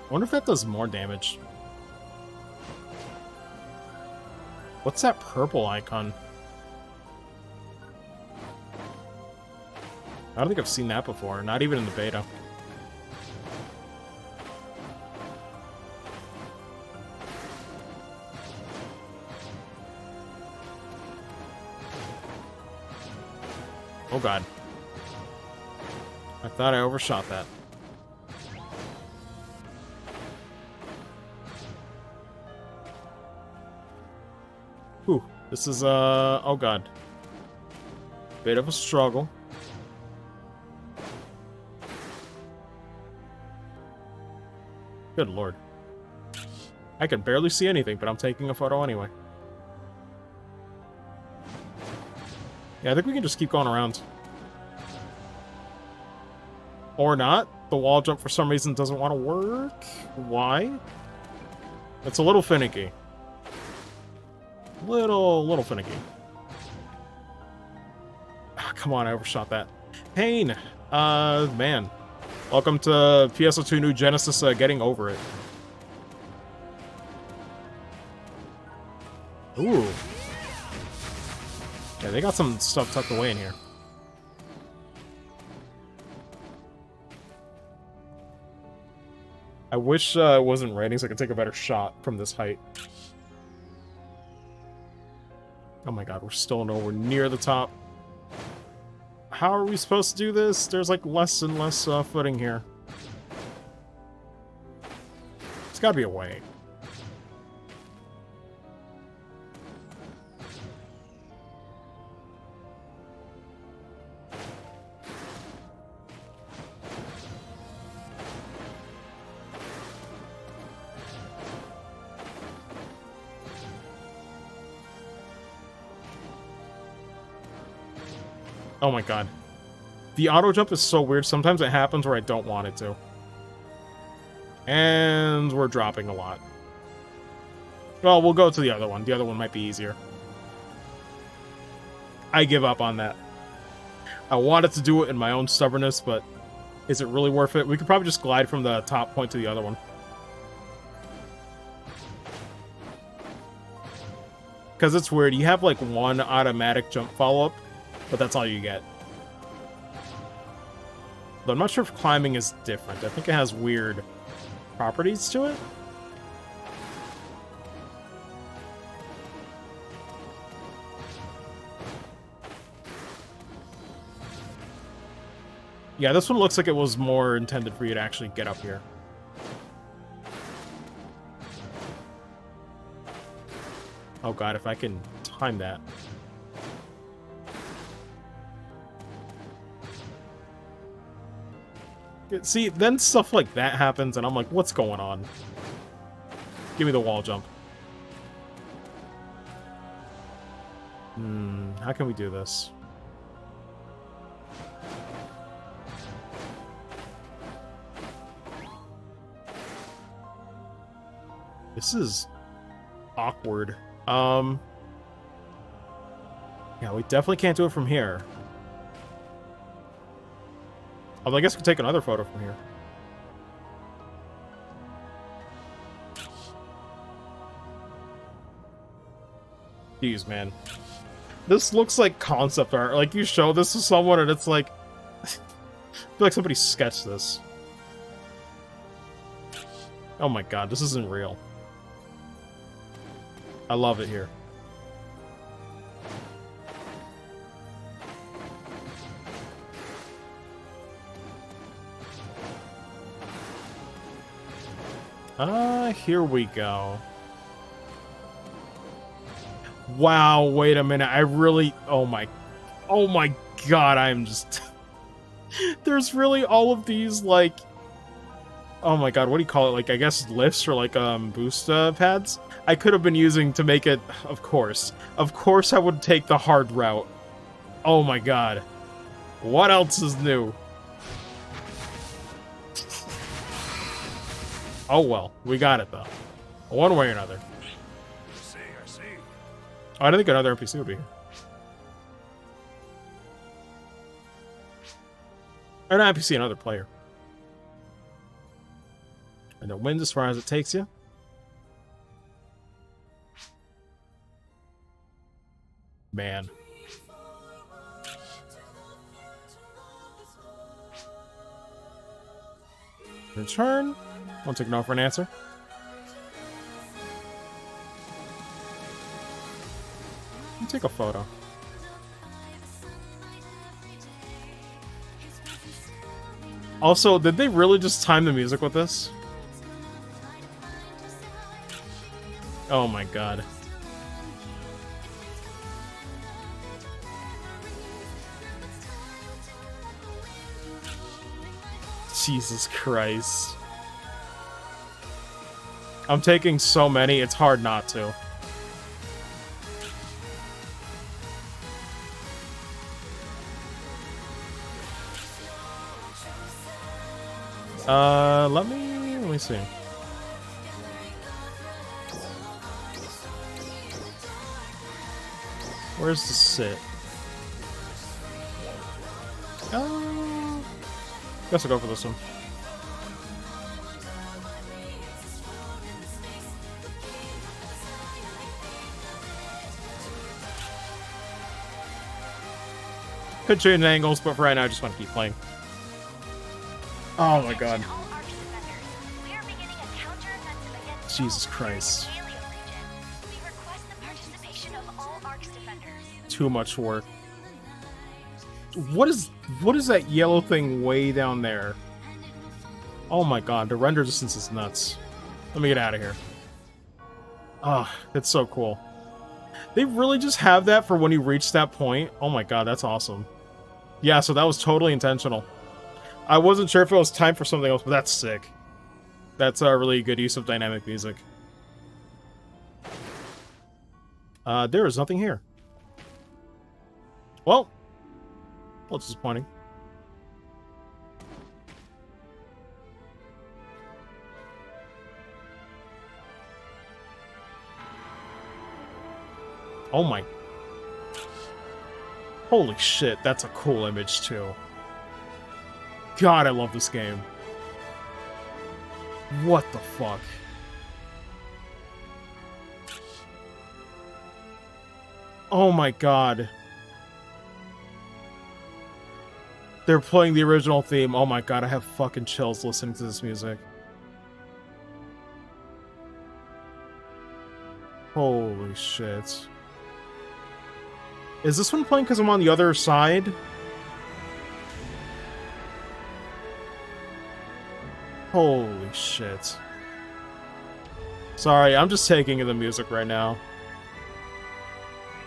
I wonder if that does more damage. What's that purple icon? I don't think I've seen that before, not even in the beta. Oh god. I thought I overshot that. Whew, this is, oh god. Bit of a struggle. Good lord. I can barely see anything, but I'm taking a photo anyway. Yeah, I think we can just keep going around. Or not. The wall jump for some reason doesn't want to work. Why? It's a little finicky. Little finicky. come on, I overshot that. Pain! Man. Welcome to PSO2 New Genesis, getting over it. Ooh. Yeah, they got some stuff tucked away in here. I wish it wasn't raining so I could take a better shot from this height. Oh my god, we're still nowhere near the top. How are we supposed to do this? There's like less and less footing here. There's gotta be a way. Oh my god. The auto jump is so weird. Sometimes it happens where I don't want it to. And we're dropping a lot. Well, we'll go to the other one. The other one might be easier. I give up on that. I wanted to do it in my own stubbornness, but is it really worth it? We could probably just glide from the top point to the other one. Because it's weird. You have like one automatic jump follow-up, but that's all you get. Though I'm not sure if climbing is different. I think it has weird properties to it. Yeah, this one looks like it was more intended for you to actually get up here. Oh god, if I can time that. See, then stuff like that happens, and I'm like, what's going on? Give me the wall jump. How can we do this? This is awkward. Yeah, we definitely can't do it from here. Although I guess we could take another photo from here. Jeez, man. This looks like concept art. Like, you show this to someone and it's like... I feel like somebody sketched this. Oh my god, this isn't real. I love it here. Here we go. Wow, wait a minute. I really... Oh my god, I'm just... There's really all of these, like... Oh my god, what do you call it? Like, I guess lifts or, like, boost pads? I could have been using to make it... Of course. Of course I would take the hard route. Oh my god. What else is new? Oh well, we got it though. One way or another. I see. Oh, I didn't think another NPC would be here. Or not NPC, another player. And it wins as far as it takes you. Man. Return. Won't take no for an answer. I'll take a photo. Also, did they really just time the music with this? Oh my god. Jesus Christ. I'm taking so many, it's hard not to. Let me see. Where's the sit? Guess I'll go for this one. Could change angles, but for right now, I just want to keep playing. Oh my god. Jesus Christ. Too much work. What is that yellow thing way down there? Oh my god, the render distance is nuts. Let me get out of here. Oh, it's so cool. They really just have that for when you reach that point. Oh my god, that's awesome. Yeah, so that was totally intentional. I wasn't sure if it was time for something else, but that's sick. That's a really good use of dynamic music. There is nothing here. Well, that's disappointing. Oh my. Holy shit, that's a cool image too. God, I love this game. What the fuck? Oh my god. They're playing the original theme. Oh my god, I have fucking chills listening to this music. Holy shit. Is this one playing because I'm on the other side? Holy shit. Sorry, I'm just taking in the music right now.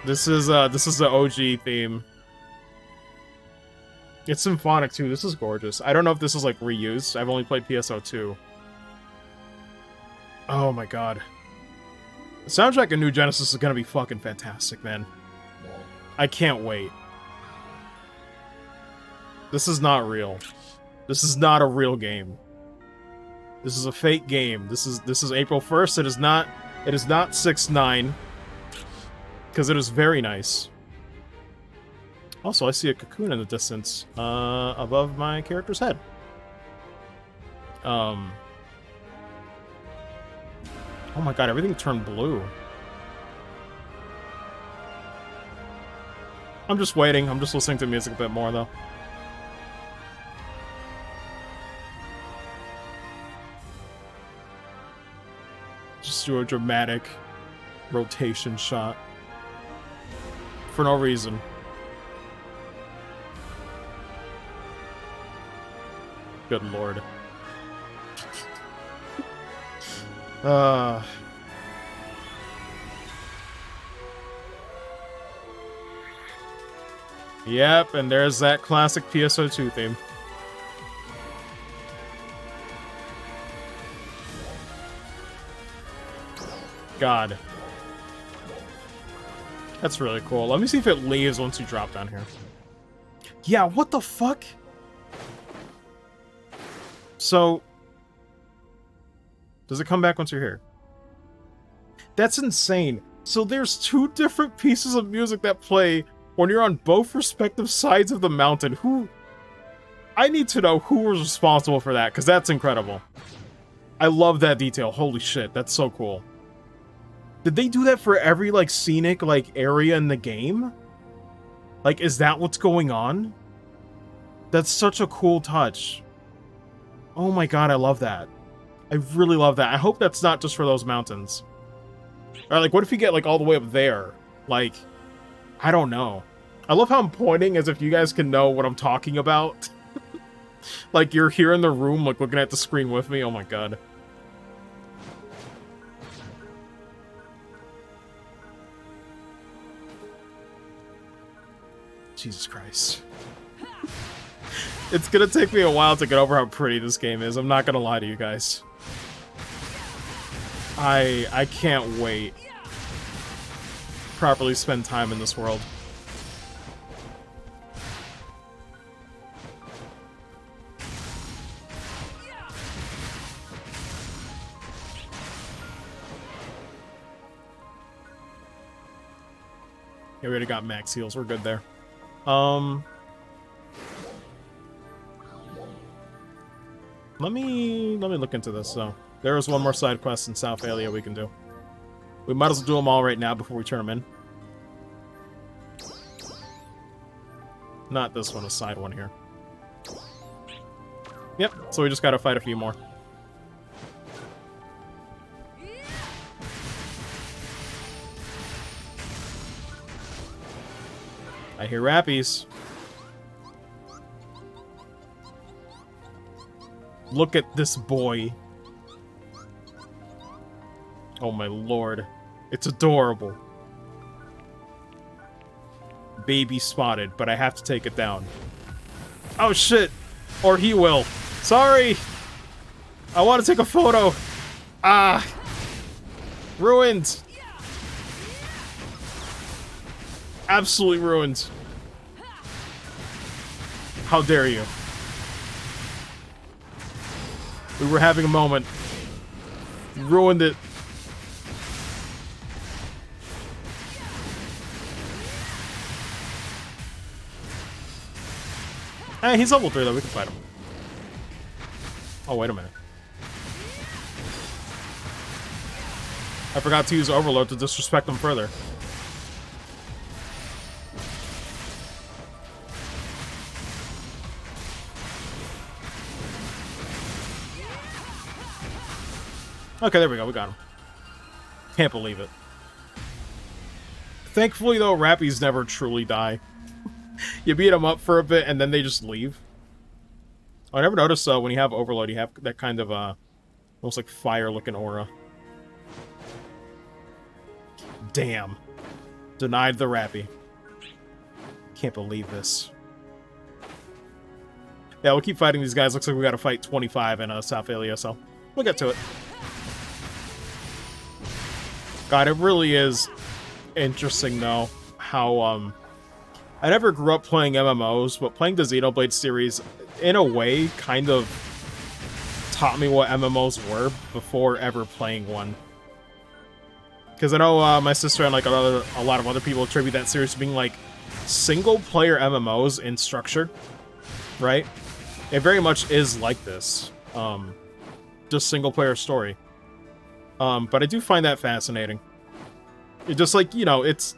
This is the OG theme. It's symphonic too. This is gorgeous. I don't know if this is like reused. I've only played PSO2. Oh my god. The soundtrack in New Genesis is gonna be fucking fantastic, man. I can't wait. This is not real. This is not a real game. This is a fake game. This is April 1st. It is not 6/9. Because it is very nice. Also, I see a cocoon in the distance, above my character's head. Oh my god, everything turned blue. I'm just waiting. I'm just listening to music a bit more, though. Just do a dramatic rotation shot. For no reason. Good lord. Yep, and there's that classic PSO2 theme. God. That's really cool. Let me see if it leaves once you drop down here. Yeah, what the fuck? So, does it come back once you're here? That's insane. So there's two different pieces of music that play when you're on both respective sides of the mountain. Who... I need to know who was responsible for that, because that's incredible. I love that detail. Holy shit, that's so cool. Did they do that for every, like, scenic, like, area in the game? Like, is that what's going on? That's such a cool touch. Oh my god, I love that. I really love that. I hope that's not just for those mountains. Or, like, what if you get, like, all the way up there? Like, I don't know. I love how I'm pointing as if you guys can know what I'm talking about. Like, you're here in the room, like, looking at the screen with me. Oh my god. Jesus Christ. It's gonna take me a while to get over how pretty this game is. I'm not gonna lie to you guys. I can't wait. Properly spend time in this world. Yeah, we already got max heals. We're good there. Let me look into this. So there is one more side quest in South Alia we can do. We might as well do them all right now before we turn them in. Not this one, a side one here. Yep, so we just gotta fight a few more. I hear rappies. Look at this boy. Oh my lord. It's adorable. Baby spotted, but I have to take it down. Oh shit! Or he will. Sorry! I want to take a photo! Ah! Ruined! Absolutely ruined. How dare you? We were having a moment. Ruined it. Hey, he's level 3 though, we can fight him. Oh, wait a minute. I forgot to use Overload to disrespect him further. Okay, there we go, we got him. Can't believe it. Thankfully though, Rappies never truly die. You beat them up for a bit, and then they just leave. I never noticed, when you have Overload, you have that kind of, almost like fire-looking aura. Damn. Denied the Rappy. Can't believe this. Yeah, we'll keep fighting these guys. Looks like we gotta fight 25 in South Alia, so we'll get to it. God, it really is interesting, though, how, I never grew up playing MMOs, but playing the Xenoblade series, in a way, kind of taught me what MMOs were before ever playing one. Because I know my sister and like a lot of other people attribute that series to being like single-player MMOs in structure, right? It very much is like this, just single-player story. But I do find that fascinating. It just like, you know, it's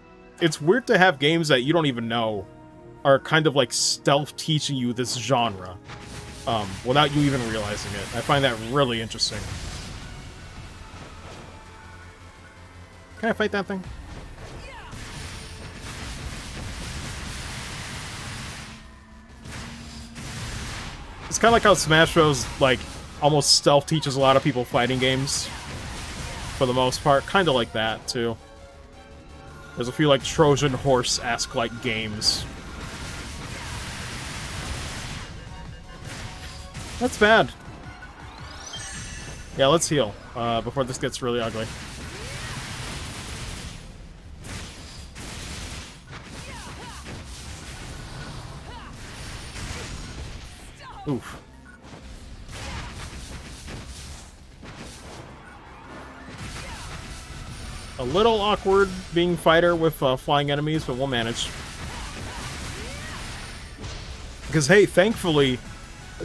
weird to have games that you don't even know are kind of like stealth teaching you this genre without you even realizing it. I find that really interesting. Can I fight that thing? It's kind of like how Smash Bros. Like almost stealth teaches a lot of people fighting games for the most part. Kind of like that too. There's a few, like, Trojan Horse-esque, like, games. That's bad. Yeah, let's heal, before this gets really ugly. Oof. A little awkward being fighter with flying enemies, but we'll manage. Because, hey, thankfully,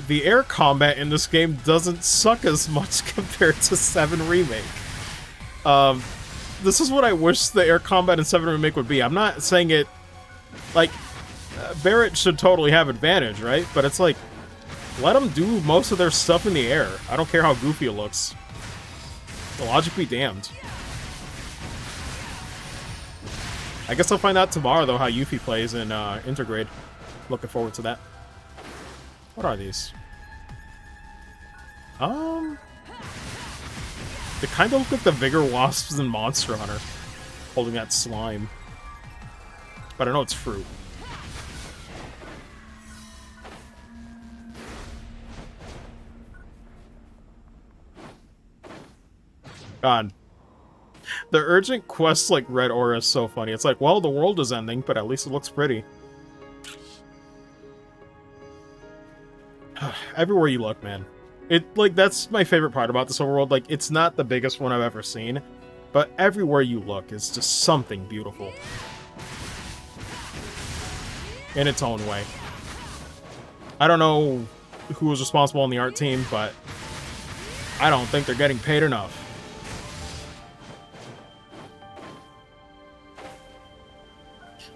the air combat in this game doesn't suck as much compared to 7 Remake. This is what I wish the air combat in 7 Remake would be. I'm not saying it... Like, Barrett should totally have advantage, right? But it's like, let them do most of their stuff in the air. I don't care how goofy it looks. The logic be damned. I guess I'll find out tomorrow, though, how Yuffie plays in Intergrade. Looking forward to that. What are these? They kind of look like the Vigor Wasps in Monster Hunter. Holding that slime. But I know it's fruit. God. The urgent quests like Red Aura is so funny. It's like, well, the world is ending, but at least it looks pretty. Everywhere you look, man. Like, that's my favorite part about this overworld. Like, it's not the biggest one I've ever seen, but everywhere you look is just something beautiful. In its own way. I don't know who was responsible on the art team, but I don't think they're getting paid enough.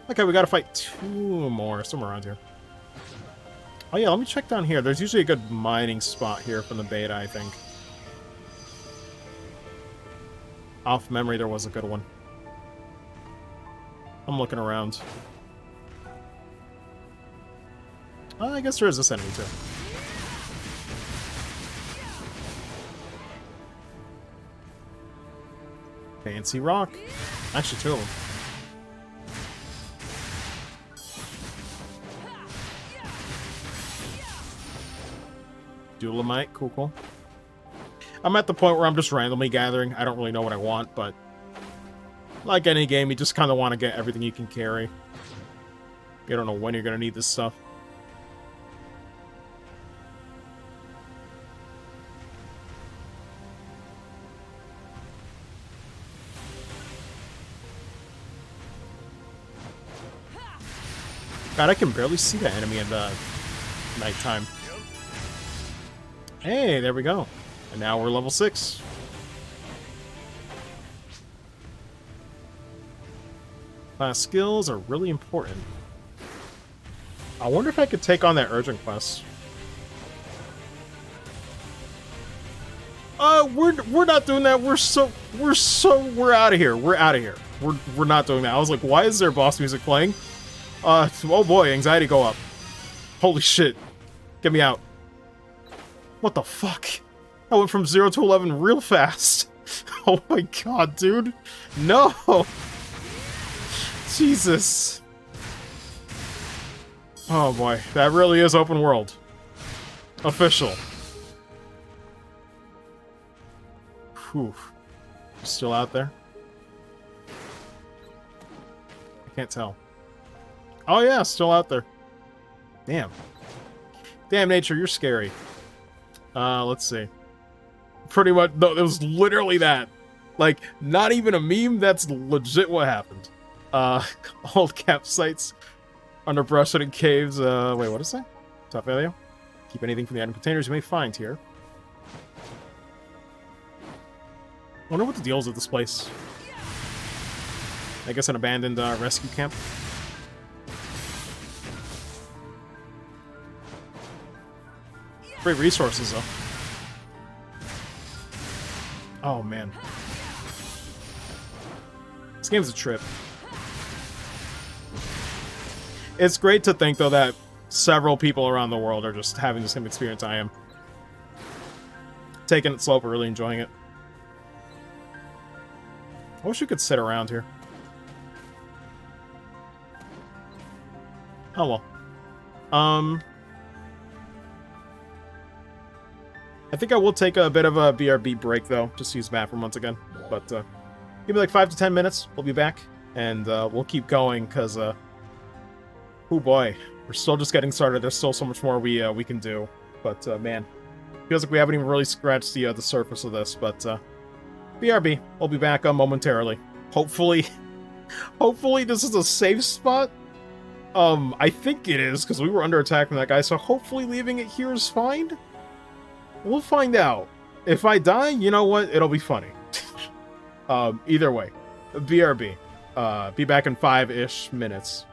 Okay, we gotta fight 2 more, somewhere around here. Oh yeah, let me check down here. There's usually a good mining spot here from the beta, I think. Off memory, there was a good one. I'm looking around. I guess there is this enemy, too. Fancy rock. Actually, 2 of them. Duelamite, cool, cool. I'm at the point where I'm just randomly gathering. I don't really know what I want, but like any game, you just kind of want to get everything you can carry. You don't know when you're going to need this stuff. God, I can barely see that enemy in the nighttime. Hey, there we go. And now we're level 6. Class skills are really important. I wonder if I could take on that urgent quest. We're not doing that. We're out of here. We're out of here. We're not doing that. I was like, why is there boss music playing? Oh boy, anxiety go up. Holy shit. Get me out. What the fuck? I went from 0 to 11 real fast. Oh my god, dude. No! Jesus. Oh boy, that really is open world. Official. Whew. Still out there? I can't tell. Oh yeah, still out there. Damn. Damn, nature, you're scary. Let's see. Pretty much, no, it was literally that. Like, not even a meme, that's legit what happened. Old campsites, underbrush and caves, wait, what is that? Top value? Keep anything from the item containers you may find here. I wonder what the deal is with this place. I guess an abandoned rescue camp. Great resources, though. Oh, man. This game's a trip. It's great to think, though, that several people around the world are just having the same experience I am. Taking it slow, but really enjoying it. I wish we could sit around here. Oh, well. I think I will take a bit of a BRB break, though, just to use the bathroom once again. But, give me like 5 to 10 minutes, we'll be back, and we'll keep going, because, oh boy, we're still just getting started. There's still so much more we can do. But, man, feels like we haven't even really scratched the surface of this, but, BRB, we'll be back momentarily. Hopefully, hopefully this is a safe spot. I think it is, because we were under attack from that guy, so hopefully leaving it here is fine. We'll find out. If I die, you know what? It'll be funny. Either way. BRB. Be back in 5-ish minutes.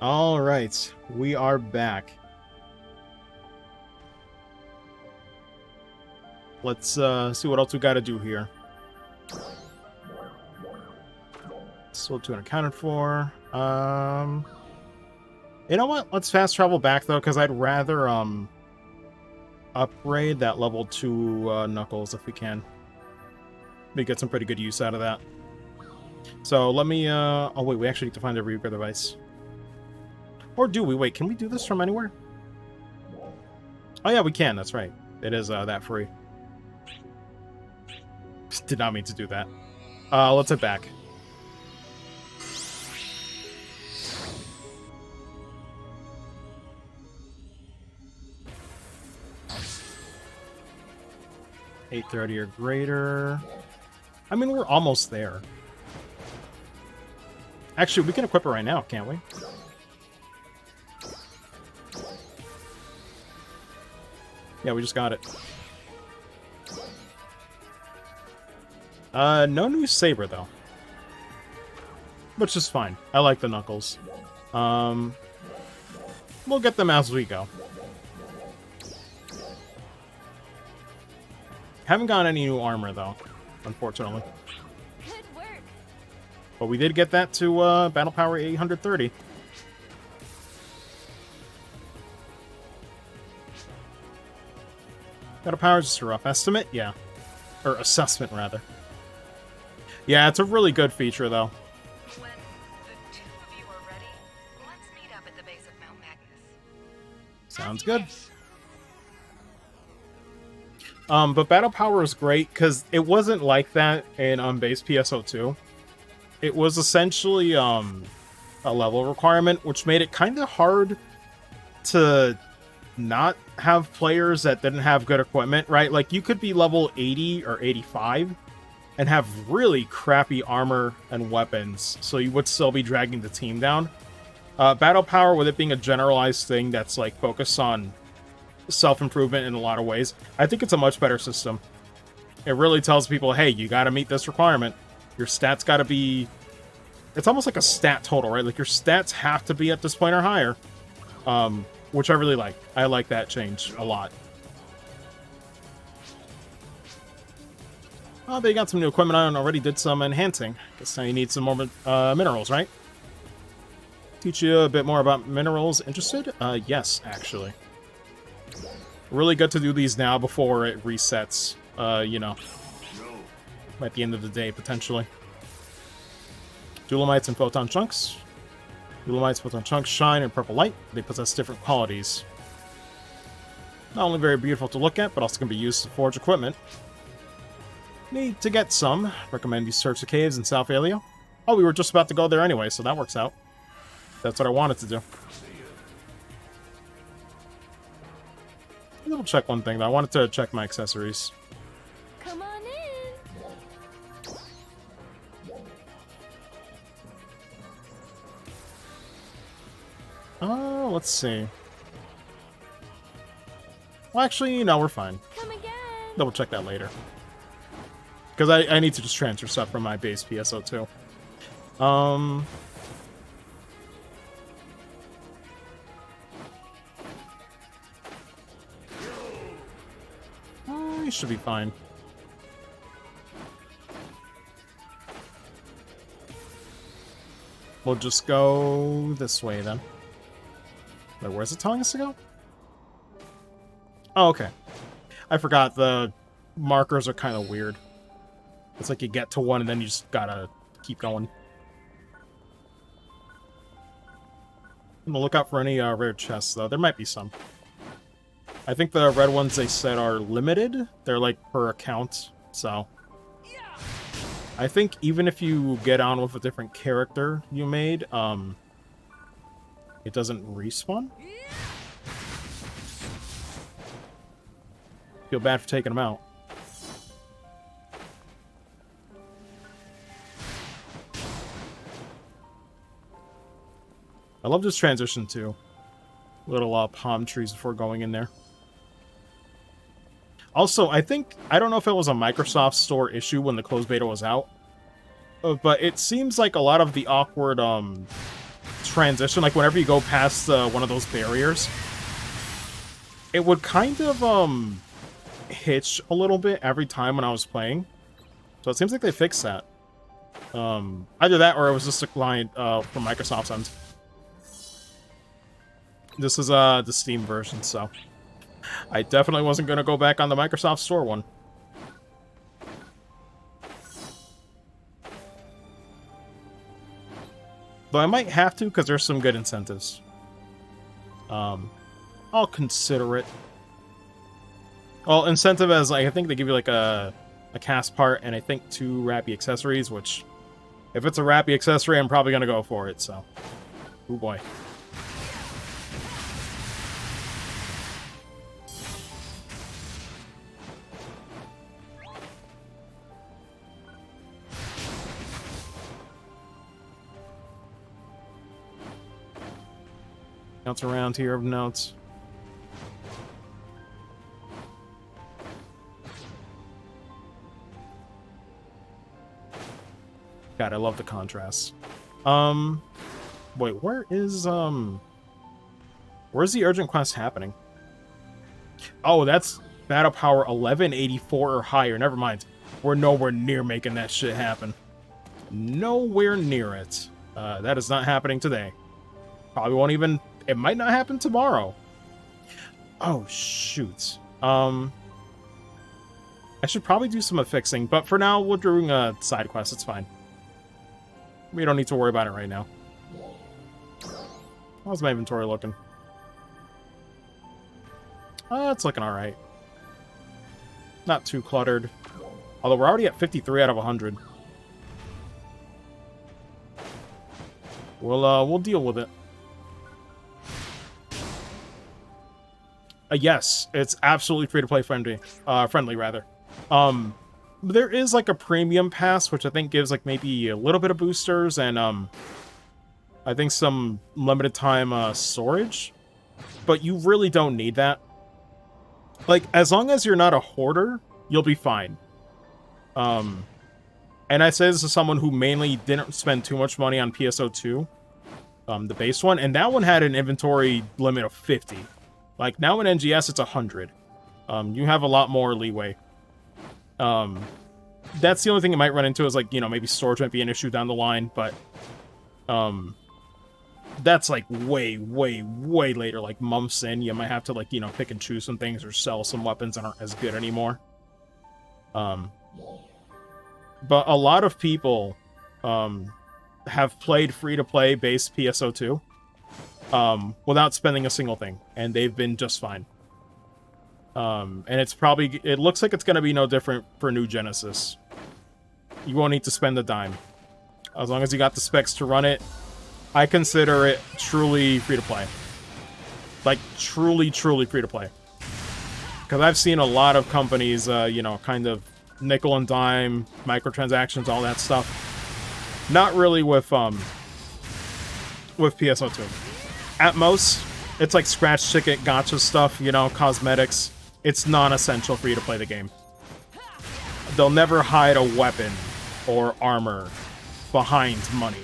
All right, we are back. Let's see what else we got to do here. Still 2 unaccounted for. You know what? Let's fast travel back though, because I'd rather upgrade that level 2 Knuckles if we can. We get some pretty good use out of that. So let me oh wait, we actually need to find the Reaper device. Or do we? Wait, can we do this from anywhere? Oh yeah, we can, that's right. It is that free. Did not mean to do that. Let's head back. $830 or greater. I mean, we're almost there. Actually, we can equip it right now, can't we? Yeah, we just got it. No new saber, though. Which is fine. I like the Knuckles. We'll get them as we go. Haven't gotten any new armor, though, unfortunately. Good work. But we did get that to Battle Power 830. Battle Power is just a rough estimate, yeah. Or assessment, rather. Yeah, it's a really good feature, though. When the two of you are ready, let's meet up at the base of Mount Magnus. Sounds good. But Battle Power is great, because it wasn't like that in base PSO2. It was essentially a level requirement, which made it kind of hard to not have players that didn't have good equipment, right? Like, you could be level 80 or 85 and have really crappy armor and weapons, so you would still be dragging the team down. Battle Power, with it being a generalized thing that's like focused on self-improvement in a lot of ways, I think it's a much better system. It really tells people, hey, you gotta meet this requirement. Your stats gotta be... It's almost like a stat total, right? Like, your stats have to be at this point or higher. Which I really like. I like that change a lot. Oh, they got some new equipment on, already did some enhancing. Guess now you need some more minerals, right? Teach you a bit more about minerals. Interested? Yes, actually. Really good to do these now before it resets, you know, at the end of the day, potentially. Dolomites and photon chunks. Dolomites, photon chunks shine in purple light. They possess different qualities. Not only very beautiful to look at, but also can be used to forge equipment. Need to get some. Recommend you search the caves in South Alio. Oh, we were just about to go there anyway, so that works out. That's what I wanted to do. Double check one thing though. I wanted to check my accessories. Come on in. Oh, let's see. Well, actually, no, we're fine. Come again. Double check that later. Because I need to just transfer stuff from my base PSO2. You should be fine. We'll just go this way then. Wait, where's it telling us to go? Oh, okay. I forgot the markers are kind of weird. It's like you get to one and then you just gotta keep going. I'm gonna look out for any rare chests though. There might be some. I think the red ones they said are limited. They're like per account, so... I think even if you get on with a different character you made, it doesn't respawn. Feel bad for taking them out. I love this transition too. Little palm trees before going in there. Also, I don't know if it was a Microsoft Store issue when the closed beta was out, but it seems like a lot of the awkward transition, like whenever you go past one of those barriers, it would kind of hitch a little bit every time when I was playing. So it seems like they fixed that. Either that or it was just a client from Microsoft's end. This is the Steam version, so I definitely wasn't going to go back on the Microsoft Store one. Though I might have to, because there's some good incentives. I'll consider it. Well, incentive as, like, I think they give you, like, a cast part, and I think 2 Rappy accessories, which, if it's a Rappy accessory, I'm probably going to go for it, so. Oh boy. Notes around here of notes. God, I love the contrast. Wait, where's the urgent quest happening? Oh, that's battle power 1184 or higher. Never mind. We're nowhere near making that shit happen. Nowhere near it. That is not happening today. Probably won't even... It might not happen tomorrow. Oh, shoot. I should probably do some affixing, but for now, we're doing a side quest. It's fine. We don't need to worry about it right now. How's my inventory looking? It's looking alright. Not too cluttered. Although we're already at 53 out of 100. We'll deal with it. Yes, it's absolutely free-to-play friendly, rather. There is, like, a premium pass, which I think gives, like, maybe a little bit of boosters, and, I think some limited time, storage. But you really don't need that. Like, as long as you're not a hoarder, you'll be fine. And I say this as someone who mainly didn't spend too much money on PSO2, the base one, and that one had an inventory limit of 50. Like, now in NGS, it's 100. You have a lot more leeway. That's the only thing you might run into is, like, you know, maybe storage might be an issue down the line, but, that's, like, way, way, way later, like, months in. You might have to, like, you know, pick and choose some things or sell some weapons that aren't as good anymore. But a lot of people, have played free-to-play based PSO2. Without spending a single thing, and they've been just fine. And it looks like it's going to be no different for New Genesis. You won't need to spend a dime. As long as you got the specs to run it, I consider it truly free-to-play. Like, truly, truly free-to-play. Because I've seen a lot of companies, you know, kind of nickel and dime, microtransactions, all that stuff. Not really with PSO2. At most, it's like scratch ticket, gotcha stuff, you know, cosmetics. It's non-essential for you to play the game. They'll never hide a weapon or armor behind money.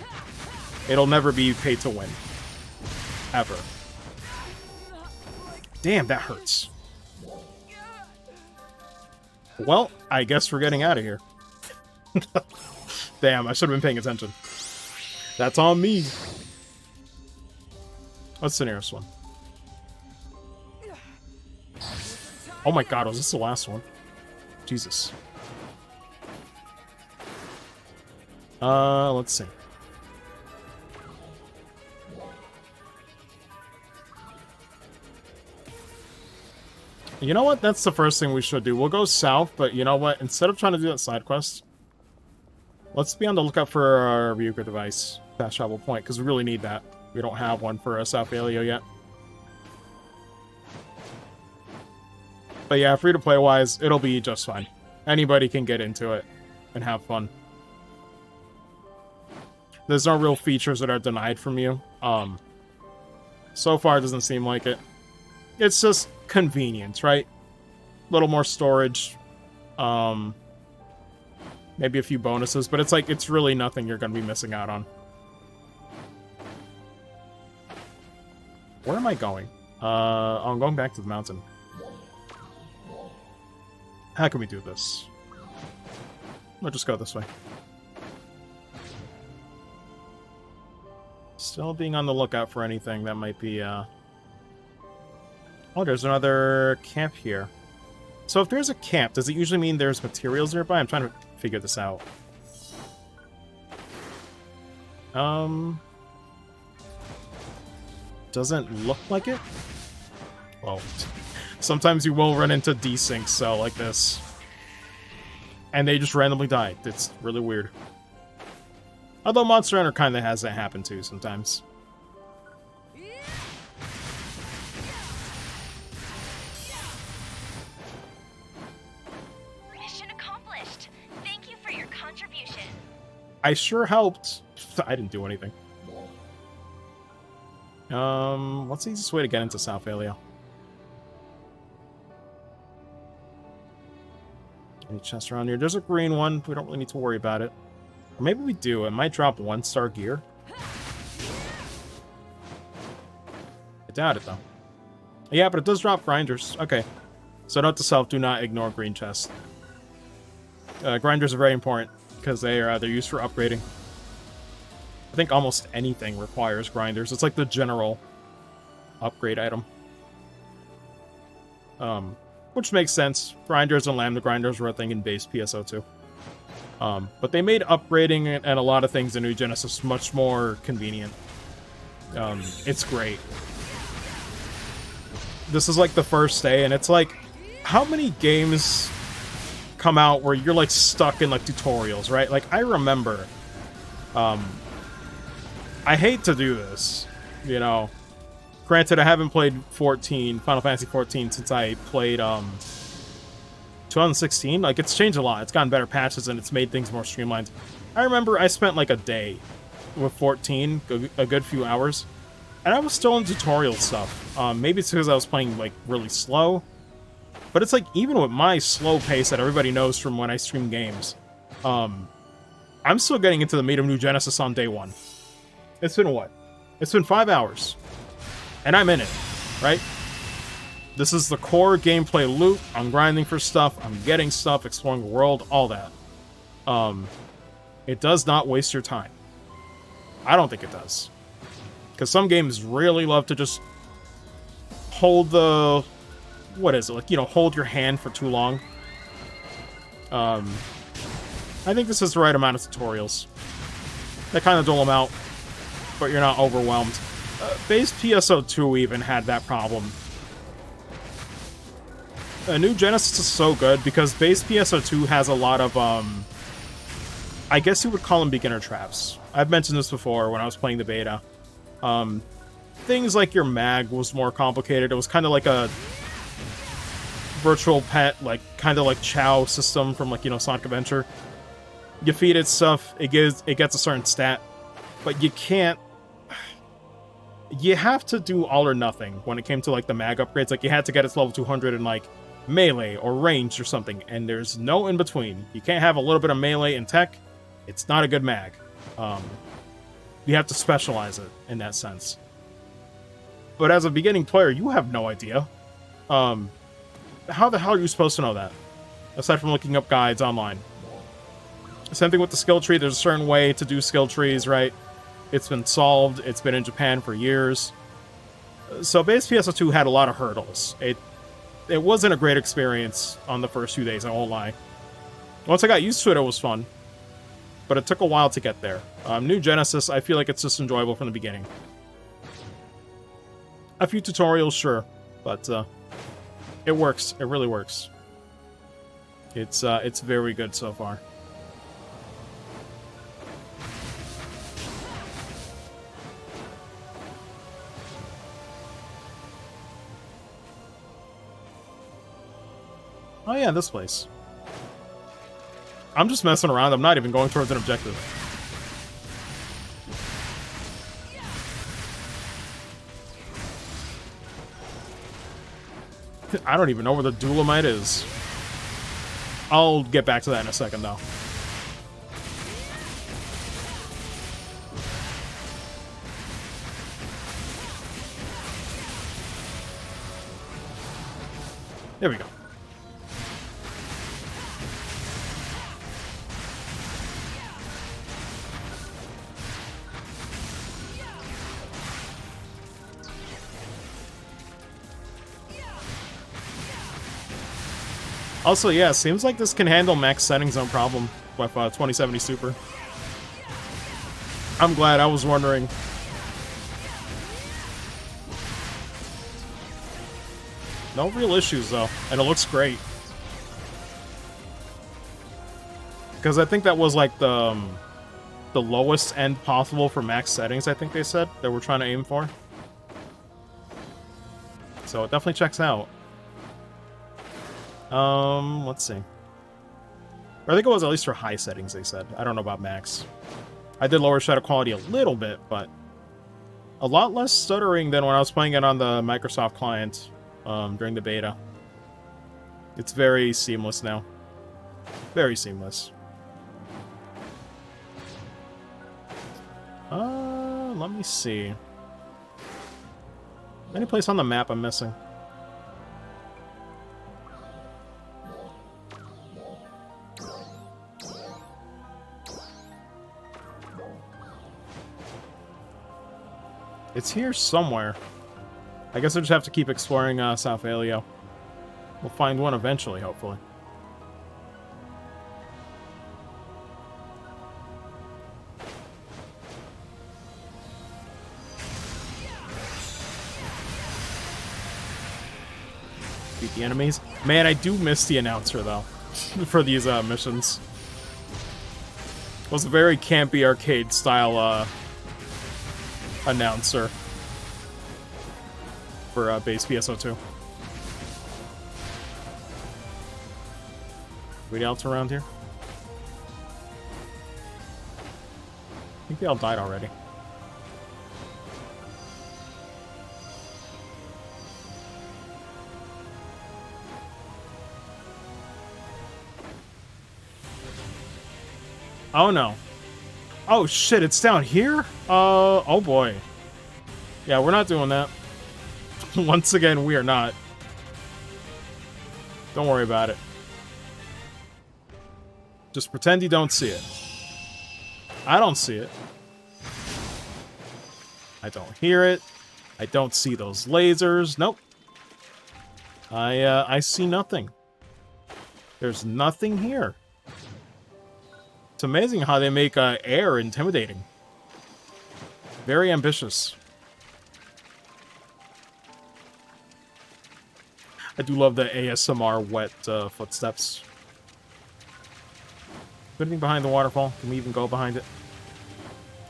It'll never be pay to win. Ever. Damn, that hurts. Well, I guess we're getting out of here. Damn, I should have been paying attention. That's on me. What's the nearest one? Oh my god, was this the last one? Jesus. Let's see. You know what? That's the first thing we should do. We'll go south, but you know what? Instead of trying to do that side quest, let's be on the lookout for our Ryuga device. Fast travel point, because we really need that. We don't have one for South Alio yet. But yeah, free-to-play wise, it'll be just fine. Anybody can get into it and have fun. There's no real features that are denied from you. So far, it doesn't seem like it. It's just convenience, right? A little more storage. Maybe a few bonuses, but it's like, it's really nothing you're going to be missing out on. Where am I going? I'm going back to the mountain. How can we do this? We'll just go this way. Still being on the lookout for anything that might be, Oh, there's another camp here. So if there's a camp, does it usually mean there's materials nearby? I'm trying to figure this out. Doesn't look like it. Well, sometimes you will run into desyncs, so like this. And they just randomly die. It's really weird. Although Monster Hunter kind of has that happen too sometimes. Mission accomplished. Thank you for your contribution. I sure helped. I didn't do anything. What's the easiest way to get into South Alea? Any chests around here? There's a green one. We don't really need to worry about it. Or maybe we do. It might drop 1-star gear. I doubt it, though. Yeah, but it does drop grinders. Okay. So note to self, do not ignore green chests. Grinders are very important, because they're used for upgrading. I think almost anything requires grinders. It's like the general upgrade item. Which makes sense. Grinders and Lambda grinders were a thing in base PSO2. But they made upgrading and a lot of things in New Genesis much more convenient. It's great. This is like the first day, and it's like, how many games come out where you're like stuck in like tutorials, right? Like I remember, I hate to do this, you know. Granted, I haven't played Final Fantasy 14 since I played 2016. Like, it's changed a lot. It's gotten better patches, and it's made things more streamlined. I remember I spent like a day with 14, a good few hours, and I was still in tutorial stuff. Maybe it's because I was playing like really slow, but it's like, even with my slow pace that everybody knows from when I stream games, I'm still getting into the meat of New Genesis on day one. It's been what? It's been 5 hours. And I'm in it, right? This is the core gameplay loop. I'm grinding for stuff. I'm getting stuff, exploring the world, all that. It does not waste your time. I don't think it does. Because some games really love to just hold the... What is it? Like, you know, hold your hand for too long. I think this is the right amount of tutorials. They kind of dole them out, but you're not overwhelmed. Base PSO2 even had that problem. New Genesis is so good because base PSO2 has a lot of, I guess you would call them beginner traps. I've mentioned this before when I was playing the beta. Things like your mag was more complicated. It was kind of like a virtual pet, like kind of like Chow system from like, you know, Sonic Adventure. You feed it stuff, it gets a certain stat, but you can't. You have to do all or nothing when it came to like the mag upgrades. Like you had to get its level 200 in like melee or ranged or something, and there's no in between. You can't have a little bit of melee in tech. It's not a good mag. You have to specialize it in that sense. But as a beginning player, you have no idea. How the hell are you supposed to know that? Aside from looking up guides online. Same thing with the skill tree. There's a certain way to do skill trees, right? It's been solved. It's been in Japan for years. So base PSO2 had a lot of hurdles. It wasn't a great experience on the first few days, I won't lie. Once I got used to it, it was fun. But it took a while to get there. New Genesis, I feel like it's just enjoyable from the beginning. A few tutorials, sure. But it works. It really works. It's very good so far. Oh yeah, this place. I'm just messing around. I'm not even going towards an objective. I don't even know where the Duelamite is. I'll get back to that in a second, though. There we go. Also, yeah, seems like this can handle max settings no problem with 2070 Super. I'm glad, I was wondering. No real issues, though, and it looks great. Because I think that was, like, the lowest end possible for max settings, I think they said, that we're trying to aim for. So it definitely checks out. Let's see. Or I think it was at least for high settings, they said. I don't know about max. I did lower shadow quality a little bit, but a lot less stuttering than when I was playing it on the Microsoft client during the beta. It's very seamless now. Very seamless. Let me see. Any place on the map I'm missing? It's here somewhere. I guess I just have to keep exploring South Alio. We'll find one eventually, hopefully. Beat the enemies. Man, I do miss the announcer, though, for these missions. It was a very campy arcade-style announcer for base PSO2. Anybody else around here? I think they all died already. Oh no. Oh shit, it's down here? Oh boy. Yeah, we're not doing that. Once again, we are not. Don't worry about it. Just pretend you don't see it. I don't see it. I don't hear it. I don't see those lasers. Nope. I see nothing. There's nothing here. It's amazing how they make air intimidating. Very ambitious. I do love the ASMR wet footsteps. Anything behind the waterfall? Can we even go behind it?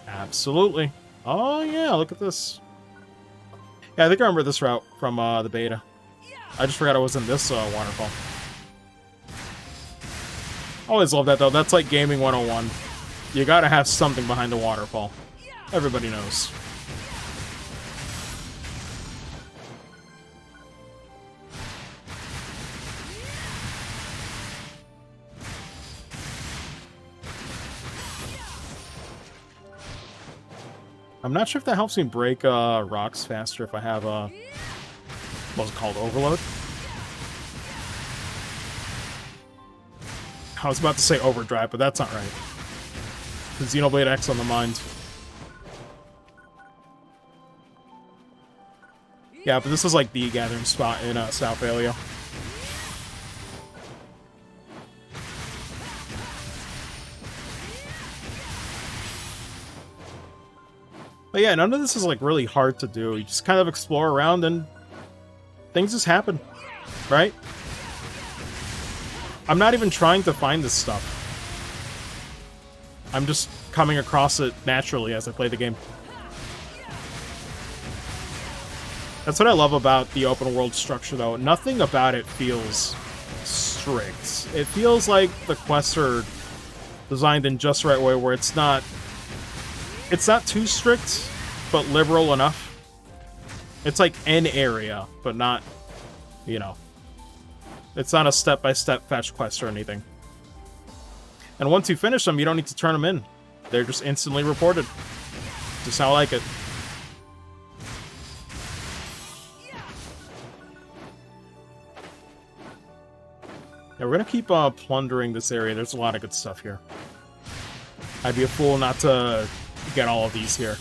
Absolutely. Oh yeah, look at this. Yeah, I think I remember this route from the beta. I just forgot I was in this waterfall. Always love that, though. That's like gaming 101. You gotta have something behind the waterfall. Everybody knows. I'm not sure if that helps me break rocks faster if I have what's it called, overload? I was about to say overdrive, but that's not right. Xenoblade X on the mind. Yeah, but this is like the gathering spot in South Alio. But yeah, none of this is like really hard to do. You just kind of explore around and things just happen, right? I'm not even trying to find this stuff. I'm just coming across it naturally as I play the game. That's what I love about the open world structure, though. Nothing about it feels strict. It feels like the quests are designed in just the right way, where it's not too strict, but liberal enough. It's like an area, but not, you know. It's not a step-by-step fetch quest or anything. And once you finish them, you don't need to turn them in. They're just instantly reported. Just how I like it. Yeah, we're gonna keep plundering this area. There's a lot of good stuff here. I'd be a fool not to get all of these here.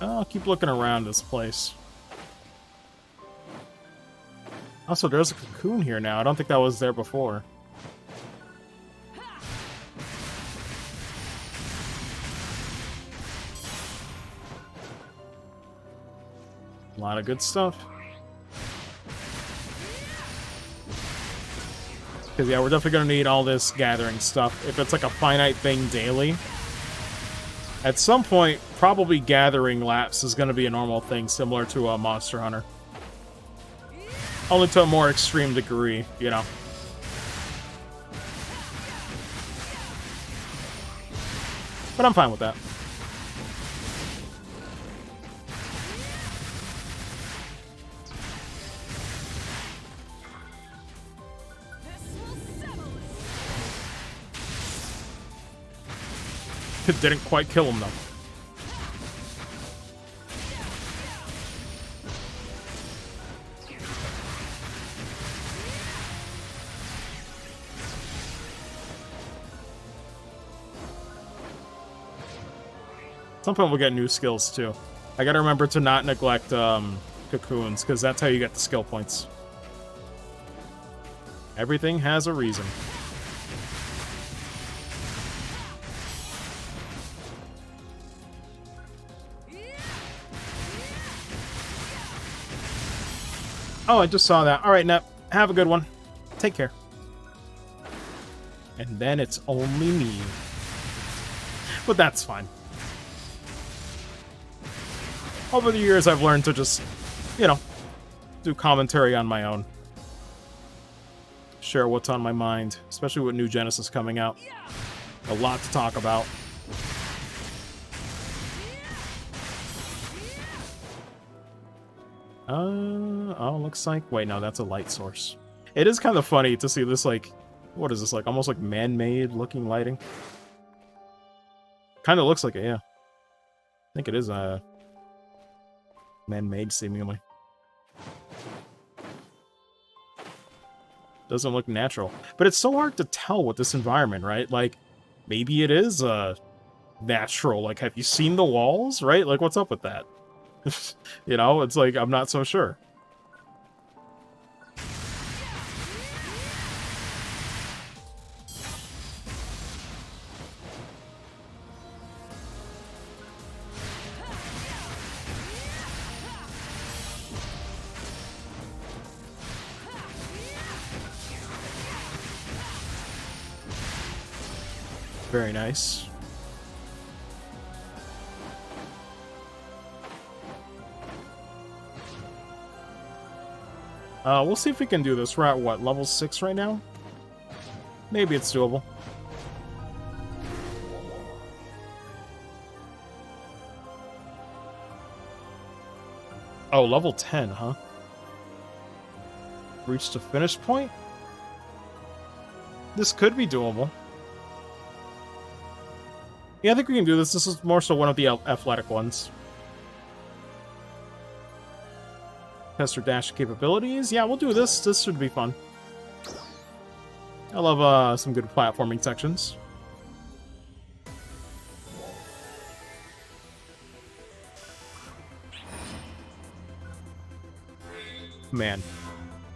I'll keep looking around this place. Also, there's a cocoon here now. I don't think that was there before. A lot of good stuff. Because, yeah, we're definitely going to need all this gathering stuff. If it's like a finite thing daily, at some point, probably gathering laps is going to be a normal thing, similar to a Monster Hunter. Only to a more extreme degree, you know. But I'm fine with that. It didn't quite kill him, though. At some point we'll get new skills, too. I gotta remember to not neglect cocoons, because that's how you get the skill points. Everything has a reason. Oh, I just saw that. Alright, Nep. Have a good one. Take care. And then it's only me. But that's fine. Over the years, I've learned to just, you know, do commentary on my own. Share what's on my mind, especially with new Genesis coming out. A lot to talk about. Oh, looks like... Wait, no, that's a light source. It is kind of funny to see this, like... What is this, like, almost like man-made looking lighting? Kind of looks like it, yeah. I think it is, man-made, seemingly. Doesn't look natural. But it's so hard to tell with this environment, right? Like, maybe it is, natural. Like, have you seen the walls, right? Like, what's up with that? You know, it's like, I'm not so sure. Very nice. We'll see if we can do this. We're at, what, level 6 right now? Maybe it's doable. Oh, level 10, huh? Reached a finish point? This could be doable. Yeah, I think we can do this. This is more so one of the athletic ones. Test your dash capabilities. Yeah, we'll do this. This should be fun. I love some good platforming sections. Man.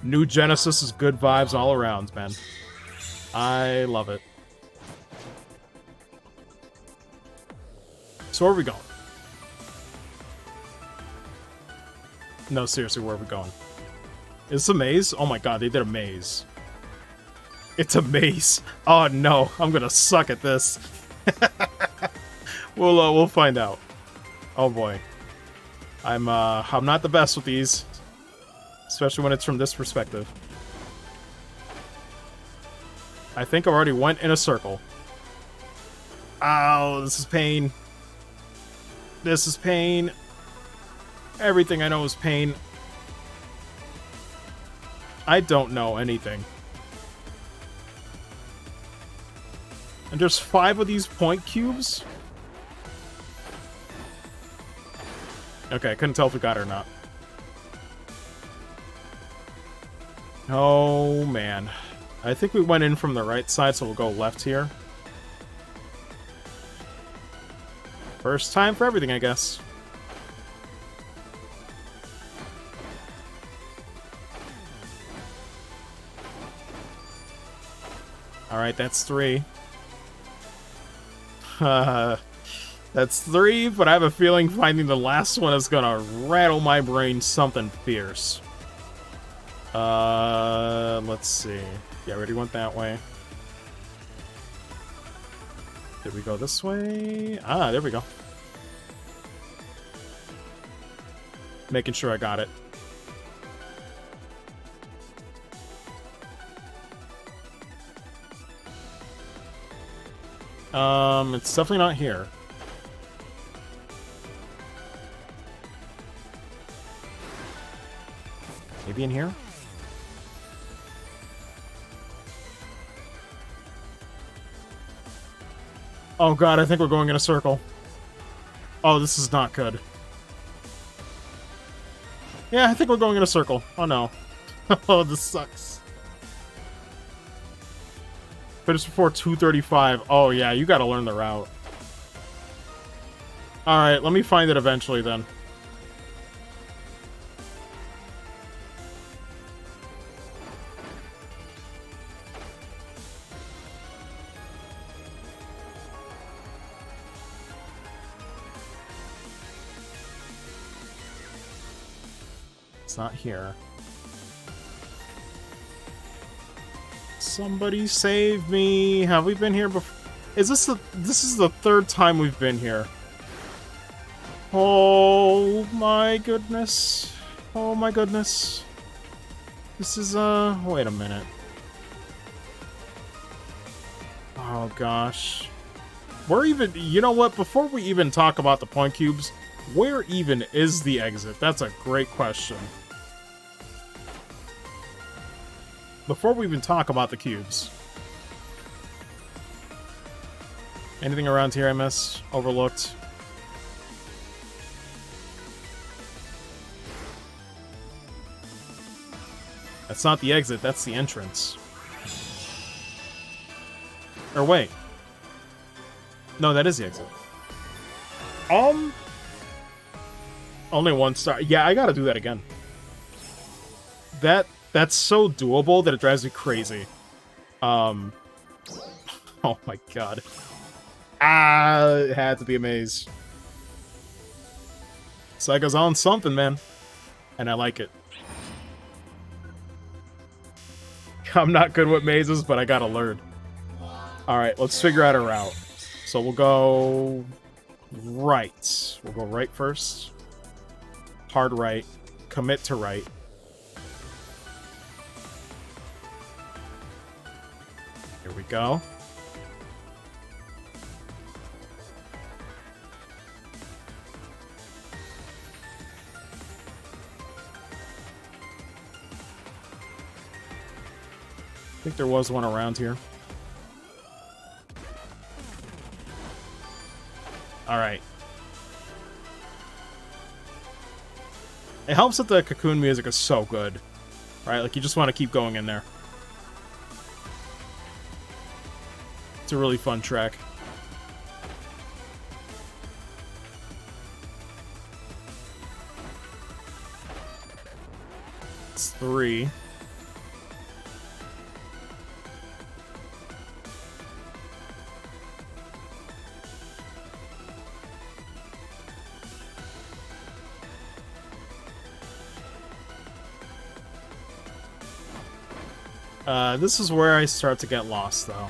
New Genesis is good vibes all around, man. I love it. So where are we going? No, seriously, where are we going? Is this a maze? Oh my god, they did a maze. It's a maze. Oh no, I'm gonna suck at this. We'll find out. Oh boy. I'm not the best with these. Especially when it's from this perspective. I think I already went in a circle. Oh, this is pain. This is pain. Everything I know is pain. I don't know anything. And there's 5 of these point cubes? Okay, I couldn't tell if we got it or not. Oh, man. I think we went in from the right side, so we'll go left here. First time for everything, I guess. Alright, that's 3. That's 3, but I have a feeling finding the last one is gonna rattle my brain something fierce. Let's see. Yeah, we already went that way. Did we go this way? Ah, there we go. Making sure I got it. It's definitely not here. Maybe in here? Oh god, I think we're going in a circle. Oh, this is not good. Yeah, I think we're going in a circle. Oh no. Oh, this sucks. Finish before 2:35. Oh yeah, you gotta learn the route. Alright, let me find it eventually then. It's not here. Somebody save me. Have we been here before? Is this this is the 3rd time we've been here. Oh my goodness. Oh my goodness. This is wait a minute. Oh gosh. Where even, you know what, before we even talk about the point cubes, where even is the exit? That's a great question. Before we even talk about the cubes. Anything around here I missed? Overlooked? That's not the exit, that's the entrance. Or wait. No, that is the exit. Only 1 star. Yeah, I gotta do that again. That's so doable that it drives me crazy. Oh my god. Ah, it had to be a maze. Saiga's on something, man. And I like it. I'm not good with mazes, but I gotta learn. Alright, let's figure out a route. So we'll go right. We'll go right first. Hard right. Commit to right. Here we go. I think there was one around here. Alright. It helps that the Cocoon music is so good. Right? Like, you just want to keep going in there. It's a really fun track. It's 3. This is where I start to get lost, though.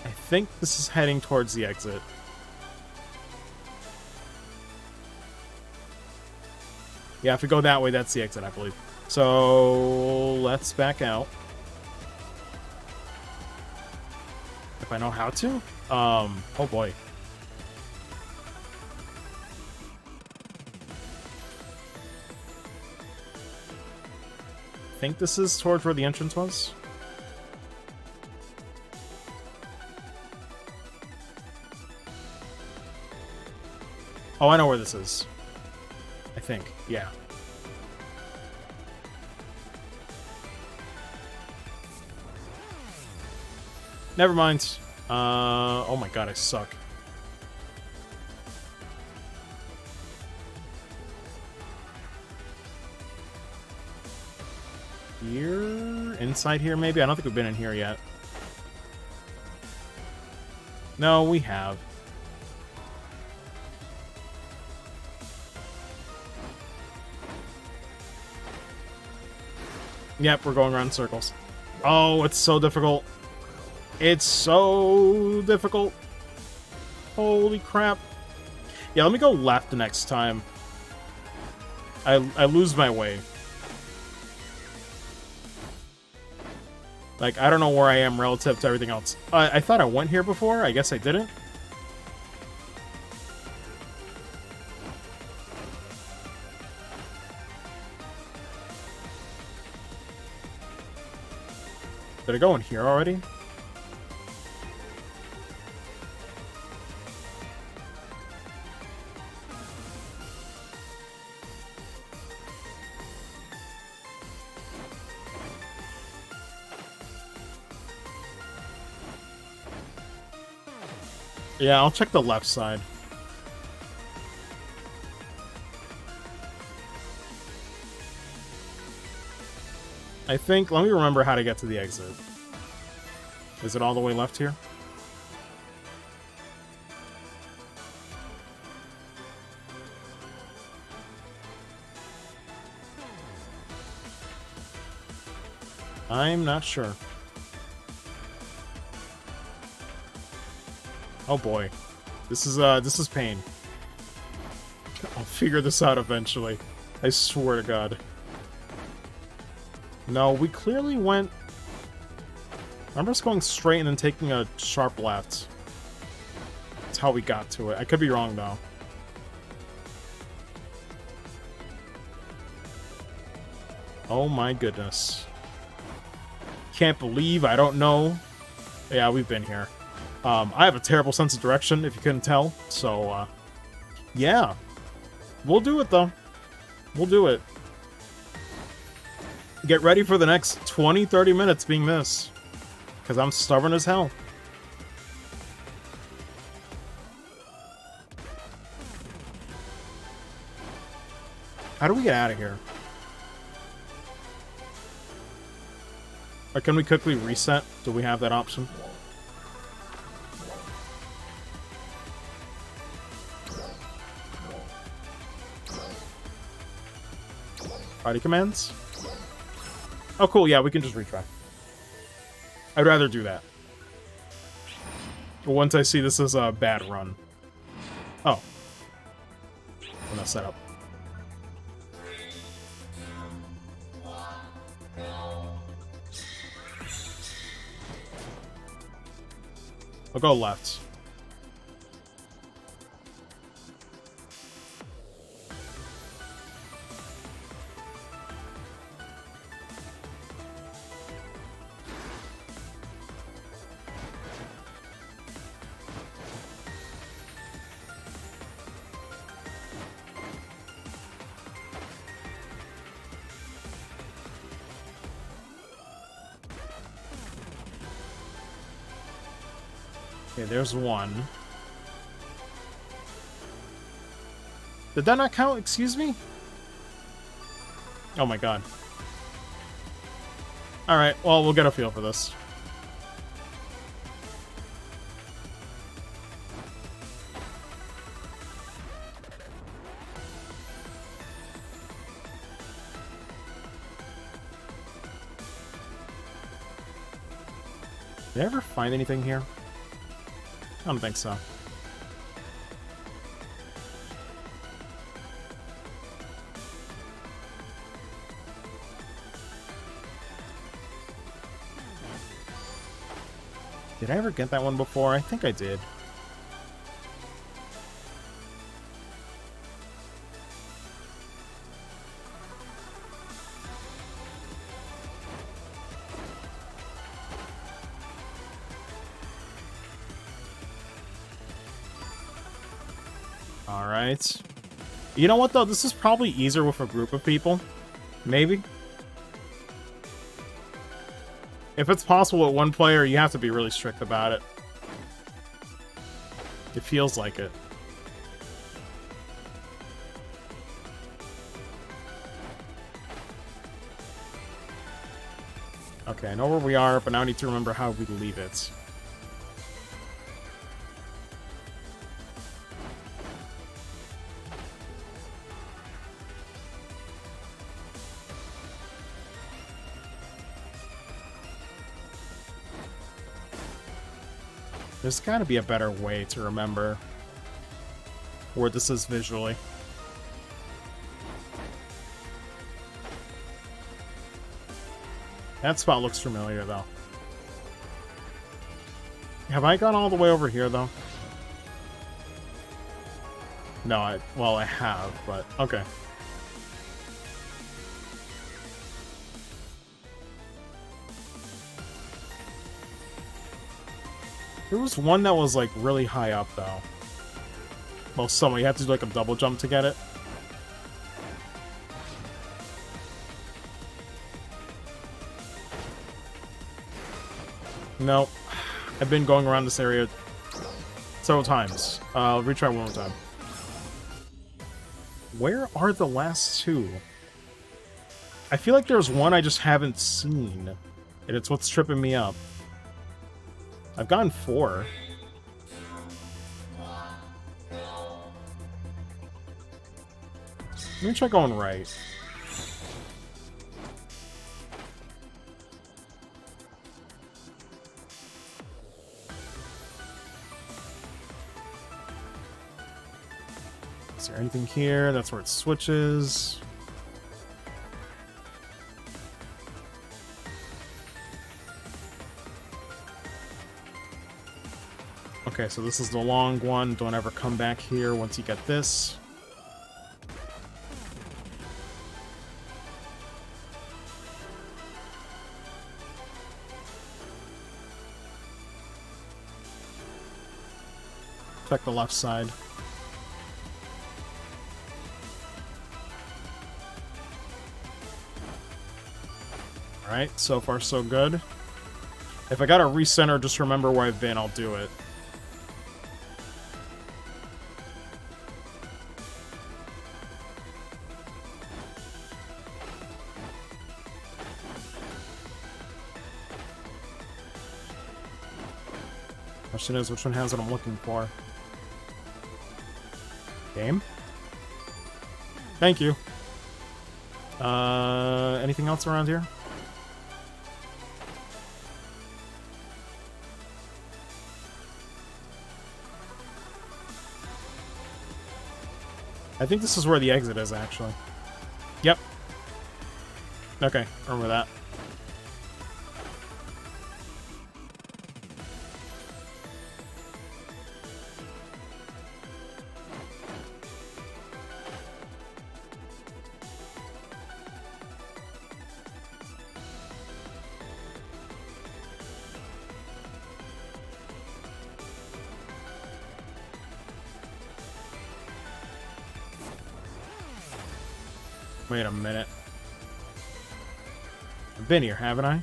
I think this is heading towards the exit. Yeah, if we go that way, that's the exit, I believe. So, let's back out. if I know how to. Oh boy. I think this is towards where the entrance was. Oh, I know where this is. I think, yeah. Never mind. Oh my god, I suck. Here? Inside here, maybe? I don't think we've been in here yet. No, we have. Yep, we're going around in circles. Oh, it's so difficult. It's so difficult. Holy crap. Yeah, let me go left the next time. I lose my way. Like, I don't know where I am relative to everything else. I thought I went here before. I guess I didn't. Did I go in here already? Yeah, I'll check the left side. I think, let me remember how to get to the exit. Is it all the way left here? I'm not sure. Oh boy. This is pain. I'll figure this out eventually. I swear to God. No, we clearly went... Remember us going straight and then taking a sharp left. That's how we got to it. I could be wrong, though. Oh my goodness. Can't believe I don't know. Yeah, we've been here. I have a terrible sense of direction, if you couldn't tell. So, yeah. We'll do it, though. We'll do it. Get ready for the next 20-30 minutes being this. Because I'm stubborn as hell. How do we get out of here? Or can we quickly reset? Do we have that option? Party commands? Oh, cool. Yeah, we can just retry. I'd rather do that. But once I see this as a bad run. Oh. I'm not set up. I'll go left. Okay, there's one. Did that not count? Excuse me? Oh my god. Alright, well, we'll get a feel for this. Did I ever find anything here? I don't think so. Did I ever get that one before? I think I did. Alright. You know what, though? This is probably easier with a group of people. Maybe. If it's possible with one player, you have to be really strict about it. It feels like it. Okay, I know where we are, but now I need to remember how we leave it. There's got to be a better way to remember where this is visually. That spot looks familiar, though. Have I gone all the way over here, though? No, well, I have, but okay. There was one that was, like, really high up, though. Well, somewhere. You have to do, like, a double jump to get it. Nope. I've been going around this area several times. I'll retry one more time. Where are the last two? I feel like there's one I just haven't seen. And it's what's tripping me up. I've gotten 4. Let me try going right. Is there anything here? That's where it switches. Okay, so this is the long one. Don't ever come back here once you get this. Check the left side. Alright, so far so good. If I gotta recenter, just remember where I've been, I'll do it. Question is, which one has what I'm looking for? Game? Thank you. Anything else around here? I think this is where the exit is, actually. Yep. Okay, remember that. Wait a minute. I've been here, haven't I?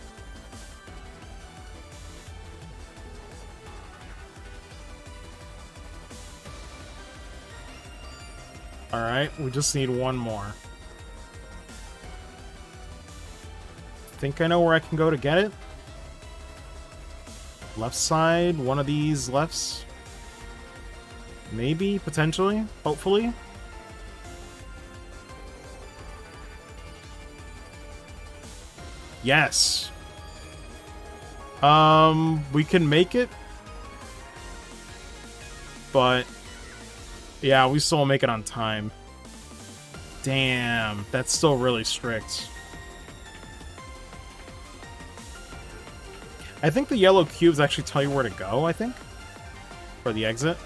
Alright, we just need one more. Think I know where I can go to get it? Left side, one of these lefts? Maybe, potentially, hopefully. Yes. We can make it. But yeah, we still won't make it on time. Damn, that's still really strict. I think the yellow cubes actually tell you where to go, I think. For the exit.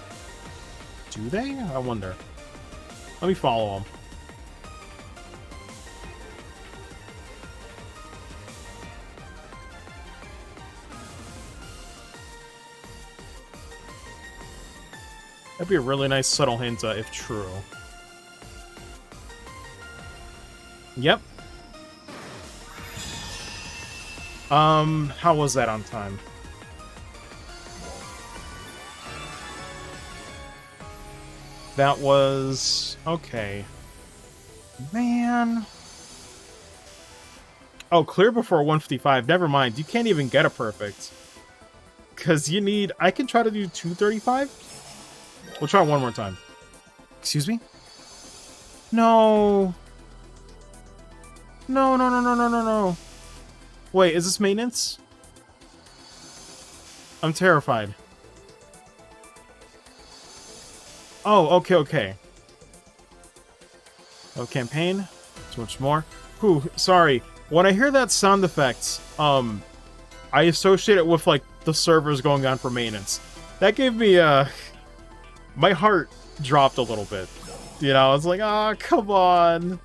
Do they? I wonder. Let me follow them. That'd be a really nice subtle hint, if true. Yep. How was that on time? That was... okay. Man. Oh, clear before 155. Never mind. You can't even get a perfect. Because you need... I can try to do 235? We'll try one more time. Excuse me? No. No, no, no, no, no, no, no. Wait, is this maintenance? I'm terrified. Oh, okay, okay. Oh, campaign. So much more. Whew, sorry. When I hear that sound effect, I associate it with, like, the servers going on for maintenance. That gave me, my heart dropped a little bit. You know, I was like, ah, oh, come on.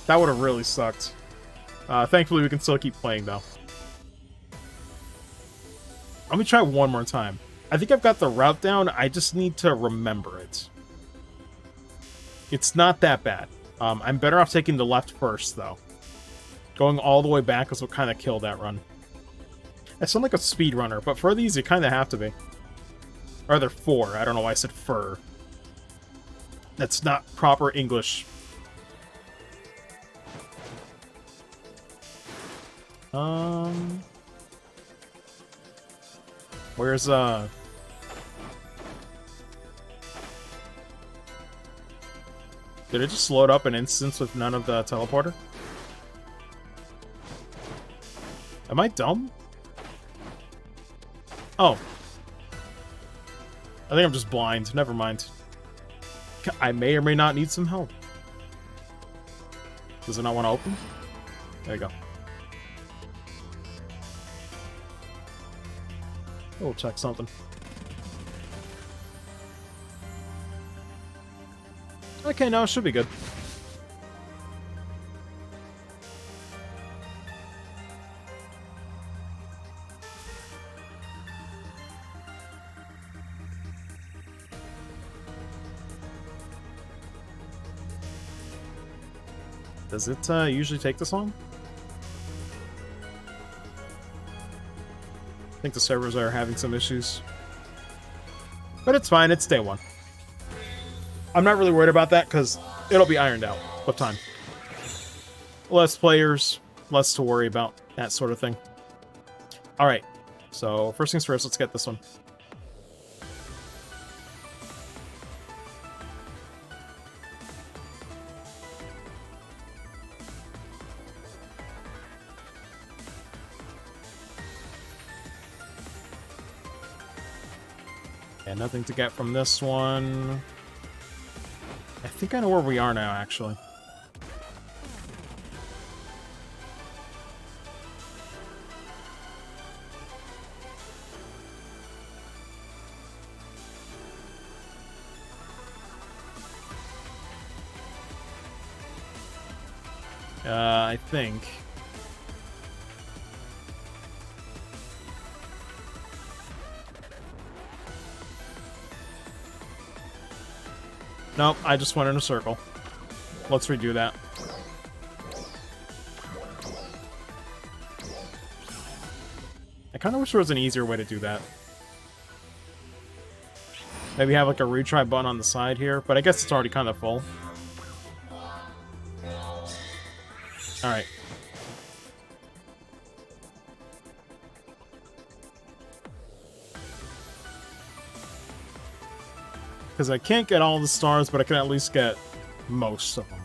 That would have really sucked. Thankfully, we can still keep playing, though. Let me try one more time. I think I've got the route down. I just need to remember it. It's not that bad. I'm better off taking the left first, though. Going all the way back is what kind of killed that run. I sound like a speedrunner, but for these, you kind of have to be. Or they're four. I don't know why I said fur. That's not proper English. Where's, Did it just load up an instance with none of the teleporter? Am I dumb? Oh. I think I'm just blind. Never mind. I may or may not need some help. Does it not want to open? There you go. We'll check something. Okay, no, it should be good. Does it usually take this long? I think the servers are having some issues. But it's fine, it's day one. I'm not really worried about that because it'll be ironed out with time. Less players, less to worry about, that sort of thing. Alright, so first things first, let's get this one. Yeah, nothing to get from this one. I think I know where we are now, actually. I think. Nope, I just went in a circle. Let's redo that. I kind of wish there was an easier way to do that. Maybe have like a retry button on the side here, but I guess it's already kind of full. Alright. Because I can't get all the stars, but I can at least get most of them.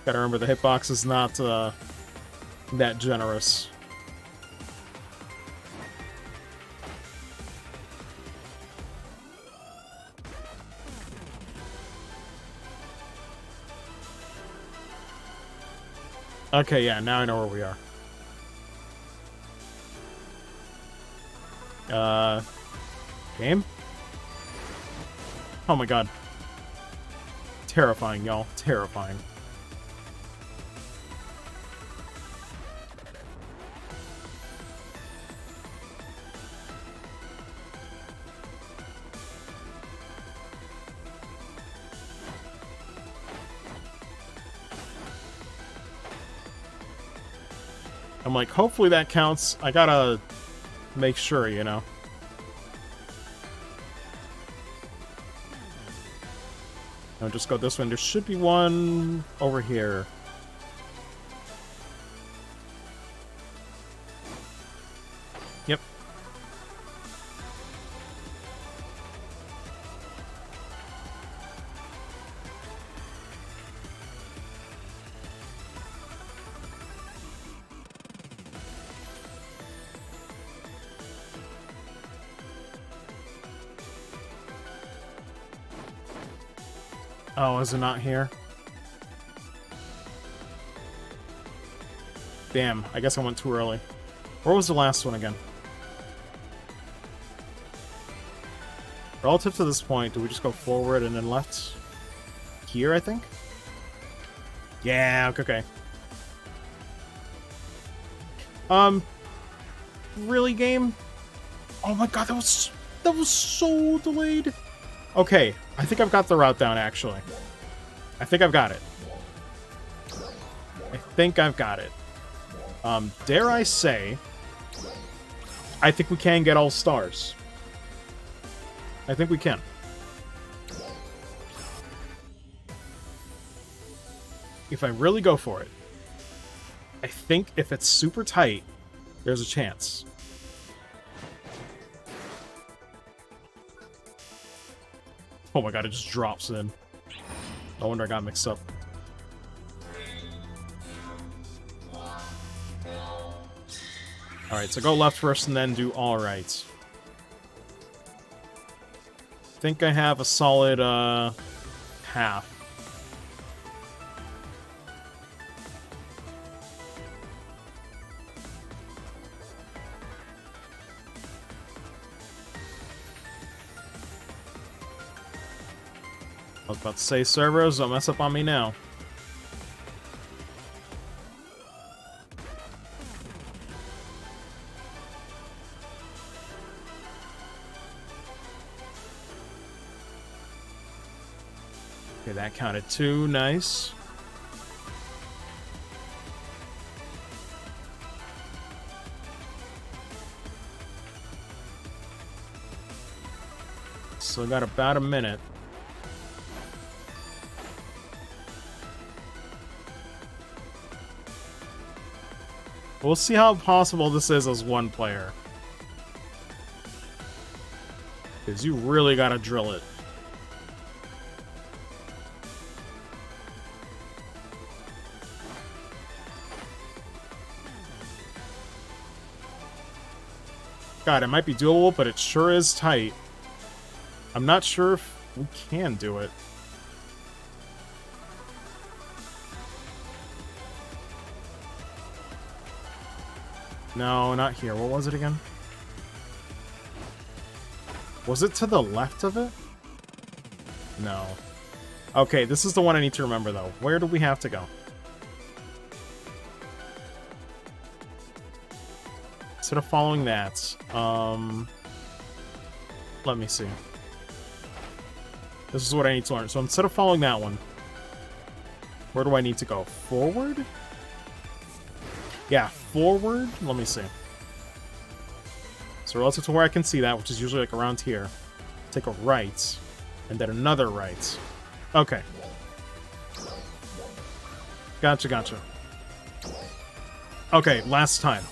Gotta remember the hitbox is not that generous. Okay, yeah, now I know where we are. Game? Oh my god. Terrifying, y'all. Terrifying. I'm like, hopefully that counts. I gotta make sure, you know. No, just go this way. There should be one over here. Yep. Oh, is it not here? Damn, I guess I went too early. Where was the last one again? Relative to this point, do we just go forward and then left? Here, I think? Yeah, okay. Really, game? Oh my god, that was so delayed. Okay, I think I've got the route down, actually. I think I've got it. I think I've got it. Dare I say, I think we can get all stars. I think we can. If I really go for it. I think if it's super tight, there's a chance. Oh my god, it just drops in. No wonder I got mixed up. Alright, so go left first and then do alright. I think I have a solid, half. I was about to say, servers, don't mess up on me now. Okay, that counted 2. Nice. So I got about a minute. We'll see how possible this is as one player. Because you really gotta drill it. God, it might be doable, but it sure is tight. I'm not sure if we can do it. No, not here. What was it again? Was it to the left of it? No. Okay, this is the one I need to remember, though. Where do we have to go? Instead of following that, let me see. This is what I need to learn. So instead of following that one, where do I need to go? Forward? Yeah, forward. Let me see. So relative to where I can see that, which is usually like around here, take a right, and then another right. Okay. Gotcha, gotcha. Okay, last time.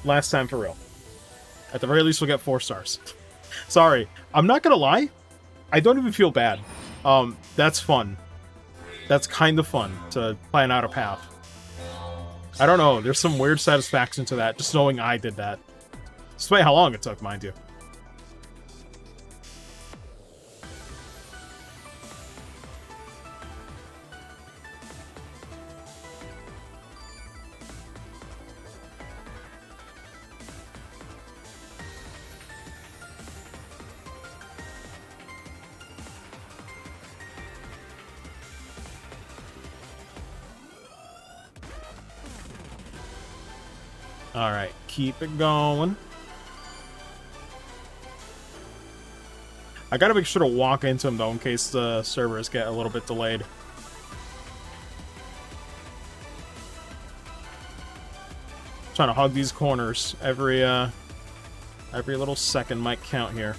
Last time for real. At the very least, we'll get 4 stars. Sorry. I'm not gonna lie. I don't even feel bad. That's fun. That's kind of fun to plan out a path. I don't know. There's some weird satisfaction to that, just knowing I did that. Despite how long it took, mind you. Alright, keep it going. I gotta make sure to walk into him, though, in case the servers get a little bit delayed. Trying to hug these corners. Every little second might count here.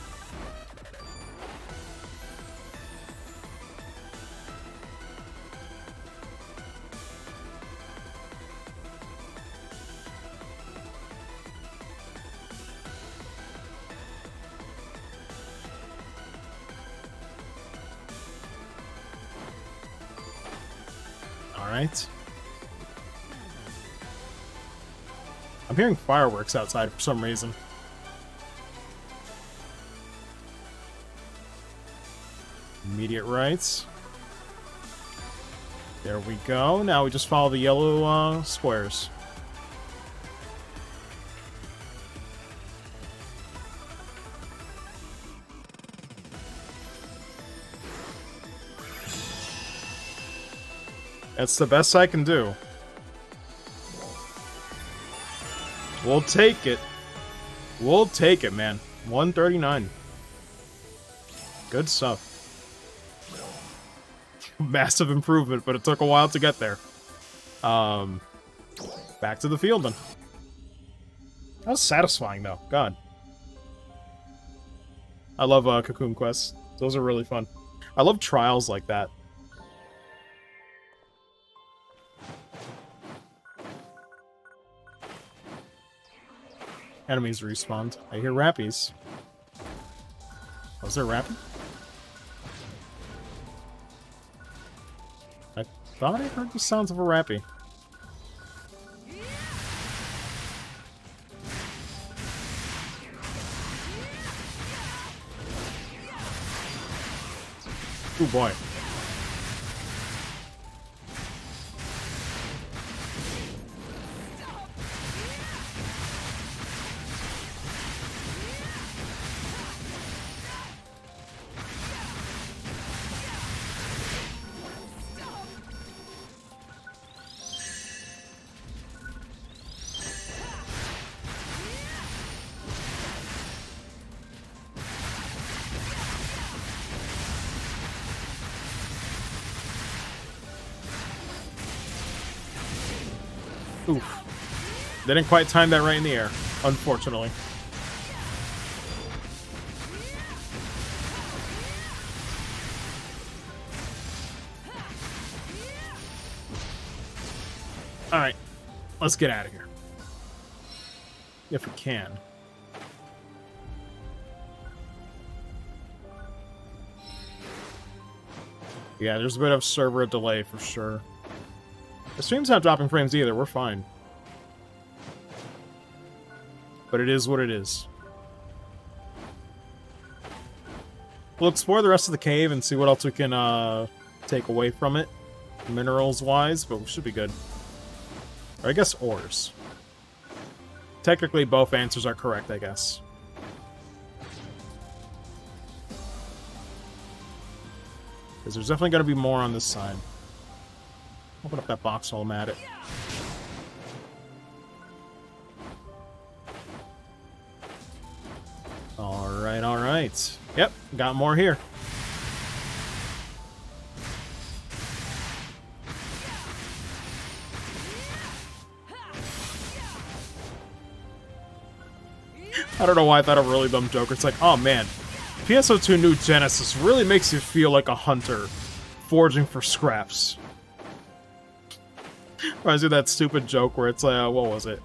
Alright. I'm hearing fireworks outside for some reason. Immediate rights. There we go. Now we just follow the yellow squares. That's the best I can do. We'll take it. We'll take it, man. 139. Good stuff. Massive improvement, but it took a while to get there. Back to the field, then. That was satisfying, though. God. I love Cocoon quests. Those are really fun. I love trials like that. Enemies respawned. I hear rappies. Was there a rappy? I thought I heard the sounds of a rappy. Oh boy. Oof. They didn't quite time that right in the air, unfortunately. Alright, let's get out of here. If we can. Yeah, there's a bit of server delay for sure. The stream's not dropping frames either, we're fine. But it is what it is. We'll explore the rest of the cave and see what else we can take away from it, minerals-wise, but we should be good. Or I guess ores. Technically, both answers are correct, I guess. Because there's definitely going to be more on this side. Open up that box while I'm at it. Alright, alright. Yep, got more here. I don't know why I thought of a really dumb joke. It's like, oh man, PSO2 New Genesis really makes you feel like a hunter foraging for scraps. Reminds me of that stupid joke where it's like, what was it?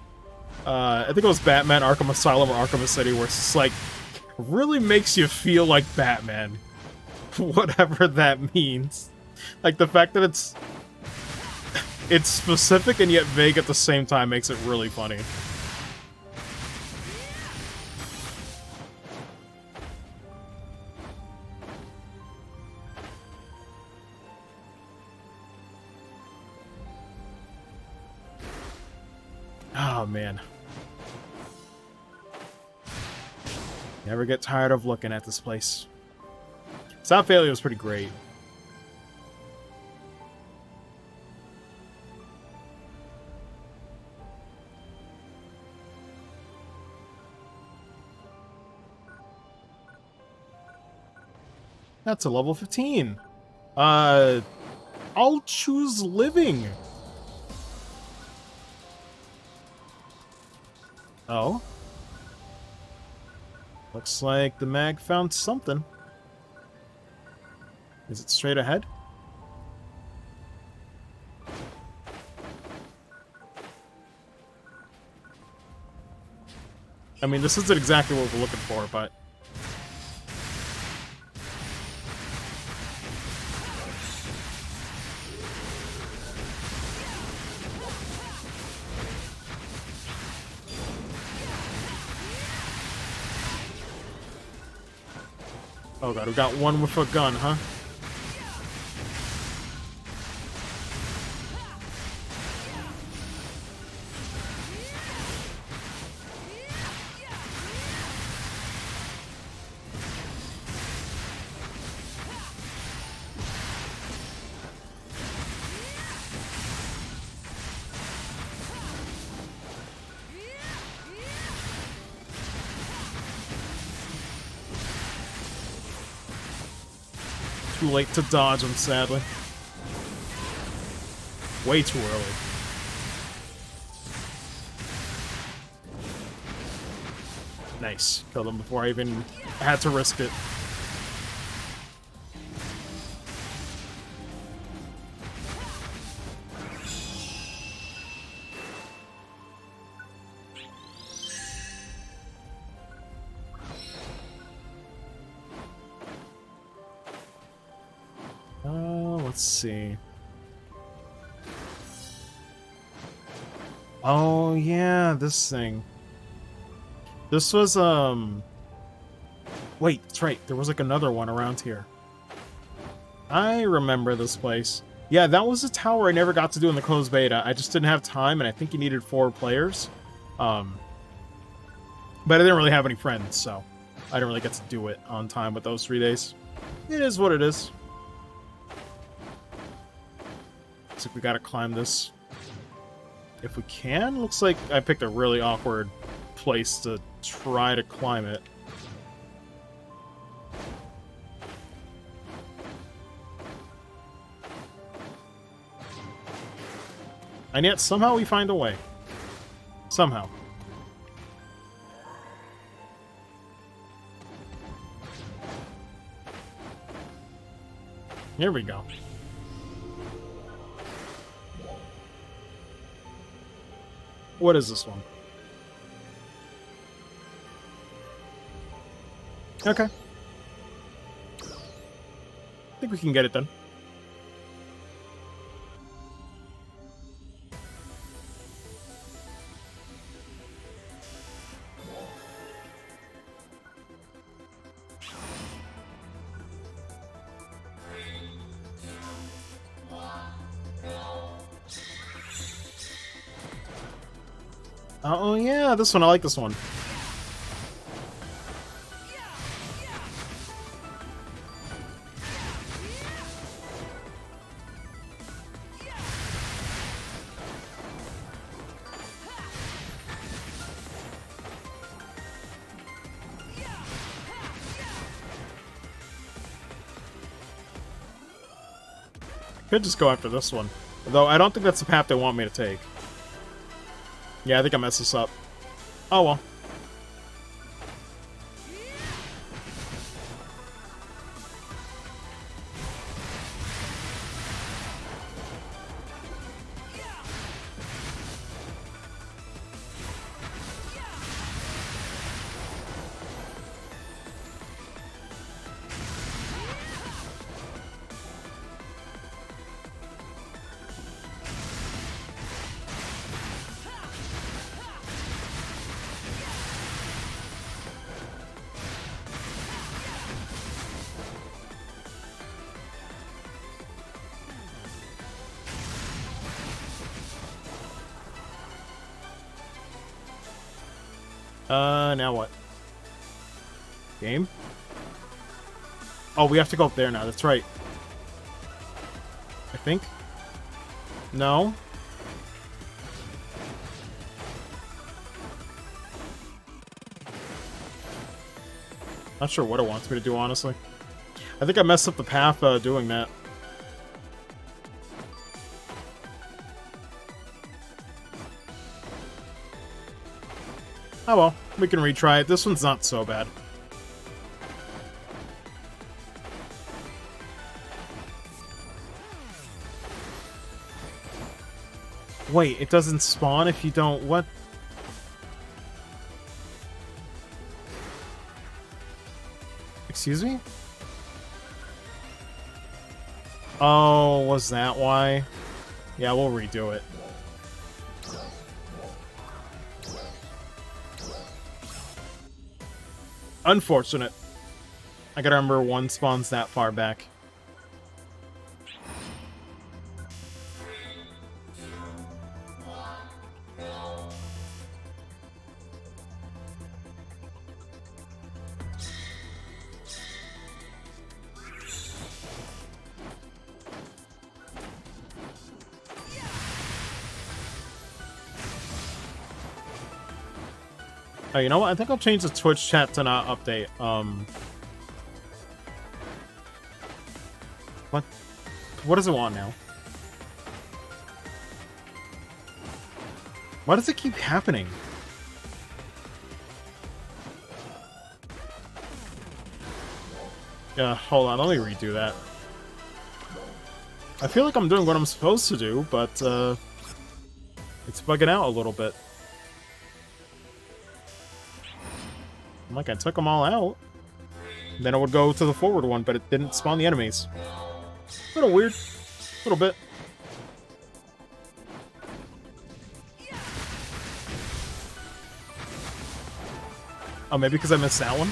I think it was Batman Arkham Asylum or Arkham City, where it's just like, really makes you feel like Batman. Whatever that means. Like, the fact that it's specific and yet vague at the same time makes it really funny. Oh, man. Never get tired of looking at this place. South Failure was pretty great. That's a level 15. I'll choose living. Oh. Looks like the mag found something. Is it straight ahead? I mean, this isn't exactly what we're looking for, but... Oh god, we got one with a gun, huh? Too late to dodge him, sadly. Way too early. Nice. Killed him before I even had to risk it. Let's see. Oh, yeah, this thing. This was, Wait, that's right. There was, like, another one around here. I remember this place. Yeah, that was a tower I never got to do in the closed beta. I just didn't have time, and I think you needed 4 players. But I didn't really have any friends, so I didn't really get to do it on time with those 3 days. It is what it is. Looks like we gotta climb this. If we can? Looks like I picked a really awkward place to try to climb it. And yet, somehow we find a way. Somehow. Here we go. What is this one? Okay. I think we can get it done. Oh yeah, this one. I like this one. Could just go after this one. Though I don't think that's the path they want me to take. Yeah, I think I messed this up. Oh well. Now what? Game? Oh, we have to go up there now, that's right. I think? No? Not sure what it wants me to do, honestly. I think I messed up the path doing that. Oh well, we can retry it. This one's not so bad. Wait, it doesn't spawn if you don't... What? Excuse me? Oh, was that why? Yeah, we'll redo it. Unfortunate. I gotta remember one spawns that far back. Oh, you know what? I think I'll change the Twitch chat to not update. What does it want now? Why does it keep happening? Yeah, hold on. Let me redo that. I feel like I'm doing what I'm supposed to do, but, it's bugging out a little bit. Like, I took them all out. Then I would go to the forward one, but it didn't spawn the enemies. A little weird. A little bit. Oh, maybe because I missed that one?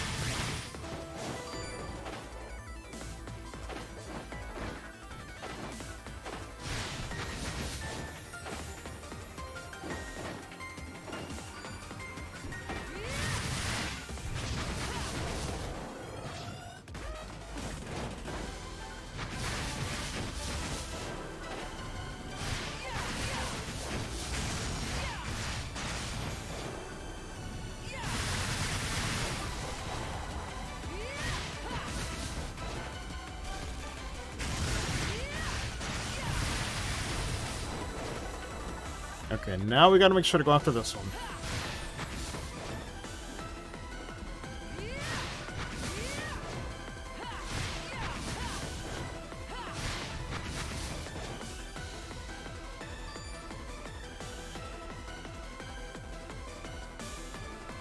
Okay, now we gotta make sure to go after this one.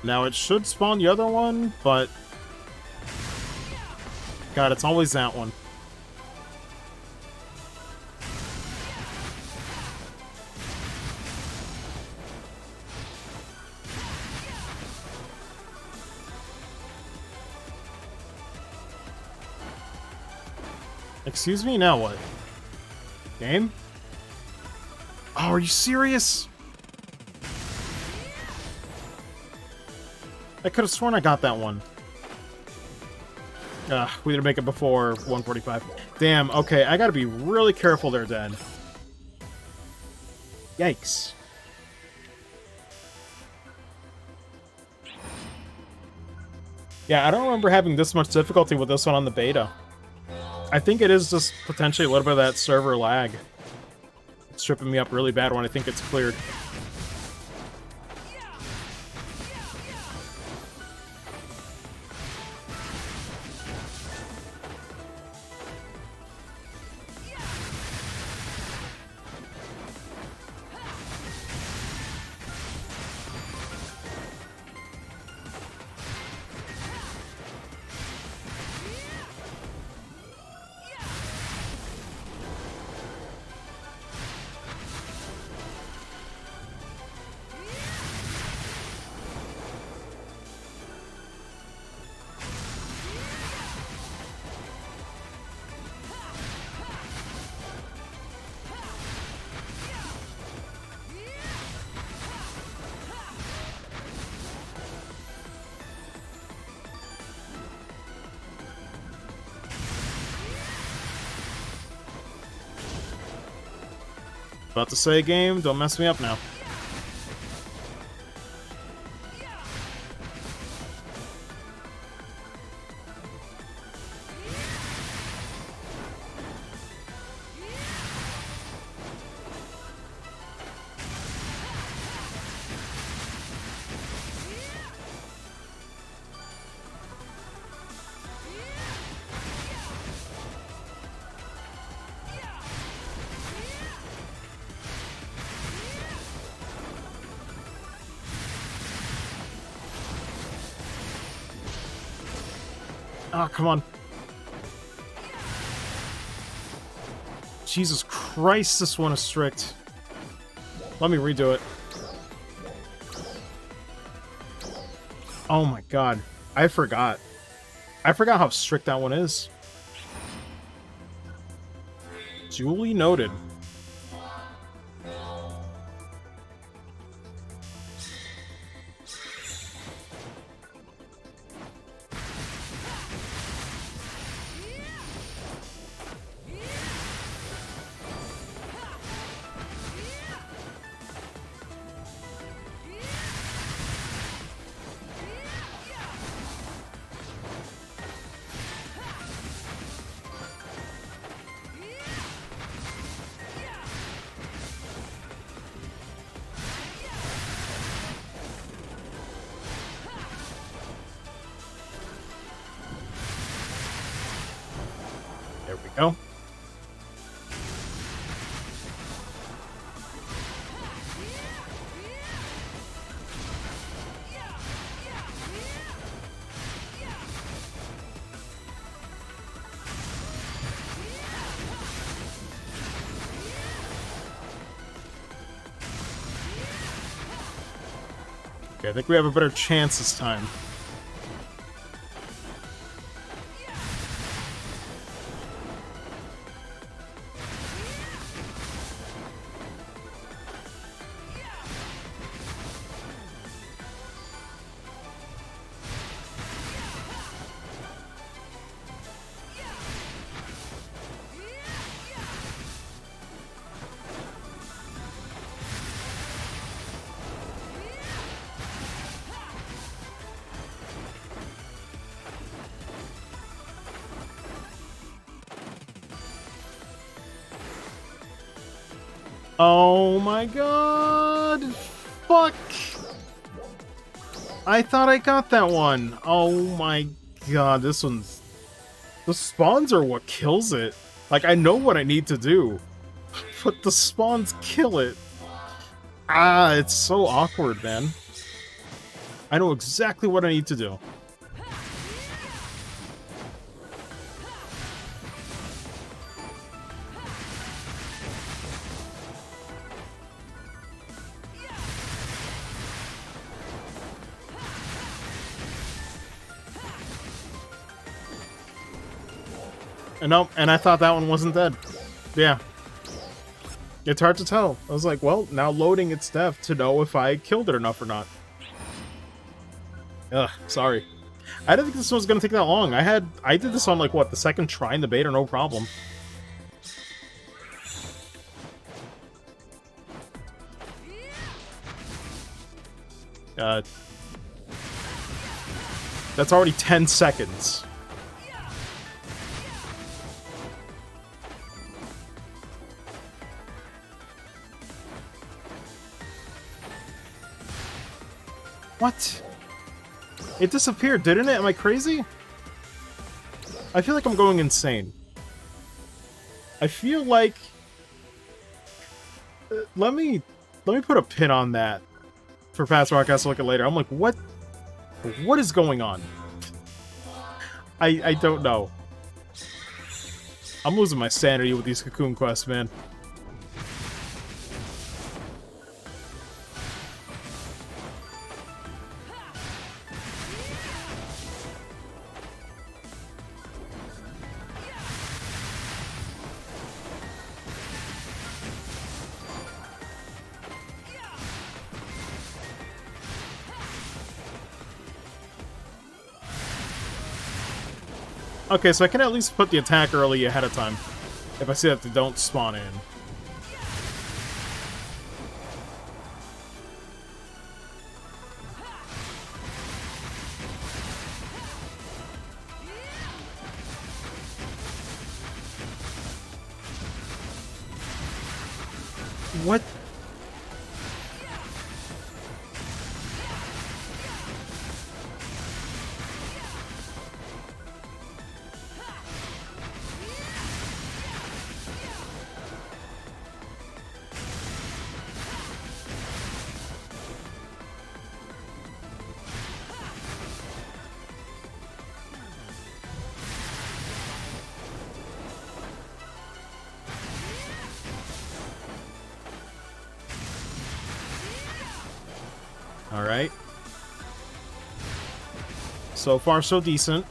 Now it should spawn the other one, but... God, it's always that one. Excuse me, now what? Game? Oh, are you serious? I could have sworn I got that one. We didn't make it before 145. Damn, okay, I gotta be really careful there, Dad. Yikes. Yeah, I don't remember having this much difficulty with this one on the beta. I think it is just potentially a little bit of that server lag. It's tripping me up really bad when I think it's cleared. About to say, game, don't mess me up now. Oh, come on. Jesus Christ, this one is strict. Let me redo it. Oh my god. I forgot. I forgot how strict that one is. Duly noted. There we go. Okay, I think we have a better chance this time. Oh my god! Fuck! I thought I got that one. Oh my god, this one's... The spawns are what kills it. Like, I know what I need to do, but the spawns kill it. Ah, it's so awkward, man. I know exactly what I need to do. And nope, and I thought that one wasn't dead. Yeah. It's hard to tell. I was like, well, now loading its death to know if I killed it enough or not. Ugh, sorry. I didn't think this one was gonna take that long. I did this on like what, the second try in the beta, no problem. That's already 10 seconds. What? It disappeared, didn't it? Am I crazy? I feel like I'm going insane. I feel like... let me put a pin on that for Past Podcast to look at later. I'm like, what is going on? I don't know. I'm losing my sanity with these Cocoon quests, man. Okay, so I can at least put the attack early ahead of time, if I see that they don't spawn in. What? Alright. So far, so decent.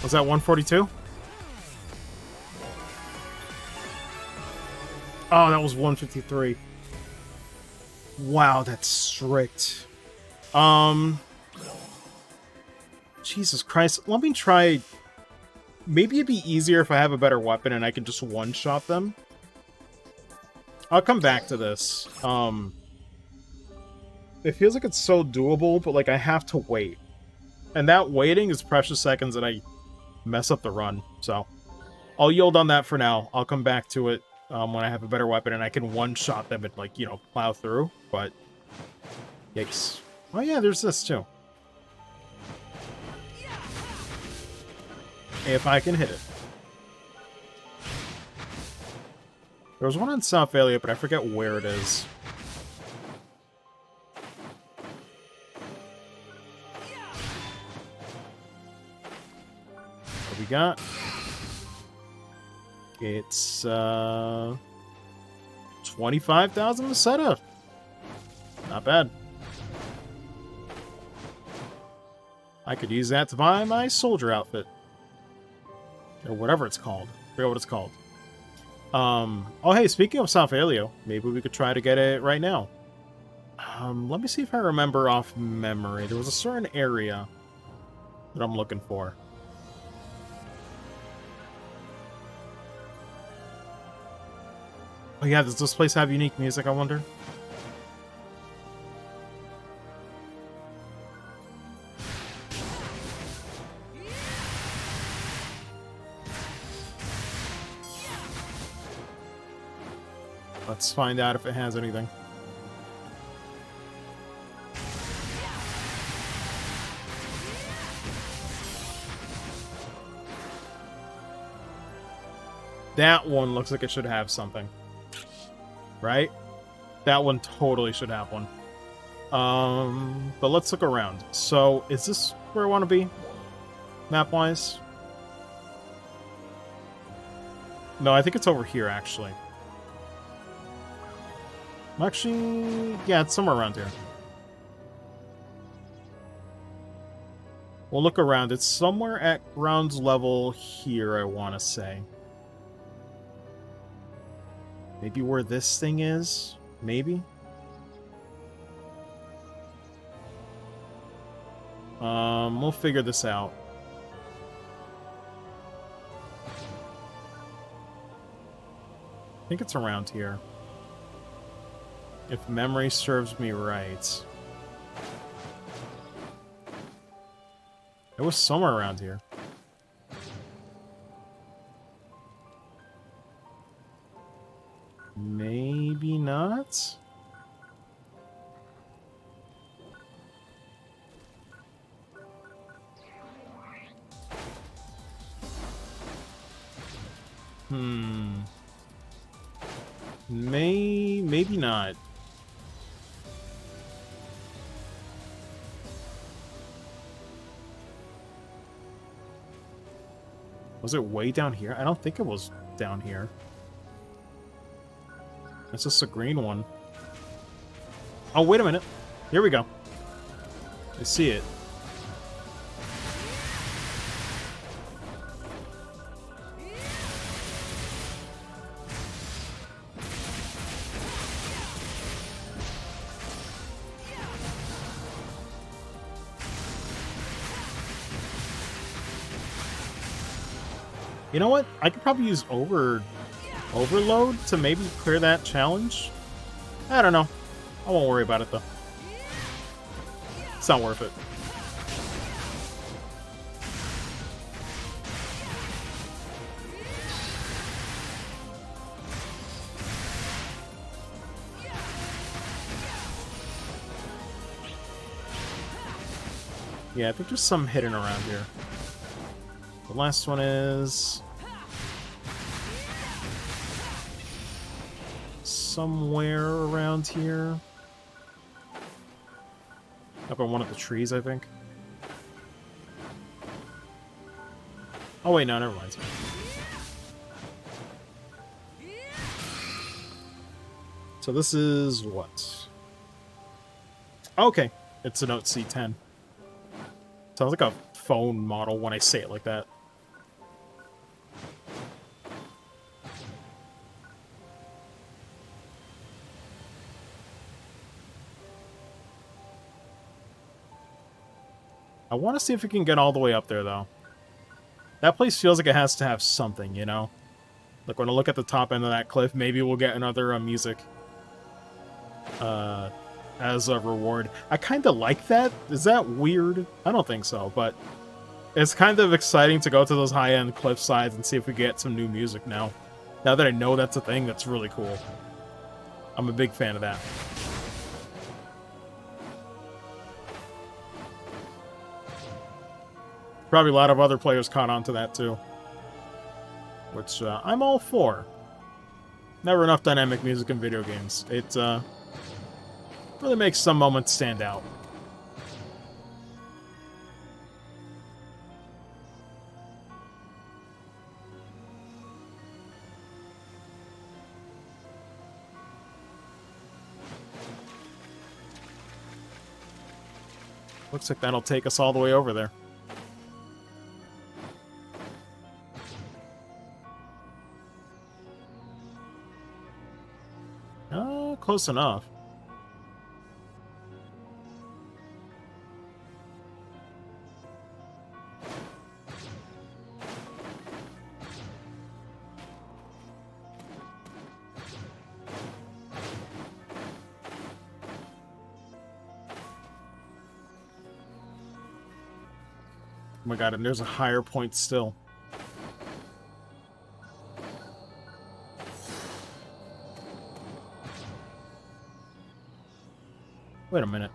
Was that 142? Oh, that was 153. Wow, that's strict. Jesus Christ. Let me try... Maybe it'd be easier if I have a better weapon and I can just one-shot them. I'll come back to this. It feels like it's so doable, but, like, I have to wait. And that waiting is precious seconds that I mess up the run, so... I'll yield on that for now. I'll come back to it when I have a better weapon and I can one-shot them and, like, you know, plow through, but... Yikes. Oh yeah, there's this, too. If I can hit it. There was one on South Elliott, but I forget where it is. What we got? It's 25,000 to set up. Not bad. I could use that to buy my soldier outfit. Or whatever it's called. I forget what it's called. Oh hey, speaking of South-Alio, maybe we could try to get it right now. Let me see if I remember off memory. There was a certain area that I'm looking for. Oh yeah, does this place have unique music, I wonder? Let's find out if it has anything. That one looks like it should have something. Right? That one totally should have one. But let's look around. So, is this where I want to be? Map-wise? No, I think it's over here, actually. Actually, yeah, it's somewhere around here. We'll look around. It's somewhere at ground level here, I want to say. Maybe where this thing is? Maybe? We'll figure this out. I think it's around here. If memory serves me right. It was somewhere around here. Maybe not? Maybe not. Was it way down here? I don't think it was down here. It's just a green one. Oh, wait a minute. Here we go. I see it. You know what? I could probably use Overload to maybe clear that challenge? I don't know. I won't worry about it, though. It's not worth it. Yeah, I think there's some hidden around here. The last one is... somewhere around here. Up on one of the trees, I think. Oh wait, no, never mind. So this is what? Okay, it's a Note C10. Sounds like a phone model when I say it like that. I want to see if we can get all the way up there, though. That place feels like it has to have something, you know? Like, when I look at the top end of that cliff, maybe we'll get another music as a reward. I kind of like that. Is that weird? I don't think so, but it's kind of exciting to go to those high-end cliff sides and see if we get some new music now. Now that I know that's a thing, that's really cool. I'm a big fan of that. Probably a lot of other players caught on to that, too. Which, I'm all for. Never enough dynamic music in video games. It, really makes some moments stand out. Looks like that'll take us all the way over there. Close enough. Oh my god, and there's a higher point still. Wait a minute.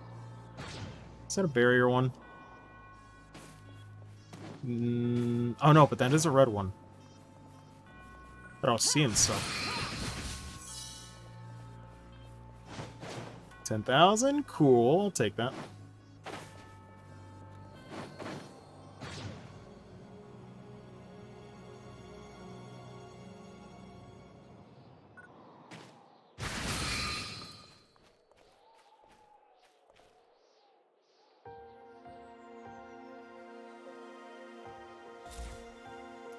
Is that a barrier one? Oh no, but that is a red one. But I was seeing stuff. 10,000? Cool, I'll take that.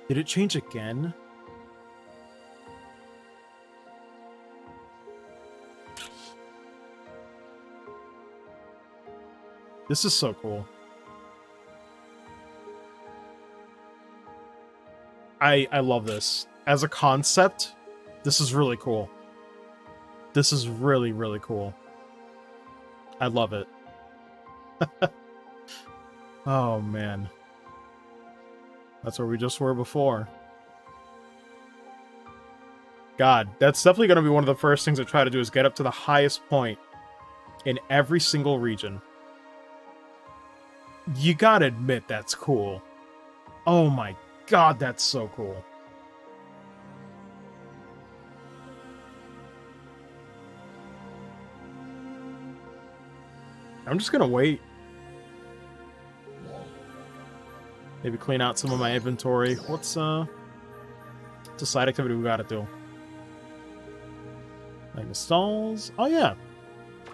Did it change again? This is so cool. I love this. As a concept, this is really cool. This is really, really cool. I love it. Oh, man. That's where we just were before. God, that's definitely going to be one of the first things I try to do is get up to the highest point in every single region. You gotta admit that's cool. Oh my god, that's so cool. I'm just gonna wait. Maybe clean out some of my inventory. What's a side activity we gotta do? Like the stalls? Oh yeah.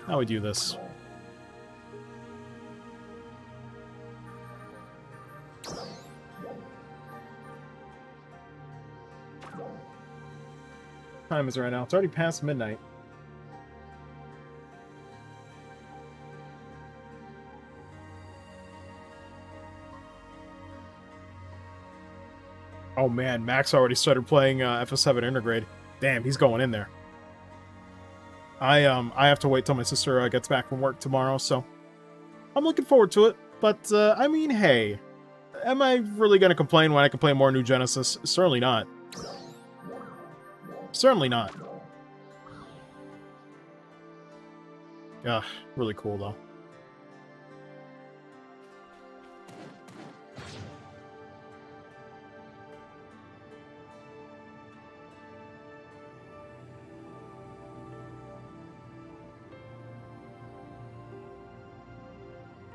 How we do this? What time is it right now? It's already past midnight. Oh man, Max already started playing FS7 Intergrade. Damn, he's going in there. I have to wait till my sister gets back from work tomorrow, so I'm looking forward to it. But I mean, hey, am I really gonna complain when I can play more New Genesis? Certainly not. Certainly not. Yeah, really cool though.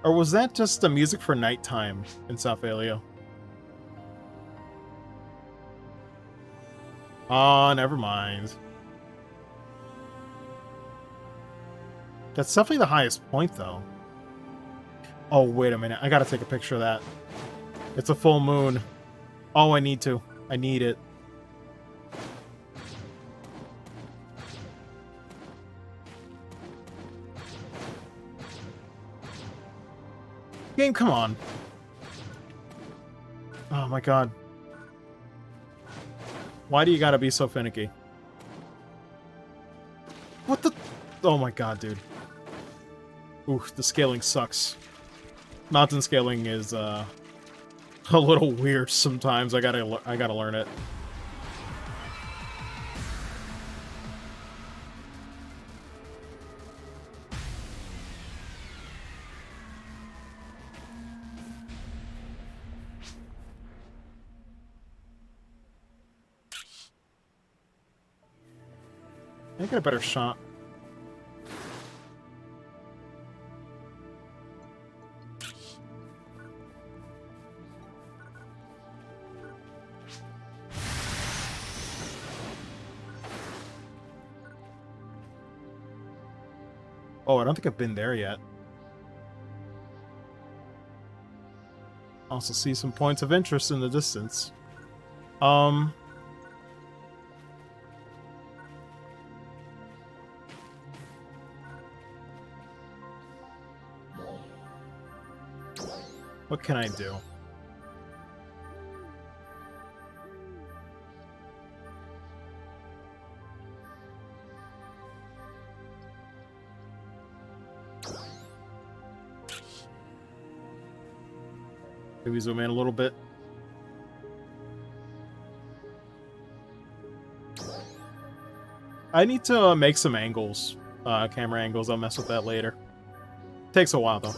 Or was that just the music for nighttime in South Aleo? Oh, never mind. That's definitely the highest point, though. Oh, wait a minute. I gotta take a picture of that. It's a full moon. Oh, I need to. I need it. Game, come on. Oh my god. Why do you gotta be so finicky? What the? Oh my god, dude. Ooh, the scaling sucks. Mountain scaling is, a little weird sometimes. I gotta learn it. I get a better shot. Oh, I don't think I've been there yet. Also see some points of interest in the distance. What can I do? Maybe zoom in a little bit. I need to make some angles, camera angles. I'll mess with that later. Takes a while, though.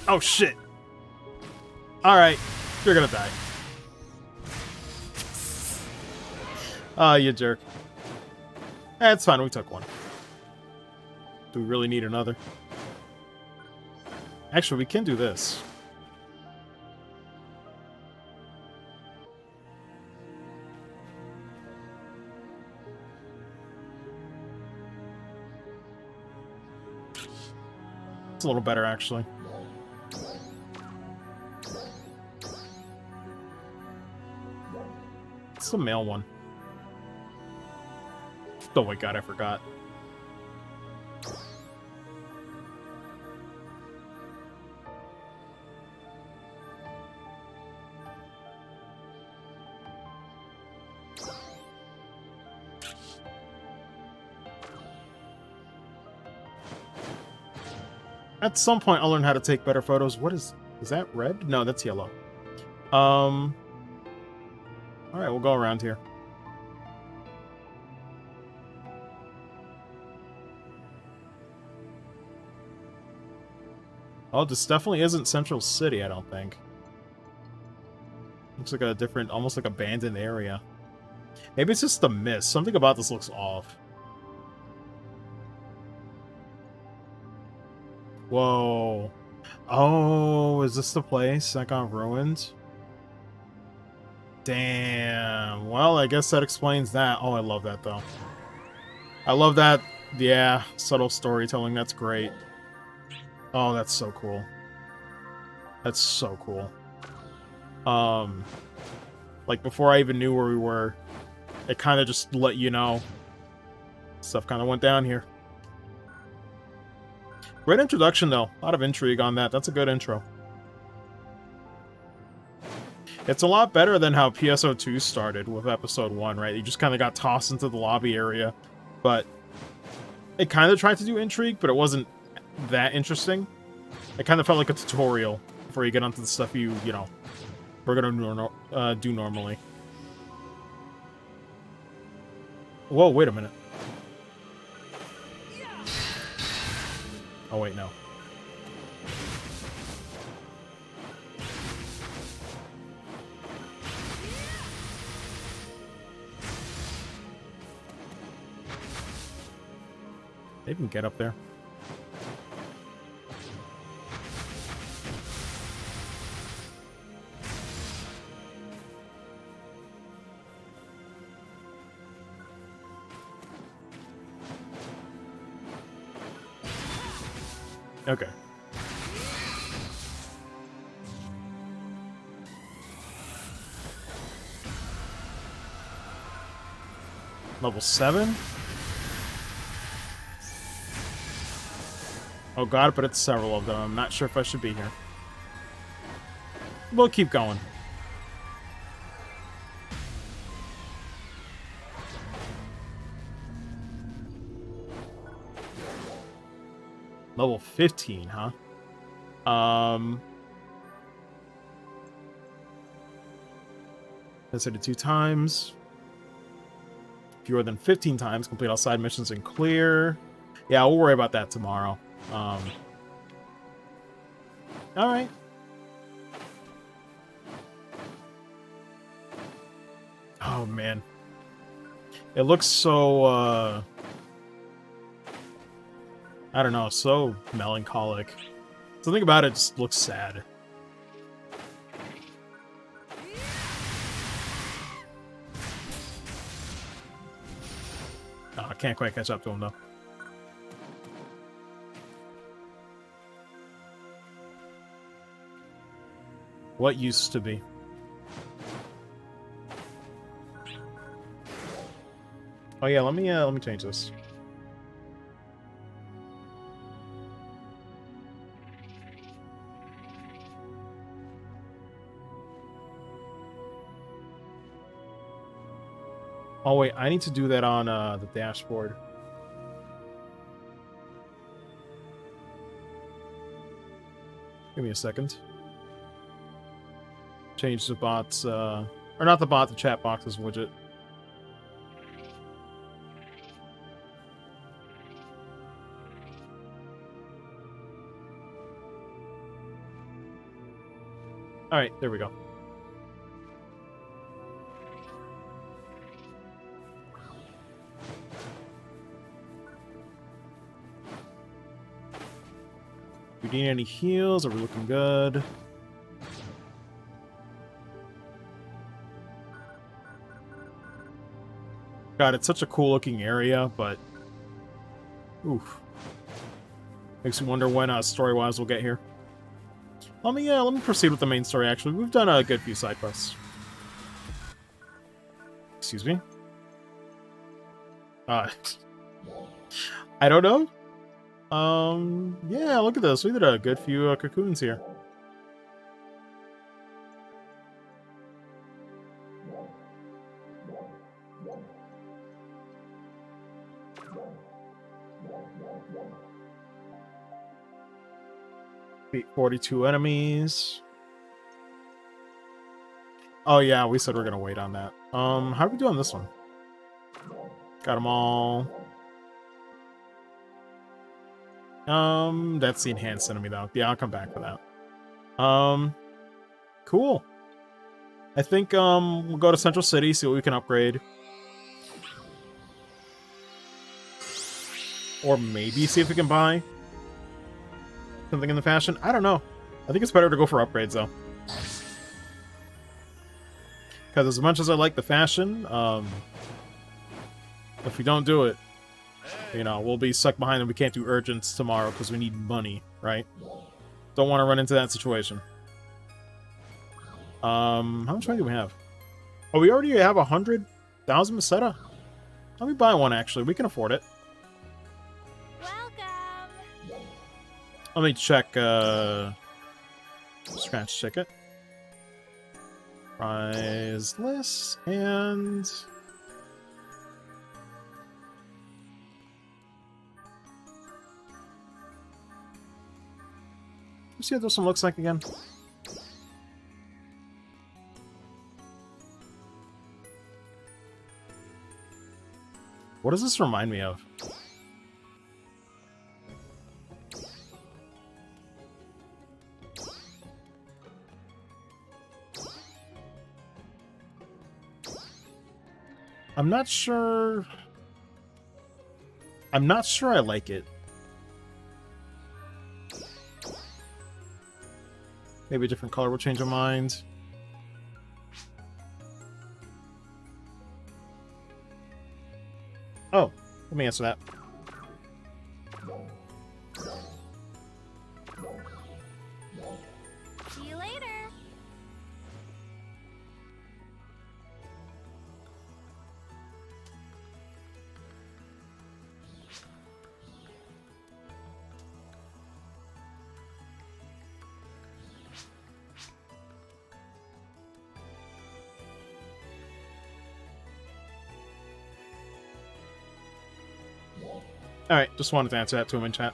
Oh, shit. Alright. You're gonna die. Ah, you jerk. That's fine. We took one. Do we really need another? Actually, we can do this. It's a little better, actually. It's the male one. Oh my god, I forgot. At some point, I'll learn how to take better photos. What is that red? No, that's yellow. Alright, we'll go around here. Oh, this definitely isn't Central City, I don't think. Looks like a different, almost like abandoned area. Maybe it's just the mist. Something about this looks off. Whoa. Oh, is this the place that got ruined? Damn. Well, I guess that explains that. Oh, I love that, though. I love that. Yeah, subtle storytelling. That's great. Oh, that's so cool. That's so cool. Like, before I even knew where we were, it kind of just let you know. Stuff kind of went down here. Great introduction, though. A lot of intrigue on that. That's a good intro. It's a lot better than how PSO2 started with episode 1, right? You just kind of got tossed into the lobby area. But it kind of tried to do intrigue, but it wasn't that interesting. It kind of felt like a tutorial before you get onto the stuff you know, we're going to do normally. Whoa, wait a minute. Oh, wait, no. They can get up there. Okay. Level 7? Oh god, but it's several of them. I'm not sure if I should be here. We'll keep going. Level 15, huh? Visited 2 times. Fewer than 15 times. Complete all side missions and clear. Yeah, we'll worry about that tomorrow. Alright. Oh, man. It looks so, I don't know, so melancholic. Something about it just looks sad. Oh, I can't quite catch up to him, though. What used to be? Oh yeah, let me change this. Oh wait, I need to do that on the dashboard. Give me a second. Change the bots, or not the bot, the chat boxes widget. Alright, there we go. We need any heals? Are we looking good? God, it's such a cool looking area, but oof. Makes me wonder when story-wise we'll get here. Let me proceed with the main story, actually. We've done a good few side quests. Excuse me? I don't know. Yeah, look at this. We did a good few cocoons here. Beat 42 enemies. Oh yeah, we said we're gonna wait on that. How are we doing this one? Got them all. That's the enhanced enemy though. Yeah, I'll come back for that. Cool. I think we'll go to Central City, see what we can upgrade. Or maybe see if we can buy something in the fashion. I don't know. I think it's better to go for upgrades though. Because as much as I like the fashion, if we don't do it, you know, we'll be stuck behind and we can't do urgents tomorrow because we need money, right? Don't want to run into that situation. How much money do we have? Oh, we already have 100,000 Meseta? Let me buy one, actually. We can afford it. Welcome. Let me check, scratch ticket. Prize list, and... Let's see what this one looks like again. What does this remind me of? I'm not sure. I'm not sure I like it. Maybe a different color will change my mind. Oh, let me answer that. See you later. Alright, just wanted to answer that to him in chat.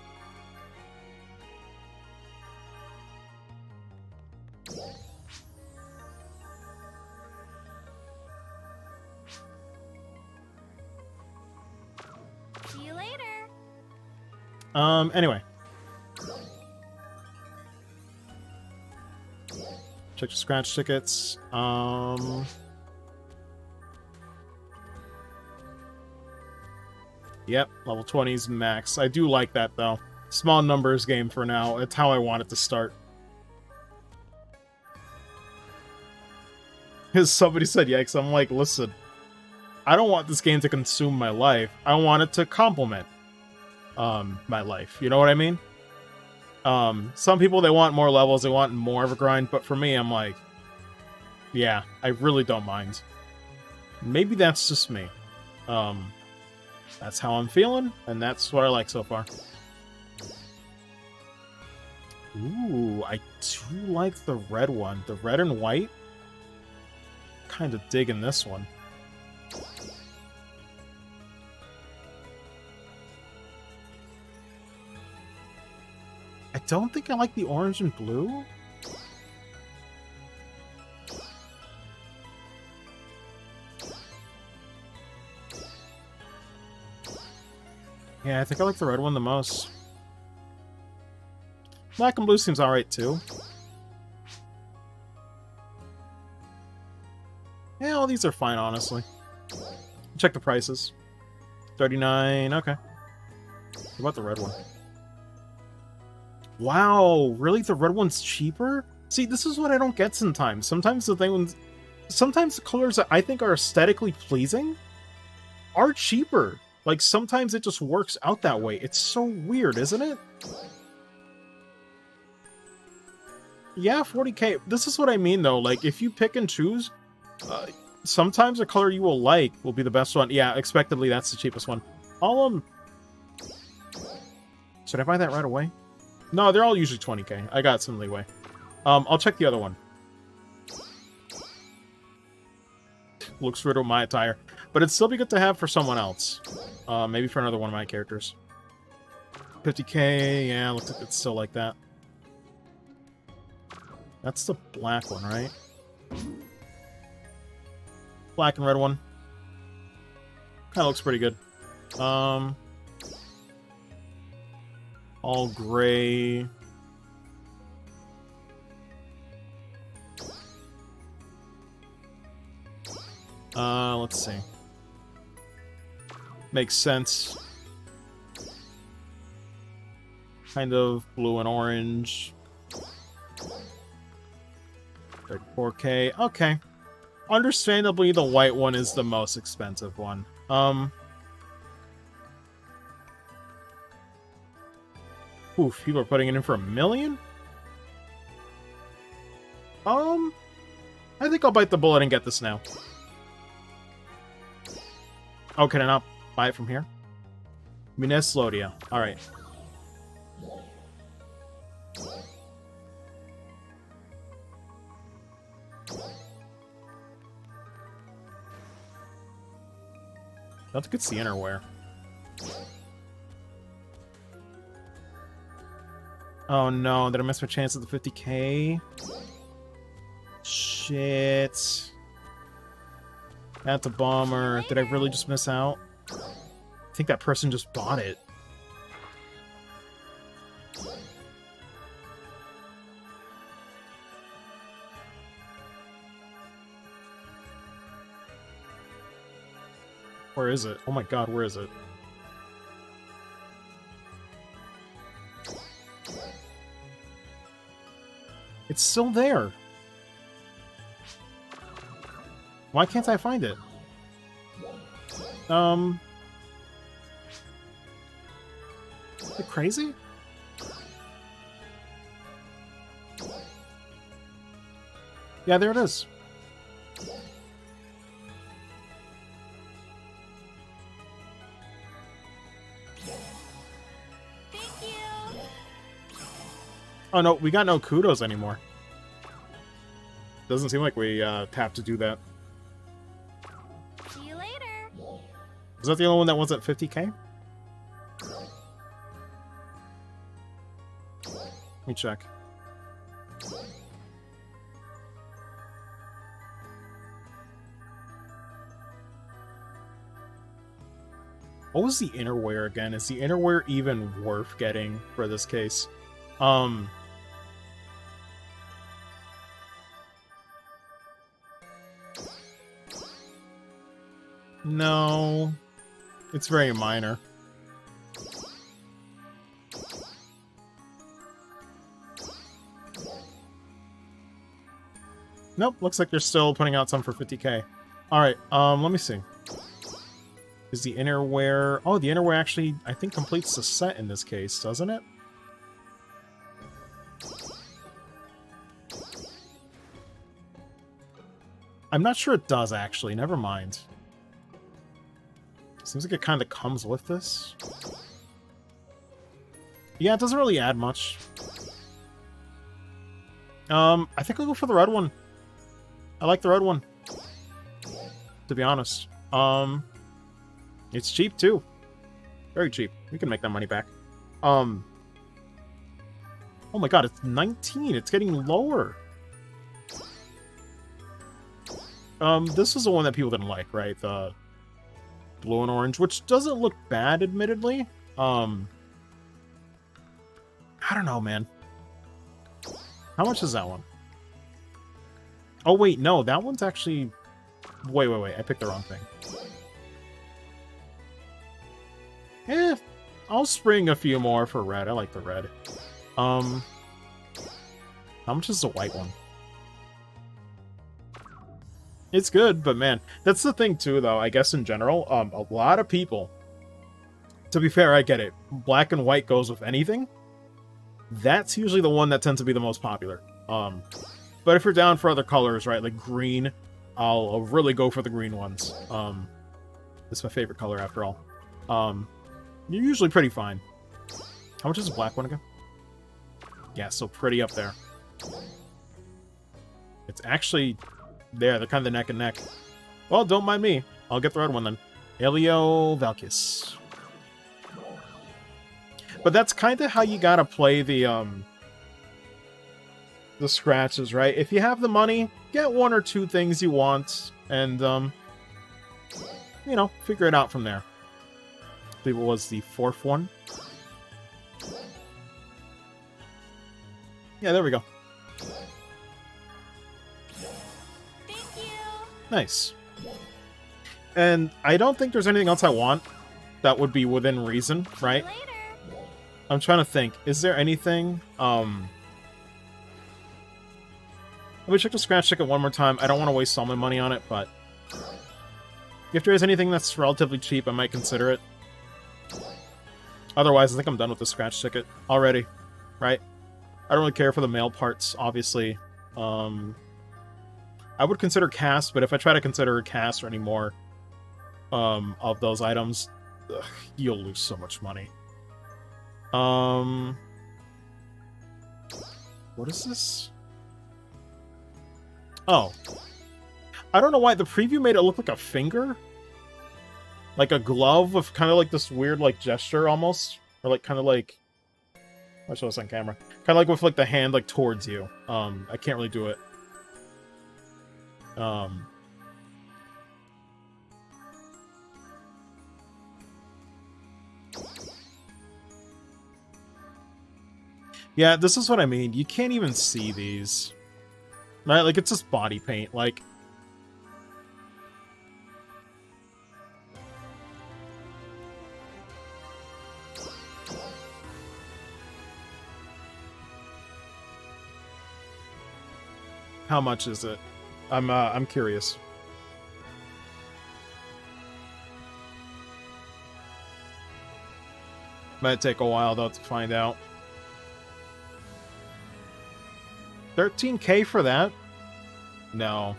See you later. Anyway. Check your scratch tickets. Yep, level 20's max. I do like that, though. Small numbers game for now. It's how I want it to start. Because somebody said yikes, I'm like, listen, I don't want this game to consume my life. I want it to complement my life. You know what I mean? Some people, they want more levels, they want more of a grind, but for me, I'm like, yeah, I really don't mind. Maybe that's just me. That's how I'm feeling, and that's what I like so far. Ooh, I do like the red one. The red and white. Kind of digging this one. I don't think I like the orange and blue. Yeah, I think I like the red one the most. Black and blue seems alright too. Yeah, all these are fine, honestly. Check the prices. 39, okay. What about the red one? Wow, really? The red one's cheaper? See, this is what I don't get sometimes. Sometimes the colors that I think are aesthetically pleasing are cheaper. Like, sometimes it just works out that way. It's so weird, isn't it? Yeah, 40k. This is what I mean, though. Like, if you pick and choose, sometimes a color you will like will be the best one. Yeah, expectedly, that's the cheapest one. Should I buy that right away? No, they're all usually 20k. I got some leeway. I'll check the other one. Looks weird with my attire. But it'd still be good to have for someone else. Maybe for another one of my characters. 50k, yeah, looks like it's still like that. That's the black one, right? Black and red one. Kind of looks pretty good. All gray. Let's see. Makes sense. Kind of blue and orange. 34k. Okay. Understandably, the white one is the most expensive one. Oof, people are putting it in for $1 million? I think I'll bite the bullet and get this now. Oh, can I not buy it from here? Mineslodia. Alright. I don't think it's the innerwear. Oh no, did I miss my chance at the 50k? Shit. That's a bummer. Did I really just miss out? I think that person just bought it. Where is it? Oh my god, where is it? It's still there. Why can't I find it? Is it crazy? Yeah, there it is. Oh no, we got no kudos anymore. Doesn't seem like we have to do that. See you later. Was that the only one that wasn't 50k? Let me check. What was the innerwear again? Is the innerwear even worth getting for this case? No. It's very minor. Nope, looks like they're still putting out some for 50k. Alright, let me see. Is the innerwear... Oh, the innerwear actually, I think, completes the set in this case, doesn't it? I'm not sure it does, actually. Never mind. Seems like it kind of comes with this. Yeah, it doesn't really add much. I think I'll go for the red one. I like the red one, to be honest. It's cheap, too. Very cheap. We can make that money back. Oh my god, it's 19. It's getting lower. This is the one that people didn't like, right? The blue and orange, which doesn't look bad, admittedly. I don't know, man. How much is that one? Oh, wait, no. That one's actually... Wait. I picked the wrong thing. I'll spring a few more for red. I like the red. How much is the white one? It's good, but man, that's the thing too, though, I guess in general. A lot of people, to be fair, I get it. Black and white goes with anything. That's usually the one that tends to be the most popular. But if you're down for other colors, right, like green, I'll really go for the green ones. It's my favorite color after all. You're usually pretty fine. How much is the black one again? Yeah, so pretty up there. It's actually there. They're kind of neck and neck. Well, don't mind me. I'll get the red one then. Elio Valkis. But that's kind of how you gotta play the scratches, right? If you have the money, get one or two things you want, and, you know, figure it out from there. I believe it was the fourth one. Yeah, there we go. Thank you. Nice. And I don't think there's anything else I want that would be within reason, right? I'm trying to think. Is there anything? Let me check the scratch ticket one more time. I don't want to waste all my money on it, but if there is anything that's relatively cheap, I might consider it. Otherwise, I think I'm done with the scratch ticket already, right? I don't really care for the male parts, obviously. I would consider cast, but if I try to consider cast or any more of those items, you'll lose so much money. What is this? Oh. I don't know why. The preview made it look like a finger. Like a glove with kind of like this weird like gesture almost. Or like kind of like... I'll show this on camera. Kind of like with like the hand like towards you. I can't really do it. Yeah, this is what I mean. You can't even see these. Right? Like, it's just body paint. Like... How much is it? I'm curious. Might take a while though to find out. 13K for that? No.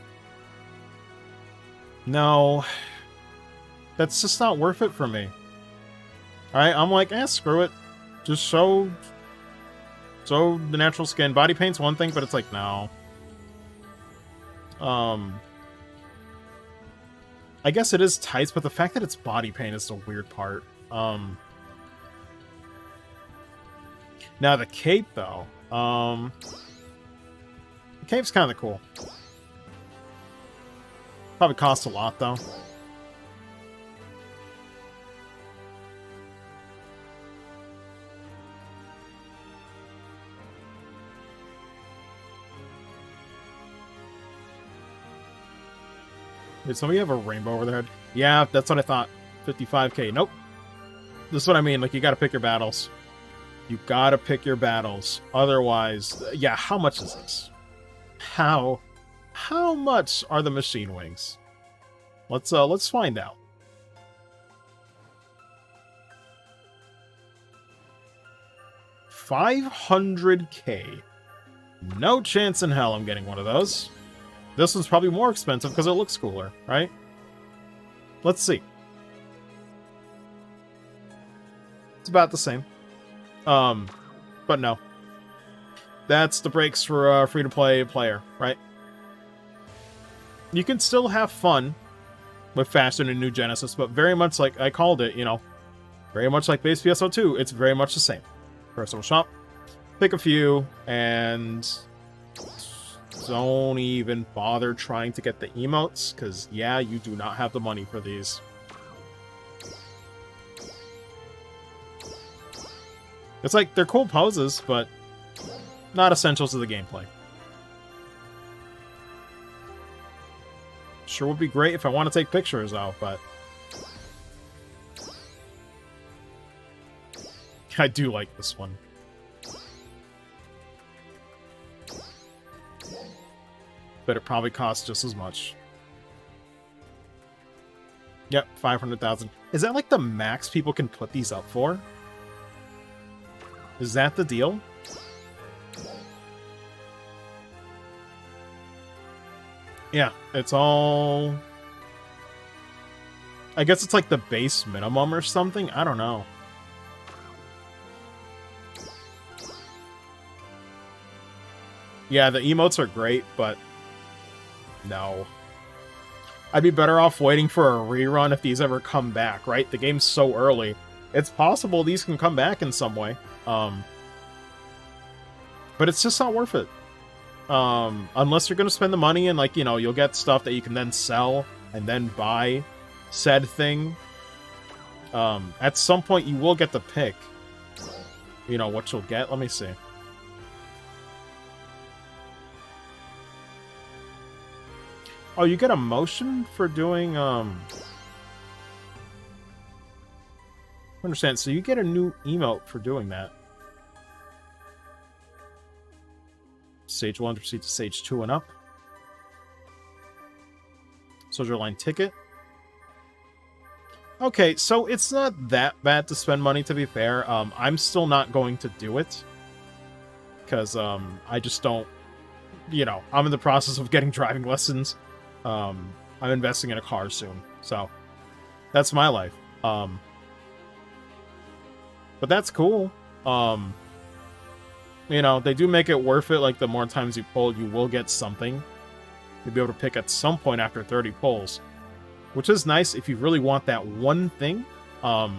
No. That's just not worth it for me. Alright, I'm like, screw it. Just show the natural skin. Body paint's one thing, but it's like, no. I guess it is tights, but the fact that it's body paint is the weird part. Now the cape, though. The cape's kind of cool. Probably costs a lot, though. Did somebody have a rainbow over their head? Yeah, that's what I thought. 55K. Nope. This is what I mean. Like, you gotta pick your battles. You gotta pick your battles. Otherwise, yeah, how much is this? How much are the machine wings? Let's find out. $500K. No chance in hell I'm getting one of those. This one's probably more expensive because it looks cooler, right? Let's see. It's about the same. But no. That's the breaks for a free-to-play player, right? You can still have fun with faster than New Genesis, but very much like I called it, you know, very much like base PSO2, it's very much the same. Personal shop, pick a few, and don't even bother trying to get the emotes, because, yeah, you do not have the money for these. It's like, they're cool poses, but not essentials to the gameplay. Sure would be great if I want to take pictures, though, but I do like this one. But it probably costs just as much. Yep, 500,000. Is that like the max people can put these up for? Is that the deal? Yeah, it's all... I guess it's like the base minimum or something? I don't know. Yeah, the emotes are great, but... no. I'd be better off waiting for a rerun if these ever come back, right? The game's so early. It's possible these can come back in some way. But it's just not worth it. Unless you're going to spend the money and, like, you know, you'll get stuff that you can then sell and then buy said thing. At some point, you will get to pick, you know, what you'll get. Let me see. Oh, you get a motion for doing, understand, so you get a new emote for doing that. Stage 1 proceed to Stage 2 and up. Soldier line ticket. Okay, so it's not that bad to spend money, to be fair. I'm still not going to do it. Because, I just don't... You know, I'm in the process of getting driving lessons. I'm investing in a car soon. So, that's my life. But that's cool. You know, they do make it worth it. Like, the more times you pull, you will get something. You'll be able to pick at some point after 30 pulls. Which is nice if you really want that one thing. But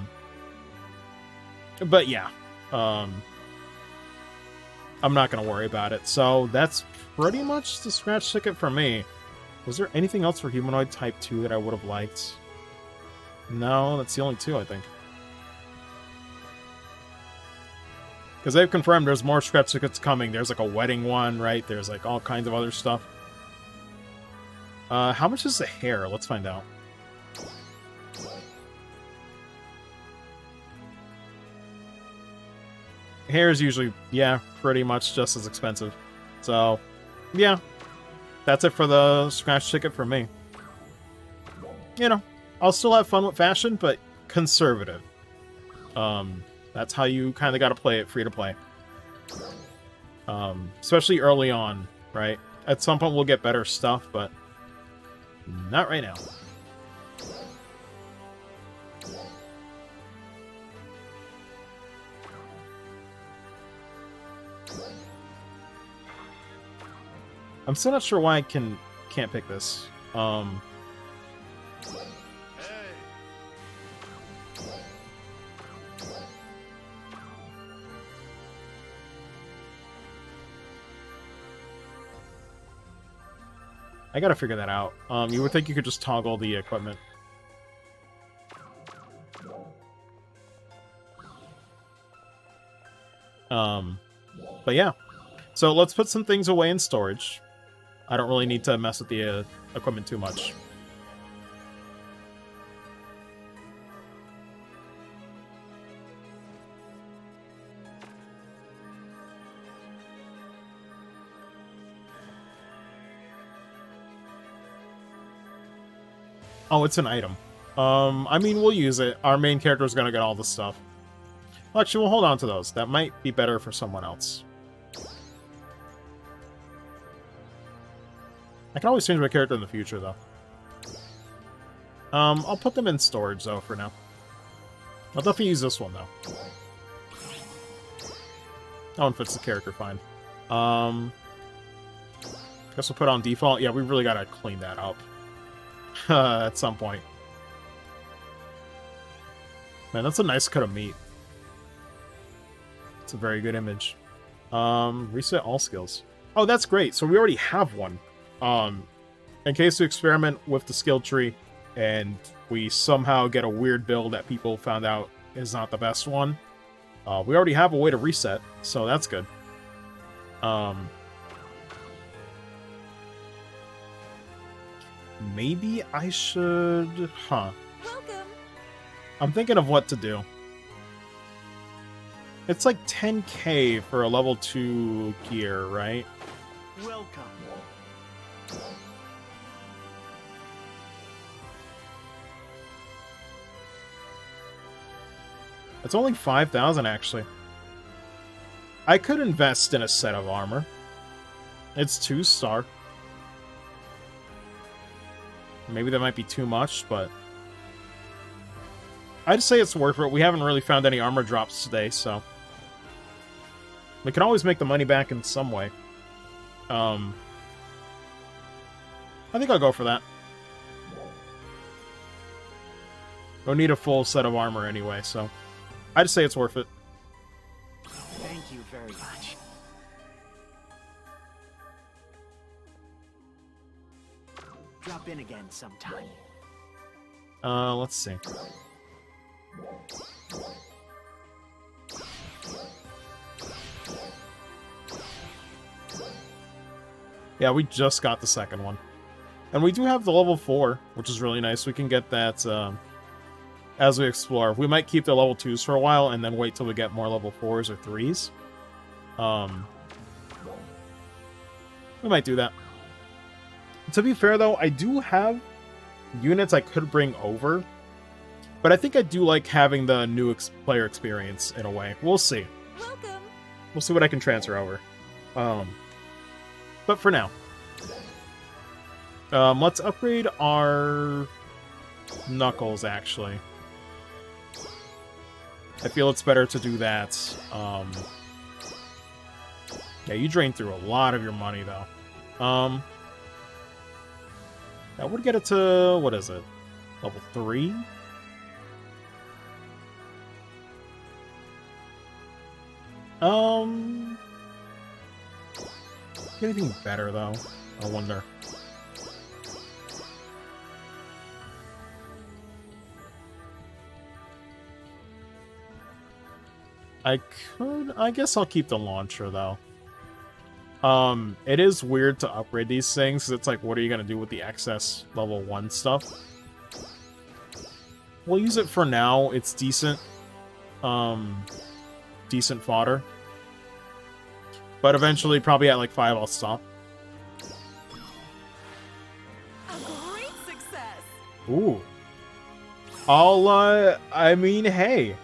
yeah. I'm not going to worry about it. So, that's pretty much the scratch ticket for me. Was there anything else for Humanoid Type 2 that I would have liked? No, that's the only two, I think. Because they've confirmed there's more scratch tickets coming. There's like a wedding one, right? There's like all kinds of other stuff. How much is the hair? Let's find out. Hair is usually, yeah, pretty much just as expensive. So, yeah. that's it for the scratch ticket for me. You know, I'll still have fun with fashion, but conservative. That's how you kind of got to play it, free to play. Especially early on, right? At some point we'll get better stuff, but not right now. I'm still not sure why I can't pick this. I gotta figure that out. You would think you could just toggle the equipment. But yeah. So let's put some things away in storage. I don't really need to mess with the equipment too much. Oh, it's an item. I mean, we'll use it. Our main character is gonna get all the stuff. Well, actually, we'll hold on to those. That might be better for someone else. I can always change my character in the future, though. I'll put them in storage, though, for now. I'll definitely use this one, though. That one fits the character fine. Guess we'll put on default. Yeah, we really gotta clean that up. At some point. Man, that's a nice cut of meat. It's a very good image. Reset all skills. Oh, that's great. So we already have one. In case we experiment with the skill tree and we somehow get a weird build that people found out is not the best one, we already have a way to reset, so that's good. Maybe I should... Huh. Welcome. I'm thinking of what to do. It's like 10k for a level 2 gear, right? Welcome. It's only 5,000, actually. I could invest in a set of armor. It's 2-star. Maybe that might be too much, but... I'd say it's worth it. We haven't really found any armor drops today, so... We can always make the money back in some way. I think I'll go for that. We'll need a full set of armor anyway, so... I'd say it's worth it. Thank you very much. Drop in again sometime. Let's see. Yeah, we just got the second one. And we do have the level 4, which is really nice. We can get that as we explore. We might keep the level 2s for a while and then wait till we get more level 4s or 3s. We might do that. To be fair, though, I do have units I could bring over. But I think I do like having the new player experience in a way. We'll see. Welcome. We'll see what I can transfer over. But for now, let's upgrade our knuckles, actually. I feel it's better to do that. Yeah, you drained through a lot of your money, though. That would get it to, what is it? Level 3? Anything better, though? I wonder. I guess I'll keep the launcher, though. It is weird to upgrade these things, because it's like, what are you going to do with the excess level 1 stuff? We'll use it for now. It's decent. Decent fodder. But eventually, probably at like 5, I'll stop. great success. Ooh. I mean, hey.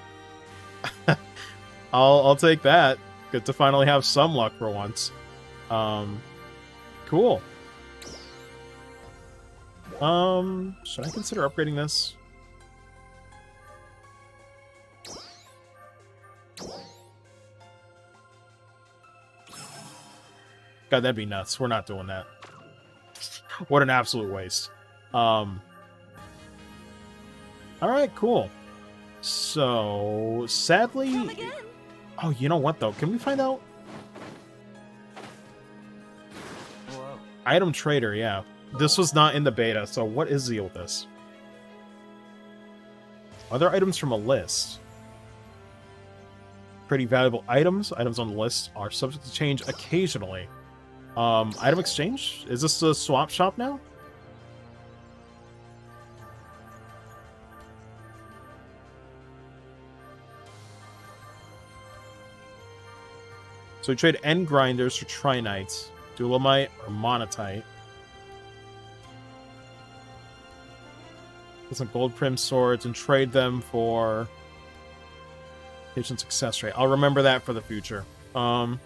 I'll take that. Good to finally have some luck for once. Cool. Should I consider upgrading this? God, that'd be nuts. We're not doing that. What an absolute waste. Alright, cool. So, sadly... Oh, you know what, though? Can we find out? Whoa. Item trader, yeah. This was not in the beta, so what is the deal with this? Other items from a list. Pretty valuable items. Items on the list are subject to change occasionally. Item exchange? Is this a swap shop now? So we trade end grinders for trinites, dulamite, or monatite. Get some gold prim swords and trade them for patient success rate. I'll remember that for the future. Cool.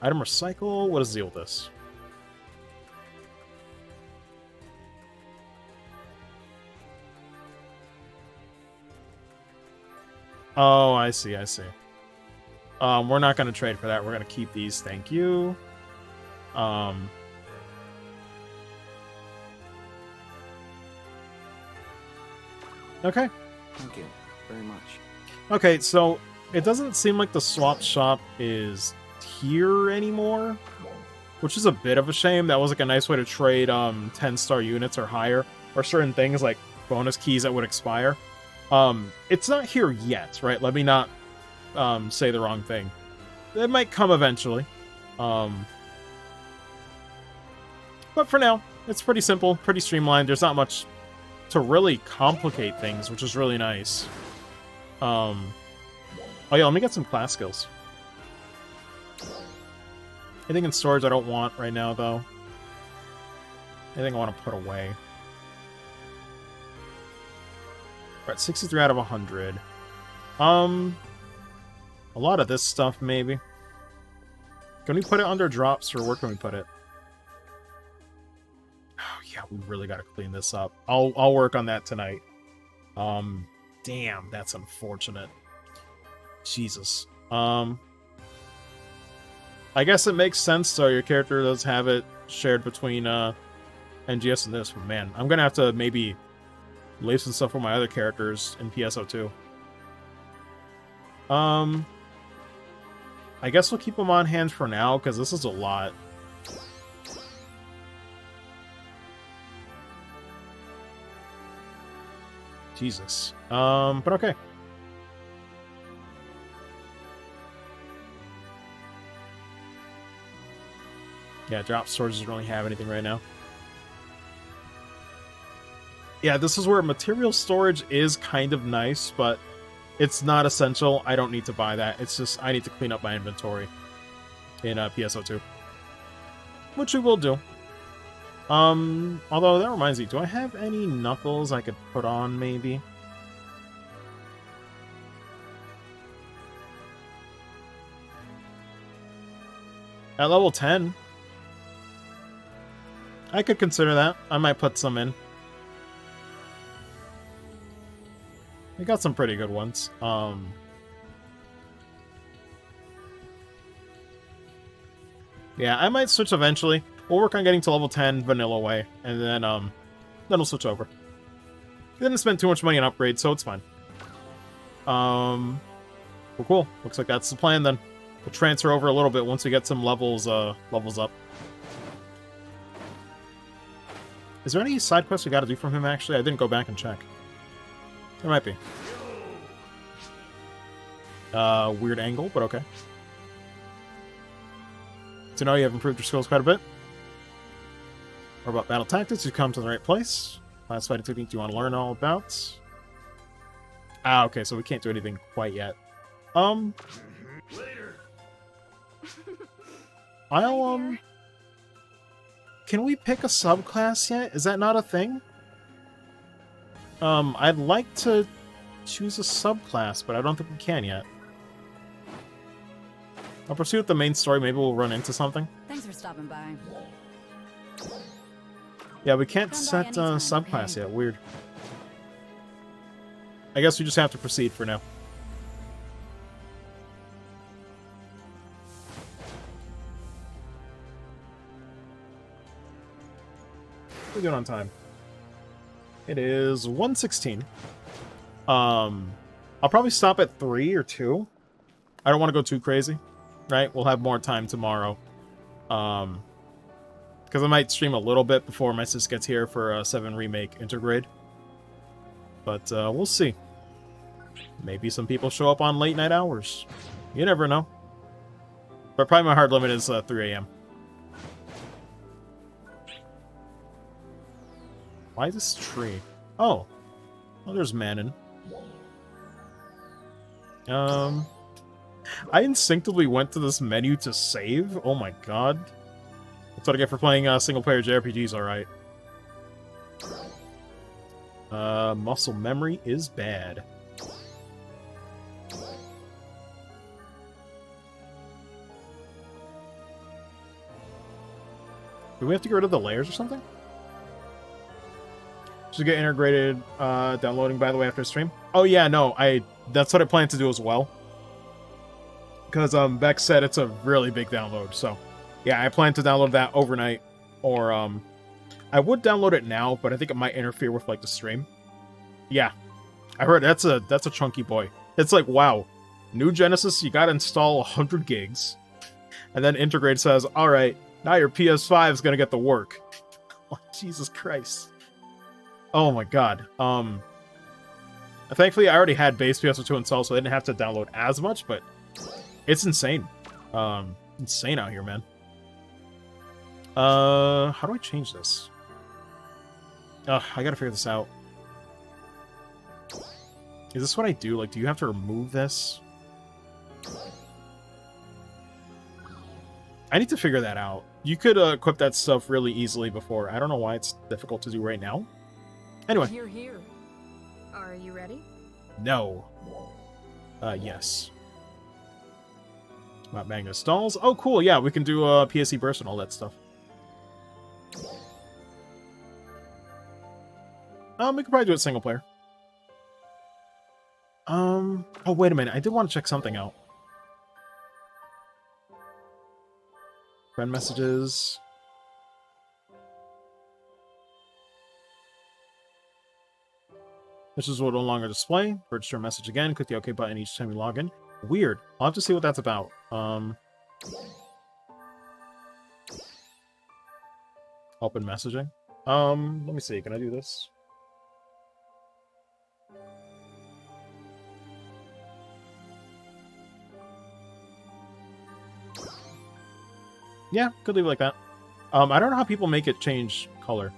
Item recycle. What is the deal with this? Oh, I see, I see. We're not going to trade for that. We're going to keep these. Thank you. Okay. Thank you very much. Okay, so it doesn't seem like the swap shop is here anymore, which is a bit of a shame. That was like a nice way to trade 10-star units or higher, or certain things like bonus keys that would expire. It's not here yet, right? Let me not say the wrong thing. It might come eventually. But for now, it's pretty simple, pretty streamlined. There's not much to really complicate things, which is really nice. Oh yeah, let me get some class skills. Anything in storage I don't want right now, though. Anything I want to put away. Alright, 63 out of 100. A lot of this stuff, maybe. Can we put it under drops, or where can we put it? Oh, yeah, we really gotta clean this up. I'll work on that tonight. Damn, that's unfortunate. Jesus. I guess it makes sense, so your character does have it shared between NGS and this, but man, I'm gonna have to maybe leave some stuff for my other characters in PSO2. I guess we'll keep them on hand for now, because this is a lot. Jesus. But okay. Yeah, drop storage doesn't really have anything right now. Yeah, this is where material storage is kind of nice, but it's not essential. I don't need to buy that. It's just I need to clean up my inventory in PSO2. Which we will do. Although that reminds me, do I have any knuckles I could put on, maybe? At level 10. I could consider that. I might put some in. We got some pretty good ones. Yeah, I might switch eventually. We'll work on getting to level 10 vanilla way, and then we'll switch over. Didn't spend too much money on upgrades, so it's fine. Well, cool. Looks like that's the plan then. We'll transfer over a little bit once we get some levels up. Is there any side quests we gotta do from him, actually? I didn't go back and check. There might be. Weird angle, but okay. So now you have improved your skills quite a bit. Or about battle tactics, you come to the right place. Last fighting technique you want to learn all about. Ah, okay, so we can't do anything quite yet. Later. I'll can we pick a subclass yet? Is that not a thing? I'd like to choose a subclass, but I don't think we can yet. I'll proceed with the main story. Maybe we'll run into something. Thanks for stopping by. Yeah, we can't Come by set anytime, subclass okay? yet. Weird. I guess we just have to proceed for now. We're doing on time. It is 1:16. I'll probably stop at 3 or 2. I don't want to go too crazy, right? We'll have more time tomorrow. Because I might stream a little bit before my sis gets here for a 7 Remake Intergrade. But we'll see. Maybe some people show up on late night hours. You never know. But probably my hard limit is 3 a.m. Why is this tree? Oh. Well, there's Manon. I instinctively went to this menu to save. Oh my god. That's what I get for playing single-player JRPGs, alright. Muscle memory is bad. Do we have to get rid of the layers or something? Should get integrated downloading, by the way, after stream. Oh yeah, no, that's what I plan to do as well. Because Beck said it's a really big download, so yeah, I plan to download that overnight. Or I would download it now, but I think it might interfere with like the stream. Yeah. I heard that's a chunky boy. It's like, wow. New Genesis, you gotta install 100 gigs. And then Integrate says, alright, now your PS5 is gonna get the work. Oh, Jesus Christ. Oh my god. Thankfully I already had base PSO2 installed, so I didn't have to download as much, but it's insane. Insane out here, man. How do I change this? I gotta figure this out. Is this what I do? Like, do you have to remove this? I need to figure that out. You could equip that stuff really easily before. I don't know why it's difficult to do right now. Anyway. Here. Are you ready? No. Yes. Mount Magnus Dolls. Oh, cool. Yeah, we can do PSE burst and all that stuff. We could probably do it single player. Oh, wait a minute. I did want to check something out. Friend messages. This is will no longer display. Register a message again. Click the OK button each time you log in. Weird. I'll have to see what that's about. Open messaging. Let me see. Can I do this? Yeah, could leave it like that. I don't know how people make it change color.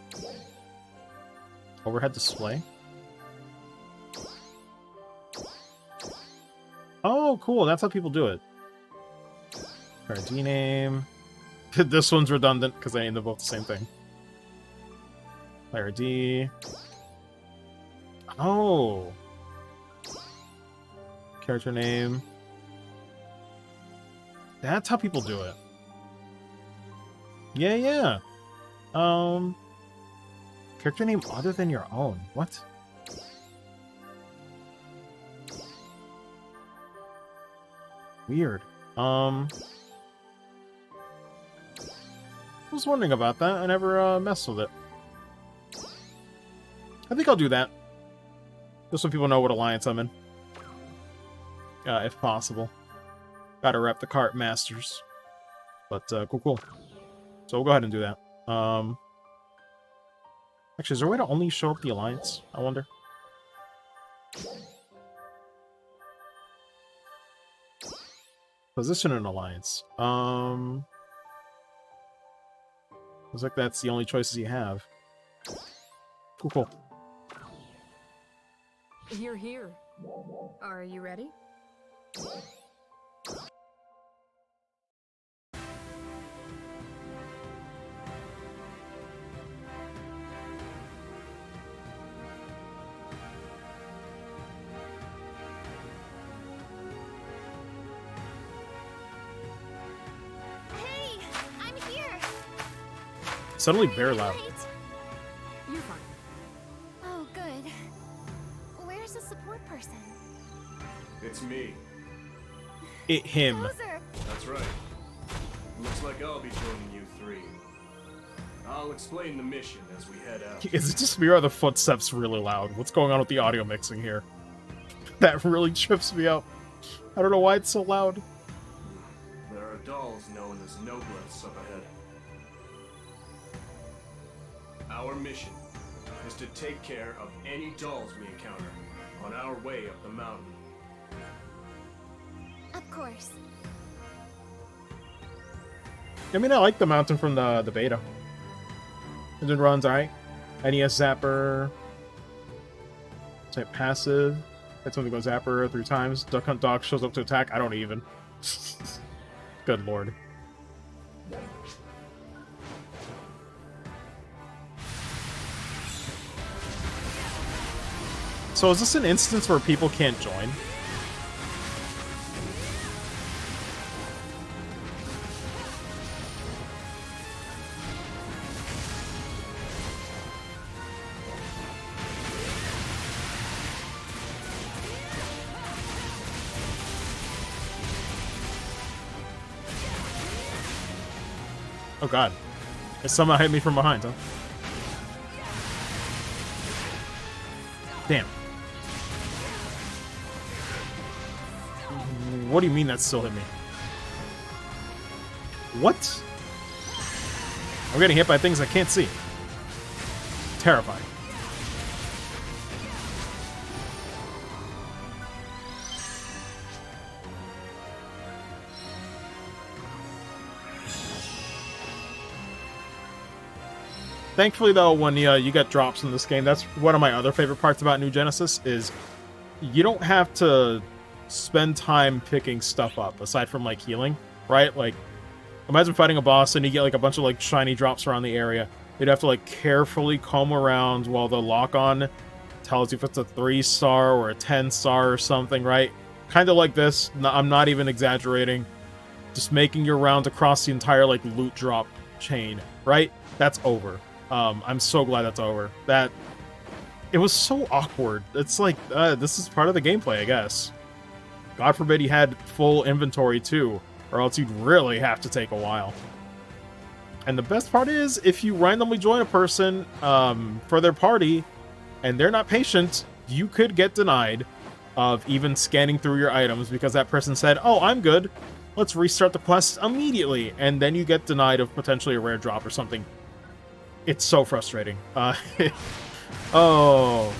Overhead display. Oh, cool. That's how people do it. ID name. This one's redundant because they named them both the same thing. Player ID. Oh. Character name. That's how people do it. Yeah. Character name other than your own. What? Weird. I was wondering about that. I never messed with it. I think I'll do that. Just so people know what alliance I'm in. If possible. Gotta rep the cart masters. But, cool. So we'll go ahead and do that. Actually, is there a way to only show up the alliance? I wonder. Position an alliance. Looks like that's the only choices you have. Cool. Here. Are you ready? Suddenly very loud. You're fine. Oh, good. Where's the support person? It's me. Him. Bowser! That's right. Looks like I'll be joining you three. I'll explain the mission as we head out. Is it just me or are the footsteps really loud? What's going on with the audio mixing here? That really trips me up. I don't know why it's so loud. There are dolls known as Noblets up ahead. Our mission is to take care of any dolls we encounter on our way up the mountain. Of course. I mean, I like the mountain from the beta. Engine runs alright. NES Zapper. Type passive. Hit something goes Zapper 3 times. Duck Hunt Dog shows up to attack. I don't even. Good lord. So is this an instance where people can't join? Oh god. It somehow hit me from behind, huh? Damn. What do you mean that still hit me? What? I'm getting hit by things I can't see. Terrifying. Thankfully, though, when you get drops in this game, that's one of my other favorite parts about New Genesis, is you don't have to spend time picking stuff up, aside from, like, healing, right? Like, imagine fighting a boss and you get, like, a bunch of, like, shiny drops around the area. You'd have to, like, carefully comb around while the lock-on tells you if it's a 3-star or a 10-star or something, right? Kind of like this. I'm not even exaggerating. Just making your rounds across the entire, like, loot drop chain, right? That's over. I'm so glad that's over. It was so awkward. It's like, this is part of the gameplay, I guess. God forbid you had full inventory too, or else you'd really have to take a while. And the best part is, if you randomly join a person for their party, and they're not patient, you could get denied of even scanning through your items because that person said, oh, I'm good. Let's restart the quest immediately. And then you get denied of potentially a rare drop or something. It's so frustrating. Oh.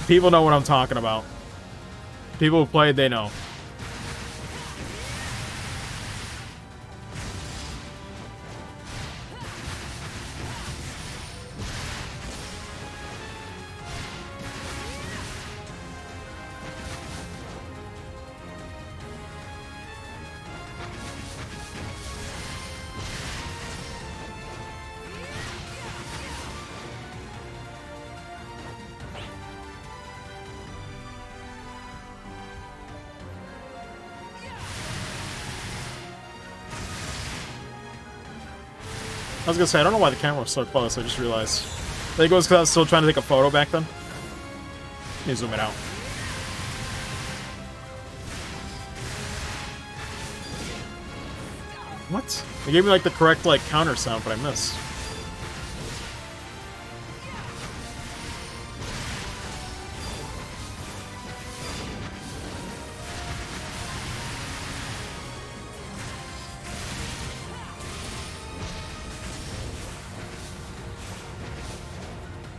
People know what I'm talking about. People who played, they know. I was gonna say, I don't know why the camera was so close, I just realized. I think it was because I was still trying to take a photo back then. Let me zoom it out. What? They gave me, like, the correct, like, counter sound, but I missed.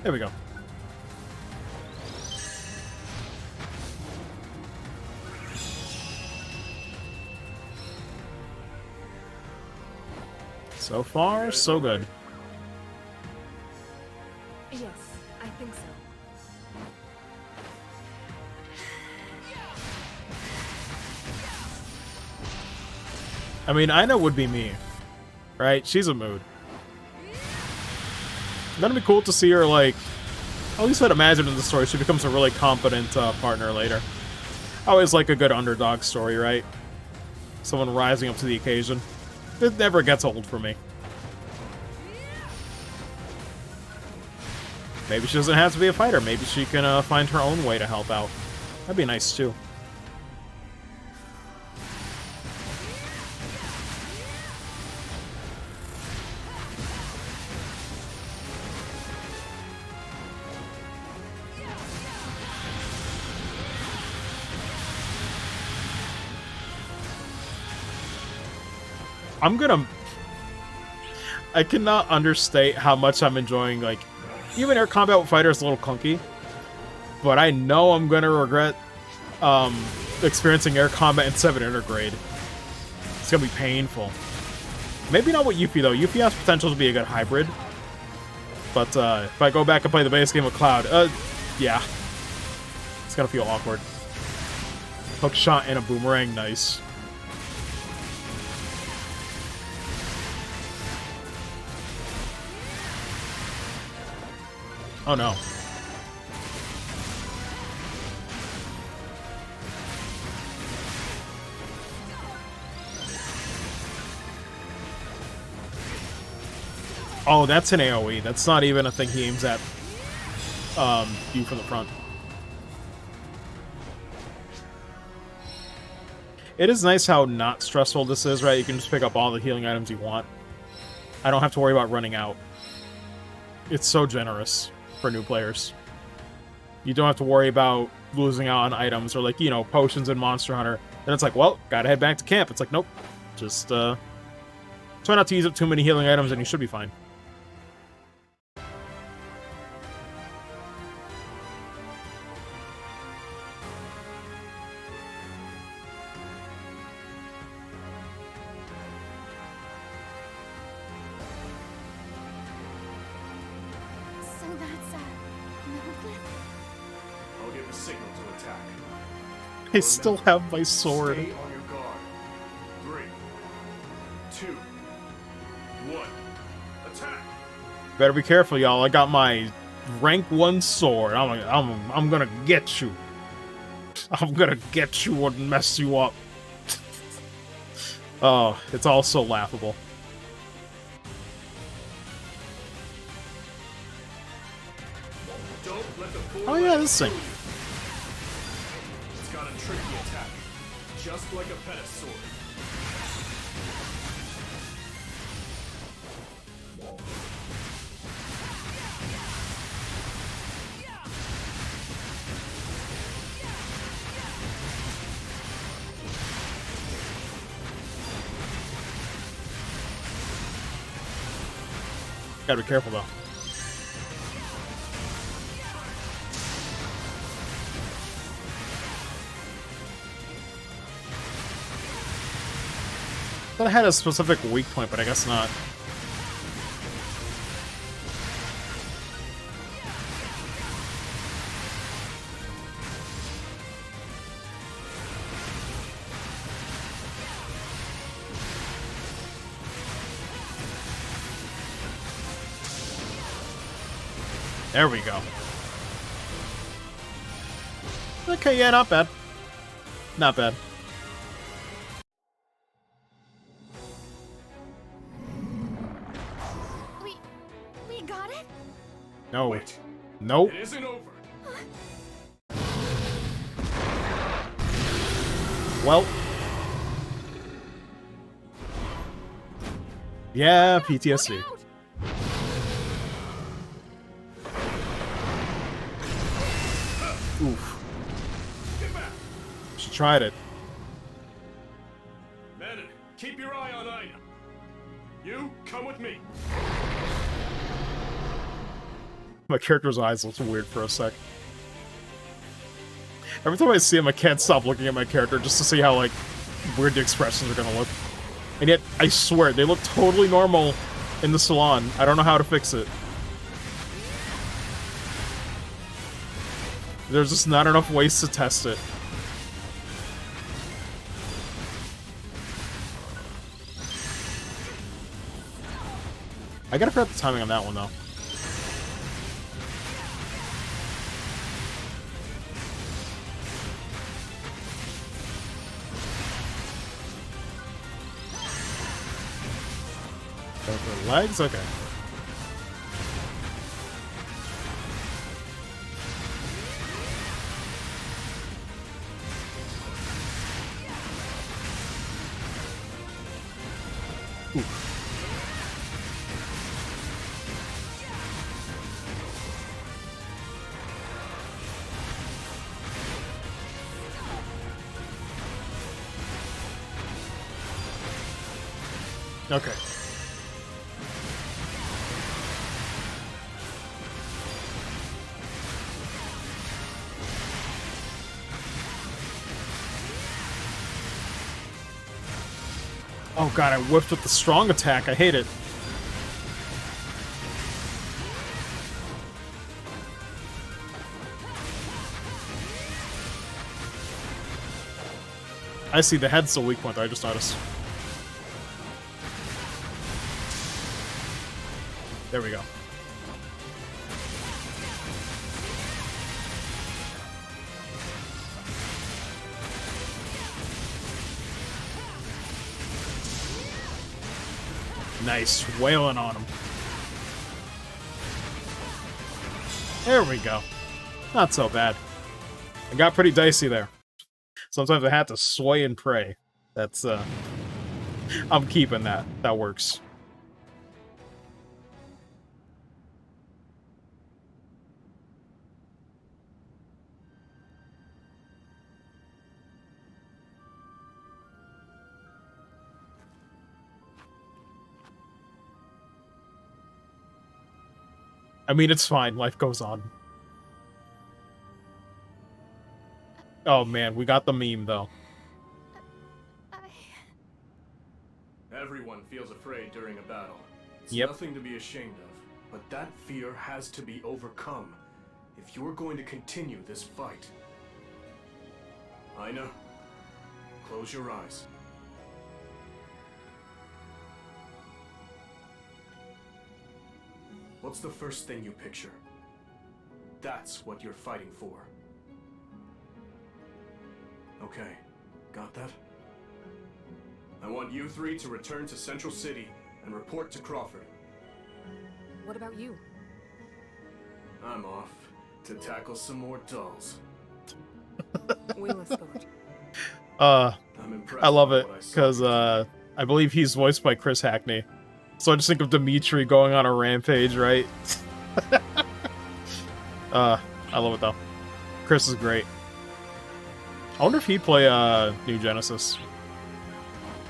There we go. So far, so good. Yes, I think so. I mean, Ina would be me, right? She's a mood. That'd be cool to see her, like, at least I'd imagine in the story she becomes a really competent partner later. I always like a good underdog story, right? Someone rising up to the occasion. It never gets old for me. Maybe she doesn't have to be a fighter. Maybe she can find her own way to help out. That'd be nice, too. I cannot understate how much I'm enjoying, like, even air combat with fighter is a little clunky, but I know I'm gonna regret experiencing air combat in 7 intergrade. It's gonna be painful. Maybe not with Yuffie, though. Yuffie has potential to be a good hybrid. But if I go back and play the base game with Cloud, yeah. It's gonna feel awkward. Hook shot and a boomerang, nice. Oh no. Oh, that's an AoE. That's not even a thing he aims at you from the front. It is nice how not stressful this is, right? You can just pick up all the healing items you want. I don't have to worry about running out. It's so generous for new players. You don't have to worry about losing out on items or, like, you know, potions in Monster Hunter. Then it's like, well, gotta head back to camp. It's like, nope. Just try not to use up too many healing items and you should be fine. I still have my sword. Stay on your guard. 3, 2, 1. Attack! Better be careful, y'all. I got my rank 1 sword. I'm gonna get you. I'm gonna get you and mess you up. Oh, it's all so laughable. Oh yeah, this thing. It's got a tricky attack, just like a Pettis sword. Gotta be careful though. I thought I had a specific weak point, but I guess not. There we go. Okay, yeah, not bad. Not bad. We got it? No. Wait. Nope. It isn't over. Well. Yeah, PTSD. Oof. She tried it. Madden, keep your eye on Ina. You, come with me. My character's eyes looked weird for a sec. Every time I see him, I can't stop looking at my character just to see how, like, weird the expressions are gonna look. And yet, I swear, they look totally normal in the salon. I don't know how to fix it. There's just not enough ways to test it. I gotta figure out the timing on that one, though. Go for legs? Okay. Okay. Oh god, I whiffed with the strong attack. I hate it. I see the head's the weak point, I just noticed. There we go. Nice, wailing on him. There we go. Not so bad. It got pretty dicey there. Sometimes I have to sway and pray. That's, I'm keeping that. That works. I mean, it's fine. Life goes on. Oh, man. We got the meme, though. Everyone feels afraid during a battle. It's Yep. nothing to be ashamed of, but that fear has to be overcome if you're going to continue this fight. Aina, close your eyes. What's the first thing you picture? That's what you're fighting for. Okay, got that? I want you three to return to Central City and report to Crawford. What about you? I'm off to tackle some more dolls. We'll escort. I'm impressed I love by it, what I saw. because, I believe he's voiced by Chris Hackney. So I just think of Dimitri going on a rampage, right? I love it, though. Chris is great. I wonder if he'd play, New Genesis.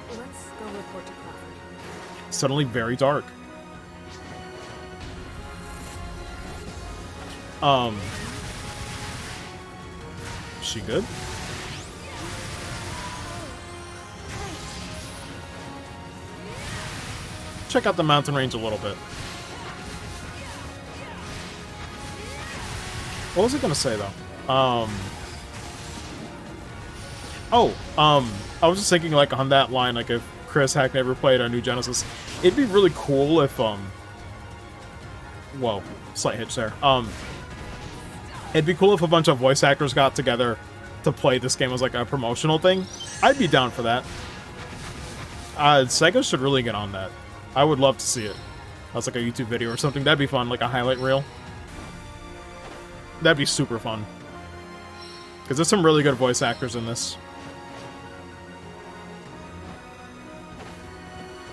Let's go report to Crawford. Suddenly very dark. Is she good? Check out the mountain range a little bit. What was I gonna say, though? I was just thinking, like, on that line, like, if Chris Hackney ever played on New Genesis, it'd be really cool if, whoa, slight hitch there. It'd be cool if a bunch of voice actors got together to play this game as, like, a promotional thing. I'd be down for that. Sega should really get on that. I would love to see it. That's like a YouTube video or something. That'd be fun, like a highlight reel. That'd be super fun. Because there's some really good voice actors in this.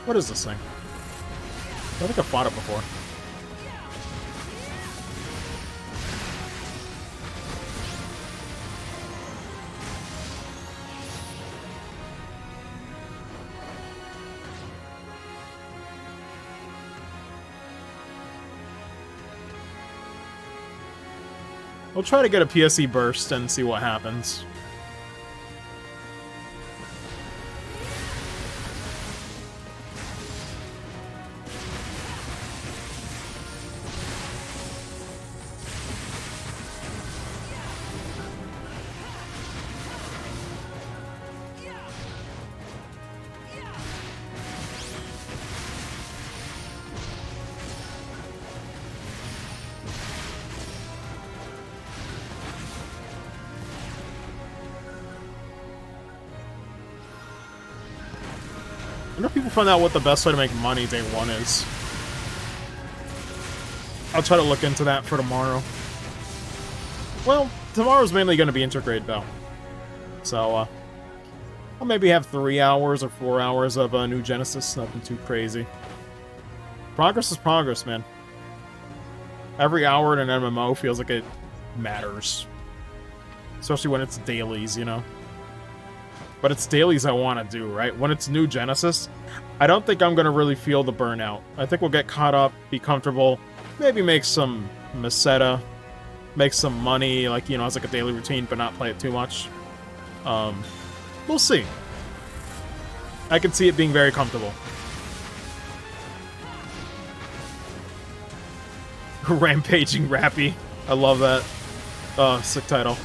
What is this thing? I think I've fought it before. We'll try to get a PSE burst and see what happens. I wonder if people find out what the best way to make money day one is. I'll try to look into that for tomorrow. Well, tomorrow's mainly going to be Intergrade, though. So, I'll maybe have 3 hours or 4 hours of New Genesis. Nothing too crazy. Progress is progress, man. Every hour in an MMO feels like it matters. Especially when it's dailies, you know? but it's dailies I want to do, right? When it's new Genesis, I don't think I'm going to really feel the burnout. I think we'll get caught up, be comfortable, maybe make some meseta, make some money, like, you know, as like a daily routine, but not play it too much. We'll see. I can see it being very comfortable. Rampaging Rappy. I love that. Sick title.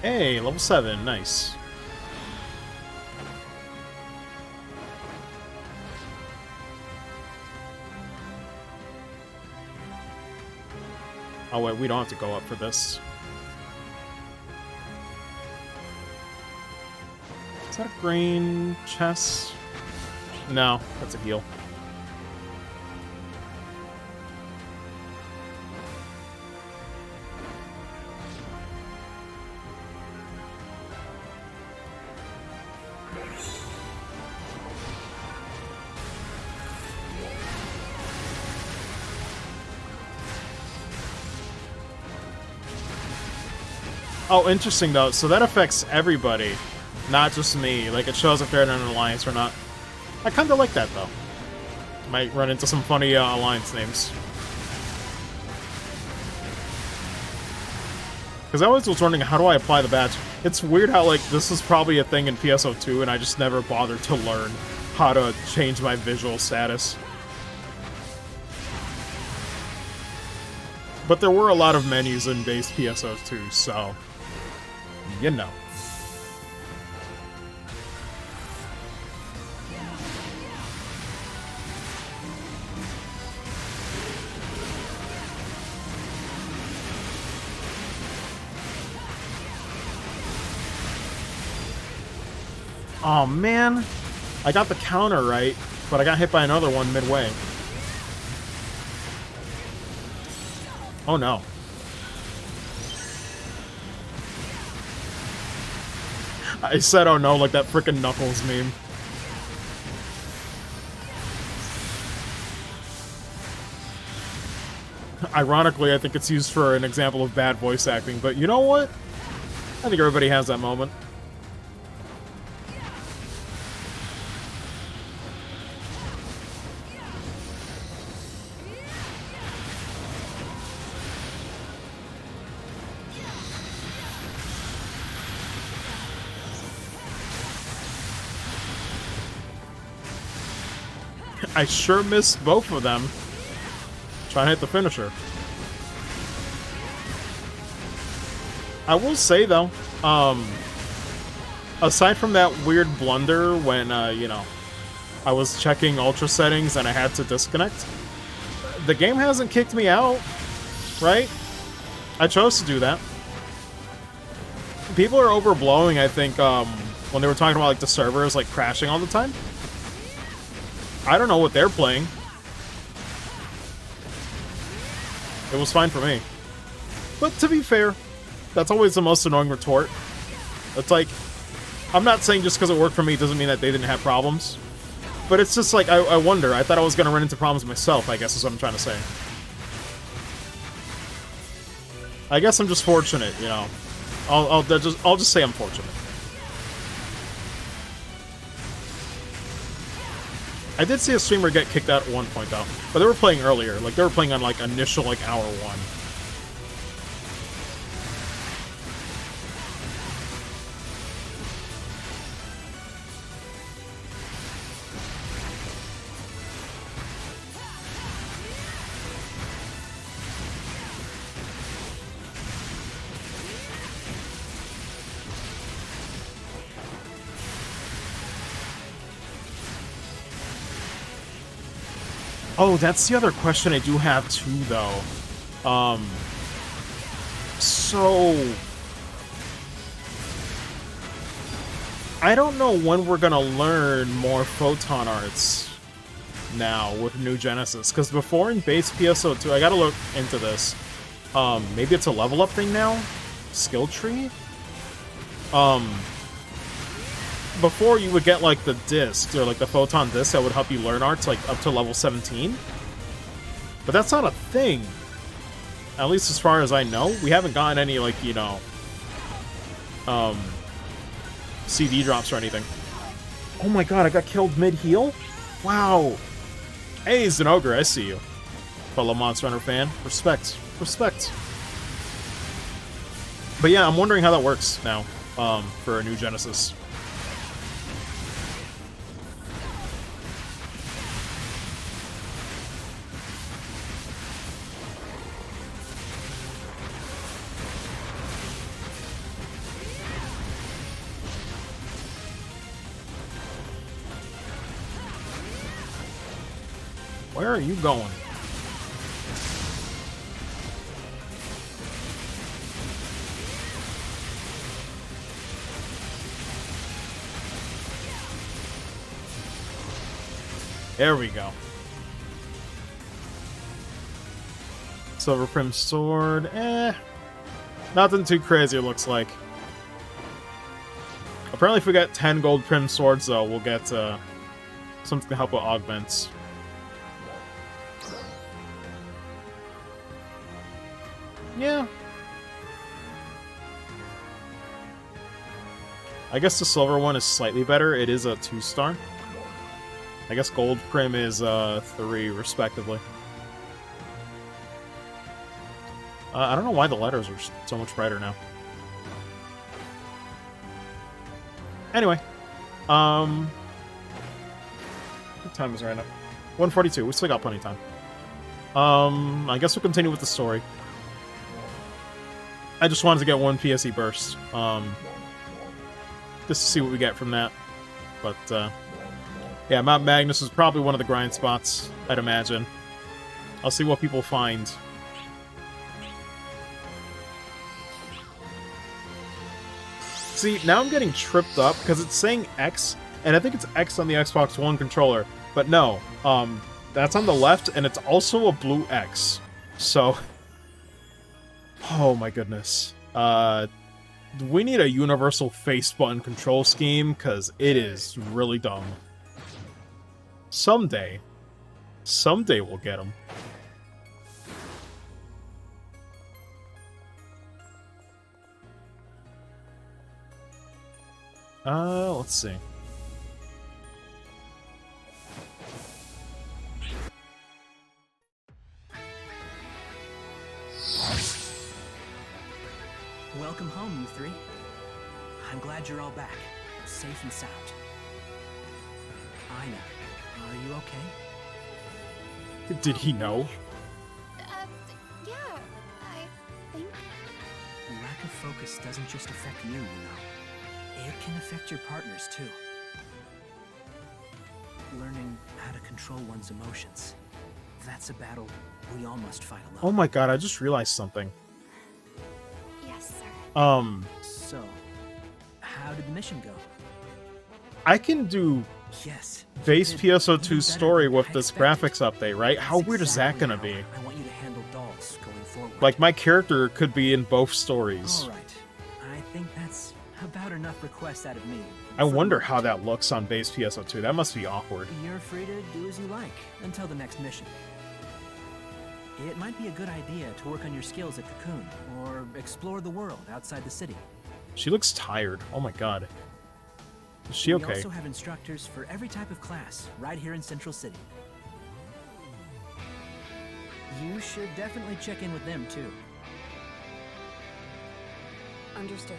Hey, level 7, nice. Oh wait, we don't have to go up for this. Is that a green chest? No, that's a heal. Oh, interesting though. So that affects everybody, not just me. Like, it shows if they're in an alliance or not. I kind of like that though. Might run into some funny alliance names. Because I always was wondering, how do I apply the badge? It's weird how, like, this is probably a thing in PSO2, and I just never bothered to learn how to change my visual status. But there were a lot of menus in base PSO2, so... you know. Oh man, I got the counter right, but I got hit by another one midway. Oh no. I said oh no like that frickin' Knuckles meme. Ironically, I think it's used for an example of bad voice acting, but you know what? I think everybody has that moment. I sure missed both of them. Trying to hit the finisher. I will say though, aside from that weird blunder when, you know, I was checking ultra settings and I had to disconnect, the game hasn't kicked me out, right? I chose to do that. People are overblowing, I think, when they were talking about like the servers like crashing all the time. I don't know what they're playing. It was fine for me. But to be fair, that's always the most annoying retort. It's like, I'm not saying just because it worked for me doesn't mean that they didn't have problems. But it's just like, I wonder. I thought I was going to run into problems myself, I guess is what I'm trying to say. I guess I'm just fortunate, you know. I'll just say I'm fortunate. I did see a streamer get kicked out at one point, though. But they were playing earlier. Like, they were playing on, like, initial, like, hour 1. Oh, that's the other question I do have too, though. So I don't know when we're gonna learn more photon arts now with New Genesis, because before in base PSO2, I gotta look into this. Maybe it's a level up thing now? Skill tree? before you would get like the discs or like the photon discs that would help you learn arts like up to level 17. But that's not a thing. At least as far as I know, we haven't gotten any like, you know, CD drops or anything. Oh my god, I got killed mid-heal? Wow. Hey, Zenogre, I see you. Fellow Monster Hunter fan. Respect. Respect. But yeah, I'm wondering how that works now, for a new Genesis. Where are you going? There we go. Silver Prim Sword, nothing too crazy, it looks like. Apparently if we get 10 gold Prim Swords, though, we'll get, something to help with augments. Yeah. I guess the silver one is slightly better. It is a 2-star. I guess gold prim is 3, respectively. I don't know why the letters are so much brighter now. Anyway, what time is it right now? 1:42. We still got plenty of time. I guess we'll continue with the story. I just wanted to get one PSE burst, just to see what we get from that. But, yeah, Mount Magnus is probably one of the grind spots, I'd imagine. I'll see what people find. See, now I'm getting tripped up, because it's saying X, and I think it's X on the Xbox One controller. But no, that's on the left, and it's also a blue X. So... oh my goodness. We need a universal face button control scheme, because it is really dumb. Someday we'll get them. Let's see. Welcome home, you three. I'm glad you're all back, safe and sound. Aina, are you okay? Did he know? Yeah, I think... Lack of focus doesn't just affect you, you know. It can affect your partners, too. Learning how to control one's emotions. That's a battle we all must fight alone. Oh my god, I just realized something. Yes, sir. So, how did the mission go? I can do Yes. base PSO2 story with this graphics update, right? How weird is that gonna be? I want you to handle dolls going forward. Like, my character could be in both stories. All right. I think that's about enough requests out of me. I wonder how that looks on base PSO2. That must be awkward. You're free to do as you like until the next mission. It might be a good idea to work on your skills at Cocoon, or explore the world outside the city. She looks tired. Oh my god. Is she okay? We also have instructors for every type of class, right here in Central City. You should definitely check in with them, too. Understood.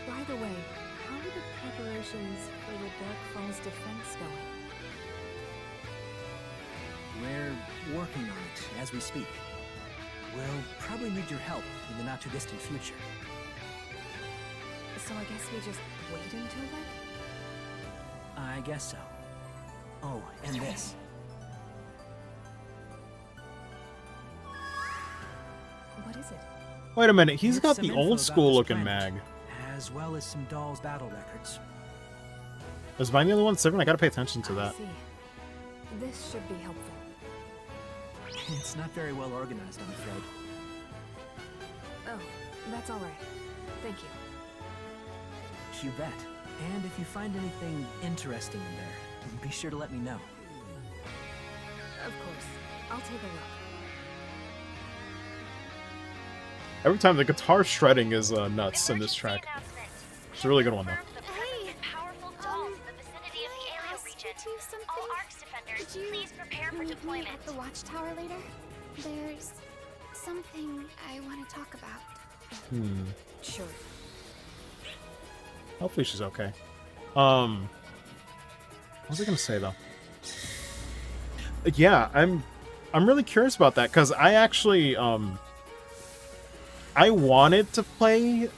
By the way, how are the preparations for the Dark Falls defense going? We're working on it as we speak. We'll probably need your help in the not-too-distant future. So I guess we just wait until then? I guess so. Oh, and this. What is it? Wait a minute, he's It's got some the info old about school this looking planet, mag. as well as some dolls' battle records. Is mine the only one different? I gotta pay attention to I that. see. This should be helpful. It's not very well organized, I'm afraid. Oh, that's all right. Thank you. You bet. And if you find anything interesting in there, be sure to let me know. Of course. I'll take a look. Every time the guitar shredding is nuts in this track. It's a really good one though. Hey, powerful dolls in the vicinity of the Alio region. All ARCS defenders, please prepare for Meet me deployment. at the watchtower later? There's something I want to talk about. Sure. Hopefully she's okay. What was I gonna say though? Yeah, I'm really curious about that because I actually I wanted to play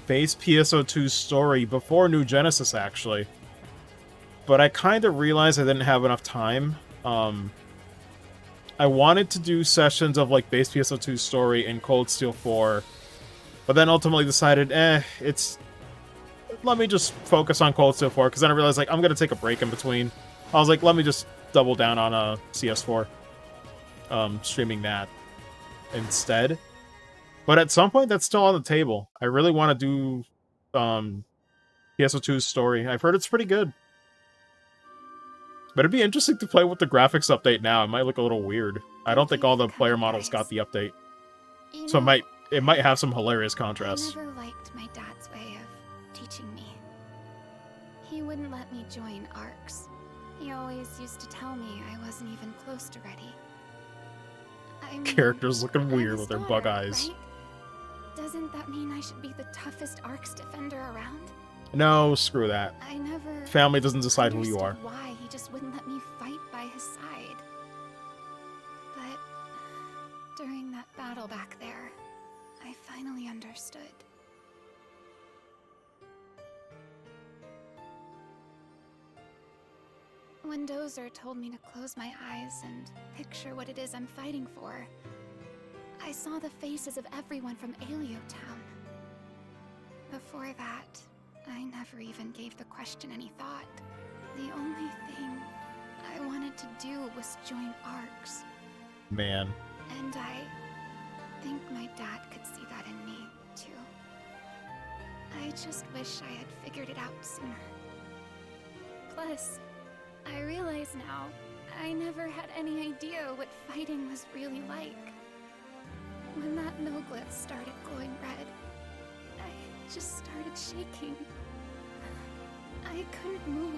base PSO2's story before New Genesis actually, but I kind of realized I didn't have enough time. I wanted to do sessions of like base PSO2's story in Cold Steel 4, but then ultimately decided, let me just focus on Cold Steel 4, because then I realized, like, I'm going to take a break in between. I was like, let me just double down on CS4. Streaming that instead. But at some point, that's still on the table. I really want to do PSO2's story. I've heard it's pretty good. But it'd be interesting to play with the graphics update now. It might look a little weird. I don't think all the player models got the update. So it might have some hilarious contrast. I never liked my dad's way of teaching me. He wouldn't let me join ARCS. He always used to tell me I wasn't even close to ready. I mean, Characters looking weird with their daughter, bug eyes. right? Doesn't that mean I should be the toughest ARCS defender around? No, screw that. I never Family doesn't decide who you are. understood why he just wouldn't let me fight by his side. But during that battle back there, I finally understood. When Dozer told me to close my eyes and picture what it is I'm fighting for, I saw the faces of everyone from Alio Town. Before that, I never even gave the question any thought. The only thing I wanted to do was join ARCS. Man. And I think my dad could see that in me, too. I just wish I had figured it out sooner. Plus, I realize now, I never had any idea what fighting was really like. When that no-glyph started glowing red, I just started shaking. I couldn't move.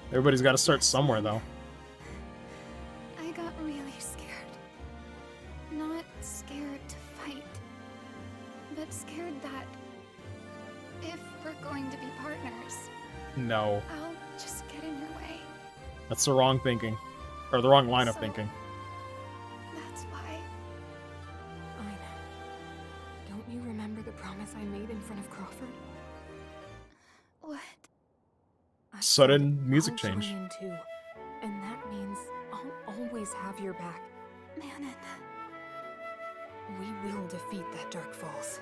Everybody's got to start somewhere, though. I got really scared. Not scared to fight, but scared that if we're going to be partners, No. I'll just get in your way. That's the wrong thinking. Or the wrong line of thinking. That's why. Fine. Don't you remember the promise I made in front of Crawford? What? I Sudden said music I'll change. join in too, and that means I'll always have your back. Manon. We will defeat that Dark Falls.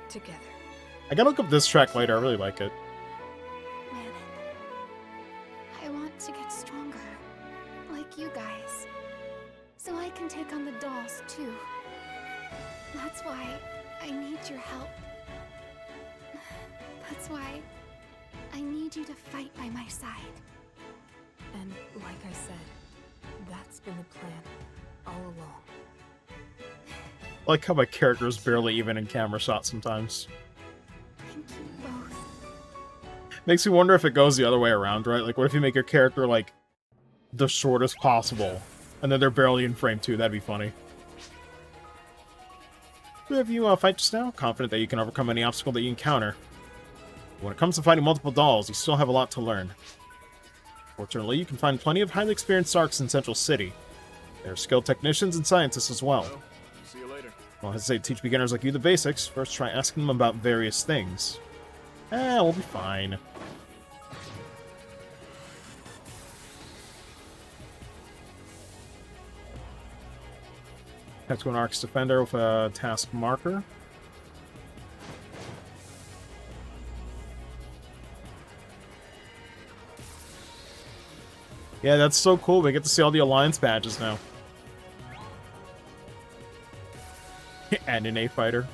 Together. I gotta look up this track later. I really like it. Manon. I want to get stronger. Like you guys. So I can take on the dolls, too. That's why I need your help. That's why I need you to fight by my side. And like I said, that's been the plan all along. I like how my character is barely even in camera shot sometimes. Thank you both. Makes me wonder if it goes the other way around, right? Like, what if you make your character, like, the shortest possible, and then they're barely in frame too? That'd be funny. Have you fight just now? Confident that you can overcome any obstacle that you encounter. When it comes to fighting multiple dolls, you still have a lot to learn. Fortunately, you can find plenty of highly experienced ARCs in Central City. There are skilled technicians and scientists as well. Well, see you later. Don't hesitate to teach beginners like you the basics. First, try asking them about various things. We'll be fine. Have to go an ARC's Defender with a task marker. Yeah, that's so cool. We get to see all the Alliance badges now. And an A fighter.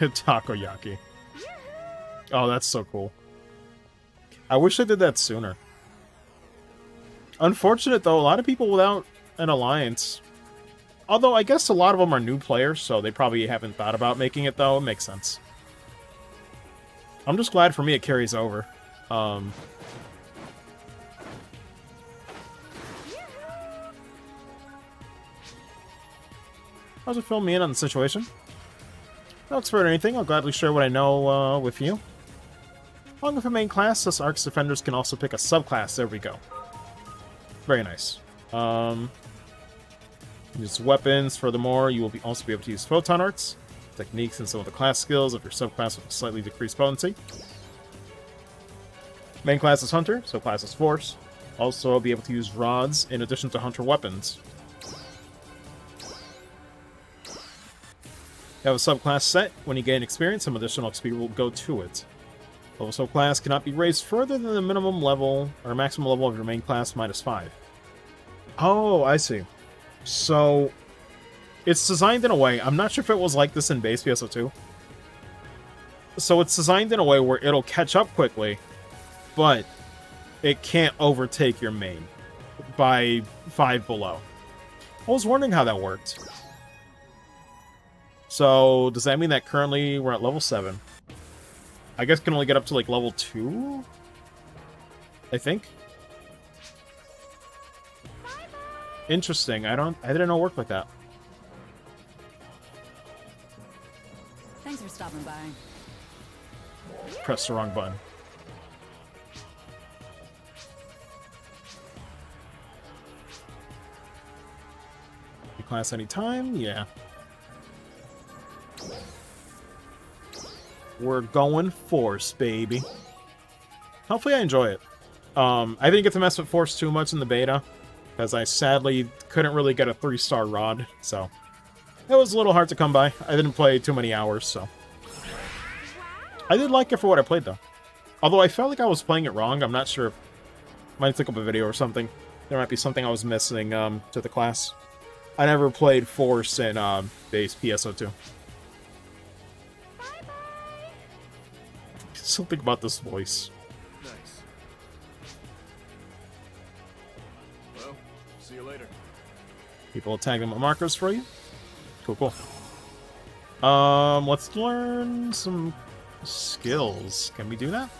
Takoyaki. Oh, that's so cool. I wish I did that sooner. Unfortunate, though, a lot of people without an alliance. Although, I guess a lot of them are new players, so they probably haven't thought about making it, though. It makes sense. I'm just glad for me it carries over. How's it fill me in on the situation? No expert or anything, I'll gladly share what I know with you. Along with a main class, us Arcs Defenders can also pick a subclass. There we go. Very nice. Use weapons. Furthermore, you will also be able to use photon arts, techniques, and some of the class skills of your subclass with slightly decreased potency. Main class is Hunter, subclass is Force. Also, be able to use rods in addition to Hunter weapons. You have a subclass set. When you gain experience, some additional XP will go to it. Level subclass cannot be raised further than the minimum level or maximum level of your main class -5. Oh, I see. So, it's designed in a way, I'm not sure if it was like this in base PSO2. So it's designed in a way where it'll catch up quickly, but it can't overtake your main by 5 below. I was wondering how that worked. So, does that mean that currently we're at level 7? I guess can only get up to, like, level 2? I think? Interesting. I didn't know it worked like that. Thanks for stopping by. Press the wrong button. You class anytime? Yeah. We're going Force, baby. Hopefully I enjoy it. I didn't get to mess with Force too much in the beta, because I sadly couldn't really get a 3-star rod, so it was a little hard to come by. I didn't play too many hours, so. I did like it for what I played, though. Although I felt like I was playing it wrong. I'm not sure if I might take up a video or something. There might be something I was missing to the class. I never played Force in base PSO2. Something about this voice. Nice. Well, see you later. People will tag them with markers for you. Cool, cool. Let's learn some skills. Can we do that?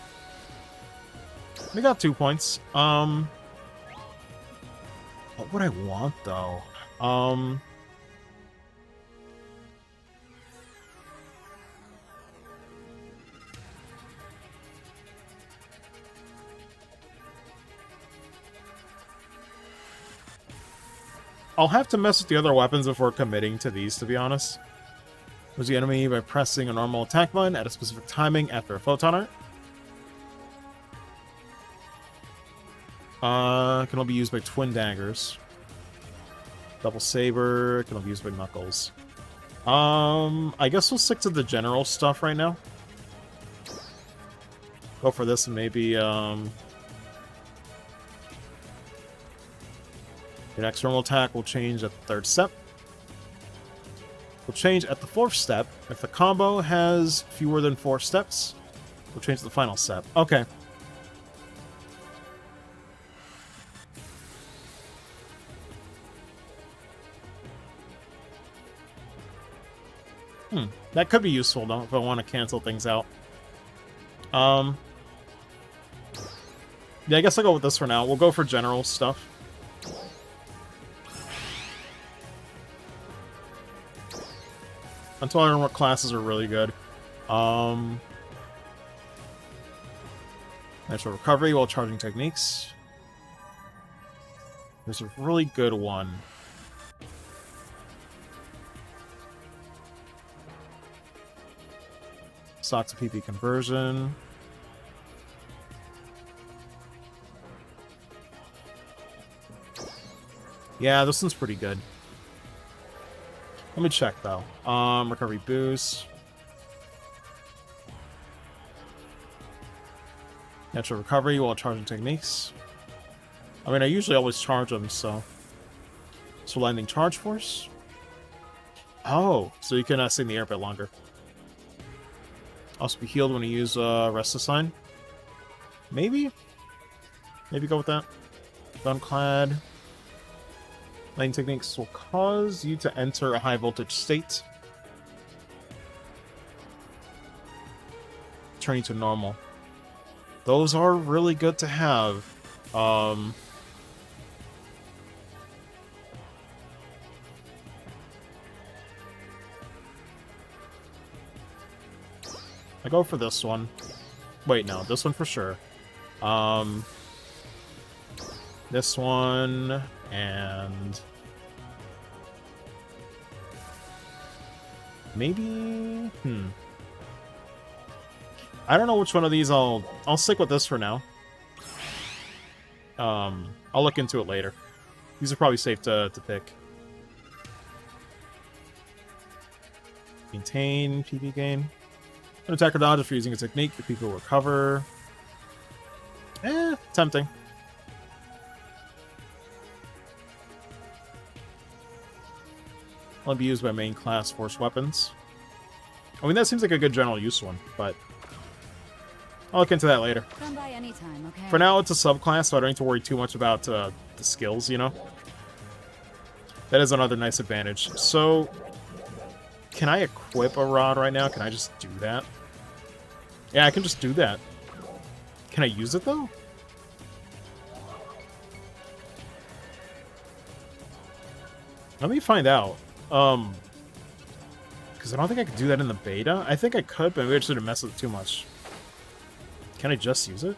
We got 2 points. What would I want, though? I'll have to mess with the other weapons before committing to these, to be honest. Was the enemy by pressing a normal attack button at a specific timing after a photon art. Can only be used by twin daggers. Double saber can only be used by knuckles. I guess we'll stick to the general stuff right now. Go for this and maybe your next normal attack will change at the 3rd step. Will change at the 4th step. If the combo has fewer than 4 steps, we'll change to the final step. Okay. That could be useful, though, if I want to cancel things out. Yeah, I guess I'll go with this for now. We'll go for general stuff. Until I learn what classes are really good. Natural recovery while charging techniques. There's a really good one. Stock to PP conversion. Yeah, this one's pretty good. Let me check, though. Recovery boost. Natural recovery while charging techniques. I mean, I usually always charge them, so... So landing charge force? Oh, so you can stay in the air a bit longer. Also be healed when you use Rest Assign. Maybe? Maybe go with that. Unclad. Lightning techniques will cause you to enter a high voltage state. Turn you to normal. Those are really good to have. I go for this one. Wait, no, this one for sure. This one, and maybe, I don't know which one of these I'll stick with this for now. I'll look into it later. These are probably safe to pick. Maintain PP gain. An attacker dodge if you're using a technique, the people will recover. Tempting. Only be used by main class force weapons. I mean, that seems like a good general use one, but I'll look into that later. Come by anytime, okay? For now, it's a subclass, so I don't need to worry too much about the skills, you know? That is another nice advantage. So, can I equip a rod right now? Can I just do that? Yeah, I can just do that. Can I use it, though? Let me find out. Because I don't think I could do that in the beta. I think I could, but maybe I just didn't mess with it too much. Can I just use it?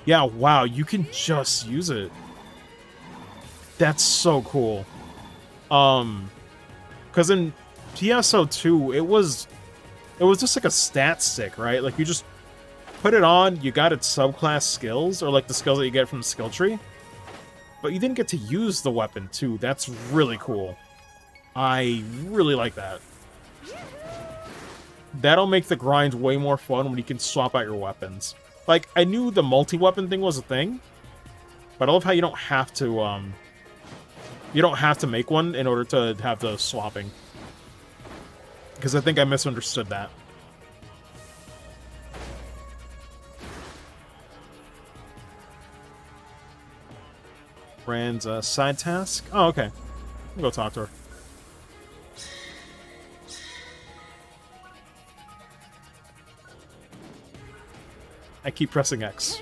Yeah, wow, you can just use it. That's so cool. Because in PSO2, it was just like a stat stick, right? Like, you just put it on, you got its subclass skills, or like the skills that you get from the skill tree. But you didn't get to use the weapon, too. That's really cool. I really like that. That'll make the grind way more fun when you can swap out your weapons. Like, I knew the multi-weapon thing was a thing, but I love how you don't have to make one in order to have the swapping. Because I think I misunderstood that. Rand's side task? Oh, okay. I'll go talk to her. I keep pressing X.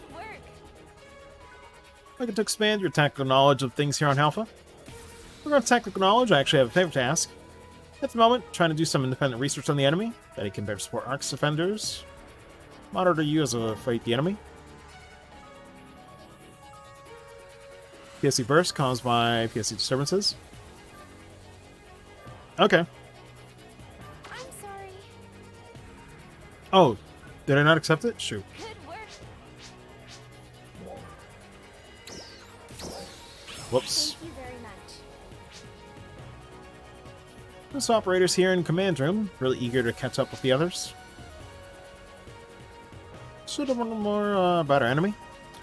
Looking to expand your tactical knowledge of things here on Alpha? Regarding tactical knowledge, I actually have a favor to ask. At the moment, trying to do some independent research on the enemy that he can better support Arc's defenders. Monitor you as a fight the enemy. PSC burst caused by PSC disturbances. Okay. I'm sorry. Oh, did I not accept it? Shoot. Good work. Whoops. Thank you very much. This operator's here in command room, really eager to catch up with the others. So to learn more about our enemy.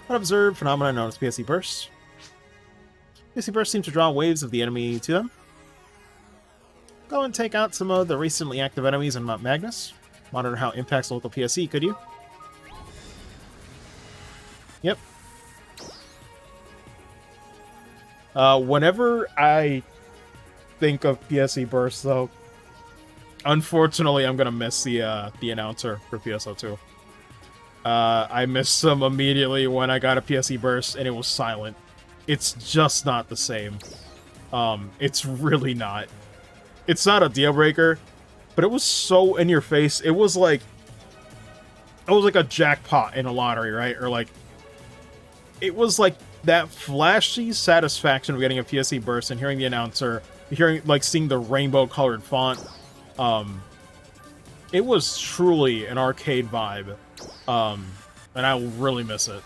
I've observed phenomena known as PSC bursts. PSC bursts seem to draw waves of the enemy to them. Go and take out some of the recently active enemies on Mount Magnus. Monitor how it impacts local PSC, could you? Yep. Whenever I think of PSC bursts, though, unfortunately, I'm gonna miss the announcer for PSO2. I missed them immediately when I got a PSC burst, and it was silent. It's just not the same. It's really not. It's not a deal breaker, but it was so in your face. It was like a jackpot in a lottery, right? Or like, it was like that flashy satisfaction of getting a PSC burst and hearing the announcer, seeing the rainbow colored font. It was truly an arcade vibe. And I will really miss it.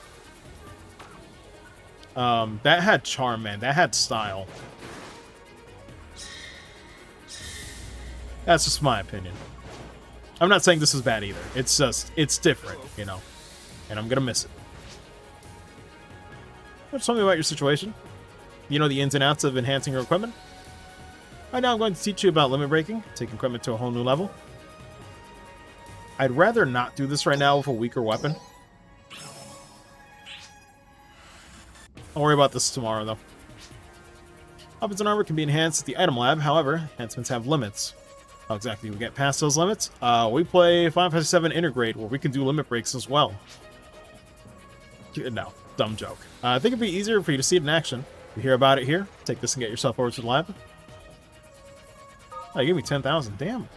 That had charm, man. That had style. That's just my opinion. I'm not saying this is bad either. It's just, it's different, you know. And I'm gonna miss it. Tell me about your situation. You know the ins and outs of enhancing your equipment? Right now I'm going to teach you about limit breaking, take equipment to a whole new level. I'd rather not do this right now with a weaker weapon. I'll worry about this tomorrow, though. Weapons and armor can be enhanced at the item lab, however, enhancements have limits. How exactly we get past those limits? We play 557 Intergrade, where we can do limit breaks as well. No, dumb joke. I think it'd be easier for you to see it in action. You hear about it here, take this and get yourself over to the lab. Oh, you gave me 10,000, damn.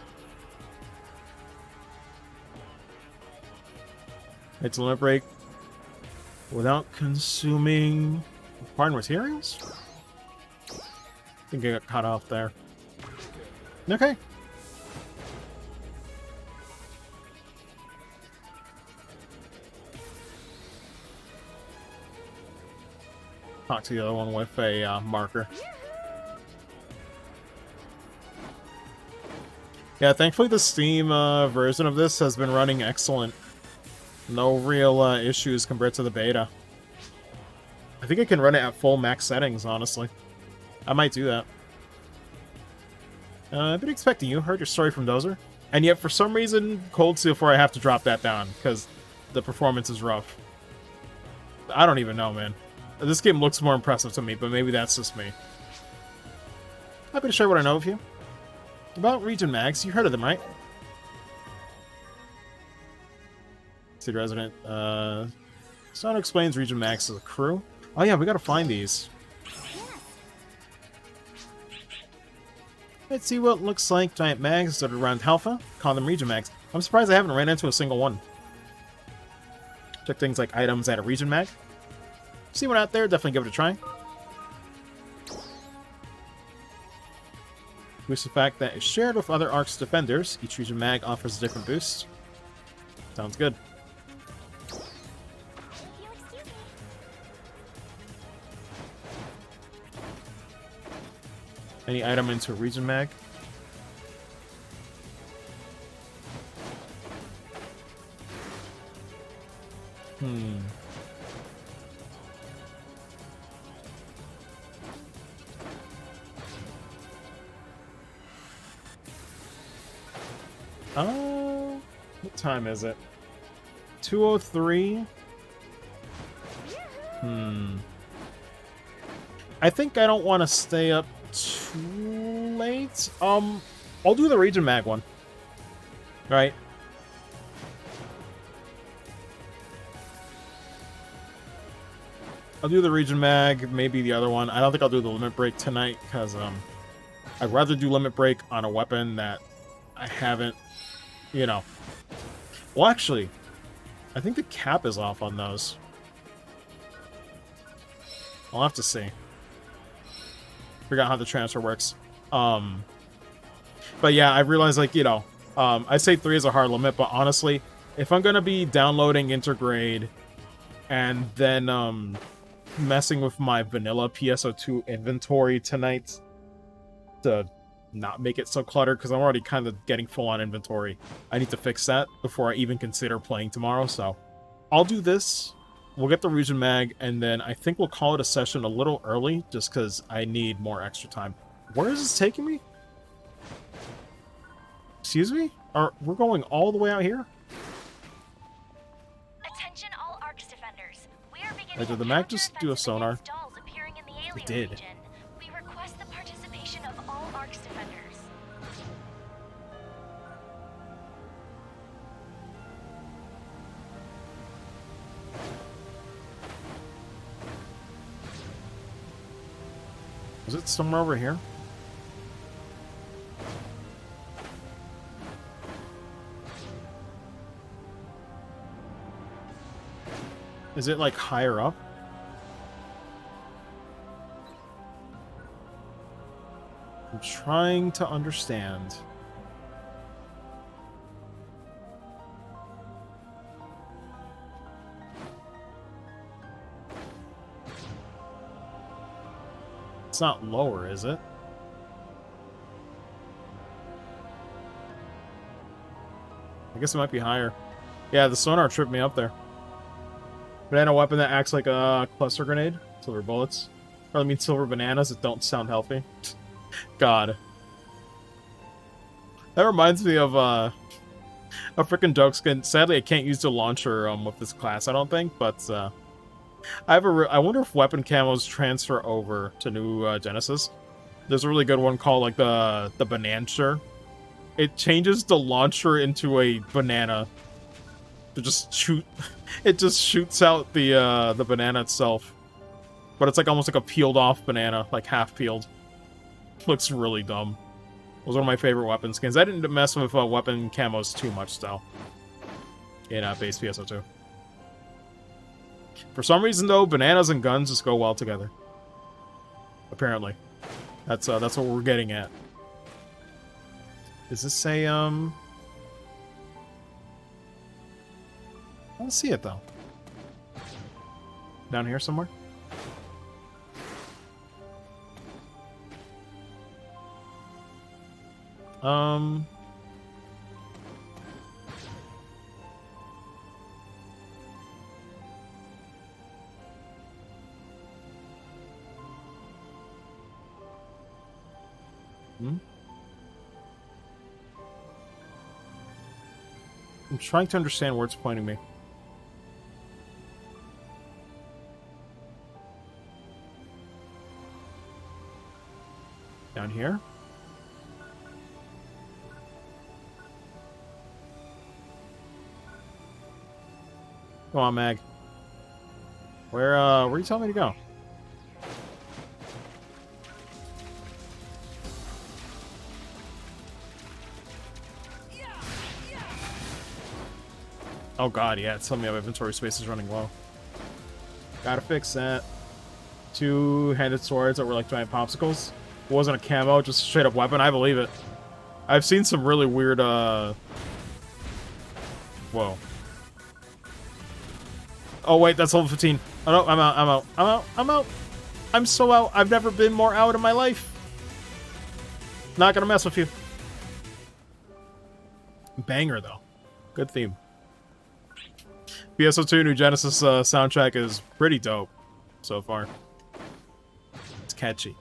It's a limit break without consuming required materials? I think I got caught off there. Okay. Talk to the other one with a marker. Yeah, thankfully the Steam version of this has been running excellent. No real issues compared to the beta. I think I can run it at full max settings, honestly. I might do that. I've been expecting you. Heard your story from Dozer. And yet, for some reason, Cold Steel 4, I have to drop that down, because the performance is rough. I don't even know, man. This game looks more impressive to me, but maybe that's just me. Happy to share what I know of you. About Region Mags, you heard of them, right? City resident. Someone explains Region Mags to the crew. Oh yeah, we gotta find these. Let's see what looks like giant mags that are around Alpha. Call them Region Mags. I'm surprised I haven't ran into a single one. Check things like items at a Region Mag. See one out there, definitely give it a try. Boost the fact that it's shared with other Ark's defenders. Each Region Mag offers a different boost. Sounds good. Any item into a Region Mag? What time is it? 2:03? I think I don't want to stay up too late. I'll do the Region Mag one. Right? I'll do the Region Mag, maybe the other one. I don't think I'll do the Limit Break tonight, because I'd rather do Limit Break on a weapon that I haven't, you know. Well, actually, I think the cap is off on those. I'll have to see. Forgot how the transfer works. But yeah, I realized, like, you know, I say 3 is a hard limit, but honestly, if I'm gonna be downloading Intergrade and then messing with my vanilla PSO2 inventory tonight to not make it so cluttered, because I'm already kind of getting full-on inventory, I need to fix that before I even consider playing tomorrow, so I'll do this. We'll get the Region Mag, and then I think we'll call it a session a little early, just because I need more extra time. Where is this taking me? Excuse me? We're going all the way out here? Attention all Ark's defenders. We are beginning Did the Mag just do a sonar? It did. Region. We request the participation of all Ark's defenders. Is it somewhere over here? Is it, like, higher up? I'm trying to understand. It's not lower, is it? I guess it might be higher. Yeah, the sonar tripped me up there. Banana weapon that acts like a cluster grenade. Silver bullets. Or I mean silver bananas that don't sound healthy. God. That reminds me of a freaking joke skin. Sadly, I can't use the launcher with this class, I don't think, but I wonder if weapon camos transfer over to new Genesis. There's a really good one called like the Banancher. It changes the launcher into a banana to just shoot. It just shoots out the banana itself, but it's like almost like a peeled off banana, like half peeled. Looks really dumb. It was one of my favorite weapon skins. I didn't mess with weapon camos too much though in base PSO2. For some reason though, bananas and guns just go well together. Apparently, that's what we're getting at. Is this a I don't see it though. Down here somewhere? I'm trying to understand where it's pointing me. Down here? Come on, Mag. Where are you telling me to go? Oh god, yeah, it's telling me my inventory space is running low. Gotta fix that. Two-handed swords that were like giant popsicles. It wasn't a camo, just a straight-up weapon. I believe it. I've seen some really weird, Whoa. Oh, wait, that's level 15. Oh, no, I'm out. I'm so out. I've never been more out in my life. Not gonna mess with you. Banger, though. Good theme. PSO2 New Genesis soundtrack is pretty dope so far. It's catchy.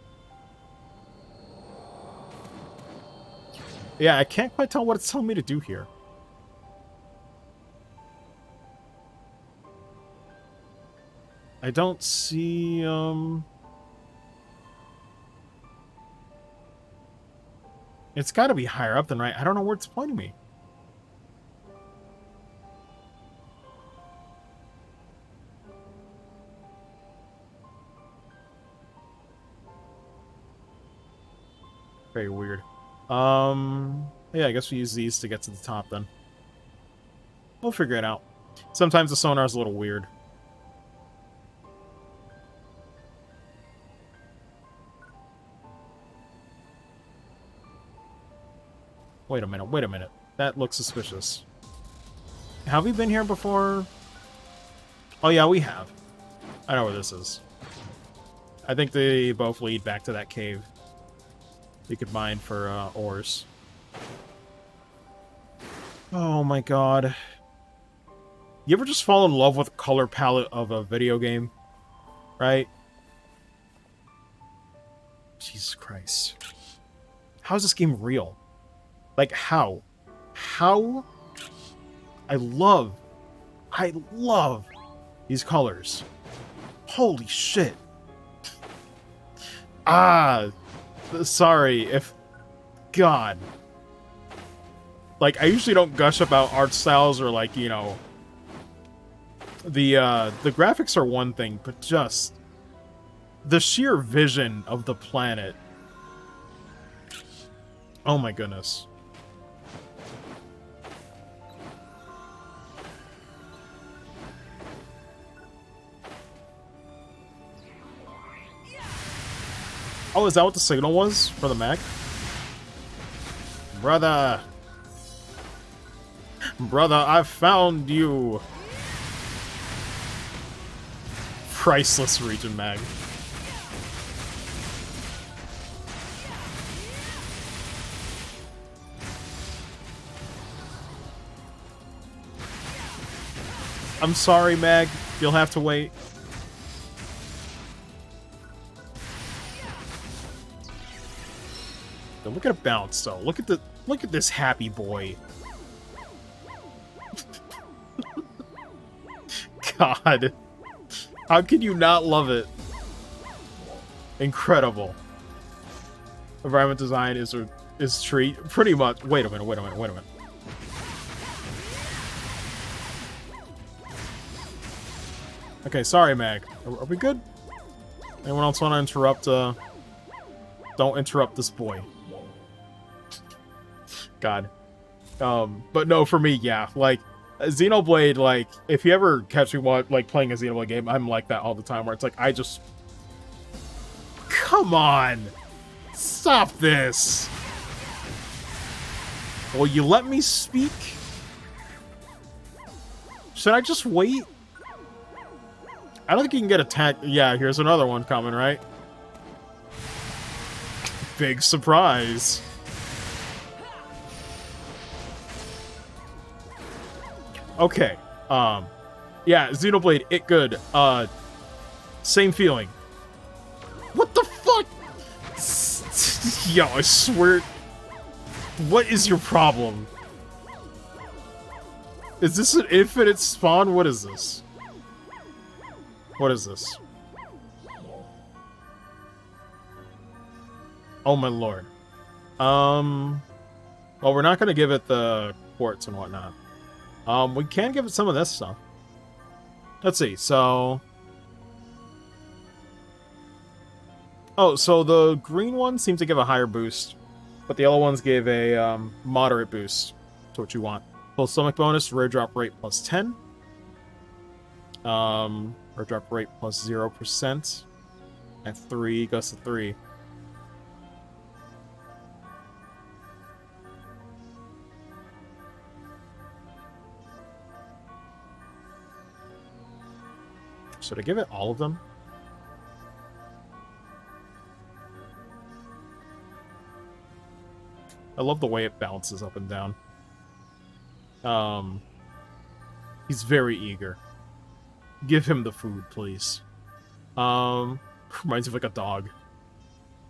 Yeah, I can't quite tell what it's telling me to do here. I don't see, It's gotta be higher up than right. I don't know where it's pointing me. Very weird. Yeah, I guess we use these to get to the top then. We'll figure it out. Sometimes the sonar's a little weird. Wait a minute. That looks suspicious. Have we been here before? Oh yeah, we have. I know where this is. I think they both lead back to that cave. You could mine for ores. Oh my god. You ever just fall in love with the color palette of a video game? Right? Jesus Christ. How is this game real? Like, how? How? I love these colors. Holy shit. Sorry if... God. Like, I usually don't gush about art styles or, like, you know... The graphics are one thing, but just... the sheer vision of the planet. Oh my goodness. Oh, is that what the signal was for the mag? Brother! Brother, I found you! Priceless region mag. I'm sorry, Mag. You'll have to wait. Look at it bounce, though. Look at this happy boy. God. How can you not love it? Incredible. Environment design is treat pretty much. Wait a minute. Okay, sorry, Mag. Are we good? Anyone else want to interrupt? Don't interrupt this boy. God. But no, for me, yeah. Like, Xenoblade, like, if you ever catch me like playing a Xenoblade game, I'm like that all the time, where it's like, I just... Come on! Stop this! Will you let me speak? Should I just wait? I don't think you can get attacked. Yeah, here's another one coming, right? Big surprise. Okay. Yeah, Xenoblade, it good. Same feeling. What the fuck? Yo, I swear. What is your problem? Is this an infinite spawn? What is this? What is this? Oh my lord. Well, we're not gonna give it the quartz and whatnot. We can give it some of this stuff. Let's see, so... Oh, so the green ones seem to give a higher boost, but the yellow ones gave a moderate boost to what you want. Full stomach bonus, rare drop rate plus 10. Rare drop rate plus 0%. And 3 goes to 3. Should I give it all of them? I love the way it bounces up and down. He's very eager. Give him the food, please. Reminds me of like a dog.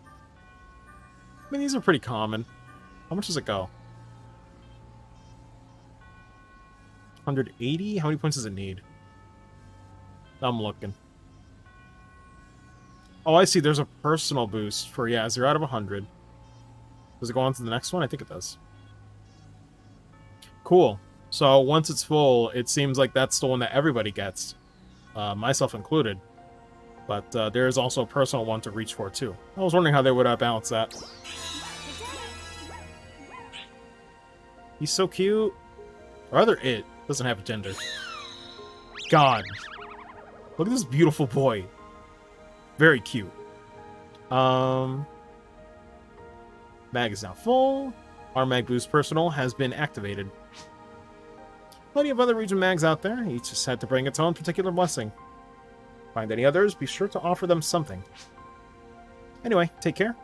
I mean, these are pretty common. How much does it go? 180? How many points does it need? I'm looking. Oh, I see. There's a personal boost for, yeah, 0 out of 100. Does it go on to the next one? I think it does. Cool. So once it's full, it seems like that's the one that everybody gets. Myself included. But there is also a personal one to reach for, too. I was wondering how they would balance that. He's so cute. Or rather, it doesn't have a gender. God. Look at this beautiful boy. Very cute. Mag is now full. Our Mag Boost Personal has been activated. Plenty of other region mags out there. Each just had to bring its own particular blessing. Find any others, be sure to offer them something. Anyway, take care.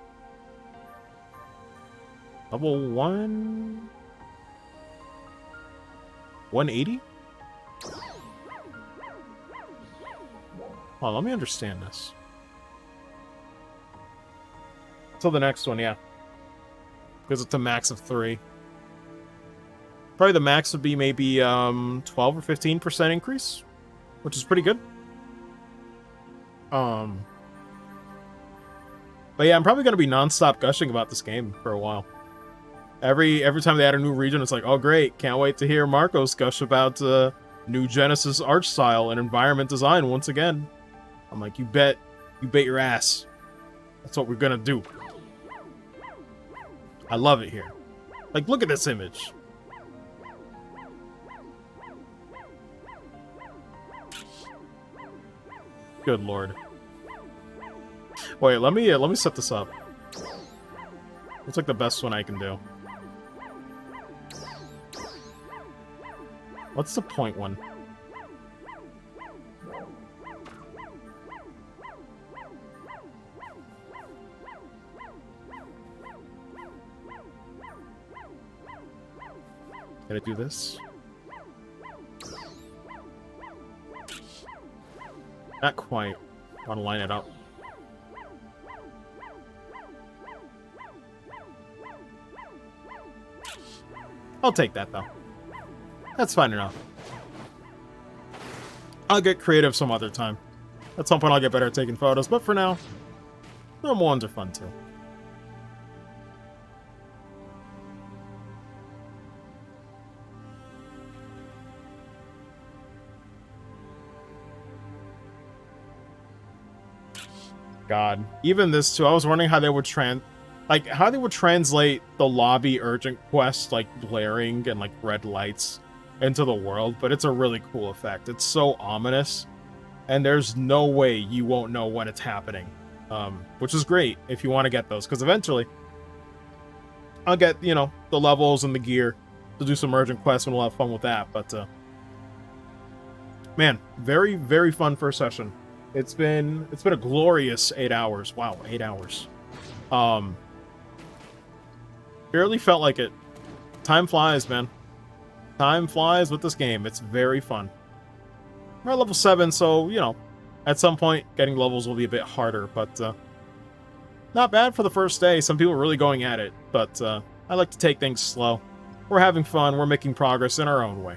Level 1... 180? Oh, let me understand this. Till the next one, yeah. Because it's a max of 3. Probably the max would be maybe 12 or 15% increase, which is pretty good. But yeah, I'm probably going to be non-stop gushing about this game for a while. Every time they add a new region, it's like, oh great, can't wait to hear Marcos gush about new Genesis art style and environment design once again. I'm like, you bet your ass. That's what we're gonna do. I love it here. Like, look at this image. Good lord. Wait, let me set this up. It's like the best one I can do. What's the point one? Can I do this? Not quite. I want to line it up. I'll take that, though. That's fine enough. I'll get creative some other time. At some point, I'll get better at taking photos, but for now, normal ones are fun, too. God, even this too. I was wondering how they would translate the lobby urgent quest, like blaring and like red lights, into the world. But it's a really cool effect. It's so ominous, and there's no way you won't know when it's happening, which is great if you want to get those, because eventually I'll get, you know, the levels and the gear to do some urgent quests, and we'll have fun with that. But man, very, very fun first session. It's been a glorious 8 hours. Wow, 8 hours. Barely felt like it. Time flies, man. Time flies with this game. It's very fun. We're at level 7, so, you know, at some point, getting levels will be a bit harder, but not bad for the first day. Some people are really going at it, but I like to take things slow. We're having fun. We're making progress in our own way.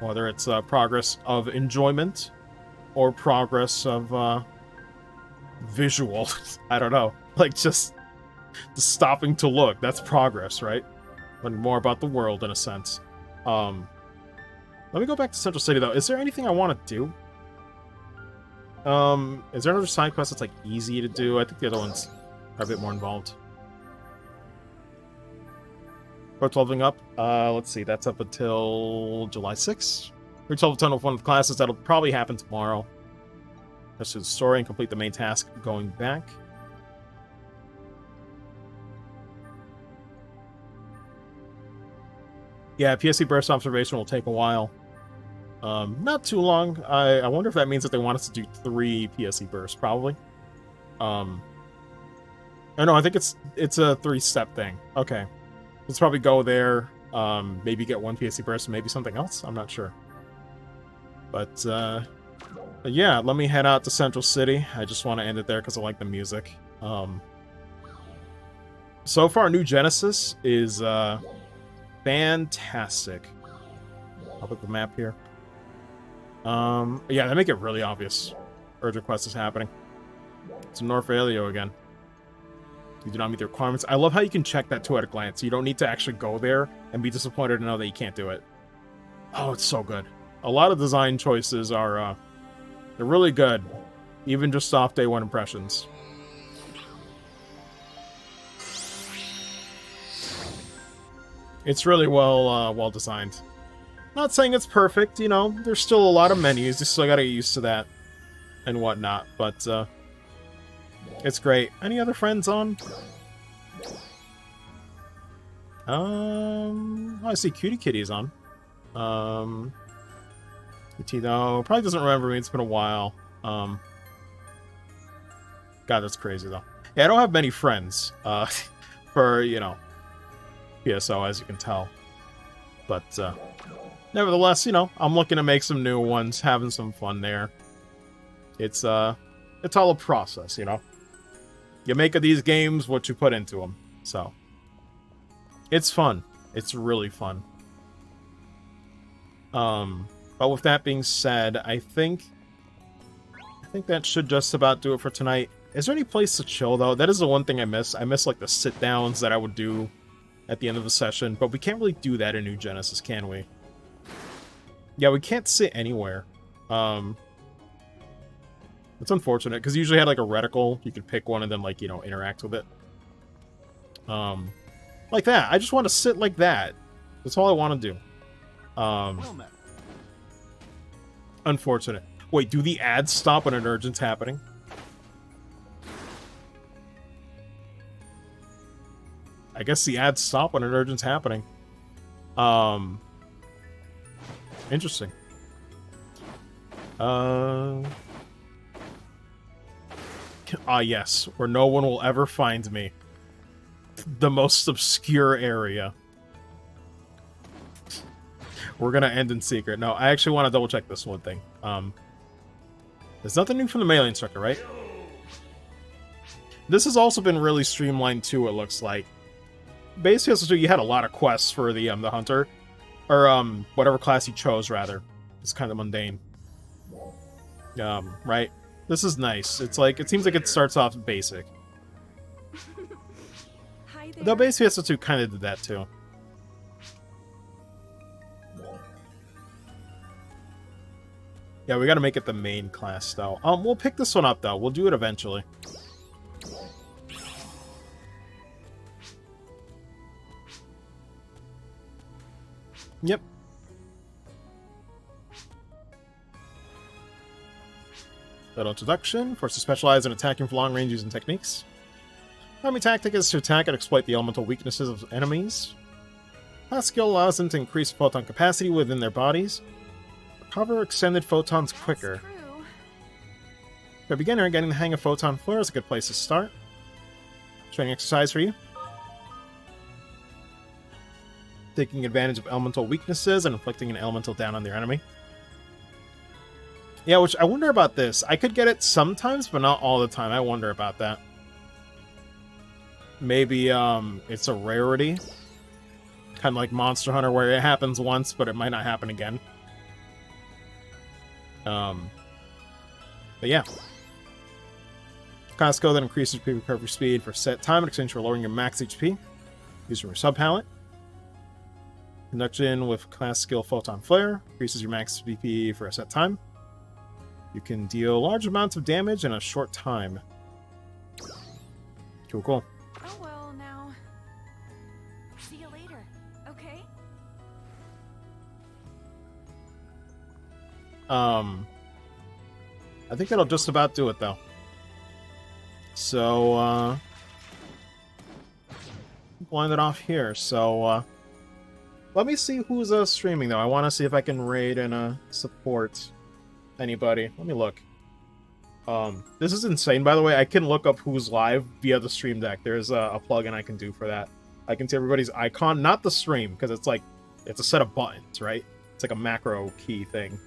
Whether it's progress of enjoyment or progress of visual. I don't know. Like, just stopping to look. That's progress, right? Learning more about the world, in a sense. Let me go back to Central City, though. Is there anything I want to do? Is there another side quest that's, like, easy to do? I think the other ones are a bit more involved. What's leveling up? Let's see. That's up until July 6th. Reach level 10 with one of the classes. That'll probably happen tomorrow. Let's do the story and complete the main task going back. Yeah, PSC burst observation will take a while. Not too long. I wonder if that means that they want us to do 3 PSC bursts, probably. Oh no, I think it's a 3-step thing. Okay. Let's probably go there, maybe get 1 PSC burst and maybe something else. I'm not sure. But yeah, let me head out to Central City. I just want to end it there because I like the music. So far, New Genesis is fantastic. I'll put the map here. Yeah, they make it really obvious. Urgent quest is happening. It's North Alio again. You do not meet the requirements. I love how you can check that too at a glance. You don't need to actually go there and be disappointed to know that you can't do it. Oh, it's so good. A lot of design choices are, they're really good. Even just off day 1 impressions. It's really well designed. Not saying it's perfect, you know. There's still a lot of menus. You still gotta get used to that and whatnot. But it's great. Any other friends on? I see Cutie Kitty's on. Though probably doesn't remember me. It's been a while. God, that's crazy though. Yeah, I don't have many friends. For, you know, PSO, as you can tell. But nevertheless, you know, I'm looking to make some new ones, having some fun there. It's all a process, you know. You make of these games what you put into them. So it's fun. It's really fun. But with that being said, I think that should just about do it for tonight. Is there any place to chill, though? That is the one thing I miss. I miss, like, the sit-downs that I would do at the end of the session. But we can't really do that in New Genesis, can we? Yeah, we can't sit anywhere. It's unfortunate, because you usually had, like, a reticle. You could pick one and then, like, you know, interact with it. Like that. I just want to sit like that. That's all I want to do. Unfortunate. Wait, do the ads stop when an urgent's happening? I guess the ads stop when an urgent's happening. Interesting. Yes, where no one will ever find me. The most obscure area. We're gonna end in secret. No, I actually want to double check this one thing. There's nothing new from the melee instructor, right? This has also been really streamlined too, it looks like. base PS2, you had a lot of quests for the hunter, or whatever class you chose rather. It's kind of mundane. Right? This is nice. It's like, it seems like it starts off basic. Hi there. Though base PS2 kind of did that too. Yeah, we gotta make it the main class though. We'll pick this one up though. We'll do it eventually. Yep. Little introduction. Force to specialize in attacking for long range using techniques. Primary tactic is to attack and exploit the elemental weaknesses of enemies. Class skill allows them to increase photon capacity within their bodies. Recover extended photons quicker. True. For a beginner, getting the hang of photon flare is a good place to start. Training exercise for you. Taking advantage of elemental weaknesses and inflicting an elemental down on their enemy. Yeah, which I wonder about this. I could get it sometimes, but not all the time. I wonder about that. Maybe it's a rarity. Kind of like Monster Hunter, where it happens once, but it might not happen again. But yeah. Class skill that increases HP recovery speed for set time in exchange for lowering your max HP. Use your sub-palette. Conduction with class skill Photon Flare. Increases your max BP for a set time. You can deal large amounts of damage in a short time. Cool, cool. Oh well, now. See you later, okay? I think that'll just about do it, though. So, wind it off here. So, let me see who's streaming, though. I want to see if I can raid and support anybody. Let me look. This is insane, by the way. I can look up who's live via the stream deck. There's a plugin I can do for that. I can see everybody's icon, not the stream, because it's like, it's a set of buttons, right? It's like a macro key thing.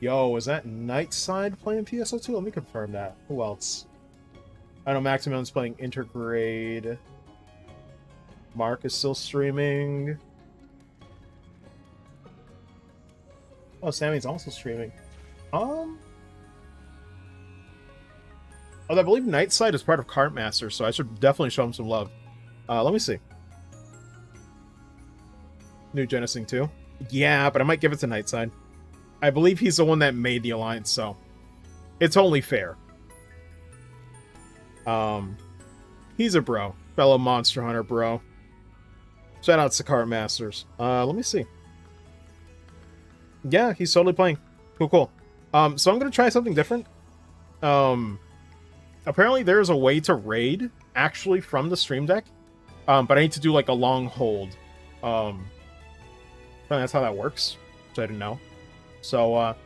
Yo, is that Nightside playing PSO2? Let me confirm that. Who else? I know Maximum's playing Intergrade. Mark is still streaming. Oh, Sammy's also streaming. Oh, I believe Nightside is part of Cartmaster, so I should definitely show him some love. Let me see. New Genesing 2. Yeah, but I might give it to Nightside. I believe he's the one that made the alliance, so it's only fair. He's a bro. Fellow Monster Hunter bro. Shout out to Cartmasters. Let me see. Yeah, he's totally playing. Cool, cool. So I'm gonna try something different. Apparently there's a way to raid actually from the stream deck. But I need to do like a long hold. That's how that works, which I didn't know. So let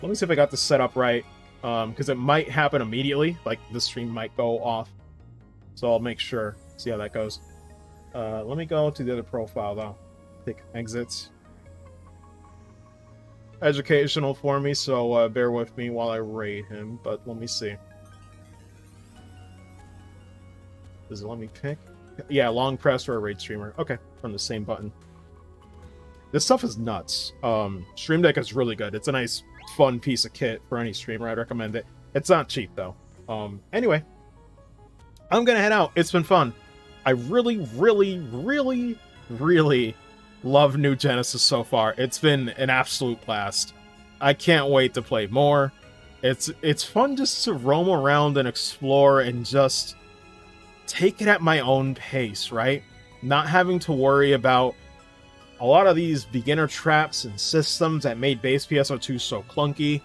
me see if I got this set up right. Because it might happen immediately. Like the stream might go off. So I'll make sure. See how that goes. Let me go to the other profile though. Take exits. Educational for me, so bear with me while I raid him, but let me see. Does it let me pick? Yeah, long press for a raid streamer. Okay, from the same button. This stuff is nuts. Stream Deck is really good. It's a nice, fun piece of kit for any streamer. I'd recommend it. It's not cheap, though. Anyway, I'm gonna head out. It's been fun. I really, really, really, really love New Genesis so far. It's been an absolute blast. I can't wait to play more. It's fun just to roam around and explore and just take it at my own pace, right? Not having to worry about a lot of these beginner traps and systems that made base PSO2 so clunky.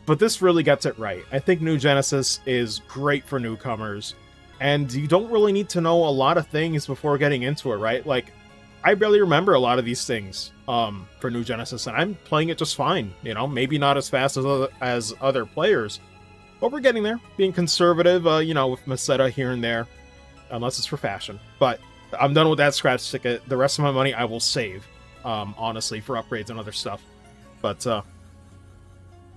But this really gets it right. I think New Genesis is great for newcomers. And you don't really need to know a lot of things before getting into it, right? Like, I barely remember a lot of these things for New Genesis, and I'm playing it just fine. You know, maybe not as fast as other players, but we're getting there. Being conservative, you know, with Meseta here and there, unless it's for fashion. But I'm done with that scratch ticket. The rest of my money I will save, honestly, for upgrades and other stuff. But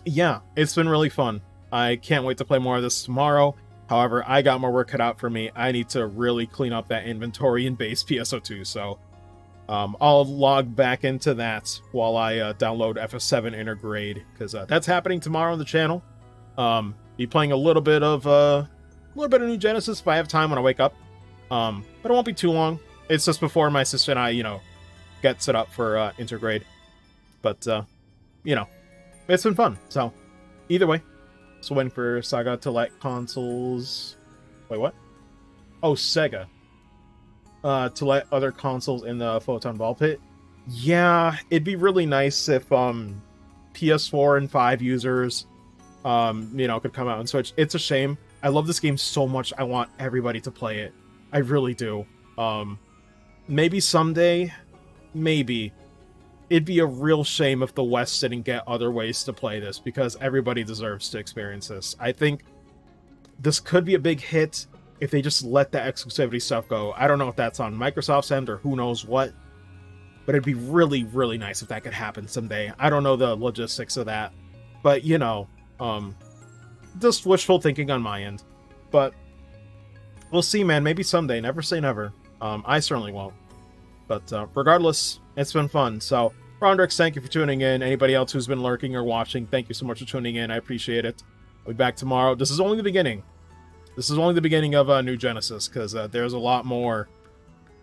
yeah, it's been really fun. I can't wait to play more of this tomorrow. However, I got more work cut out for me. I need to really clean up that inventory in base PSO2, so I'll log back into that while I download FS7 Intergrade, because that's happening tomorrow on the channel. Be playing a little bit of New Genesis if I have time when I wake up. But it won't be too long. It's just before my sister and I, get set up for Intergrade. But it's been fun. So either way, so waiting for Saga to let consoles. Wait, what? Oh, Sega. To let other consoles in the Photon Ball Pit. Yeah, it'd be really nice if PS4 and 5 users could come out and Switch. It's a shame. I love this game so much. I want everybody to play it. I really do. Maybe someday, maybe. It'd be a real shame if the West didn't get other ways to play this, because everybody deserves to experience this. I think this could be a big hit if they just let the exclusivity stuff go. I don't know if that's on Microsoft's end or who knows what, but it'd be really, really nice if that could happen someday. I don't know the logistics of that, but just wishful thinking on my end. But we'll see, man. Maybe someday. Never say never. I certainly won't. But regardless, it's been fun. So, Rondrix, thank you for tuning in. Anybody else who's been lurking or watching, thank you so much for tuning in. I appreciate it. I'll be back tomorrow. This is only the beginning. This is only the beginning of New Genesis, because there's a lot more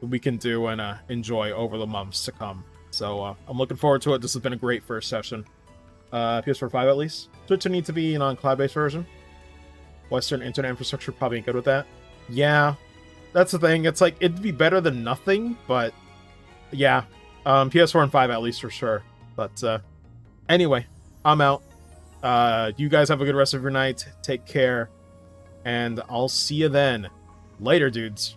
that we can do and enjoy over the months to come. So I'm looking forward to it. This has been a great first session. PS4 5 at least. Switch to need to be an on-cloud-based version. Western internet infrastructure probably ain't good with that. Yeah, that's the thing. It's like, it'd be better than nothing, but yeah. PS4 and 5 at least for sure. But anyway, I'm out. You guys have a good rest of your night. Take care. And I'll see you then. Later, dudes.